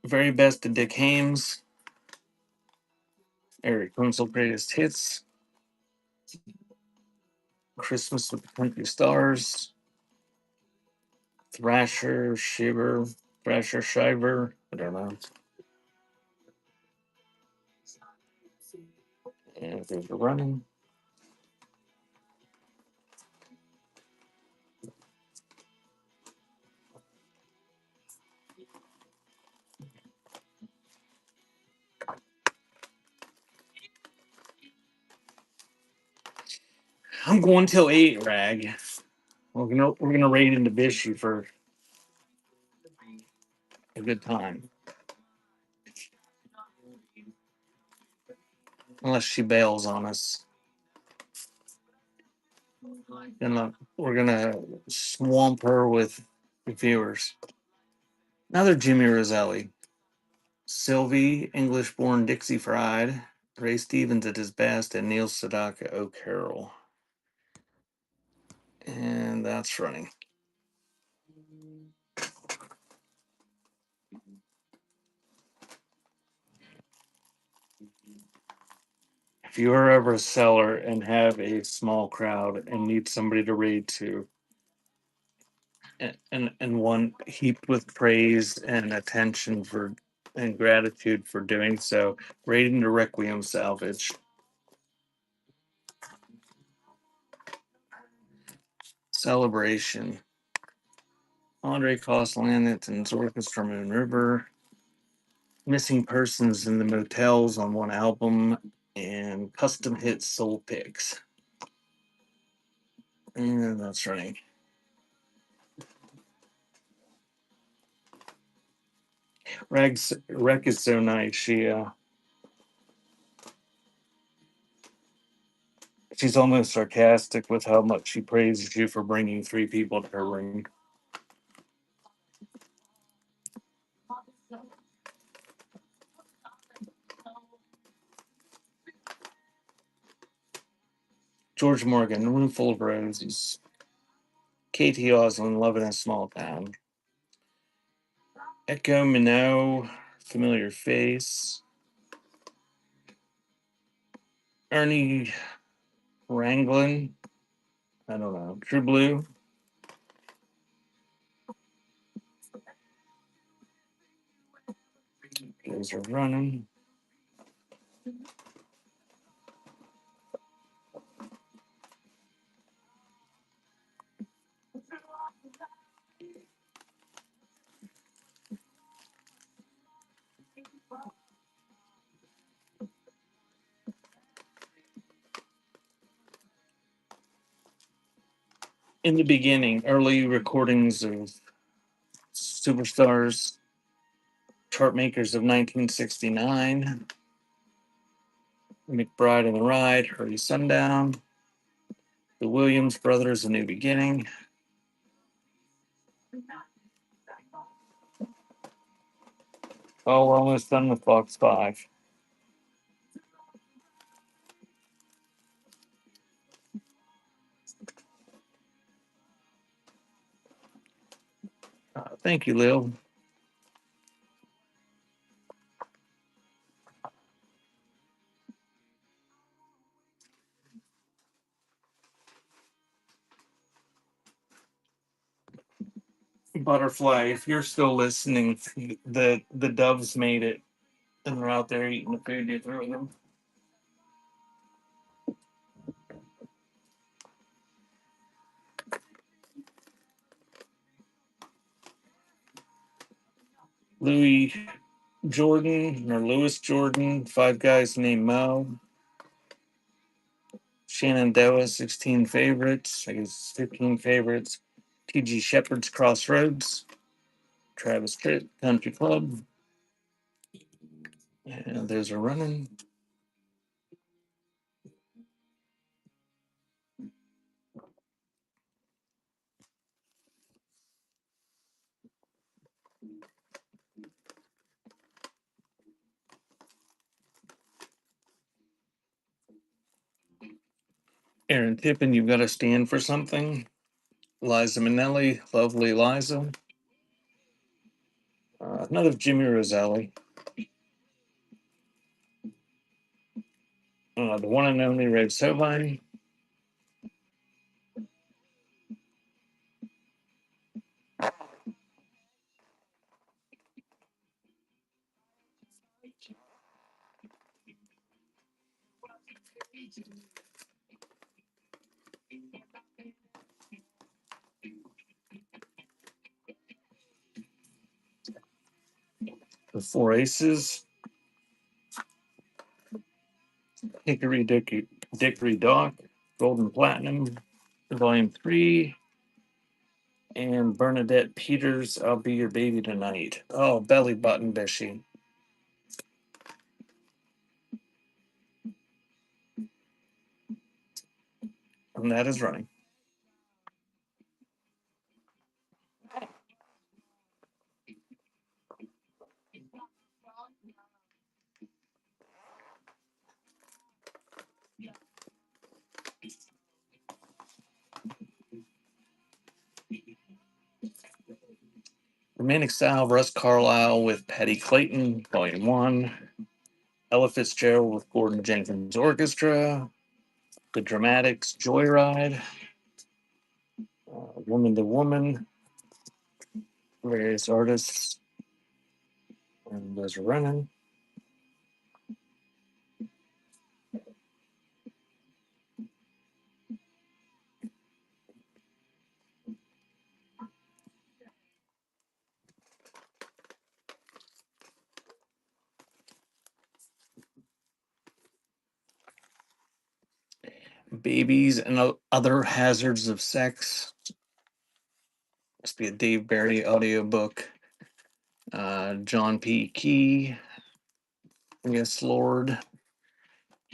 Very Best of Dick Haymes. Eric Kunzel, Greatest Hits. Christmas with the Country Stars. Thrasher, Shiver, Thrasher, Shiver. I don't know. And those are running. I'm going till 8, Rag. We're gonna raid into Bishy for a good time. Unless she bails on us. Then we're gonna swamp her with viewers. Another Jimmy Roselli. Sylvie, English born Dixie Fried. Ray Stevens at his best, and Neil Sedaka O'Carroll. And that's running. If you are ever a seller and have a small crowd and need somebody to raid to, and one heaped with praise and attention for and gratitude for doing so, raiding the Requiem Salvage. Celebration. Andre Kostelanet's Orchestra Moon River. Missing Persons in the Motels on one album. And Custom Hits Soul Picks. And that's running. Rec is so nice. She's almost sarcastic with how much she praises you for bringing 3 people to her room. George Morgan, Room Full of Roses. Katie Oslin, Love in a Small Town. Echo Minot, Familiar Face. Ernie Ranglin, I don't know. True Blue. Those are running. In the beginning, early recordings of Superstars, Chart Makers of 1969, McBride and the Ride, Early Sundown, The Williams Brothers, A New Beginning. Oh, we're almost done with Box 5. Thank you, Lil. Butterfly, if you're still listening, the doves made it and they're out there eating the food you threw them. Louis Jordan or Lewis Jordan, 5 Guys Named Mo. Shenandoah, 16 Favorites, I guess 15 Favorites. T.G. Shepherd's Crossroads. Travis Tritt, Country Club. And those are running. Aaron Tippin, You've Got to Stand for Something. Liza Minnelli, Lovely Liza. None of Jimmy Roselli. The one and only Red Sovine. The Four Aces. Hickory Dickory Dock. Golden Platinum. Volume 3. And Bernadette Peters, I'll Be Your Baby Tonight. Oh, Belly Button Bishy. And that is running. Romantic Style, Russ Carlisle with Patty Clayton, Volume 1. Ella Fitzgerald with Gordon Jenkins Orchestra. The Dramatics, Joyride. Woman to Woman. Various artists. And those are running. Babies and Other Hazards of Sex. Must be a Dave Barry audiobook. John P. Key. Yes, Lord.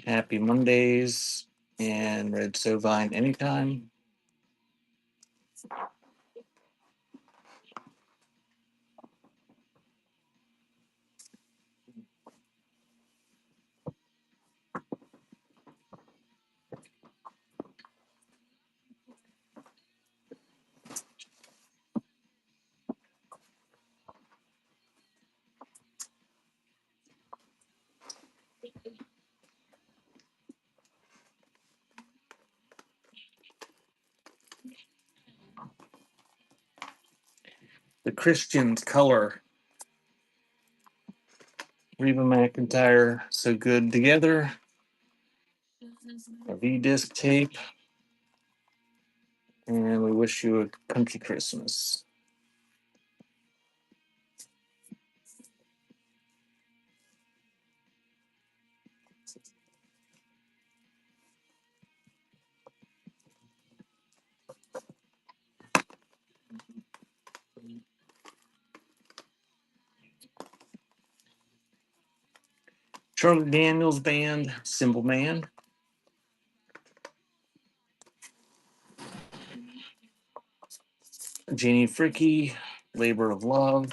Happy Mondays. And Red Sovine Anytime. The Christian's Color. Reba McEntire, So Good Together. A V-disc tape. And We Wish You a Country Christmas. Charlie Daniels Band, Simple Man. Janie Fricky, Labor of Love.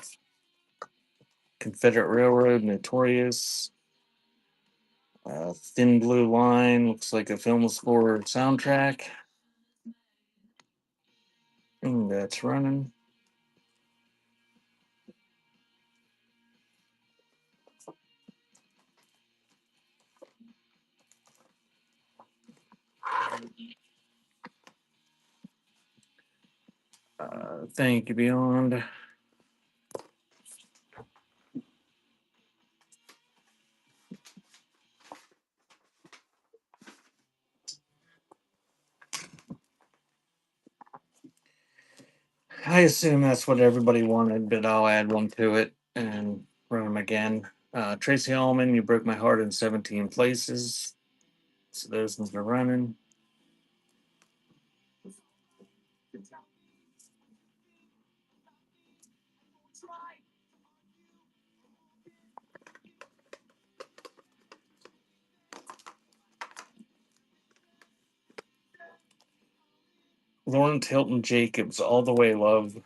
Confederate Railroad, Notorious. Thin Blue Line, looks like a film score soundtrack. That's running. Thank You Beyond. I assume that's what everybody wanted, but I'll add one to it and run them again. Tracy Ullman, You Broke My Heart in 17 Places. So those ones are running. Lawrence Hilton Jacobs, All the Way Love.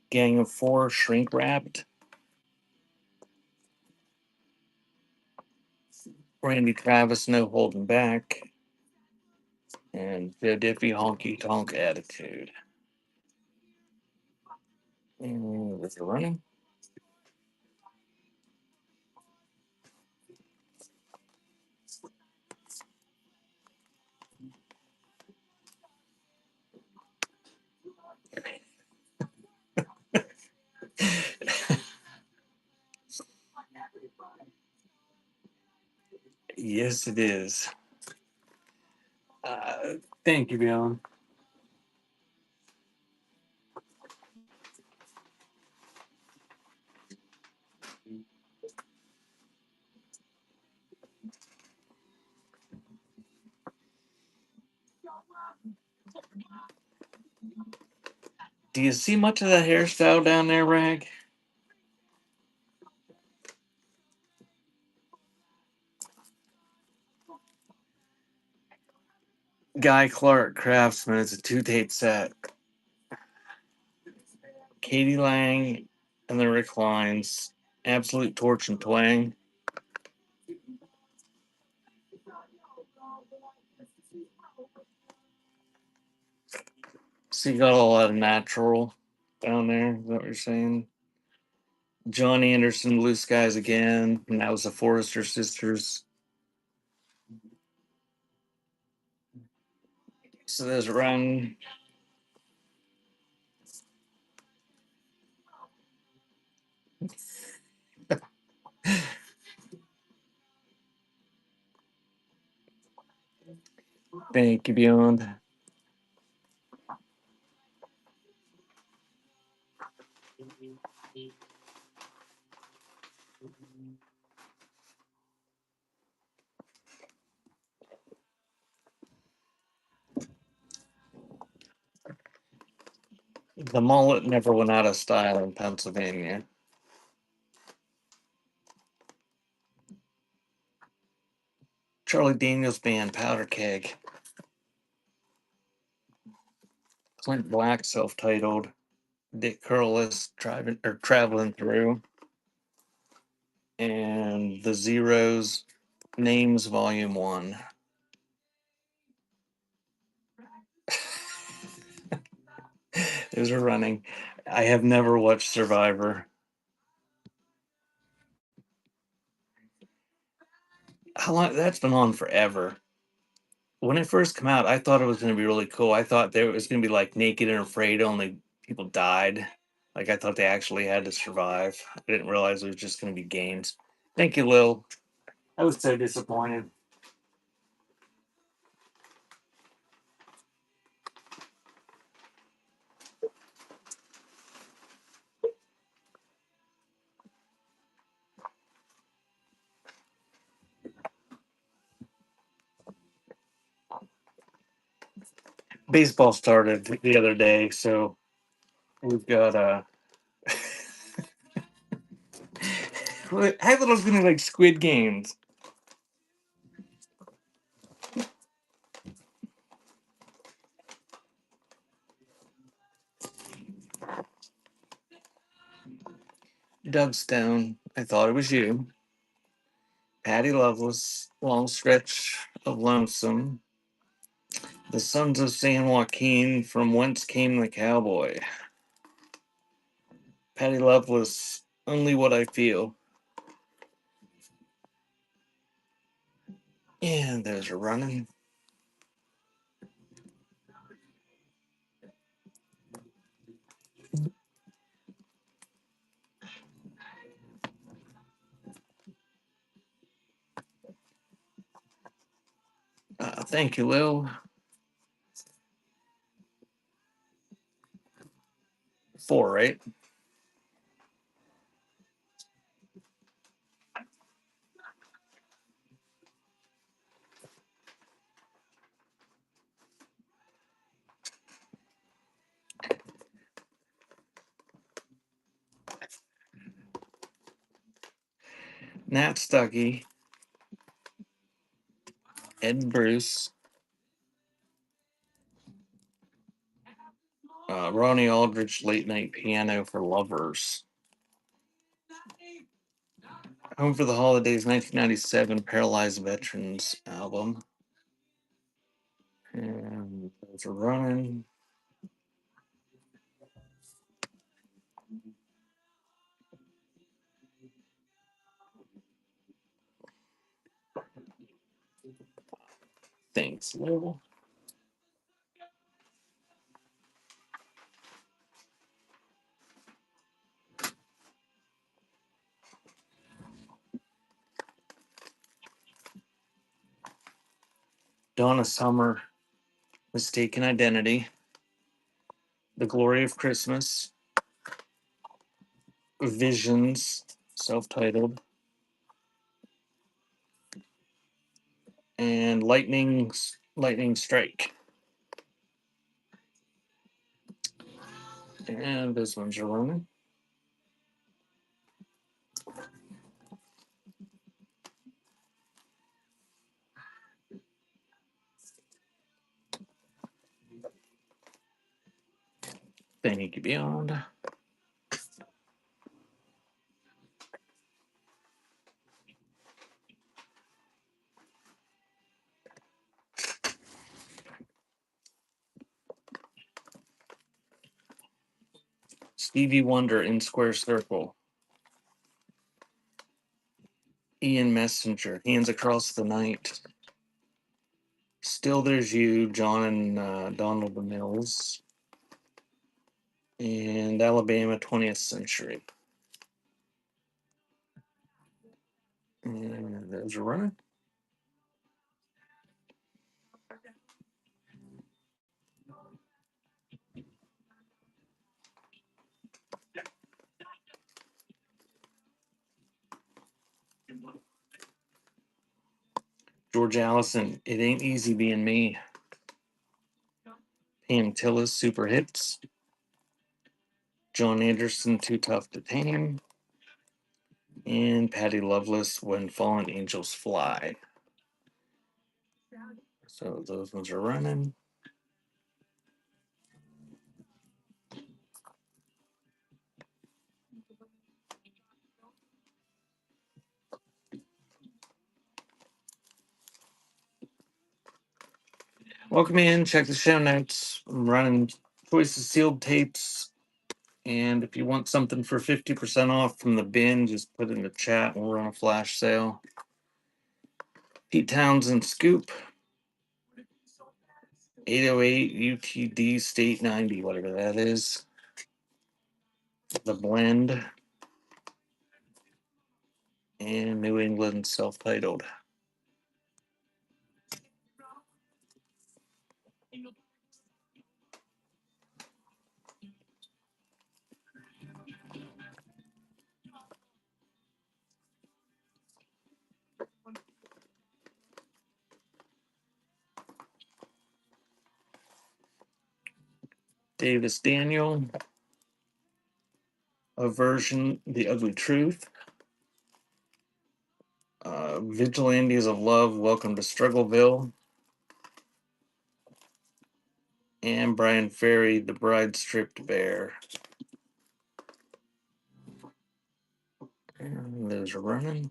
Gang of Four, Shrink Wrapped. Randy Travis, No Holding Back. And Joe Diffie, Honky Tonk Attitude. And is it running? Yes, it is. Thank you, Bjorn. Do you see much of that hairstyle down there, Rag? Guy Clark Craftsman. It's a 2-tape set. Katie Lang and the Reclines. Absolute Torch and Twang. So you got a lot of natural down there. Is that what you're saying? John Anderson, Blue Skies Again. And that was the Forrester Sisters. So there's Run. Thank you, Beyond. The mullet never went out of style in Pennsylvania. Charlie Daniels Band, Powder Keg. Clint Black, self-titled. Dick Curless, traveling through. And the Zeros, Names, Volume 1. Those are running. I have never watched Survivor. How long? That's been on forever. When it first came out, I thought it was going to be really cool. I thought there was going to be like Naked and Afraid, only people died. Like I thought they actually had to survive. I didn't realize it was just going to be games. Thank you, Lil. I was so disappointed. Baseball started the other day, so we've got I thought it was gonna be like Squid Games. Doug Stone, I thought it was you. Patty Loveless, Long Stretch of Lonesome. The Sons of San Joaquin, From Whence Came the Cowboy. Patty Loveless, Only What I Feel. And those are running. Thank you, Lil. 4, right? Nat Stuckey, Ed Bruce, Ronnie Aldrich, Late Night Piano for Lovers. Home for the Holidays, 1997 Paralyzed Veterans album. And those are running. Thanks, Lil. Donna Summer, Mistaken Identity. The Glory of Christmas. Visions, self-titled. And Lightning Strike. And those ones are running. Thank you, Beyond. Stevie Wonder, In Square Circle. Ian Messenger, Hands Across the Night. Still There's You, John and Donald Mills. And Alabama 20th Century. And those are running. George Allison, It Ain't Easy Being Me. Pam Tillis, Super Hits. John Anderson, Too Tough to Tame, and Patty Loveless, When Fallen Angels Fly. So those ones are running. Welcome in. Check the show notes. I'm running choice of sealed tapes. And if you want something for 50% off from the bin, just put it in the chat and we'll run a flash sale. Pete Townsend Scoop. 808 UTD State 90, whatever that is. The Blend. And New England self-titled. Davis Daniel. Aversion, The Ugly Truth. Vigilantes of Love, Welcome to Struggleville. And Brian Ferry, The Bride Stripped Bare. And those are running.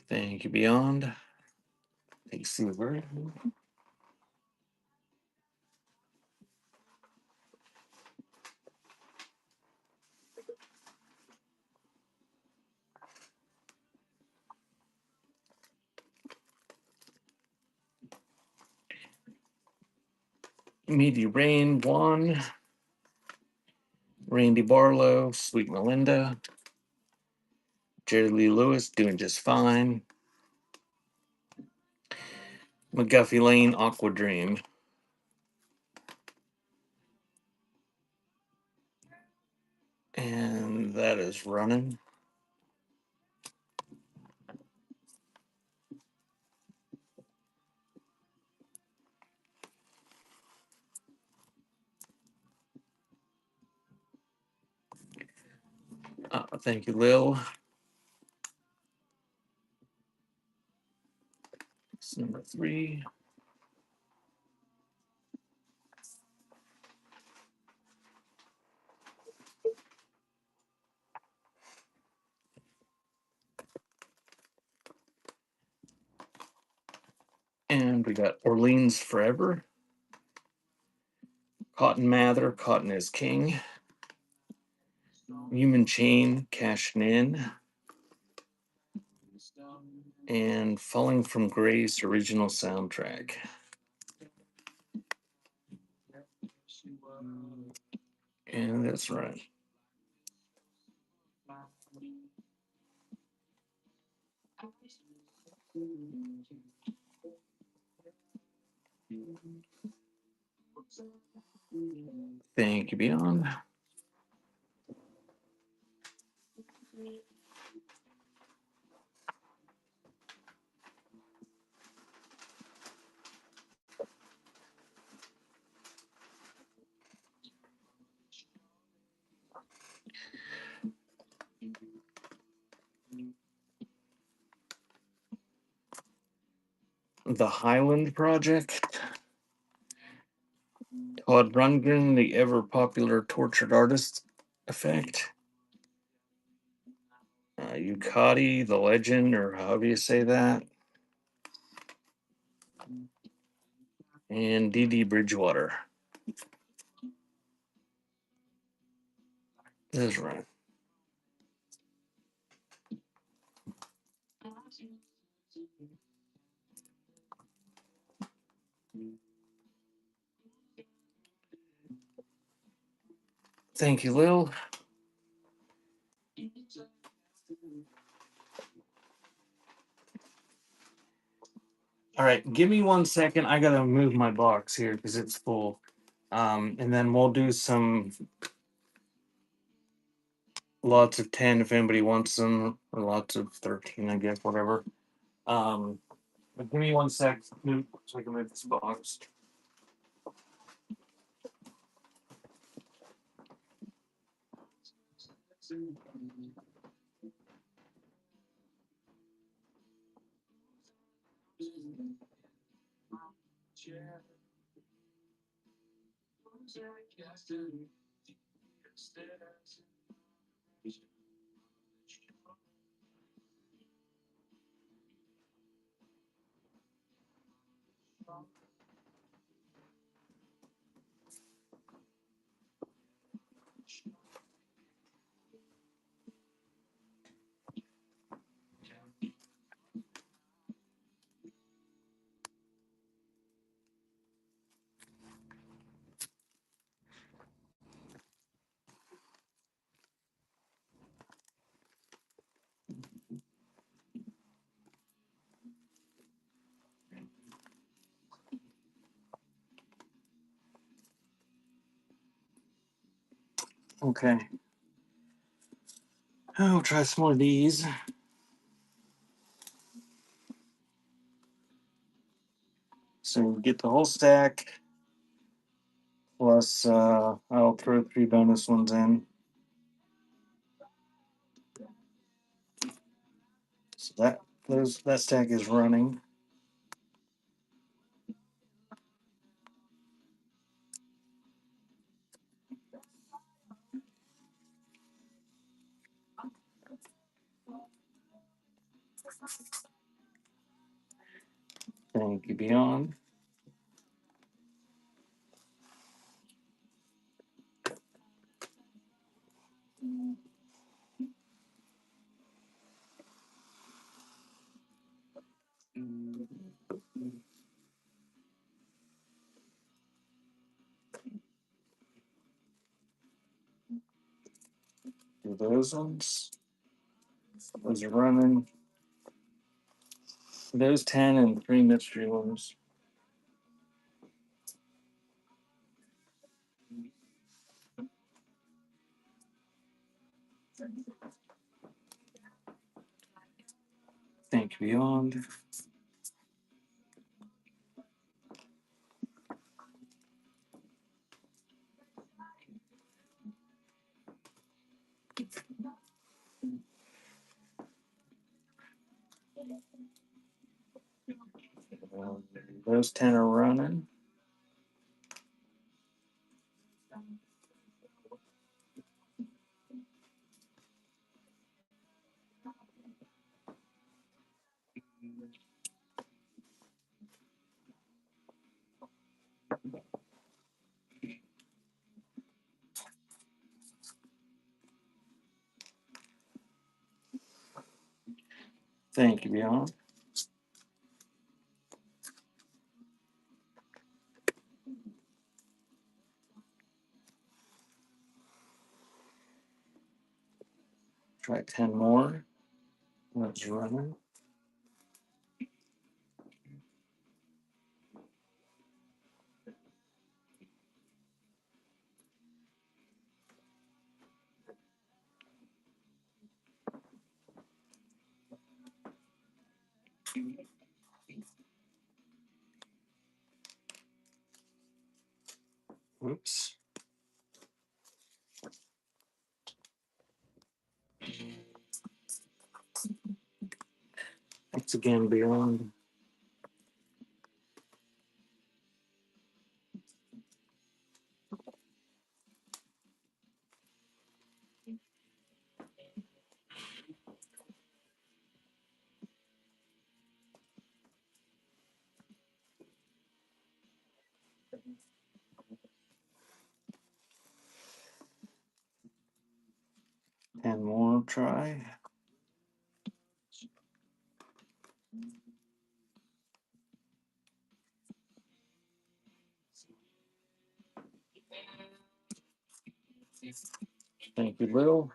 Thank you, Beyond. Thanks, Silver. Meaty Rain, Juan. Randy Barlow, Sweet Melinda. Jerry Lee Lewis, Doing Just Fine. McGuffey Lane, Aqua Dream. And that is running. Thank you, Lil. It's number 3. And we got Orleans Forever. Cotton Mather, Cotton is King. Human Chain, Cashing In. And Falling from Grace, original soundtrack. And that's right. Thank you, Beyond. The Highland Project. Todd Rundgren, The Ever Popular Tortured Artist Effect. Eucati, The Legend, or however you say that. And D.D. Bridgewater. That's right. Thank you, Lil. All right, give me 1 second. I gotta move my box here because it's full. And then we'll do some lots of 10 if anybody wants them, or lots of 13, I guess, whatever. But give me 1 sec, so I can move this box. Okay. I'll try some more of these. So we get the whole stack. Plus, I'll throw 3 bonus ones in. So that stack is running. Thank you, Beyond. Do those ones. Those are running. Those 10 and 3 mystery ones. Thank you, Beyond. Those 10 are running. Thank you, Beyond. Try 10 more. That's running. Oops. Thanks again, Beyond. And more try. Thank you, Lil.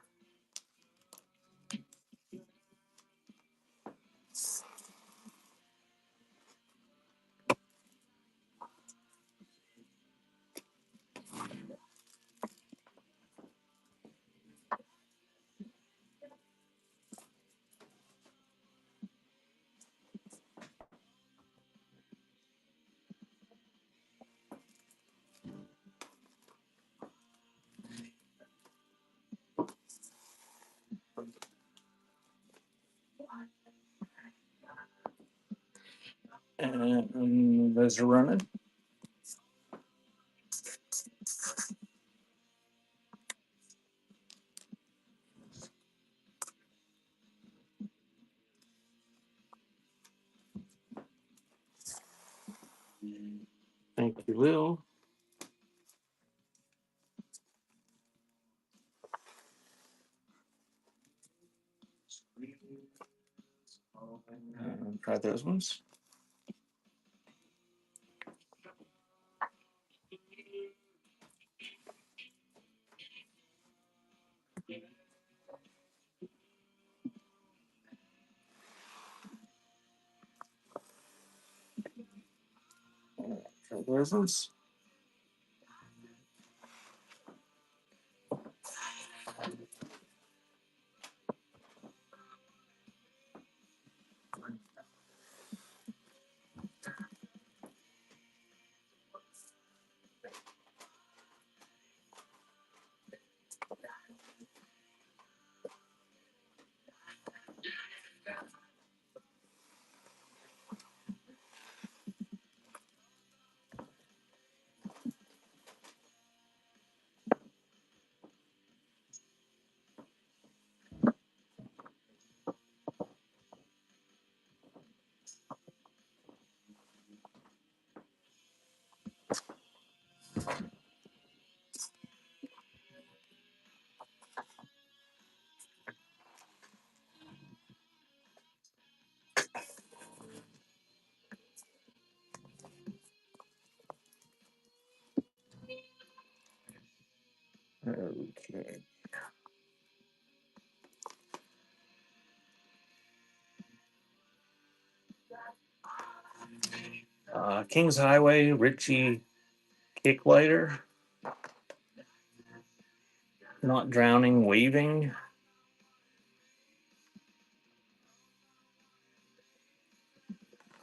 And those are running. Thank you, Lil. Try those ones. Try those ones. Okay. Kings Highway, Richie Kick Lighter. Not Drowning, Waving.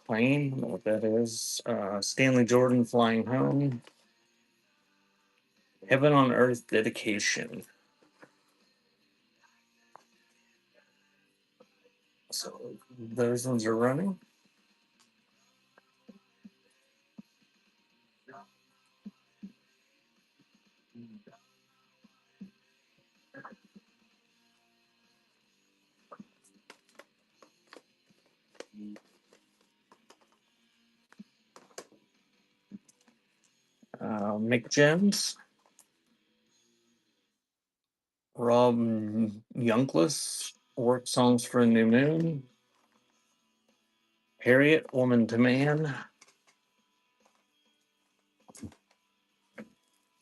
Plane, I don't know what that is. Stanley Jordan, Flying Home. Heaven on Earth, Dedication. So those ones are running. Mick Gems. Rob Younkless, Work Songs for a New Moon. Harriet, Woman to Man.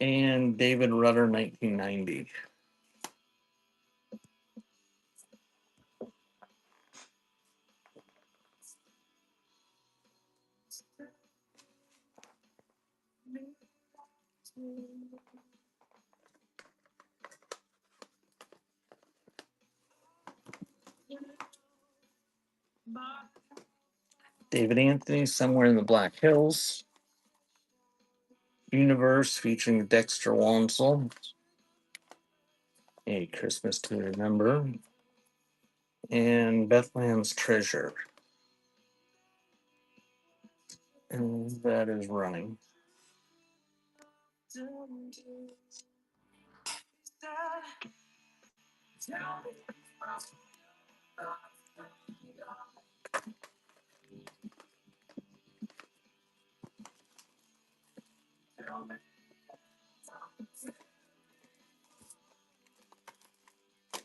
And David Rudder, 1990. David Anthony, Somewhere in the Black Hills. Universe featuring Dexter Wansel. A Christmas to Remember. And Bethlehem's Treasure. And that is running.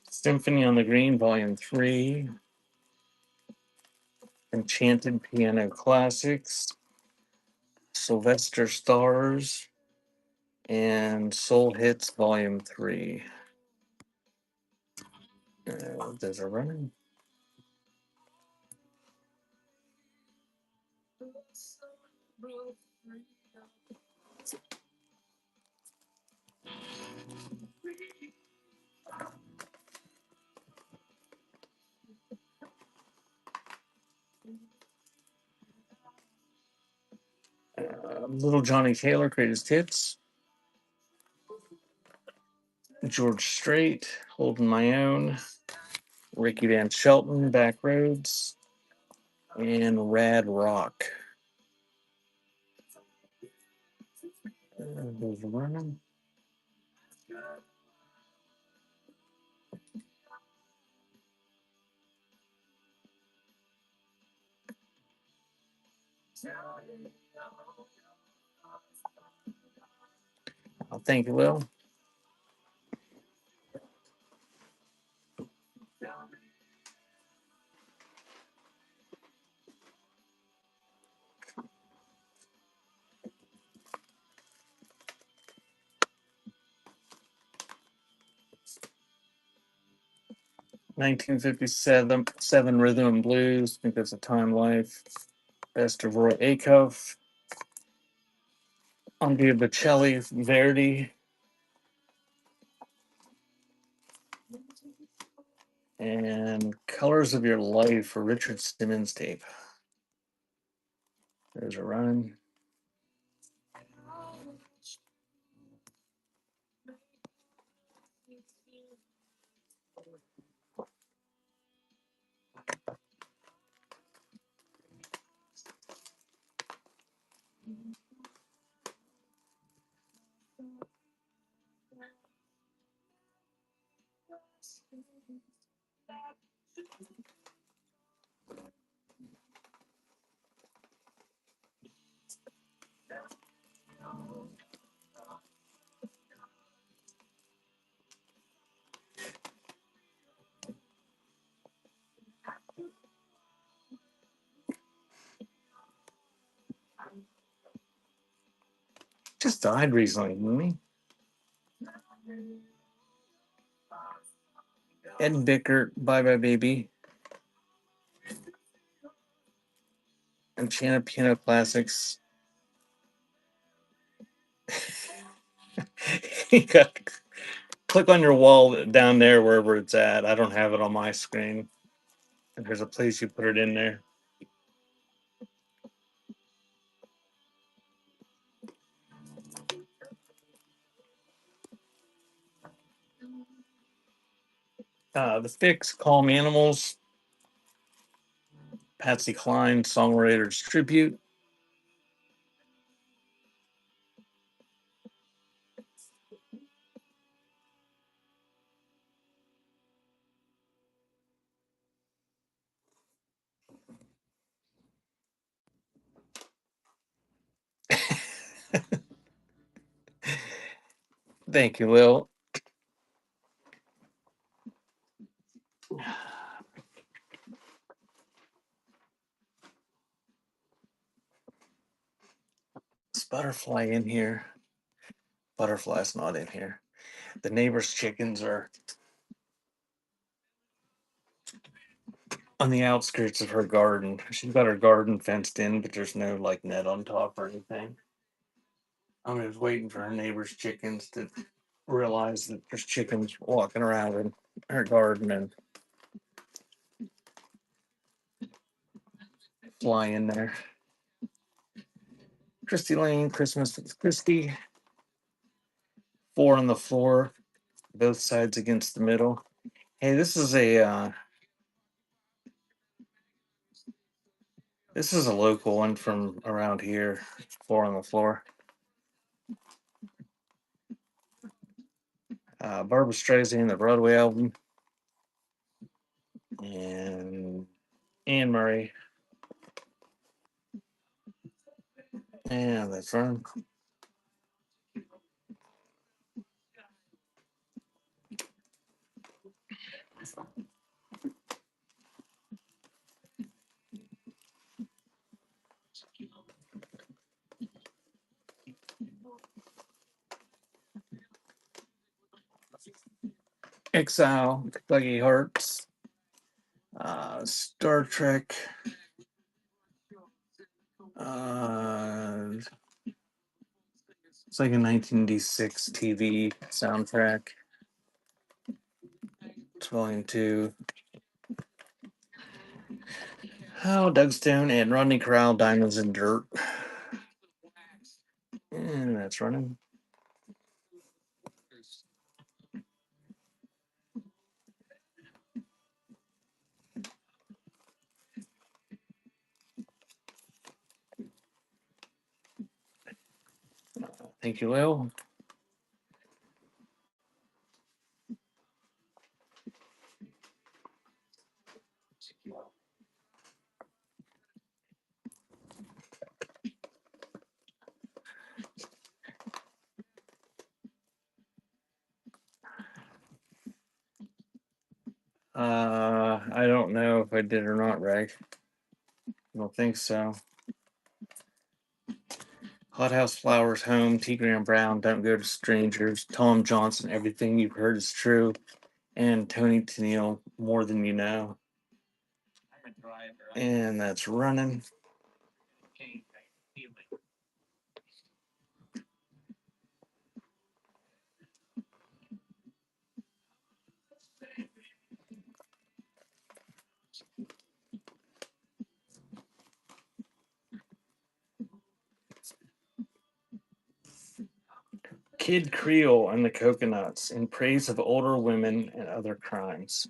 Symphony on the Green, Volume 3. Enchanted Piano Classics. Sylvester Stars. And Soul Hits, Volume 3. Those are running. Little Johnny Taylor, Greatest Hits. George Strait, Holding My Own. Ricky Van Shelton, Back Roads. And Rad Rock. Those are running. Oh, thank you, Will. (1957) Rhythm and Blues. I think that's a Time Life. Best of Roy Acuff. Andrea Bocelli, Verdi. And Colors of Your Life for Richard Simmons tape. There's a run. Just died recently, didn't he? Ed Bickert, Bye Bye Baby. Enchanted Piano Classics. You got click on your wall down there wherever it's at. I don't have it on my screen. If there's a place you put it in there. The Fix, Calm Animals. Patsy Cline, Songwriters Tribute. Thank you, Will. Is Butterfly in here? Butterfly's not in here. The neighbor's chickens are on the outskirts of her garden. She's got her garden fenced in, but there's no like net on top or anything. I'm just waiting for her neighbor's chickens to realize that there's chickens walking around in her garden and fly in there. Christy Lane, Christmas with Christy. 4 on the floor, both sides against the middle. Hey, this is a local one from around here. 4 on the floor. Barbra Streisand, the Broadway album, and Anne Murray. And that's right. Exile, Buggy Hearts, Star Trek, it's like a 1986 TV soundtrack. It's volume 2. Oh, Doug Stone and Rodney Crowell, Diamonds and Dirt. And that's running. Thank you, Lil. I don't know if I did or not, Ray. I don't think so. Hothouse Flowers, Home, T. Graham Brown, Don't Go to Strangers, Tom Johnson, Everything You've Heard Is True, and Tony Tennille, More Than You Know. And that's running. Kid Creole and the Coconuts in praise of older women and other crimes.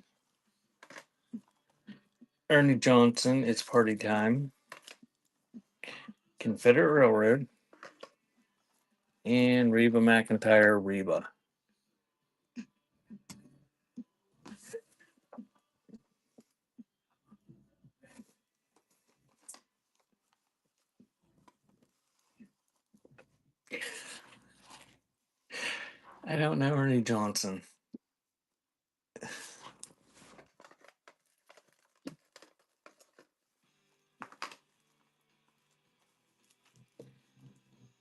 Ernie Johnson, It's Party Time. Confederate Railroad. And Reba McEntire, Reba. I don't know Ernie Johnson.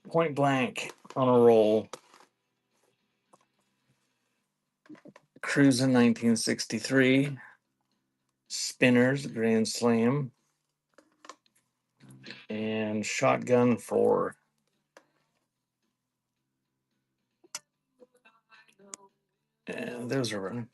Point Blank, On a Roll. Cruisin' 1963. Spinners, Grand Slam. And Shotgun 4. And those are running.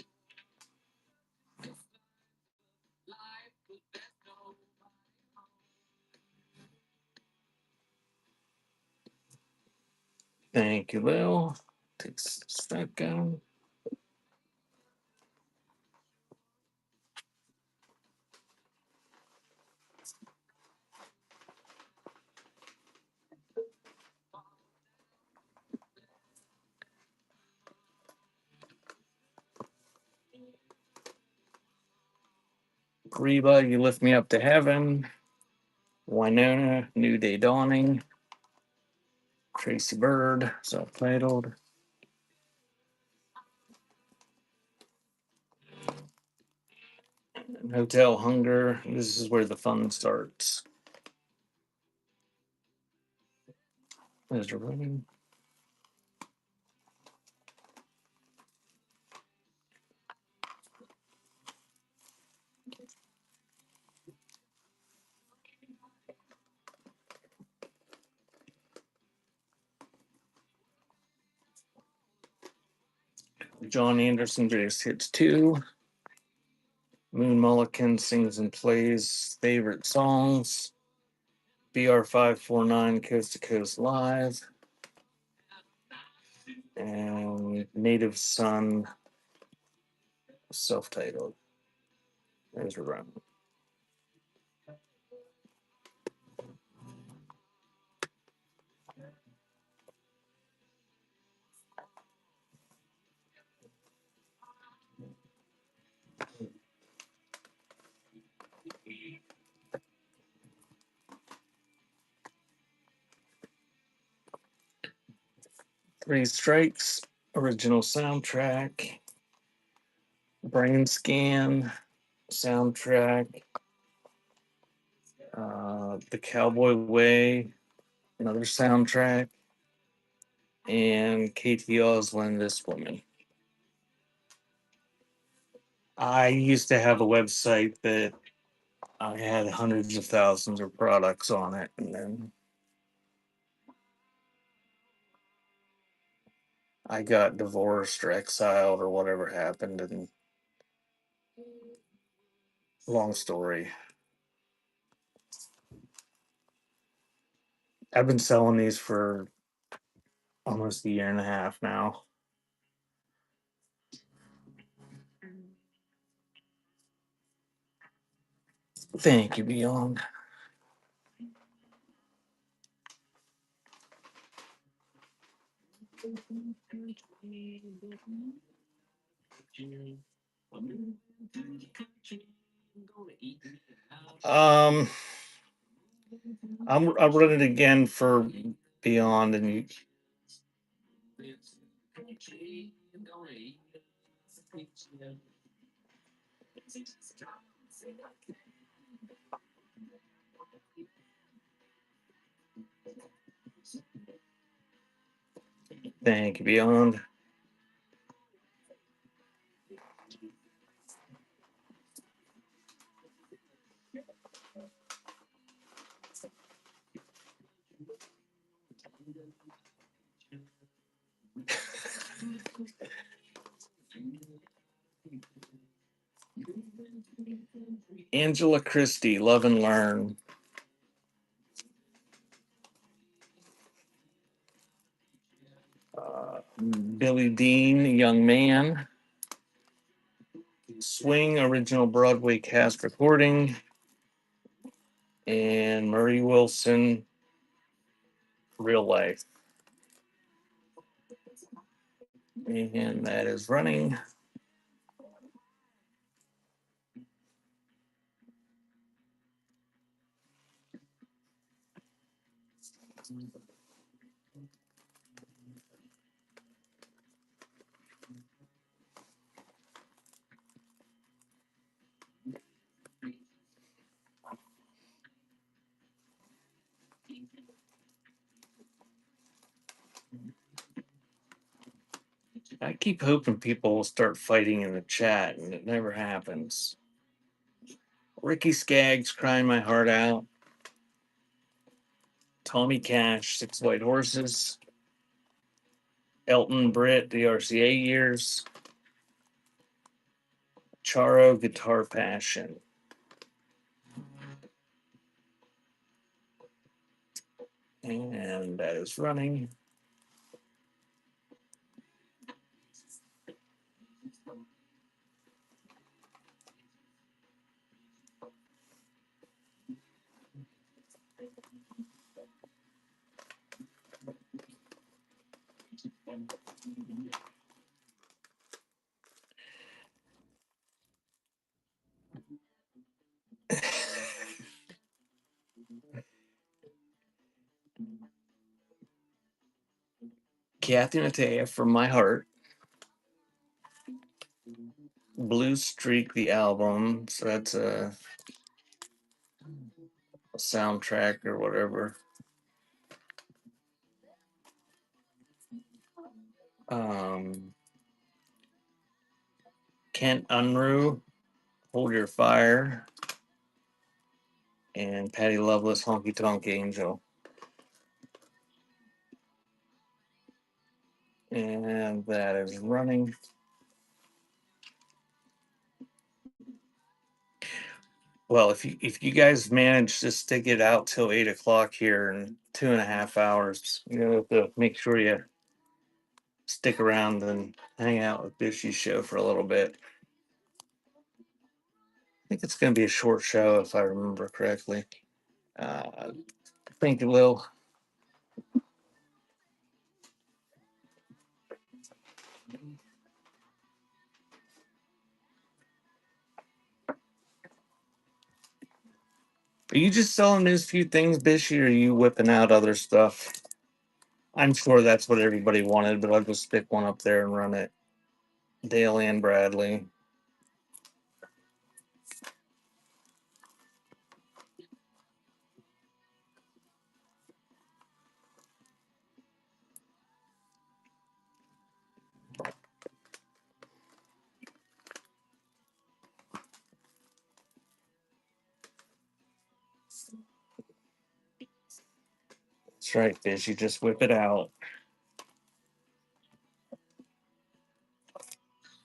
Thank you, Lil. Takes a second. Reba, You Lift Me Up to Heaven. Winona, New Day Dawning. Tracy Bird, self-titled. Hotel Hunger. This is where the fun starts. There's a running. John Anderson, Greatest Hits 2. Moon Mullican Sings and Plays Favorite Songs. BR549 Coast to Coast Live. And Native Son, self-titled. There's a run. Three Strikes, original soundtrack. Brain Scan, soundtrack. The Cowboy Way, another soundtrack. And Katie Osland, This Woman. I used to have a website that I had hundreds of thousands of products on it, and then I got divorced or exiled or whatever happened, and long story. I've been selling these for almost a year and a half now. Thank you, Beyond. Um, I'm running again for Beyond, and you. Thank you, Beyond. Angela Christie, Love and Learn. Billy Dean, Young Man. Swing, original Broadway cast recording. And Murray Wilson, Real Life. And that is running. I keep hoping people will start fighting in the chat, and it never happens. Ricky Skaggs, Crying My Heart Out. Tommy Cash, Six White Horses. Elton Britt, the RCA Years. Charo, Guitar Passion. And that is running. Kathy Mattea, From My Heart. Blue Streak, the album. So that's a soundtrack or whatever. Kent Unruh, Hold Your Fire. And Patty Loveless, Honky Tonk Angel. And that is running. Well, if you guys manage to stick it out till 8 o'clock here in 2.5 hours, you have to make sure you stick around and hang out with Bishy's show for a little bit. I think it's going to be a short show if I remember correctly. I think it will. Are you just selling those few things, Bishy, or are you whipping out other stuff? I'm sure that's what everybody wanted, but I'll just stick one up there and run it. Dale and Bradley. That's right, Bishy. Just whip it out.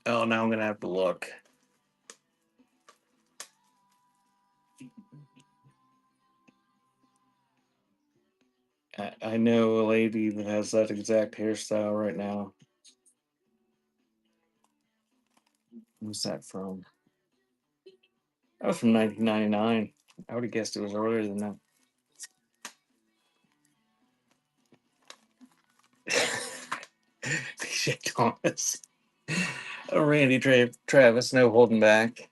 Oh, now I'm going to have to look. I know a lady that has that exact hairstyle right now. Who's that from? That was from 1999. I would have guessed it was earlier than that. Shay Thomas. Randy Travis, No Holding Back.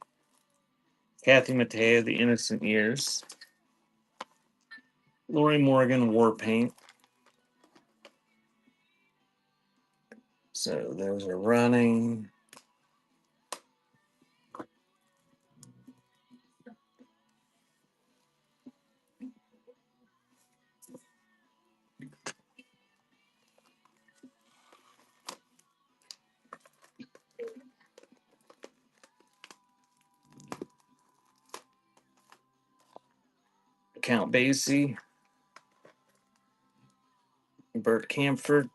Kathy Mattea, The Innocent Years. Lori Morgan, War Paint. So those are running. Count Basie. Bert Camford.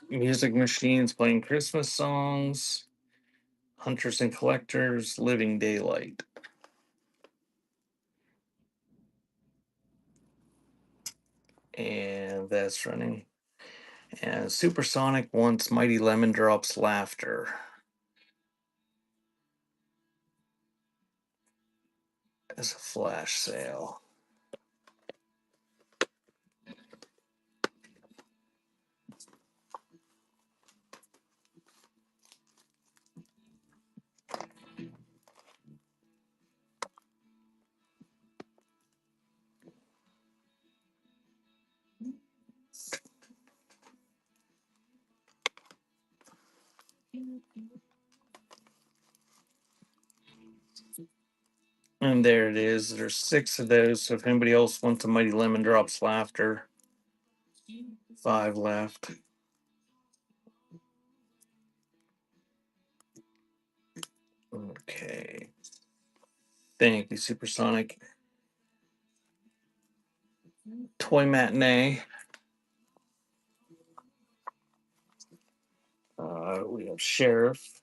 Music Machines playing Christmas songs. Hunters and Collectors, Living Daylight. And that's running. And Supersonic wants Mighty Lemon Drops Laughter. As a flash sale. And there it is. There's 6 of those. So if anybody else wants a Mighty Lemon Drops Laughter, 5 left. Okay. Thank you, Supersonic. Toy Matinee. We have Sheriff.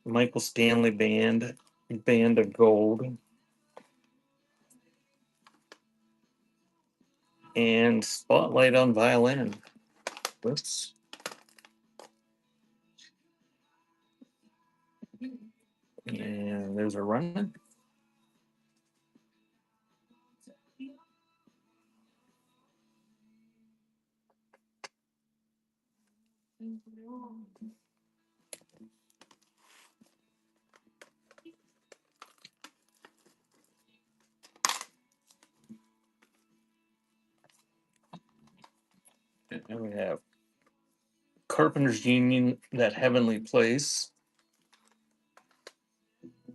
Michael Stanley Band. Band of Gold. And Spotlight on Violin. Whoops. And there's a run. And we have Carpenter's Union, That Heavenly Place.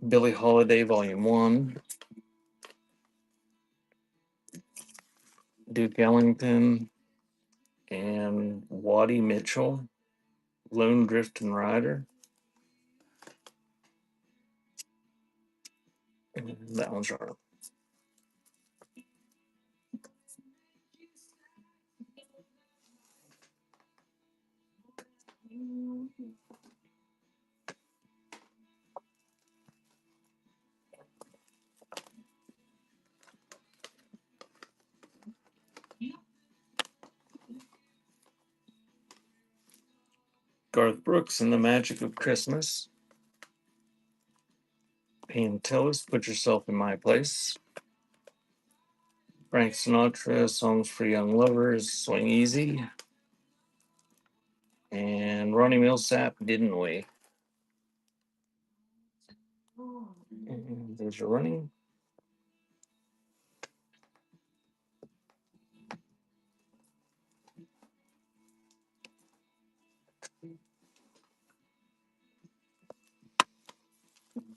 Billie Holiday, Volume 1. Duke Ellington and Waddy Mitchell, Lone Drifting Rider. And that one's wrong. Garth Brooks and the Magic of Christmas. Pam Tillis, Put Yourself in My Place. Frank Sinatra, Songs for Young Lovers, Swing Easy. And Ronnie Millsap, Didn't We? And there's your running.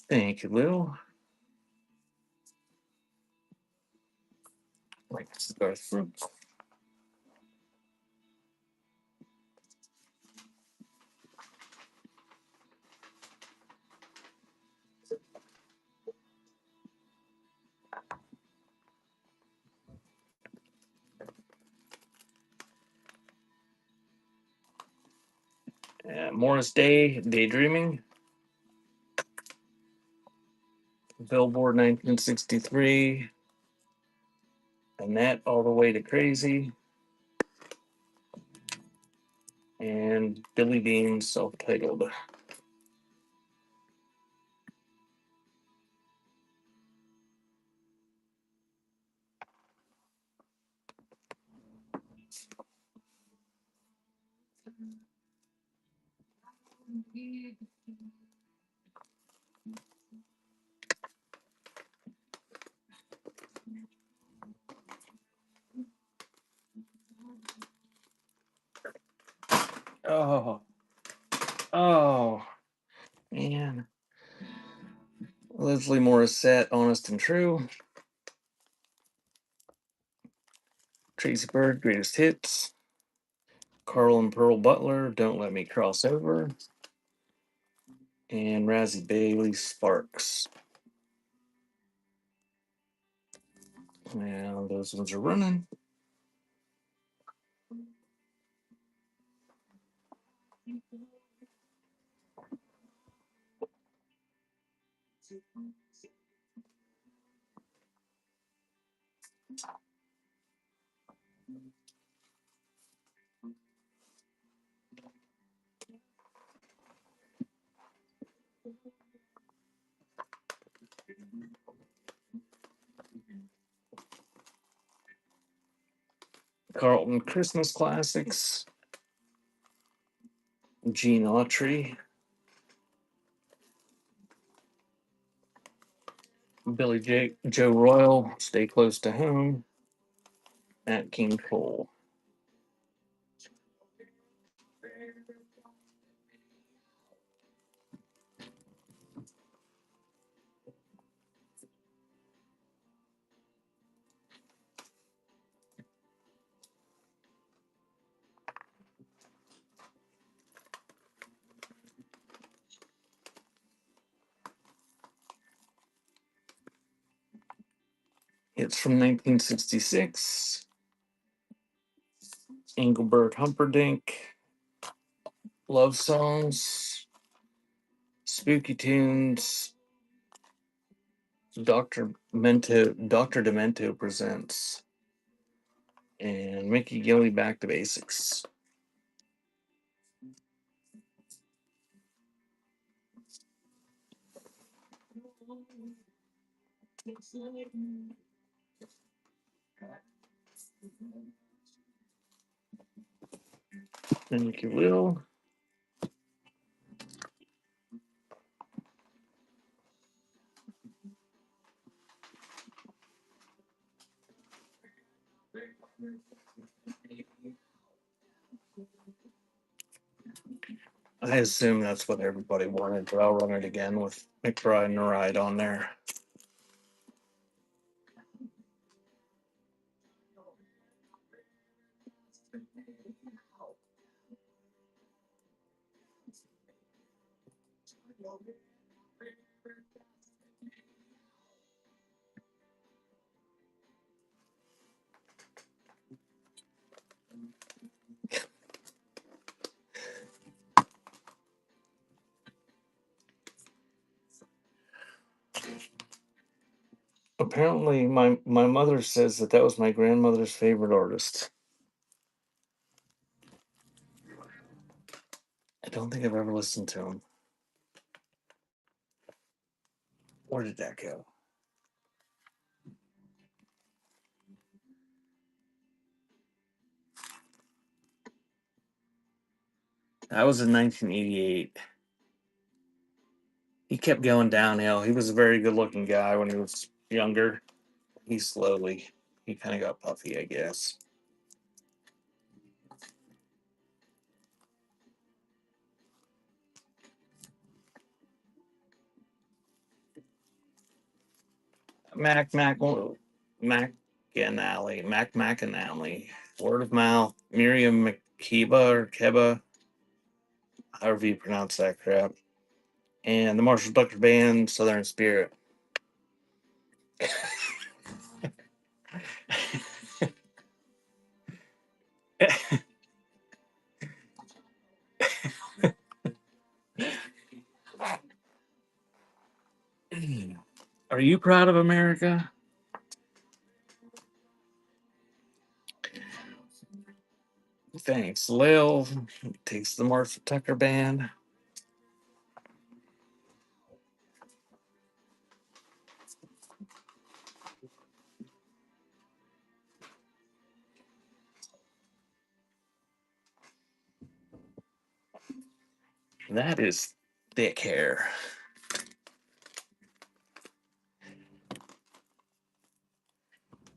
Thank you, Lou. Thanks, Garth Brooks. Morris Day, Daydreaming. Billboard 1963. Annette, All the Way to Crazy. And Billy Dean, Self-Titled. Oh, oh, man. Leslie Morissette, Honest and True. Tracy Bird, Greatest Hits. Carl and Pearl Butler, Don't Let Me Cross Over. And Razzie Bailey, Sparks. Now those ones are running. Carlton Christmas Classics. Gene Autry. Joe Royal, Stay Close to Home. Nat King Cole. It's from 1966. Engelbert Humperdinck. Love Songs. Spooky Tunes. Dr. Demento presents. And Mickey Gilley, Back to Basics. Thank you, Will. I assume that's what everybody wanted, but I'll run it again with McBride and Ride on there. Apparently, my mother says that was my grandmother's favorite artist. I don't think I've ever listened to him. Where did that go? That was in 1988. He kept going downhill. He was a very good looking guy when he was younger. He kind of got puffy, I guess. Mac McAnally. Word of Mouth. Miriam Makeba or Keba, however you pronounce that crap. And the Marshall Tucker Band, Southern Spirit. Are you proud of America? Thanks, Lil. Takes the Marshall Tucker Band. That is thick hair.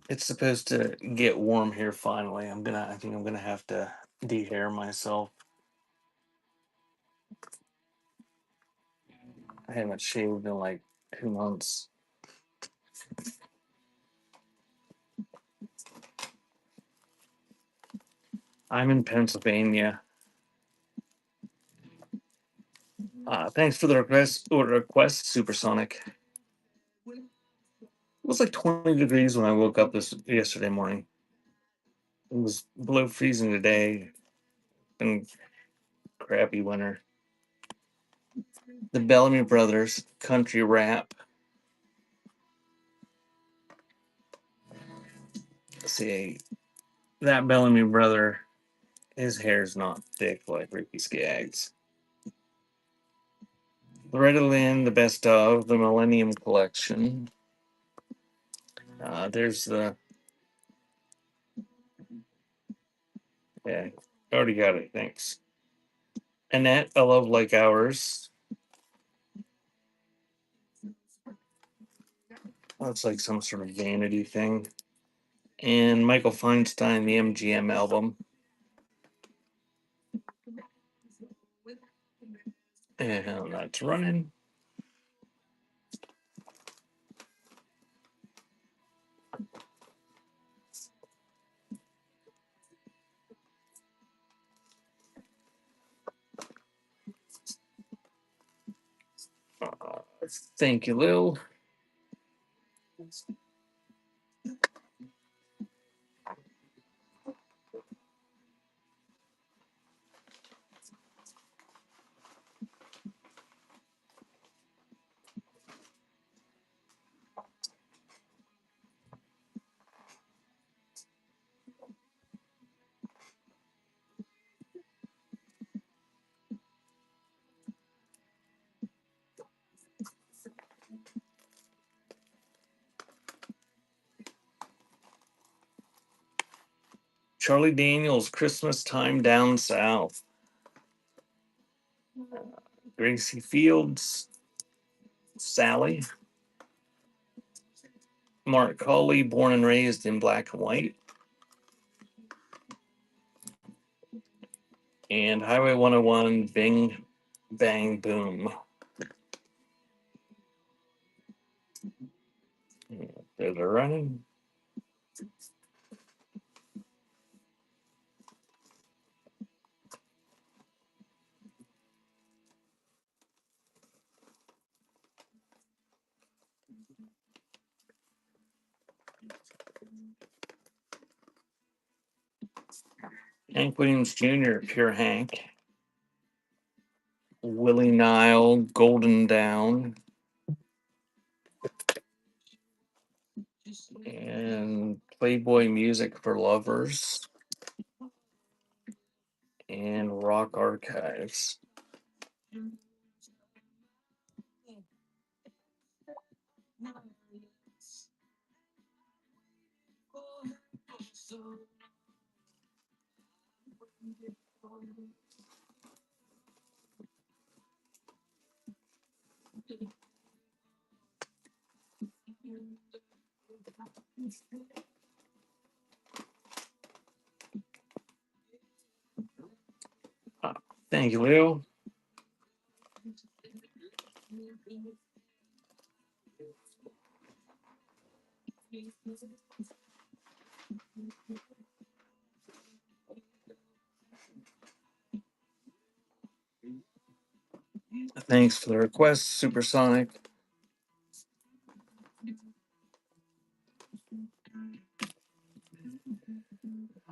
It's supposed to get warm here finally. I think I'm gonna have to de-hair myself. I haven't shaved in like 2 months. I'm in Pennsylvania. Thanks for the request, Supersonic. It was like 20 degrees when I woke up this yesterday morning. It was below freezing today. Been crappy winter. The Bellamy Brothers, country rap. Let's see, that Bellamy brother, his hair's not thick like Ricky Skaggs. Loretta Lynn, the best of the Millennium Collection. There's the yeah, already got it. Thanks. Annette, A Love Like Ours. That's like some sort of vanity thing. And Michael Feinstein, the MGM album. And that's running. Thank you, Lil. Charlie Daniels, Christmas Time Down South. Gracie Fields, Sally. Mark Colley, Born and Raised in Black and White. And Highway 101, Bing Bang Boom. Those are running. Hank Williams Jr., Pure Hank. Willie Nile, Golden Down. And Playboy Music for Lovers. And Rock Archives. Thank you, Lou. Thanks for the request, Supersonic.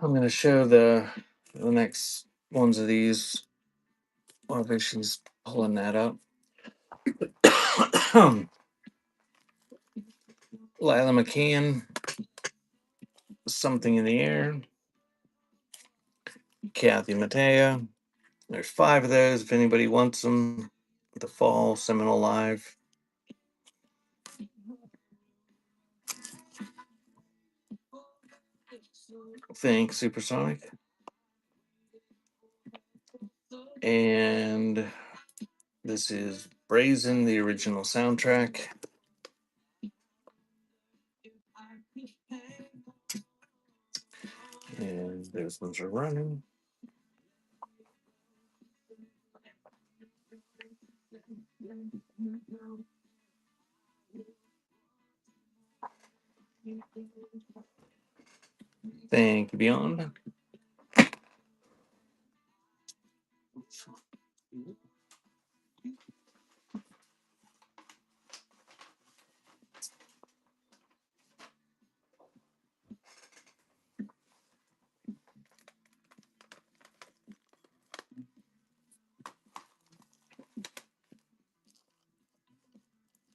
I'm going to show the next ones of these. While she's pulling that up. Lila McCann, Something in the Air. Kathy Mattea. There's 5 of those if anybody wants them. The Fall, Seminole Live. Thanks, Supersonic. And This is Brazen, the original soundtrack. And those ones are running. Thank you, Beyond.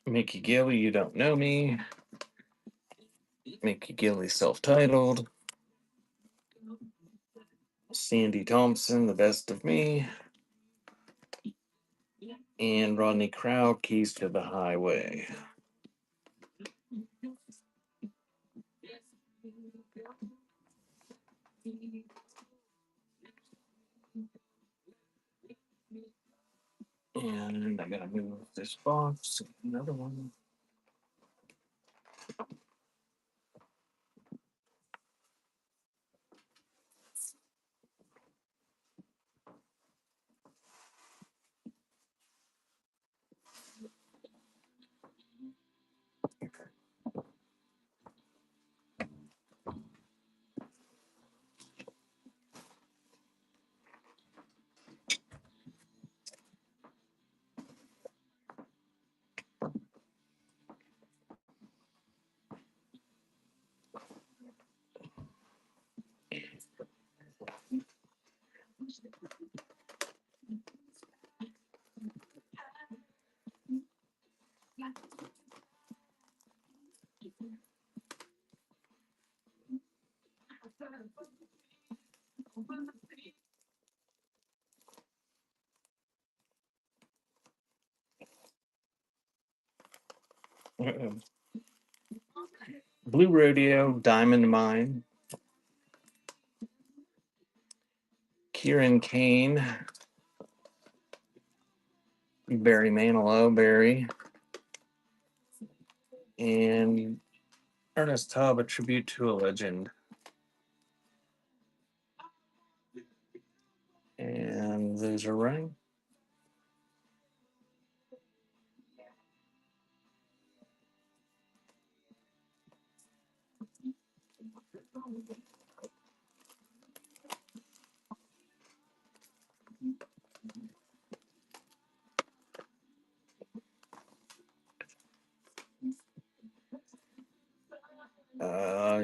Mickey Gilly, You Don't Know Me. Mickey Gilly, self-titled. Sandy Thompson, The Best of Me. And Rodney Crowd, Keys to the Highway. And I gotta move this box. Another one. Uh-oh. Blue Rodeo, Diamond Mine. Kieran Kane. Barry Manilow, Barry. And Ernest Tubb, A Tribute to a Legend. And those are running.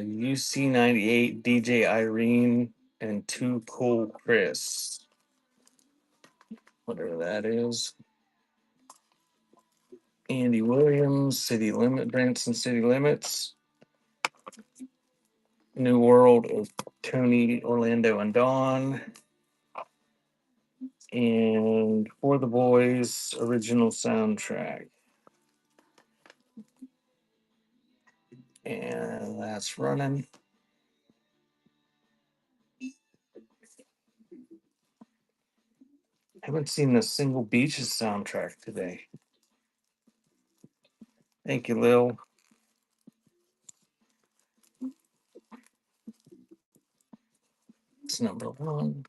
UC 98, DJ Irene, and Too Cool Chris. Whatever that is. Andy Williams, City Limit, Branson City Limits. New World of Tony, Orlando, and Dawn. And For the Boys, original soundtrack. And that's running. Haven't seen a single Beaches soundtrack today. Thank you, Lil. It's number one.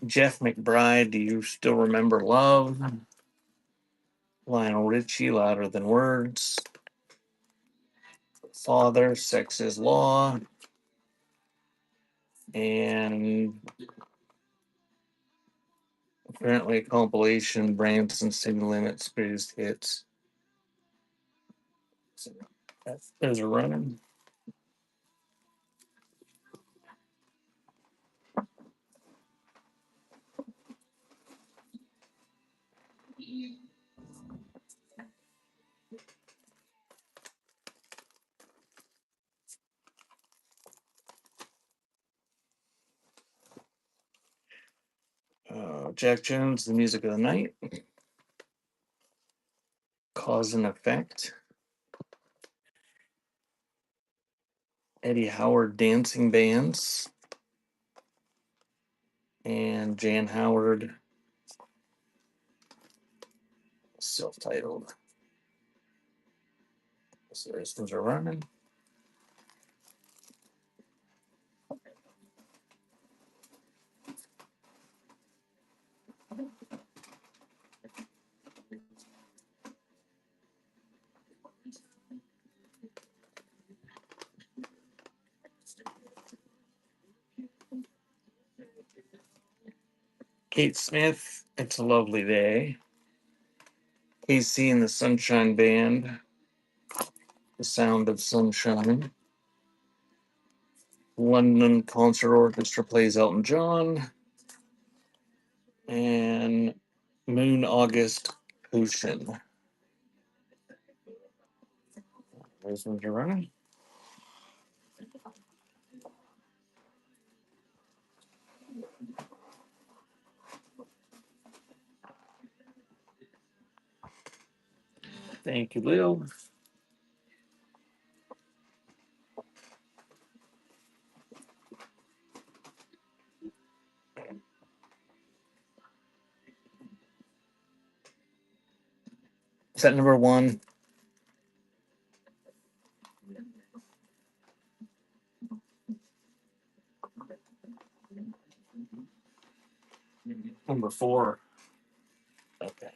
Jeff McBride, Do You Still Remember Love? Lionel Richie, Louder Than Words. Father, Sex is Law. And apparently a compilation, Branson City Limits Greatest Hits. Those are running. Jack Jones, The Music of the Night. Cause and Effect. Eddie Howard Dancing Bands. And Jan Howard, self-titled. So these things are running. Kate Smith, It's a Lovely Day. KC and the Sunshine Band, The Sound of Sunshine. London Concert Orchestra plays Elton John. And Moon August Ocean. Those ones are running. Thank you, Lil. Set number 1. Number 4. Okay.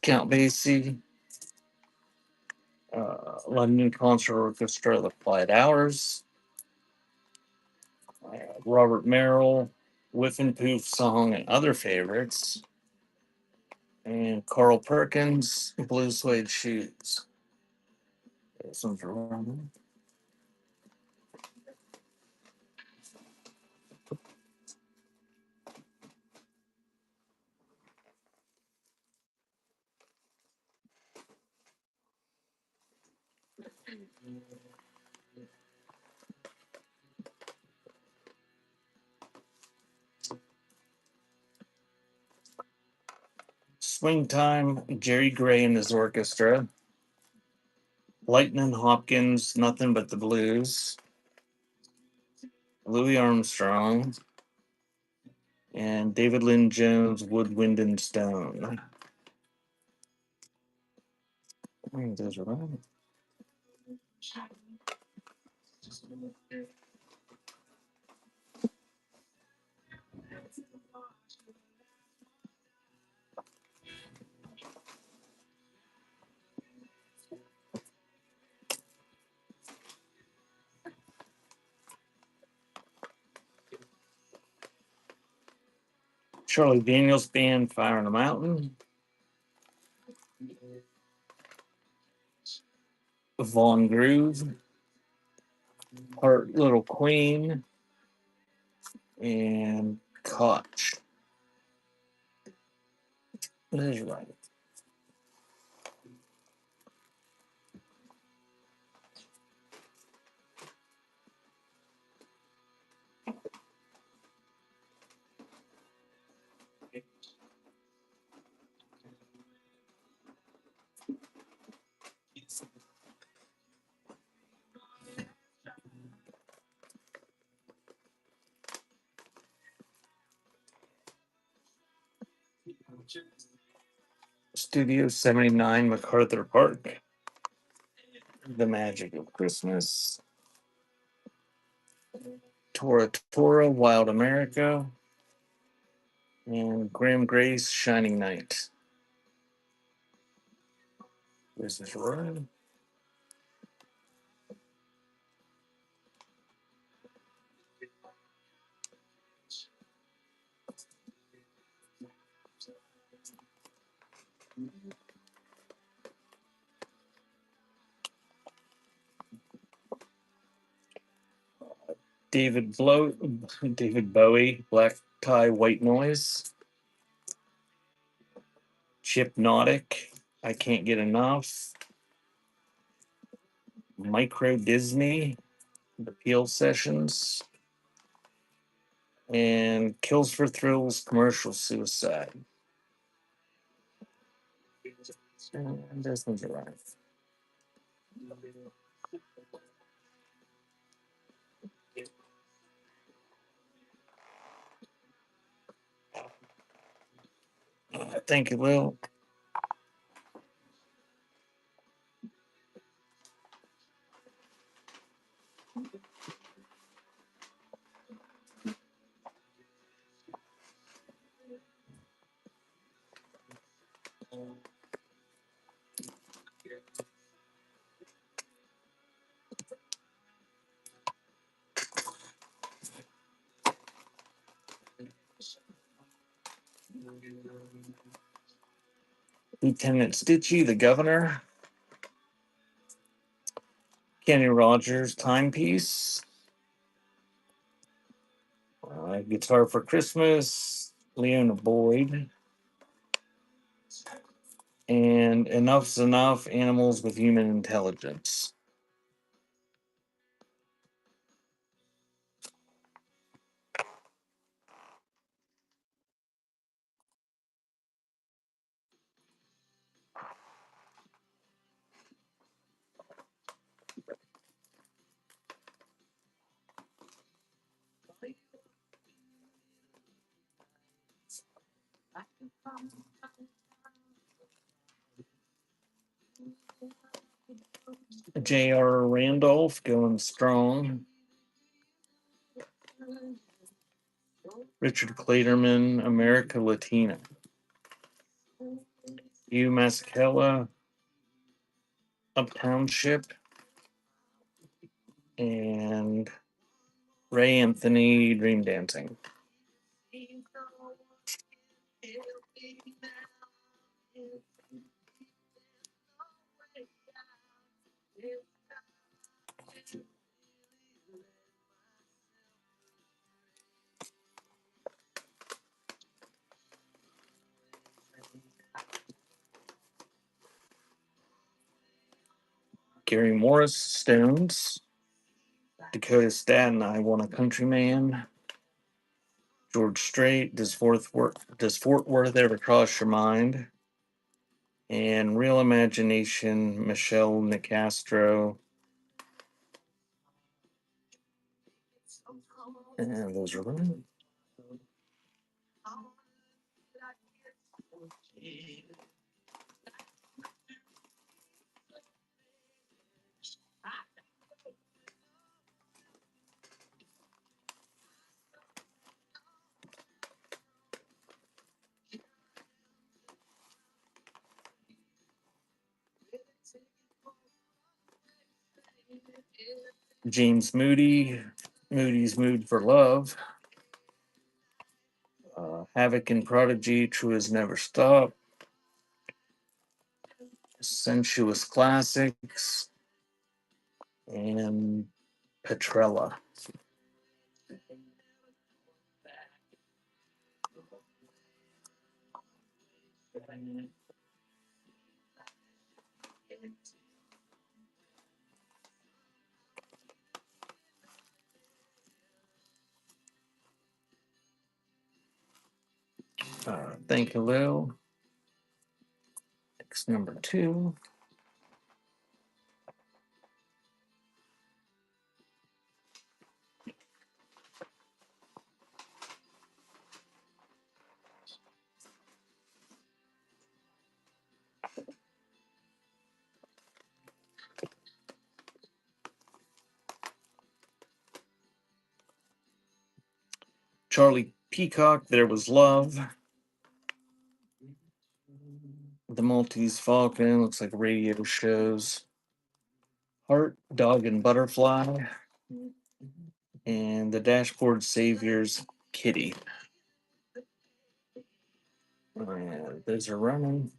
Count Basie. London Concert Orchestra, The Quiet Hours. Robert Merrill, Whiff and Poof Song and Other Favorites. And Carl Perkins, Blue Suede Shoes. Those ones are running. Swing Time, Jerry Gray and his orchestra. Lightning Hopkins, Nothing But the Blues. Louis Armstrong. And David Lynn Jones, Wood, Wind, and Stone. I think those are right. Charlie Daniels Band, Fire in a Mountain. Vaughn Groove. Heart Little Queen. And Koch. That's right. Studio 79, MacArthur Park. The Magic of Christmas, Tora Tora, Wild America, and Graham Grace, Shining Knight. This is right. David Bowie, Black Tie, White Noise, Hypnotic, I Can't Get Enough, Micro Disney, The Peel Sessions, and Kills for Thrills, Commercial Suicide. And Desmond's arrived. Thank you, Will. Lieutenant Stitchy, the Governor, Kenny Rogers, Timepiece, Guitar for Christmas, Leona Boyd, and Enough's Enough, Animals with Human Intelligence. J.R. Randolph, Going Strong, Richard Clayderman, America Latina, Hugh Masekela, Uptown Ship, and Ray Anthony, Dream Dancing. Gary Morris, Stones, Dakota Staten, I Want a Countryman, George Strait, Does Fort Worth Ever Cross Your Mind? And Real Imagination, Michelle Nicastro. And those are them. James Moody, Moody's Mood for Love, Havoc and Prodigy, True as Never Stop, Sensuous Classics, and Petrella. Thank you, Lou. Next, number 2. Charlie Peacock, There Was Love. The Maltese Falcon, looks like radio shows. Heart, Dog, and Butterfly. And the Dashboard Saviors, Kitty. And those are running.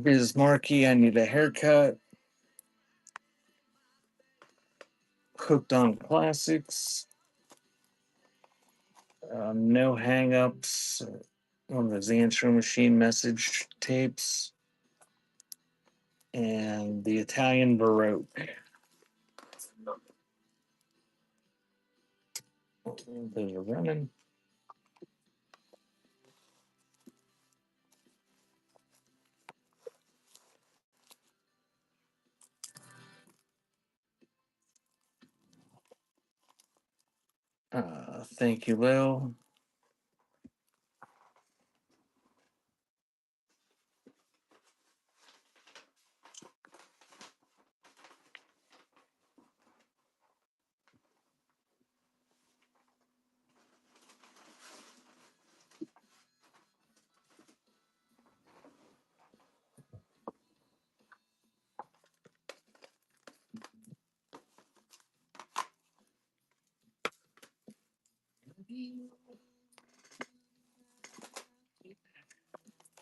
Biz Markie, I Need a Haircut. Hooked on Classics. No Hang-Ups. One of those answering machine message tapes. And the Italian Baroque. Those are running. Thank you, Lil.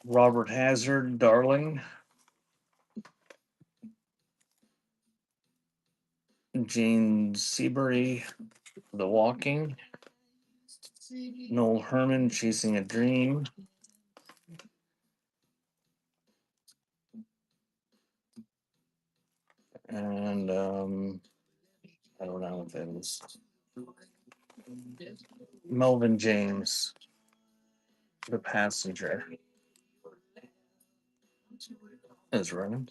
Robert Hazard, Darling. Jane Seabury, The Walking. Noel Herman, Chasing a Dream. And I don't know if it was Melvin James, The Passenger, is running.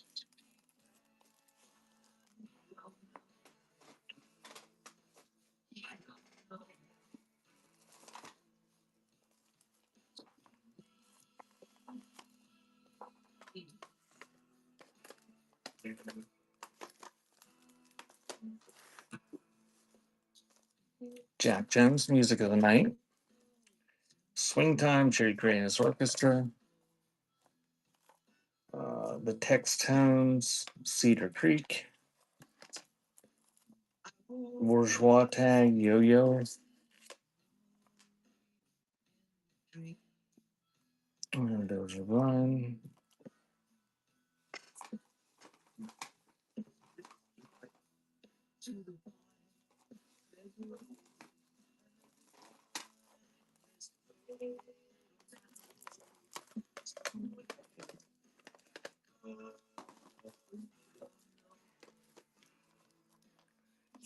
Jack Jones, Music of the Night. Swing Time, Jerry Gray and his orchestra. The Textones, Cedar Creek. Bourgeois Tag, Yo-Yo. And those are running.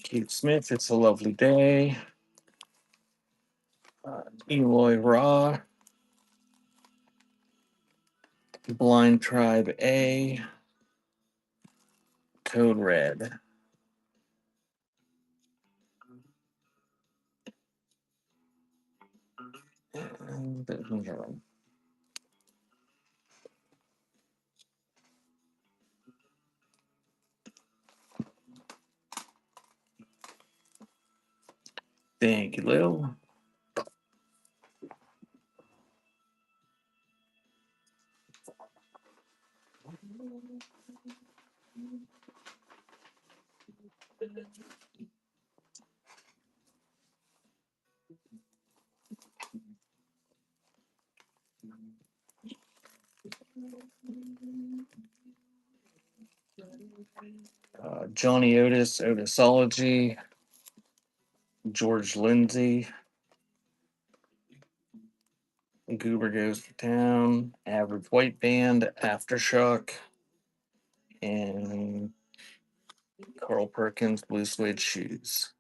Keith Smith, It's a Lovely Day. Eloy Raw. Blind Tribe A. Code Red. And those ones are running. Thank you, Lil. Johnny Otis, Otisology. George Lindsay. Goober Goes to Town. Average White Band, Aftershock. And Carl Perkins, Blue Suede Shoes.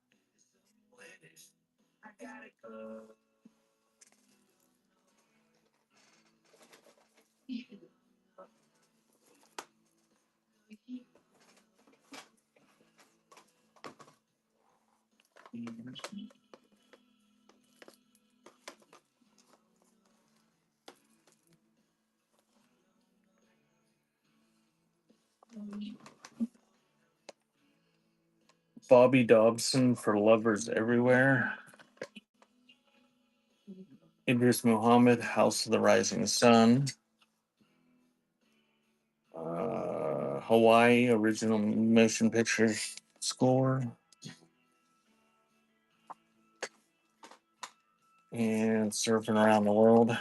Bobby Dobson for Lovers Everywhere. Idris Muhammad, House of the Rising Sun. Hawaii original motion picture score. And Surfing Around the World.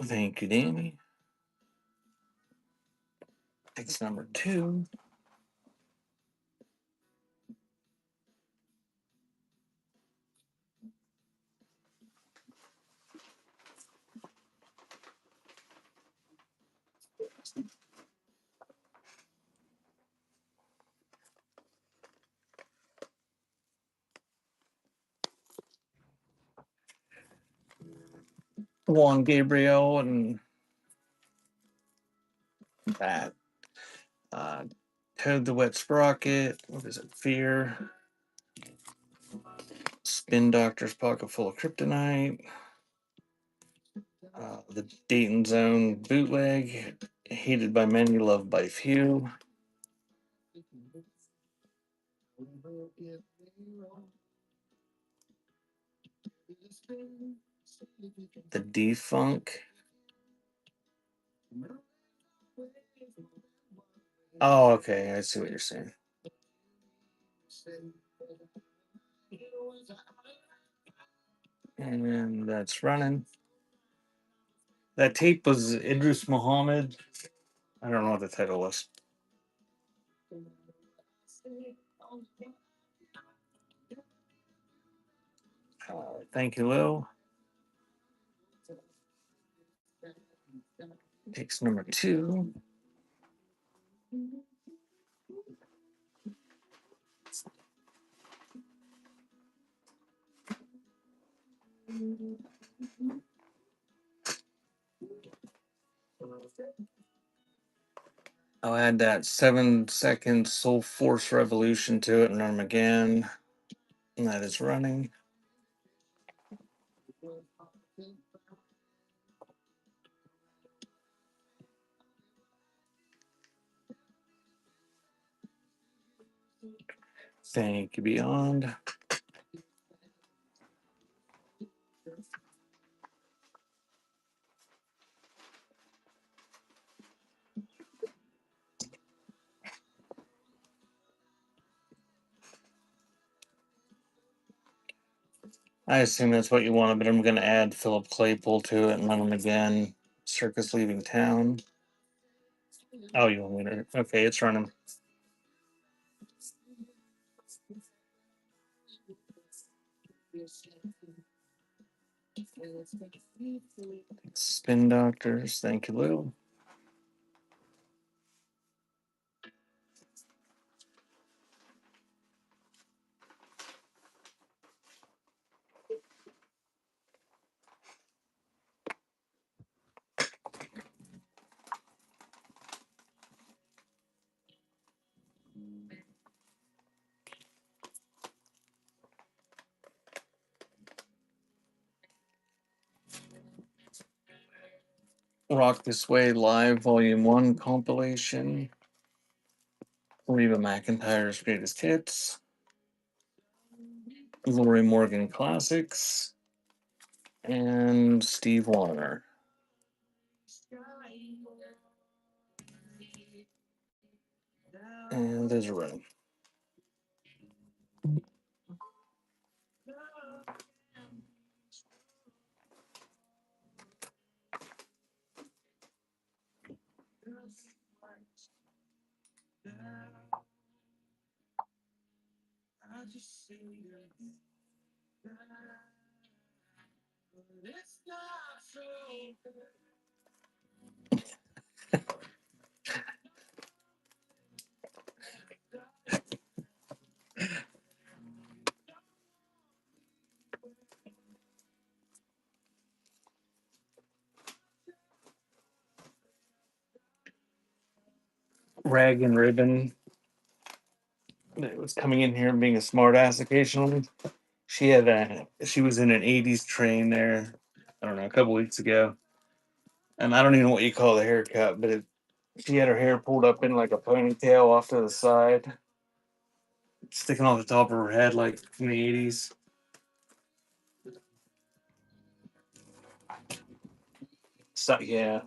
Thank you, Danny. Takes number 2. Juan Gabriel and that. Toad the Wet Sprocket. What is it? Fear. Spin Doctor's Pocket Full of Kryptonite. The Dayton Zone bootleg. Hated by many, loved by few. The D-Funk. Oh, okay. I see what you're saying. And that's running. That tape was Idris Muhammad. I don't know what the title was. Thank you, Lil. Takes number 2. I'll add that 7-second Soul Force Revolution to it and run them again. And that is running. Thank you, Beyond. I assume that's what you wanted, but I'm going to add Philip Claypool to it and run him again. Circus Leaving Town. Oh, you want me to? Okay, it's running. Spin Doctors. Thank you, Lou. Rock This Way Live Volume 1 compilation. Reba McEntire's Greatest Hits. Lori Morgan Classics. And Steve Warner. And there's a run. rag and ribbon that was coming in here and being a smartass occasionally. She was in an '80s train there. I don't know, a couple weeks ago, and I don't even know what you call the haircut, but she had her hair pulled up in like a ponytail off to the side, sticking off the top of her head like in the '80s. So yeah,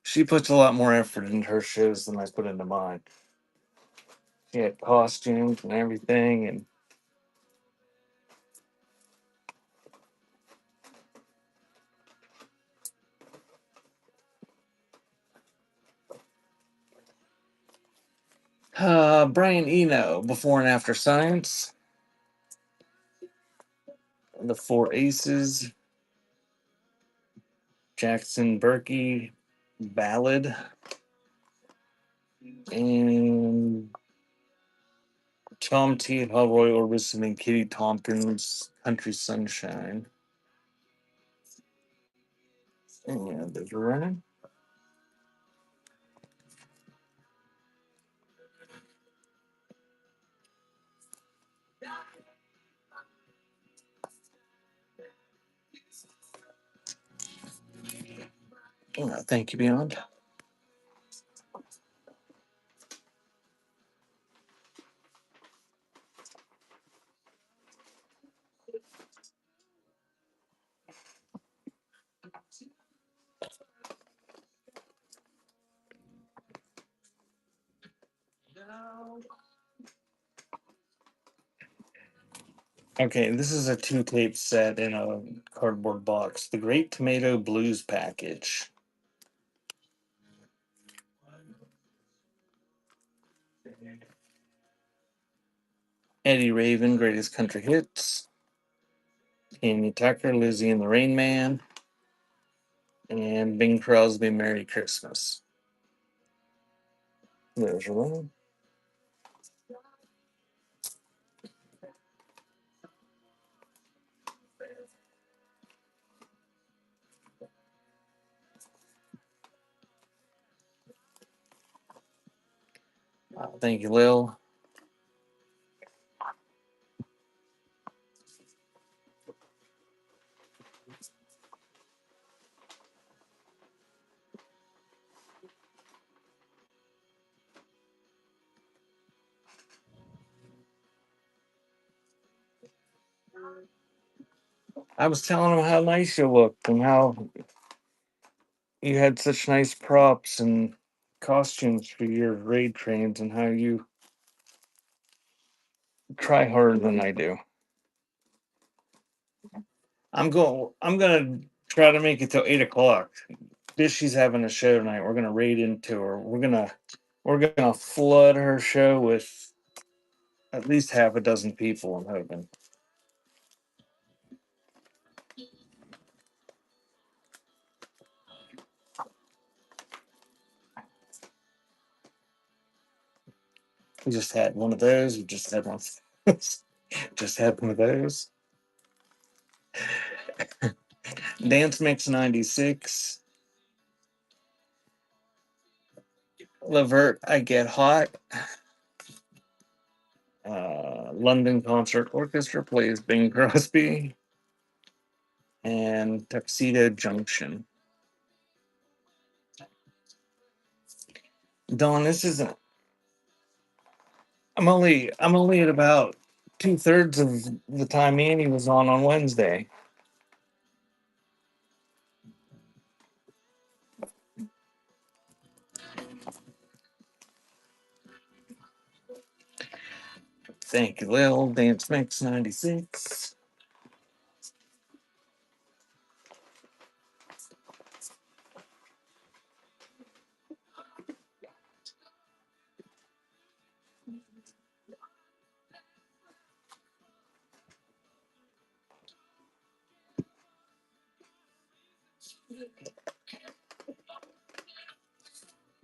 she puts a lot more effort into her shows than I put into mine. She had costumes and everything, and Brian Eno, Before and After Science, The Four Aces, Jackson Berkey, Ballad, and Tom T. Roy Orbison and Kitty Tompkins, Country Sunshine. And those are running. Thank you, Beyond. Okay, this is a 2-tape set in a cardboard box. The Great Tomato Blues Package. Eddie Raven, Greatest Country Hits. Amy Tucker, Lizzie and the Rain Man. And Bing Crosby, Merry Christmas. There's one. Thank you, Lil. I was telling him how nice you looked and how you had such nice props and costumes for your raid trains and how you try harder than I do. I'm gonna try to make it till 8 o'clock. Bishy's having a show tonight. We're gonna raid into her. We're gonna flood her show with at least half a dozen people, I'm hoping. We just had one of those. We just had one. Just had one of those. Dance Mix 96. Levert, I Get Hot. London Concert Orchestra plays Bing Crosby. And Tuxedo Junction. Dawn, this isn't. I'm only at about 2/3 of the time Annie was on Wednesday. Thank you, Lil. Dance Mix 96.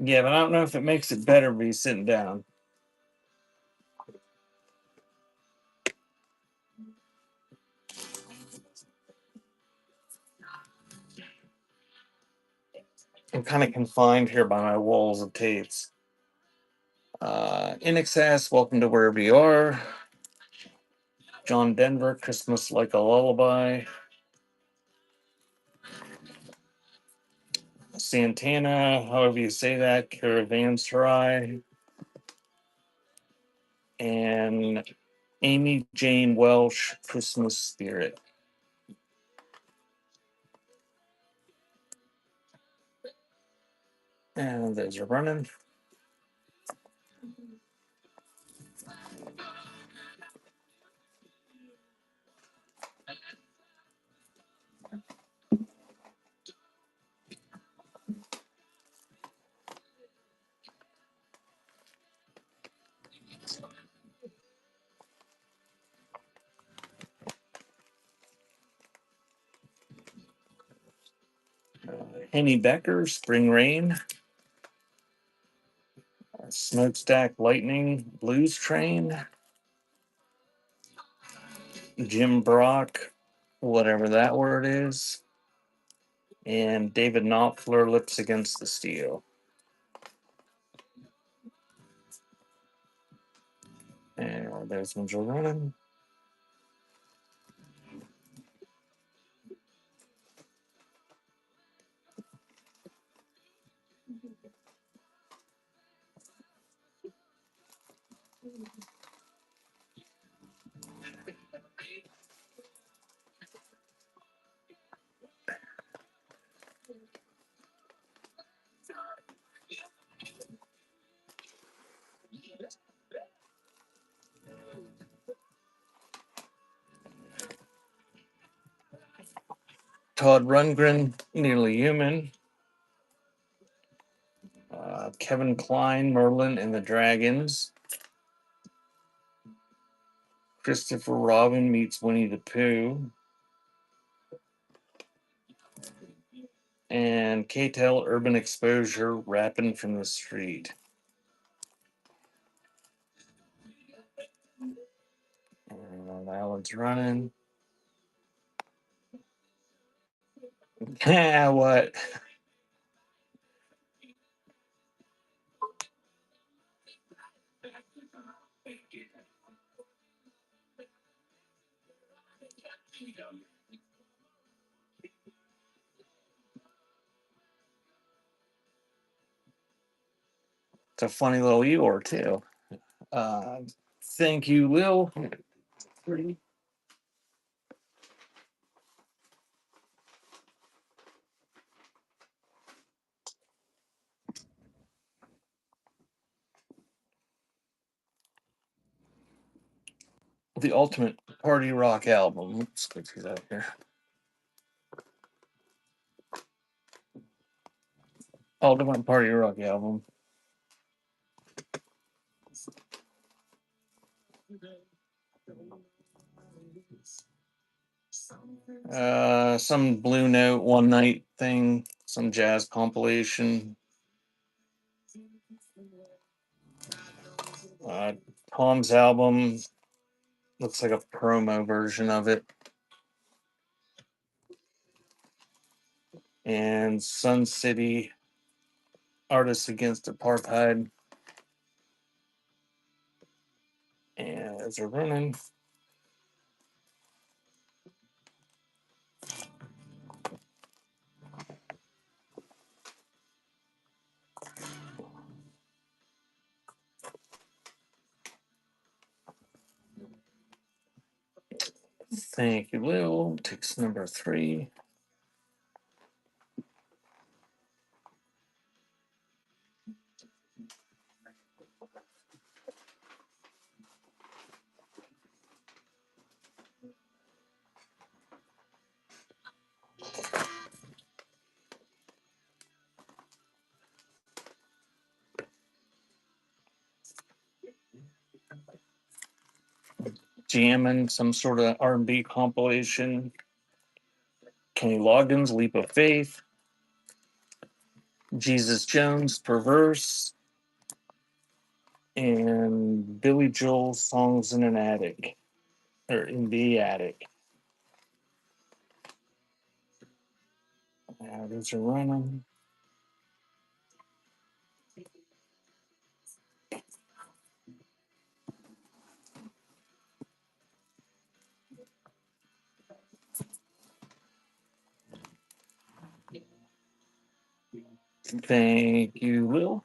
Yeah, but I don't know if it makes it better be sitting down. I'm kind of confined here by my walls of tapes. In Excess, Welcome to Wherever You Are. John Denver, Christmas Like a Lullaby. Santana, however you say that, Caravanserai. And Amy Jane Welsh, Christmas Spirit. And those are running. Henny Becker, Spring Rain. Smokestack Lightning, Blues Train. Jim Brock, whatever that word is. And David Knopfler, Lips Against the Steel. And those ones are running. Todd Rundgren, Nearly Human. Kevin Kline, Merlin and the Dragons. Christopher Robin meets Winnie the Pooh. And K-Tel Urban Exposure, Rapping from the Street. And that one's running. Yeah, what? It's a funny little Eeyore, too. Thank you, Lil. Pretty. The Ultimate Party Rock Album. Let's go through that here. Ultimate Party Rock Album. Some Blue Note one night thing, some jazz compilation. Tom's album looks like a promo version of it. And Sun City, Artists Against Apartheid. And those are running. Thank you, Lil. Takes number 3. Jamming, some sort of R&B compilation. Kenny Loggins, Leap of Faith. Jesus Jones, Perverse. And Billy Joel, Songs in an Attic. or in the attic. These are running. Thank you, Will.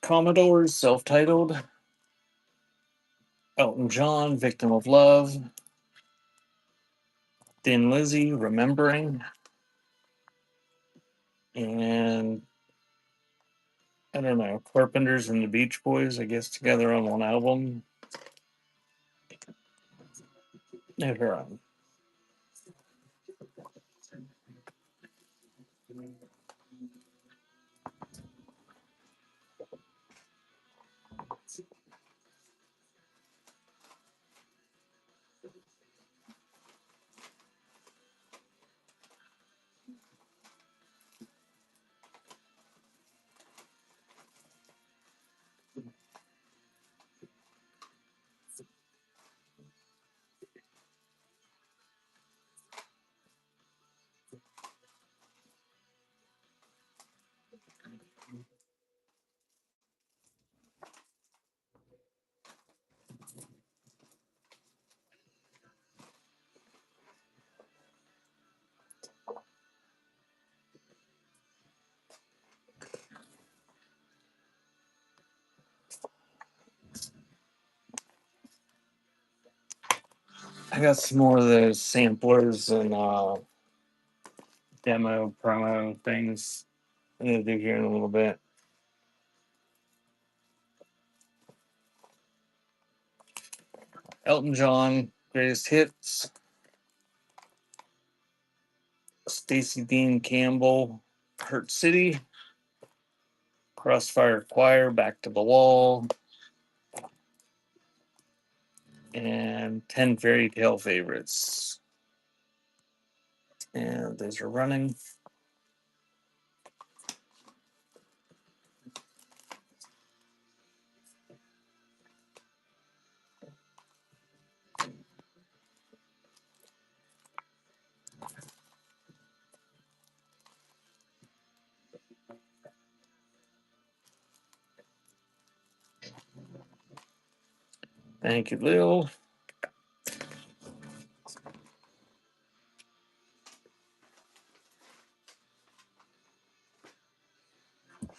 Commodores, self-titled. Elton John, Victim of Love. Thin Lizzy, Remembering. And I don't know, Carpenters and the Beach Boys, I guess, together on one album. Never on. I got some more of those samplers and demo promo things I'm gonna do here in a little bit. Elton John, Greatest Hits. Stacey Dean Campbell, Hurt City. Crossfire Choir, Back to the Wall. And 10 Fairy Tale Favorites. And those are running. Thank you, Lil.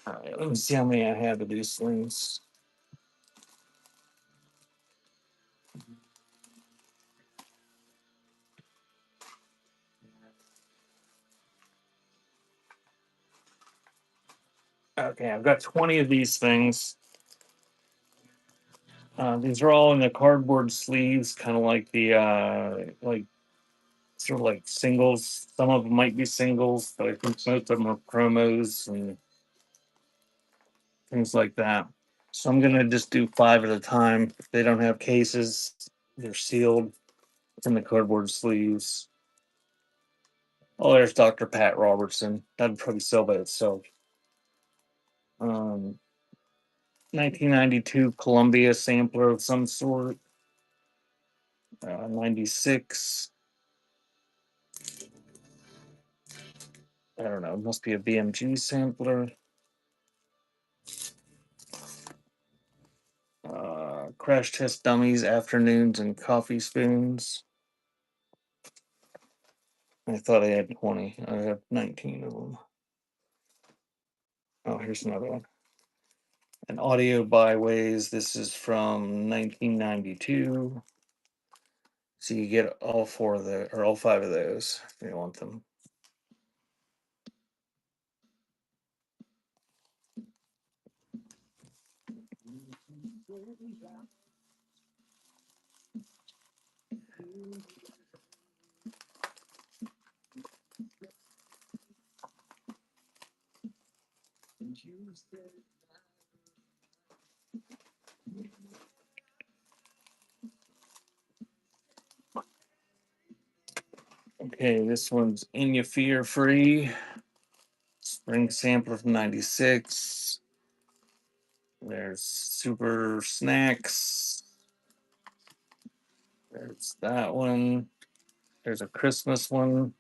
All right, let me see how many I have of these things. Okay, I've got 20 of these things. These are all in the cardboard sleeves, kind of like the like sort of like singles. Some of them might be singles, but I think most of them are promos and things like that. So I'm gonna just do 5 at a time. They don't have cases; they're sealed. It's in the cardboard sleeves. Oh, there's Dr. Pat Robertson. That'd probably sell by itself. 1992 Columbia sampler of some sort. 96. I don't know. It must be a BMG sampler. Crash Test Dummies, Afternoons, and Coffee Spoons. I thought I had 20. I have 19 of them. Oh, here's another one. An Audio Byways. This is from 1992. So you get all 4 of the, or all 5 of those if you want them. Okay, this one's In Your Fear Free. Spring sampler from 96. There's Super Snacks. There's that one. There's a Christmas one.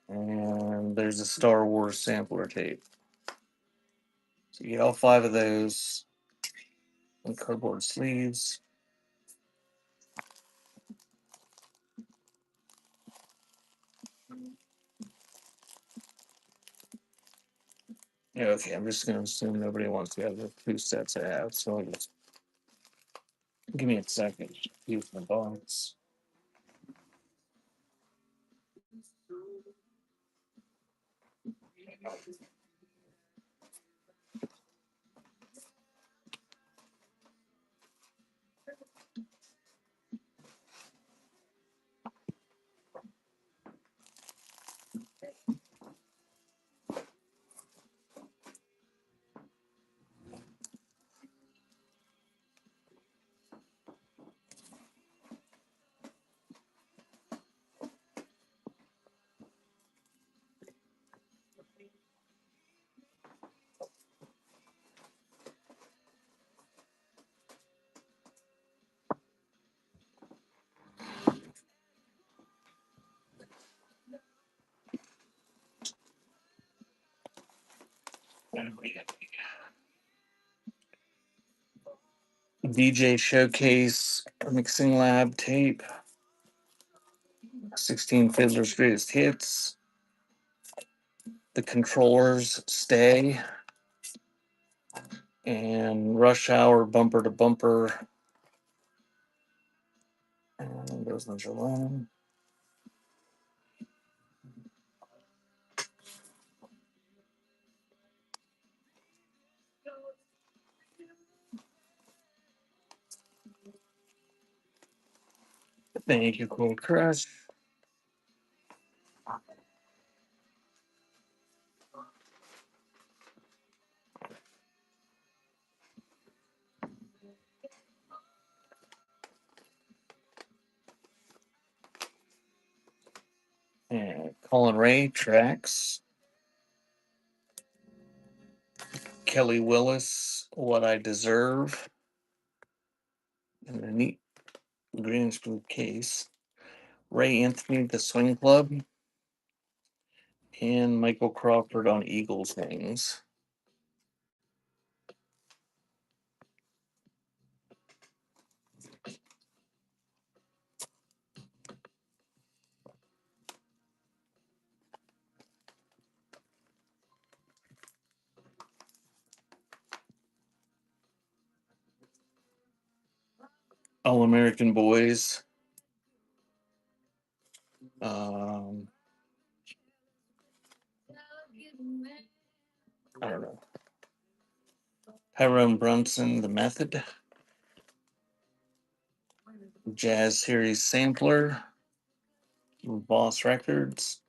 And there's a Star Wars sampler tape. So you get all 5 of those in cardboard sleeves. Yeah, okay, I'm just going to assume nobody wants to have the 2 sets I have. So I'll just give me a second. Use my box. DJ Showcase Mixing Lab tape. 16 Fiddler's Greatest Hits. The Controllers Stay. And Rush Hour Bumper to Bumper. And those ones are long. Thank you, Cold Crush. And Colin Ray tracks. Kelly Willis, What I Deserve. In a neat green blue case. Ray Anthony, The Swing Club. And Michael Crawford on Eagles Wings. All American Boys. I don't know. Tyrone Brunson, The Method. Jazz Series Sampler. Boss Records.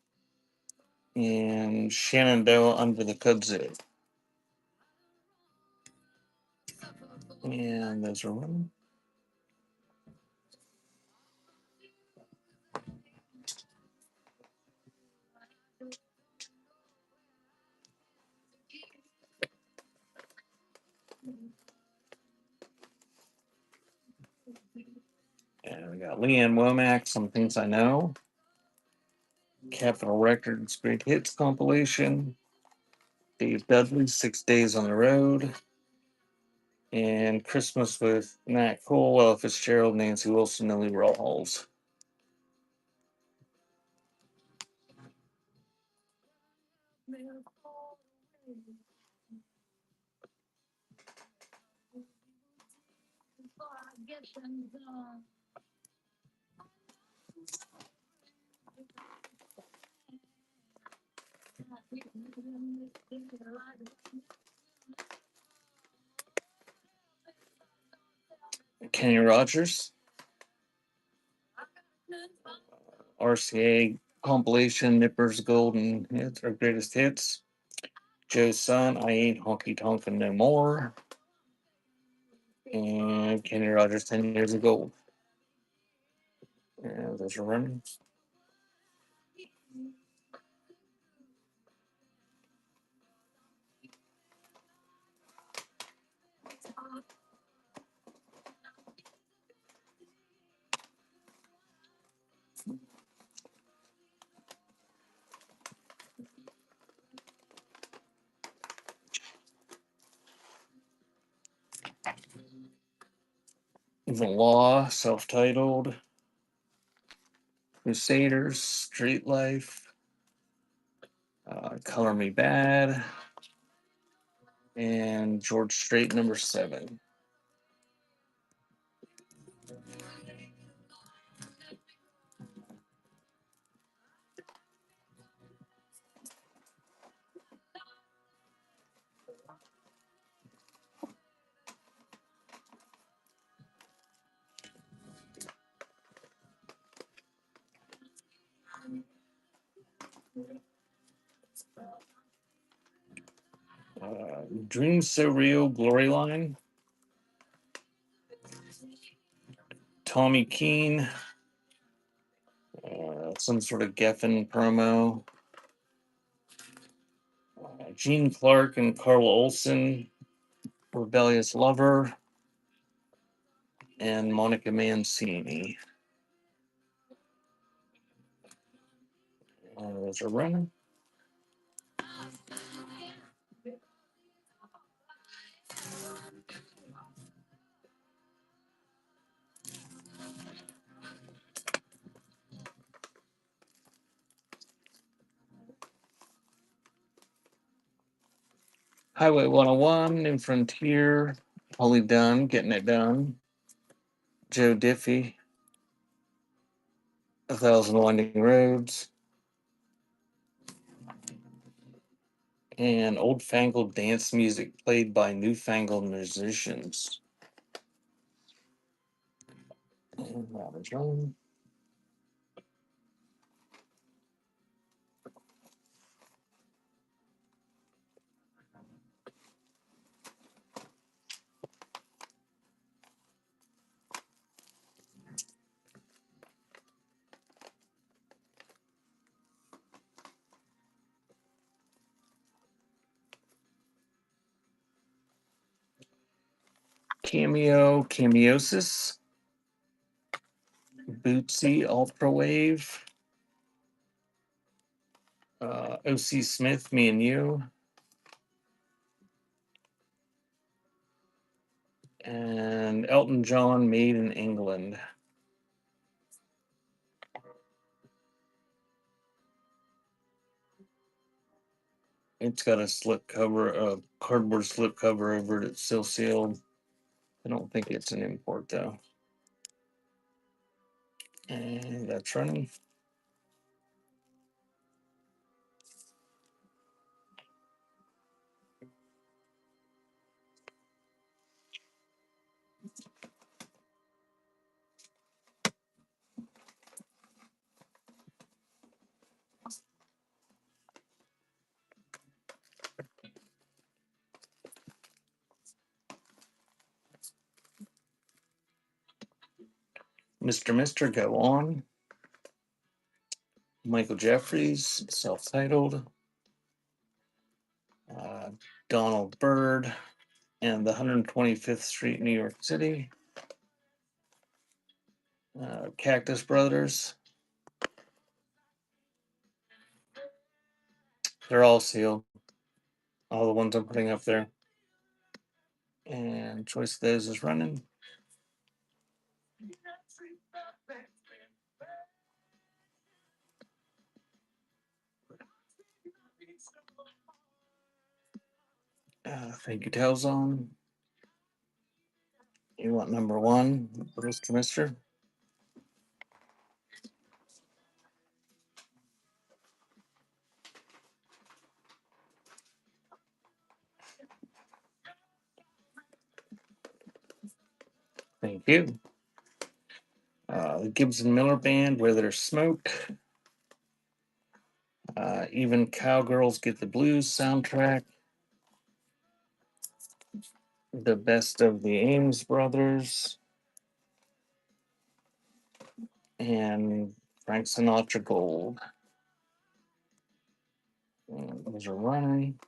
And Shenandoah Under the Kudzu. And those are one. And we got Leanne Womack, Some Things I Know. Capitol Records Great Hits compilation. Dave Dudley, 6 Days on the Road. And Christmas with Nat Cole, Ella Fitzgerald, Nancy Wilson, Nellie Rawls. Kenny Rogers. RCA compilation, Nippers Golden Hits or Greatest Hits. Joe's Son, I Ain't Honky Tonkin' No More. And Kenny Rogers, 10 Years of Gold. Yeah, those are running. The Law, self-titled. Crusaders, Street Life, Color Me Bad, and George Strait #7. Dreams So Real, Glory Line, Tommy Keene, some sort of Geffen promo. Gene Clark and Carl Olson, Rebellious Lover, and Monica Mancini. Those are running. Highway 101, New Frontier, Holly Dunn, Getting It Done, Joe Diffie, A Thousand Winding Roads, and old fangled dance music played by newfangled musicians. And that was wrong. Cameo, Cameosis, Bootsy, Ultrawave, O.C. Smith, Me and You, and Elton John, Made in England. It's got a slip cover, a cardboard slip cover over it. It's still sealed. I don't think it's an import though. And that's running. Mr. Go On. Michael Jeffries, self-titled. Donald Byrd and the 125th Street, New York City. Cactus Brothers. They're all sealed. All the ones I'm putting up there. And choice of those is running. Thank you, Telzone. You want #1, Mr. Mister? Thank you. The Gibson Miller Band, Where There's Smoke. Even Cowgirls Get the Blues soundtrack. The Best of the Ames Brothers. And Frank Sinatra Gold. And those are running.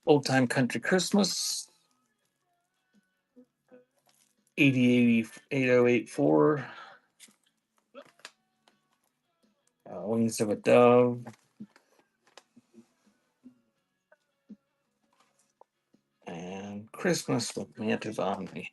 Old Time Country Christmas, 808084, Wings of a Dove, and Christmas with Mantovani.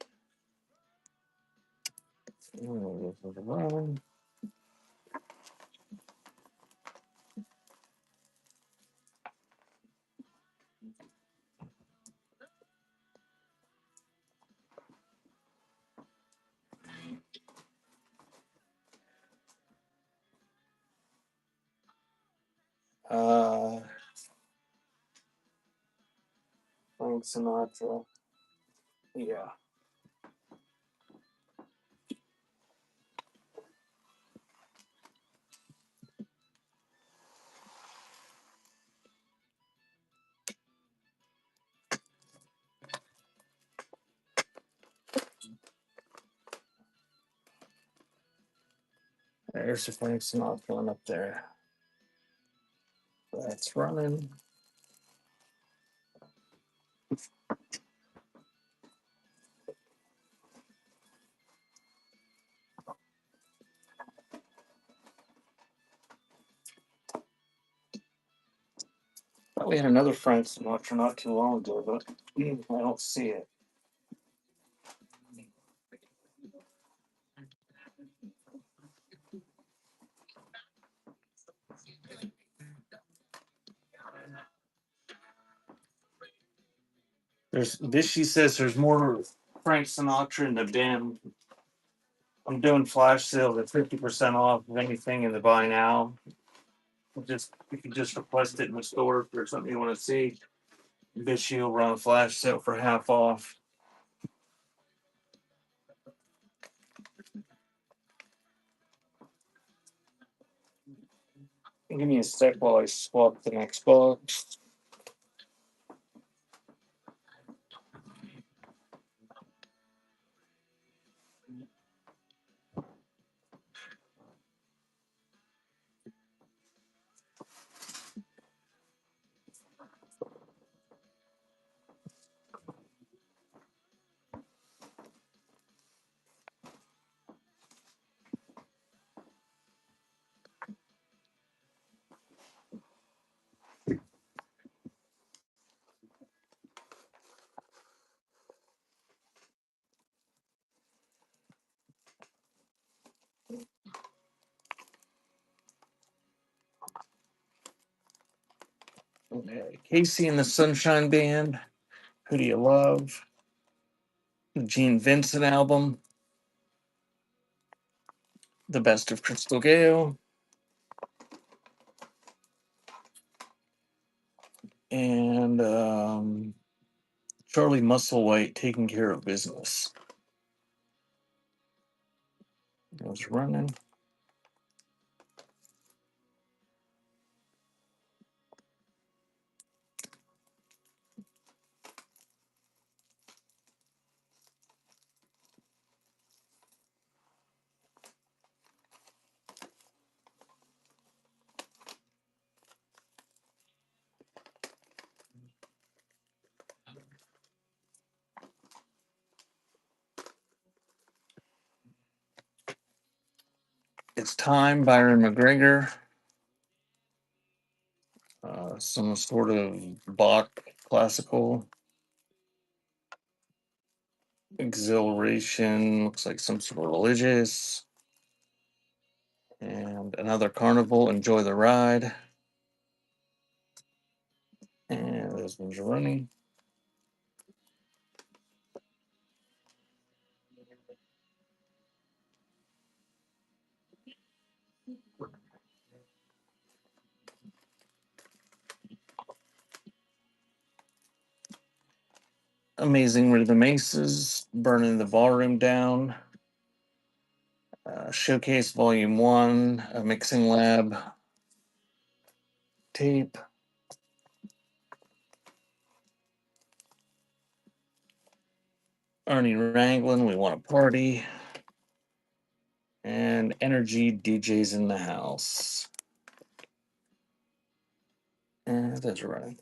Frank Sinatra. Yeah. There's the Frank Sinatra one up there. That's running. Thought we had another Frank Sinatra not too long ago, but I don't see it. There's this. She says there's more Frank Sinatra in the bin. I'm doing flash sales at 50% off of anything in the buy now. Just you can just request it in the store if there's something you want to see. Vichy will run a flash sale for half off. Give me a sec while I swap the next box. Okay, Casey and the Sunshine Band. Who do you love? The Gene Vincent album. The Best of Crystal Gale. And Charlie Musselwhite, Taking Care of Business. It was running. It's Time, Byron McGregor. Some sort of Bach classical. Exhilaration, looks like some sort of religious. And another Carnival, Enjoy the Ride. And those ones are running. Amazing Rhythm Aces, Burning the Ballroom Down. Showcase Volume 1, a Mixing Lab tape. Arnie Ranglin, We Want to Party. And Energy DJs in the House. And those are running.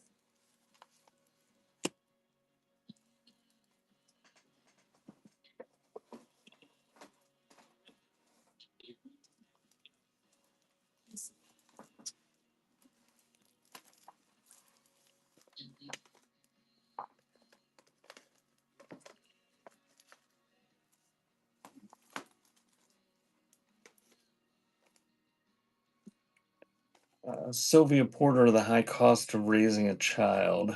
Sylvia Porter, The High Cost of Raising a Child.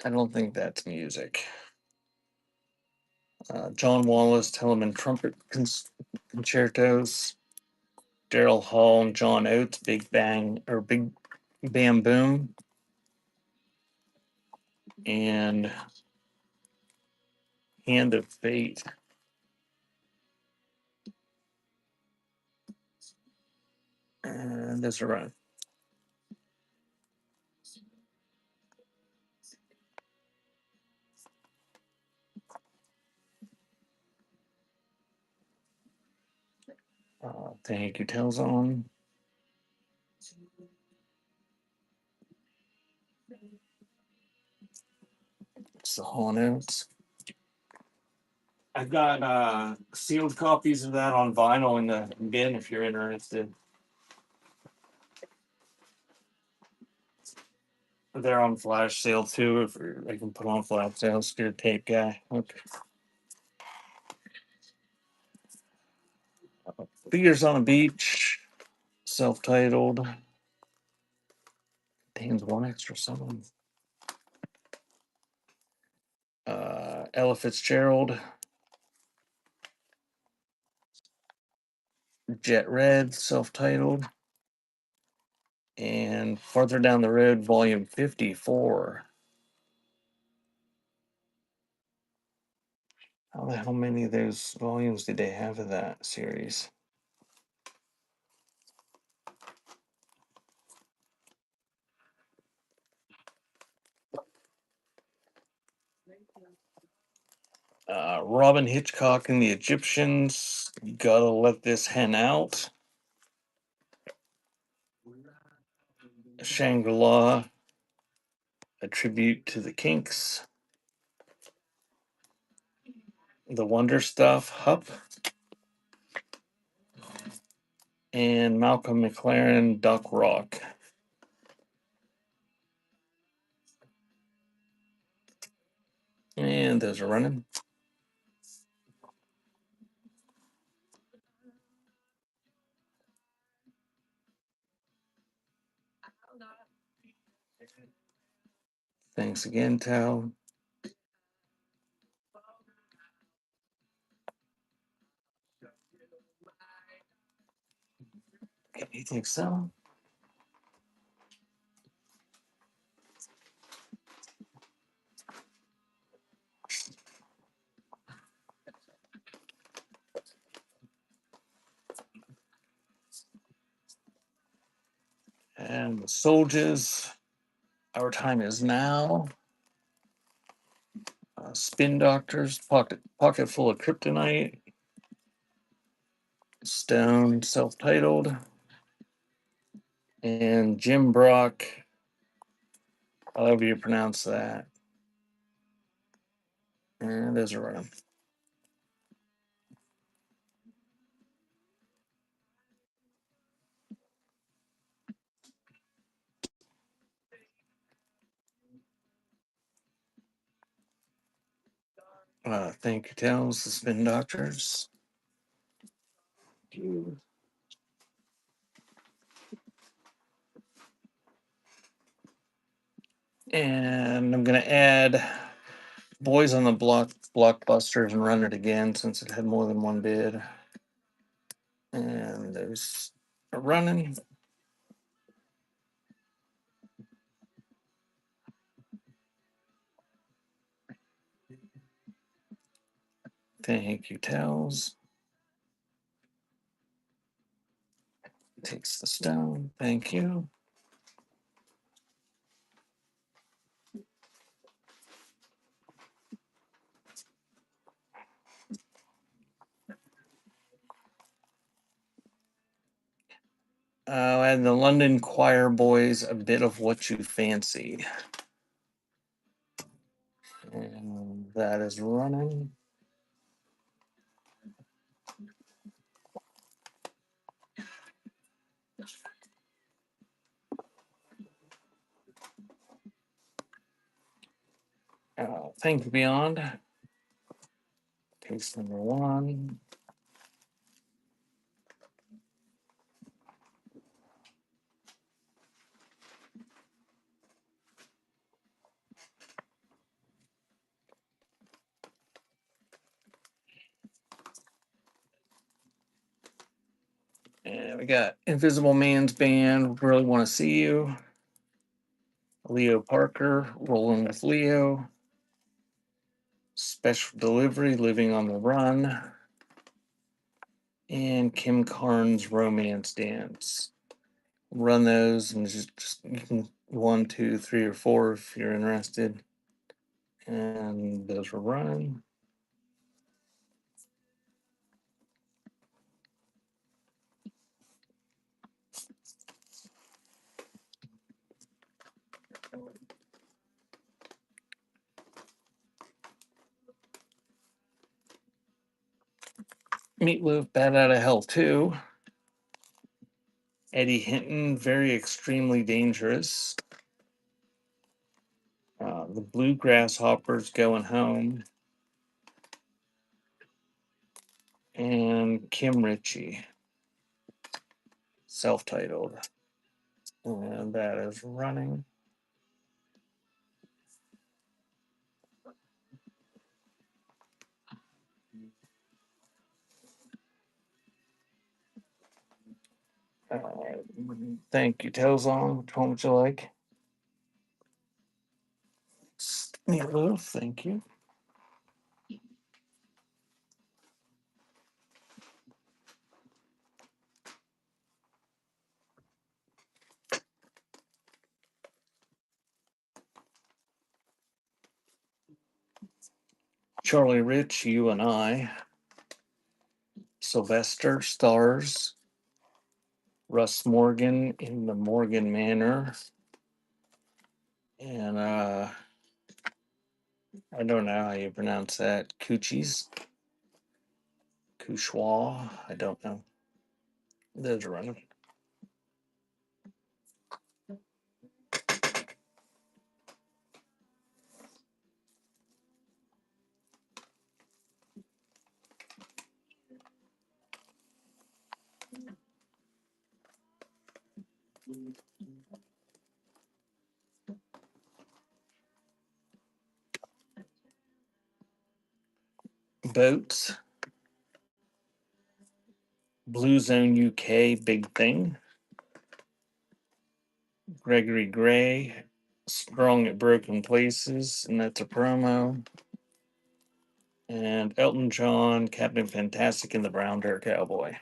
I don't think that's music. John Wallace, Telemann Trumpet Concertos. Daryl Hall and John Oates, Big Bang or Big Bam Boom. And Hand of Fate. And there's a run. Thank you, Telzone. It's the Hall Notes. I've got sealed copies of that on vinyl in the bin if you're interested. They're on flash sale too. If I can put on flash sale, scared tape guy. Okay. Figures on a Beach, self-titled. Contains one extra song. Ella Fitzgerald. Jet Red, self-titled. And Farther Down the Road, volume 54. How many of those volumes did they have of that series? Robin Hitchcock and the Egyptians, Gotta Let This Hen Out. Shangri-La, a tribute to the Kinks. The Wonder Stuff, Hup. And Malcolm McLaren, Duck Rock. And those are running. Thanks again, Tal. You think so? And the Soldiers, Our Time Is Now. Spin Doctors, Pocket Full of Kryptonite. Stone, self-titled. And Jim Brock, however you pronounce that. And those are running. Thank you, Tales, the Spin Doctors. And I'm going to add Boys on the Block Blockbusters and run it again since it had more than one bid. And those are running. Thank you, Tales. Takes the stone. Thank you. And the London Choir Boys, A Bit of What You Fancy. And that is running. Thank you, Beyond. Case number 1. We got Invisible Man's Band, Really Want to See You. Leo Parker, Rolling with Leo. Special Delivery, Living on the Run. And Kim Carnes, Romance Dance. Run those and just you can 1, 2, 3, or 4 if you're interested. And those were running. Meatloaf, Bad Out of Hell 2. Eddie Hinton, Very Extremely Dangerous. The Blue Grasshoppers, Going Home. And Kim Ritchie, self-titled. And that is running. Thank you, Telzon. Which one would you like? Meatloaf, thank you. Charlie Rich, You and I. Sylvester, Stars. Russ Morgan, In the Morgan Manor. And I don't know how you pronounce that. Coochies. Couchoir. I don't know. Those are running. Boats. Blue Zone UK, Big Thing. Gregory Gray, Strong at Broken Places, and that's a promo. And Elton John, Captain Fantastic and the Brown Bear Cowboy.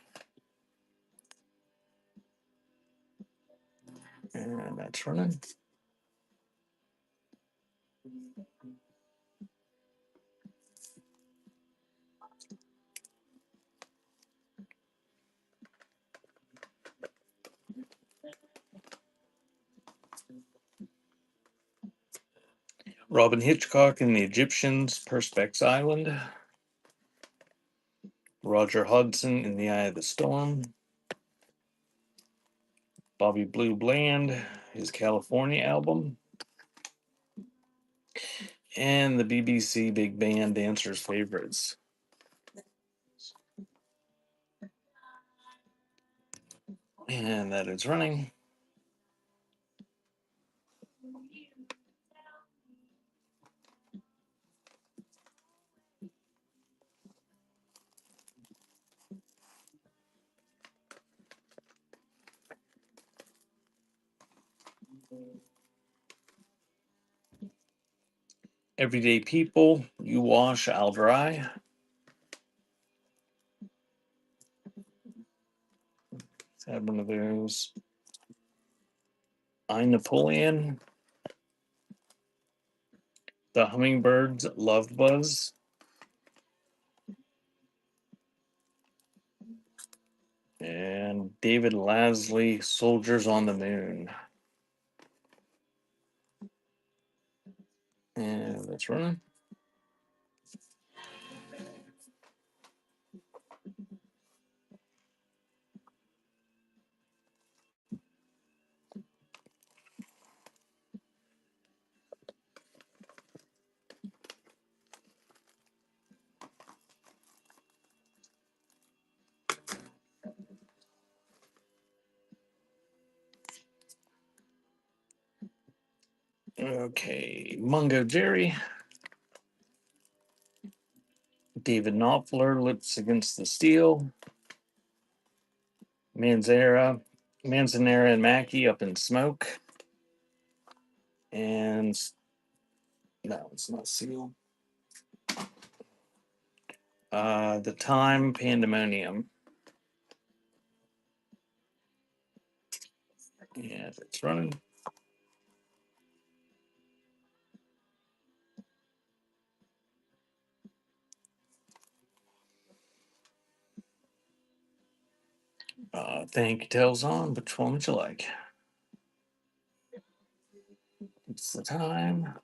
And that's running. Robin Hitchcock and the Egyptians, Perspex Island. Roger Hodgson, In the Eye of the Storm. Bobby Blue Bland, his California album. And the BBC Big Band Dancers Favorites. And that is running. Everyday People, You Wash, I'll Dry. Had one of those. I Napoleon. The Hummingbirds, Love Buzz. And David Lasley, Soldiers on the Moon. And that's running. Okay, Mungo Jerry. David Knopfler, Lips Against the Steel. Manzanera and Mackie up in smoke. And no, it's not sealed. The time pandemonium. Yeah, it's running. Thank you, tails on. Which one would you like? It's the time.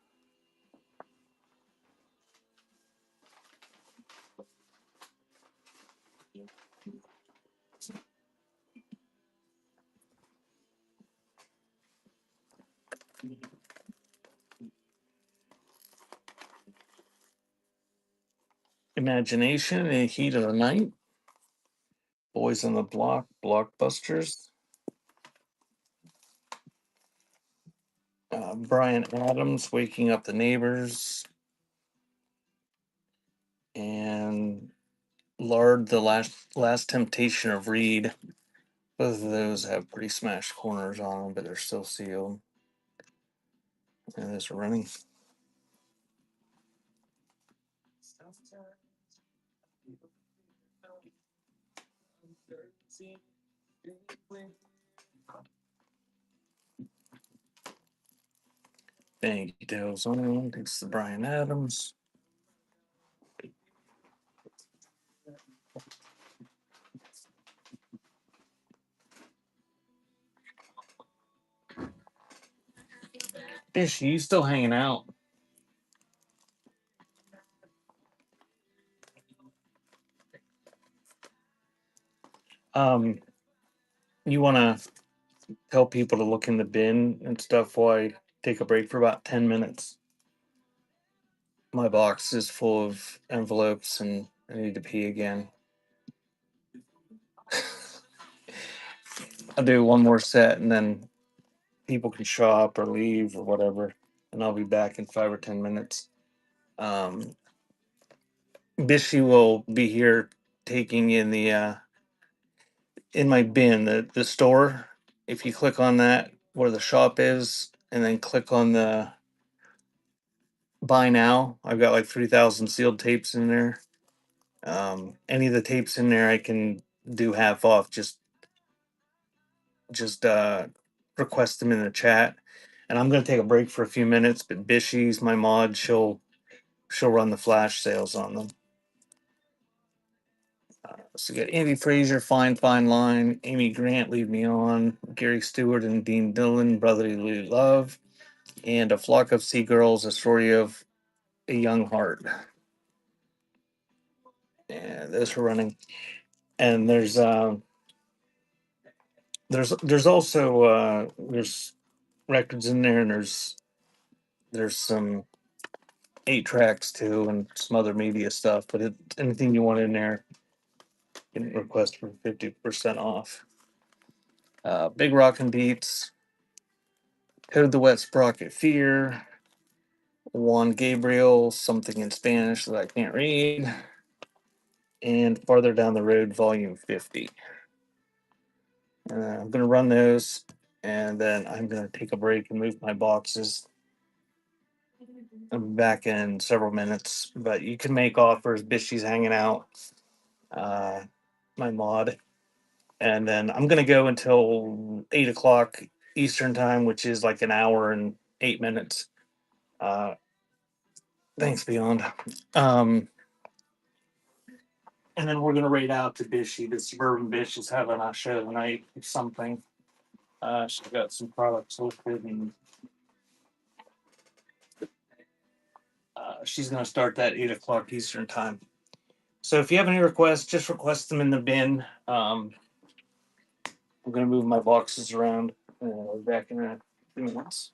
Imagination in the heat of the night. Boys on the block. Blockbusters. Brian Adams, Waking Up the Neighbors. And Lard, the last Temptation of Reed. Both of those have pretty smashed corners on them, but they're still sealed. And those are running. Thank you, tails on. Thanks to Brian Adams. Fish, you still hanging out? Um, you want to tell people to look in the bin and stuff while I take a break for about 10 minutes? My box is full of envelopes and I need to pee again. I'll do one more set and then people can shop or leave or whatever, and I'll be back in 5 or 10 minutes. Bishy will be here taking in the in my bin, the store. If you click on that where the shop is, and then click on the buy now, I've got like 3,000 sealed tapes in there. Any of the tapes in there I can do half off. Just request them in the chat. And I'm gonna take a break for a few minutes, but Bishy's my mod. She'll run the flash sales on them. So you got Andy Fraser, Fine Fine Line, Amy Grant, Leave Me On, Gary Stewart and Dean Dillon, Brotherly Love, and A Flock of Seagulls, A Story of a Young Heart. And those are running. And there's also there's records in there, and there's some 8 tracks too, and some other media stuff. But anything you want in there, you can request for 50% off. Big Rockin' Beats, Code the Wet Sprocket Fear, Juan Gabriel, Something in Spanish that I can't read, and Farther Down the Road, Volume 50. I'm going to run those, and then I'm going to take a break and move my boxes. I'm back in several minutes, but you can make offers. Bishy's hanging out, my mod. And then I'm going to go until 8 o'clock Eastern Time, which is like an hour and 8 minutes. Thanks, Beyond. And then we're gonna raid out to Bishy. The Suburban Bish is having a show tonight or something. She's got some products listed, and she's gonna start that 8 o'clock Eastern Time. So if you have any requests, just request them in the bin. I'm gonna move my boxes around. We're back in a few minutes.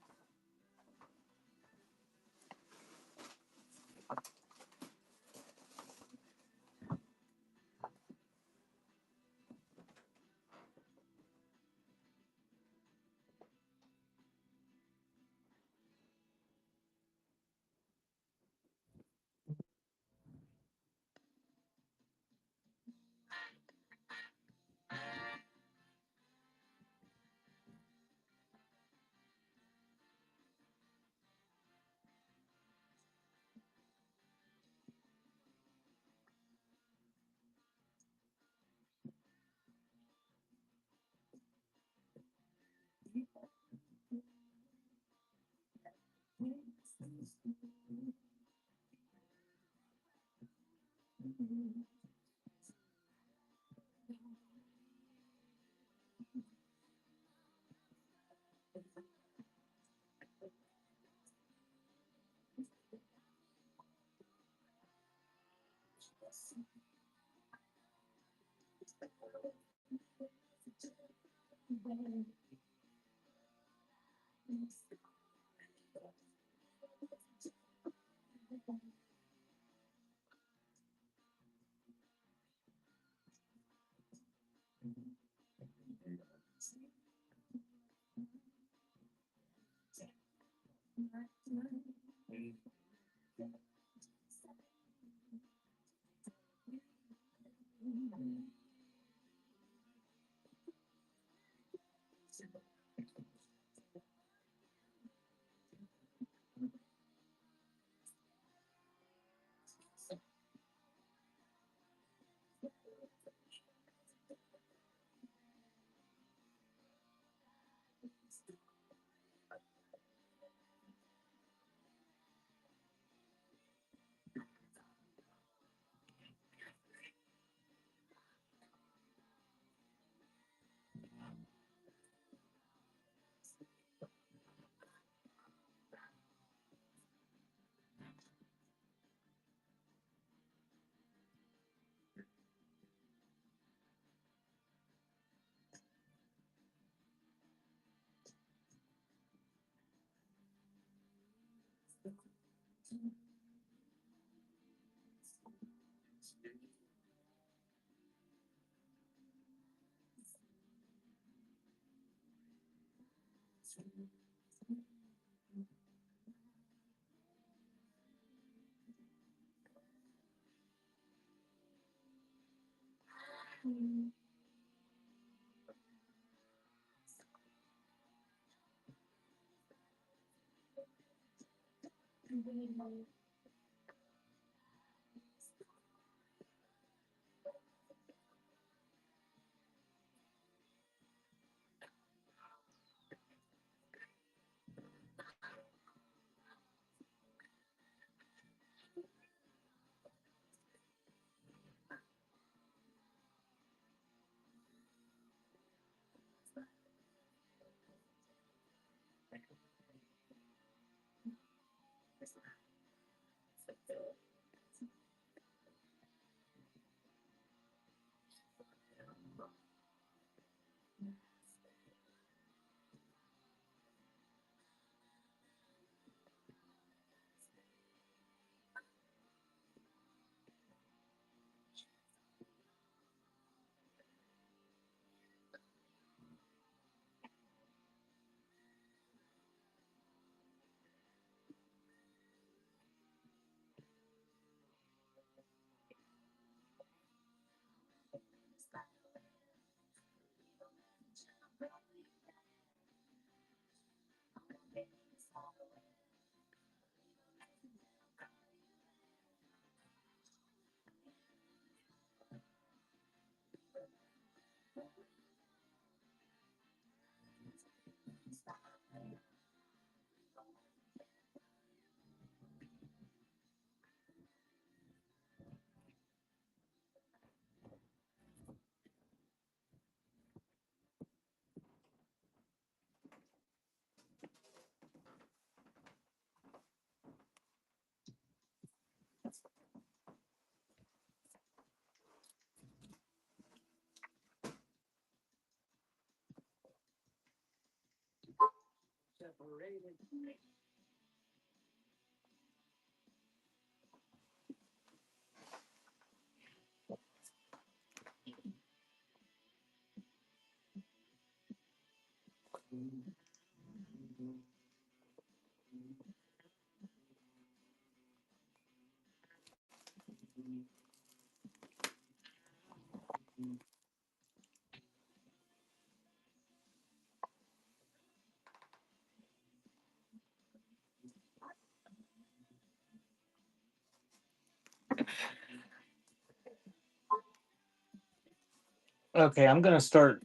Okay, I'm gonna start.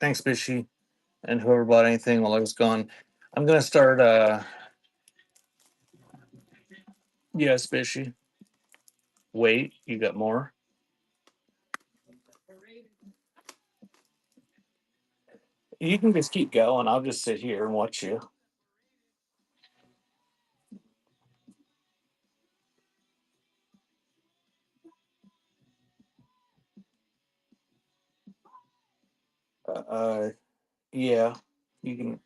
Thanks, Bishy. and whoever bought anything while I was gone. I'm gonna start. Yes, Bishy. Wait, you got more? You can just keep going. I'll just sit here and watch you. Uh, yeah, you can.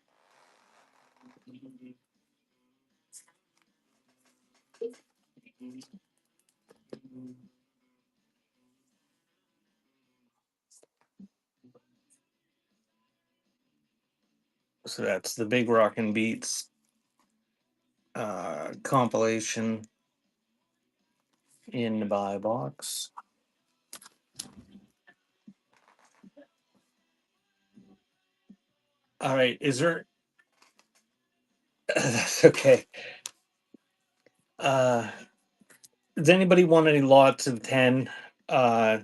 So that's the Big Rockin' Beats compilation in the buy box. All right, is there? That's okay. Uh, does anybody want any lots of 10? Uh,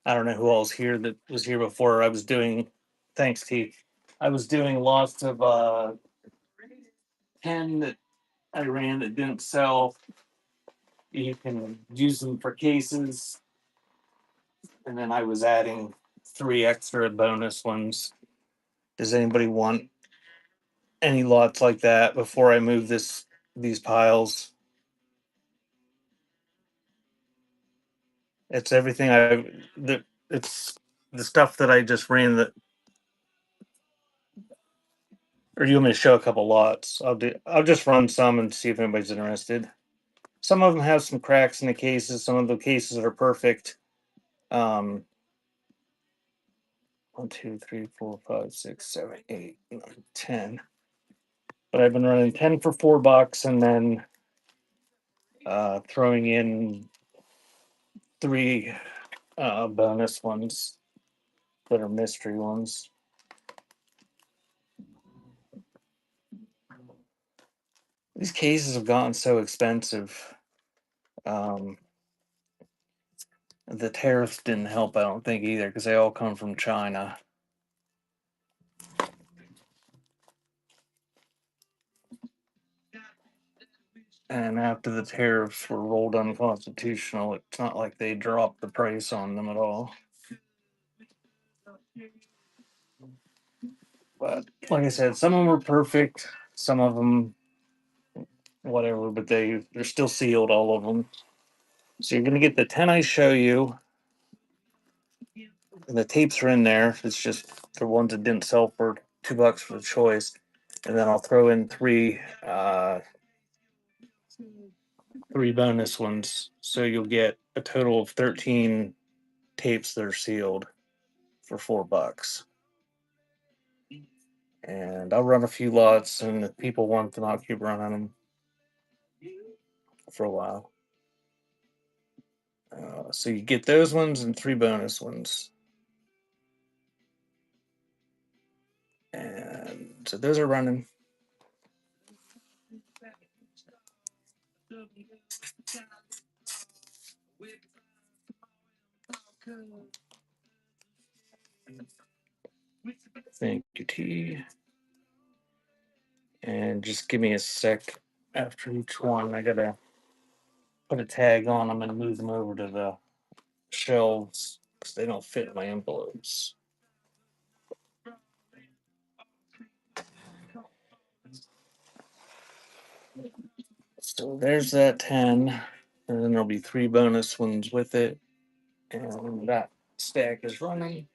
I don't know who else here that was here before. I was doing. Thanks, T. I was doing lots of 10 that I ran that didn't sell. You can use them for cases, and then I was adding 3 extra bonus ones. Does anybody want any lots like that before I move these piles? It's everything it's the stuff that I just ran that. Or you want me to show a couple lots? I'll just run some and see if anybody's interested. Some of them have some cracks in the cases. Some of the cases are perfect. 1, 2, 3, 4, 5, 6, 7, 8, 9, 10. But I've been running 10 for $4 and then throwing in 3 bonus ones that are mystery ones. These cases have gotten so expensive. The tariffs didn't help, I don't think, either, because they all come from China. And after the tariffs were rolled unconstitutional, it's not like they dropped the price on them at all. But like I said, some of them are perfect, some of them whatever, but they're still sealed, all of them. So you're gonna get the 10 I show you, and the tapes are in there. It's just the ones that didn't sell for $2 for the choice, and then I'll throw in 3 bonus ones, so you'll get a total of 13 tapes that are sealed for $4. And I'll run a few lots, and if people want them, I'll keep running them for a while. So you get those ones and 3 bonus ones. And so those are running. Thank you, T. And just give me a sec after each one. I gotta put a tag on them and move them over to the shelves because they don't fit in my envelopes. So there's that 10, and then there'll be 3 bonus ones with it, and that stack is running.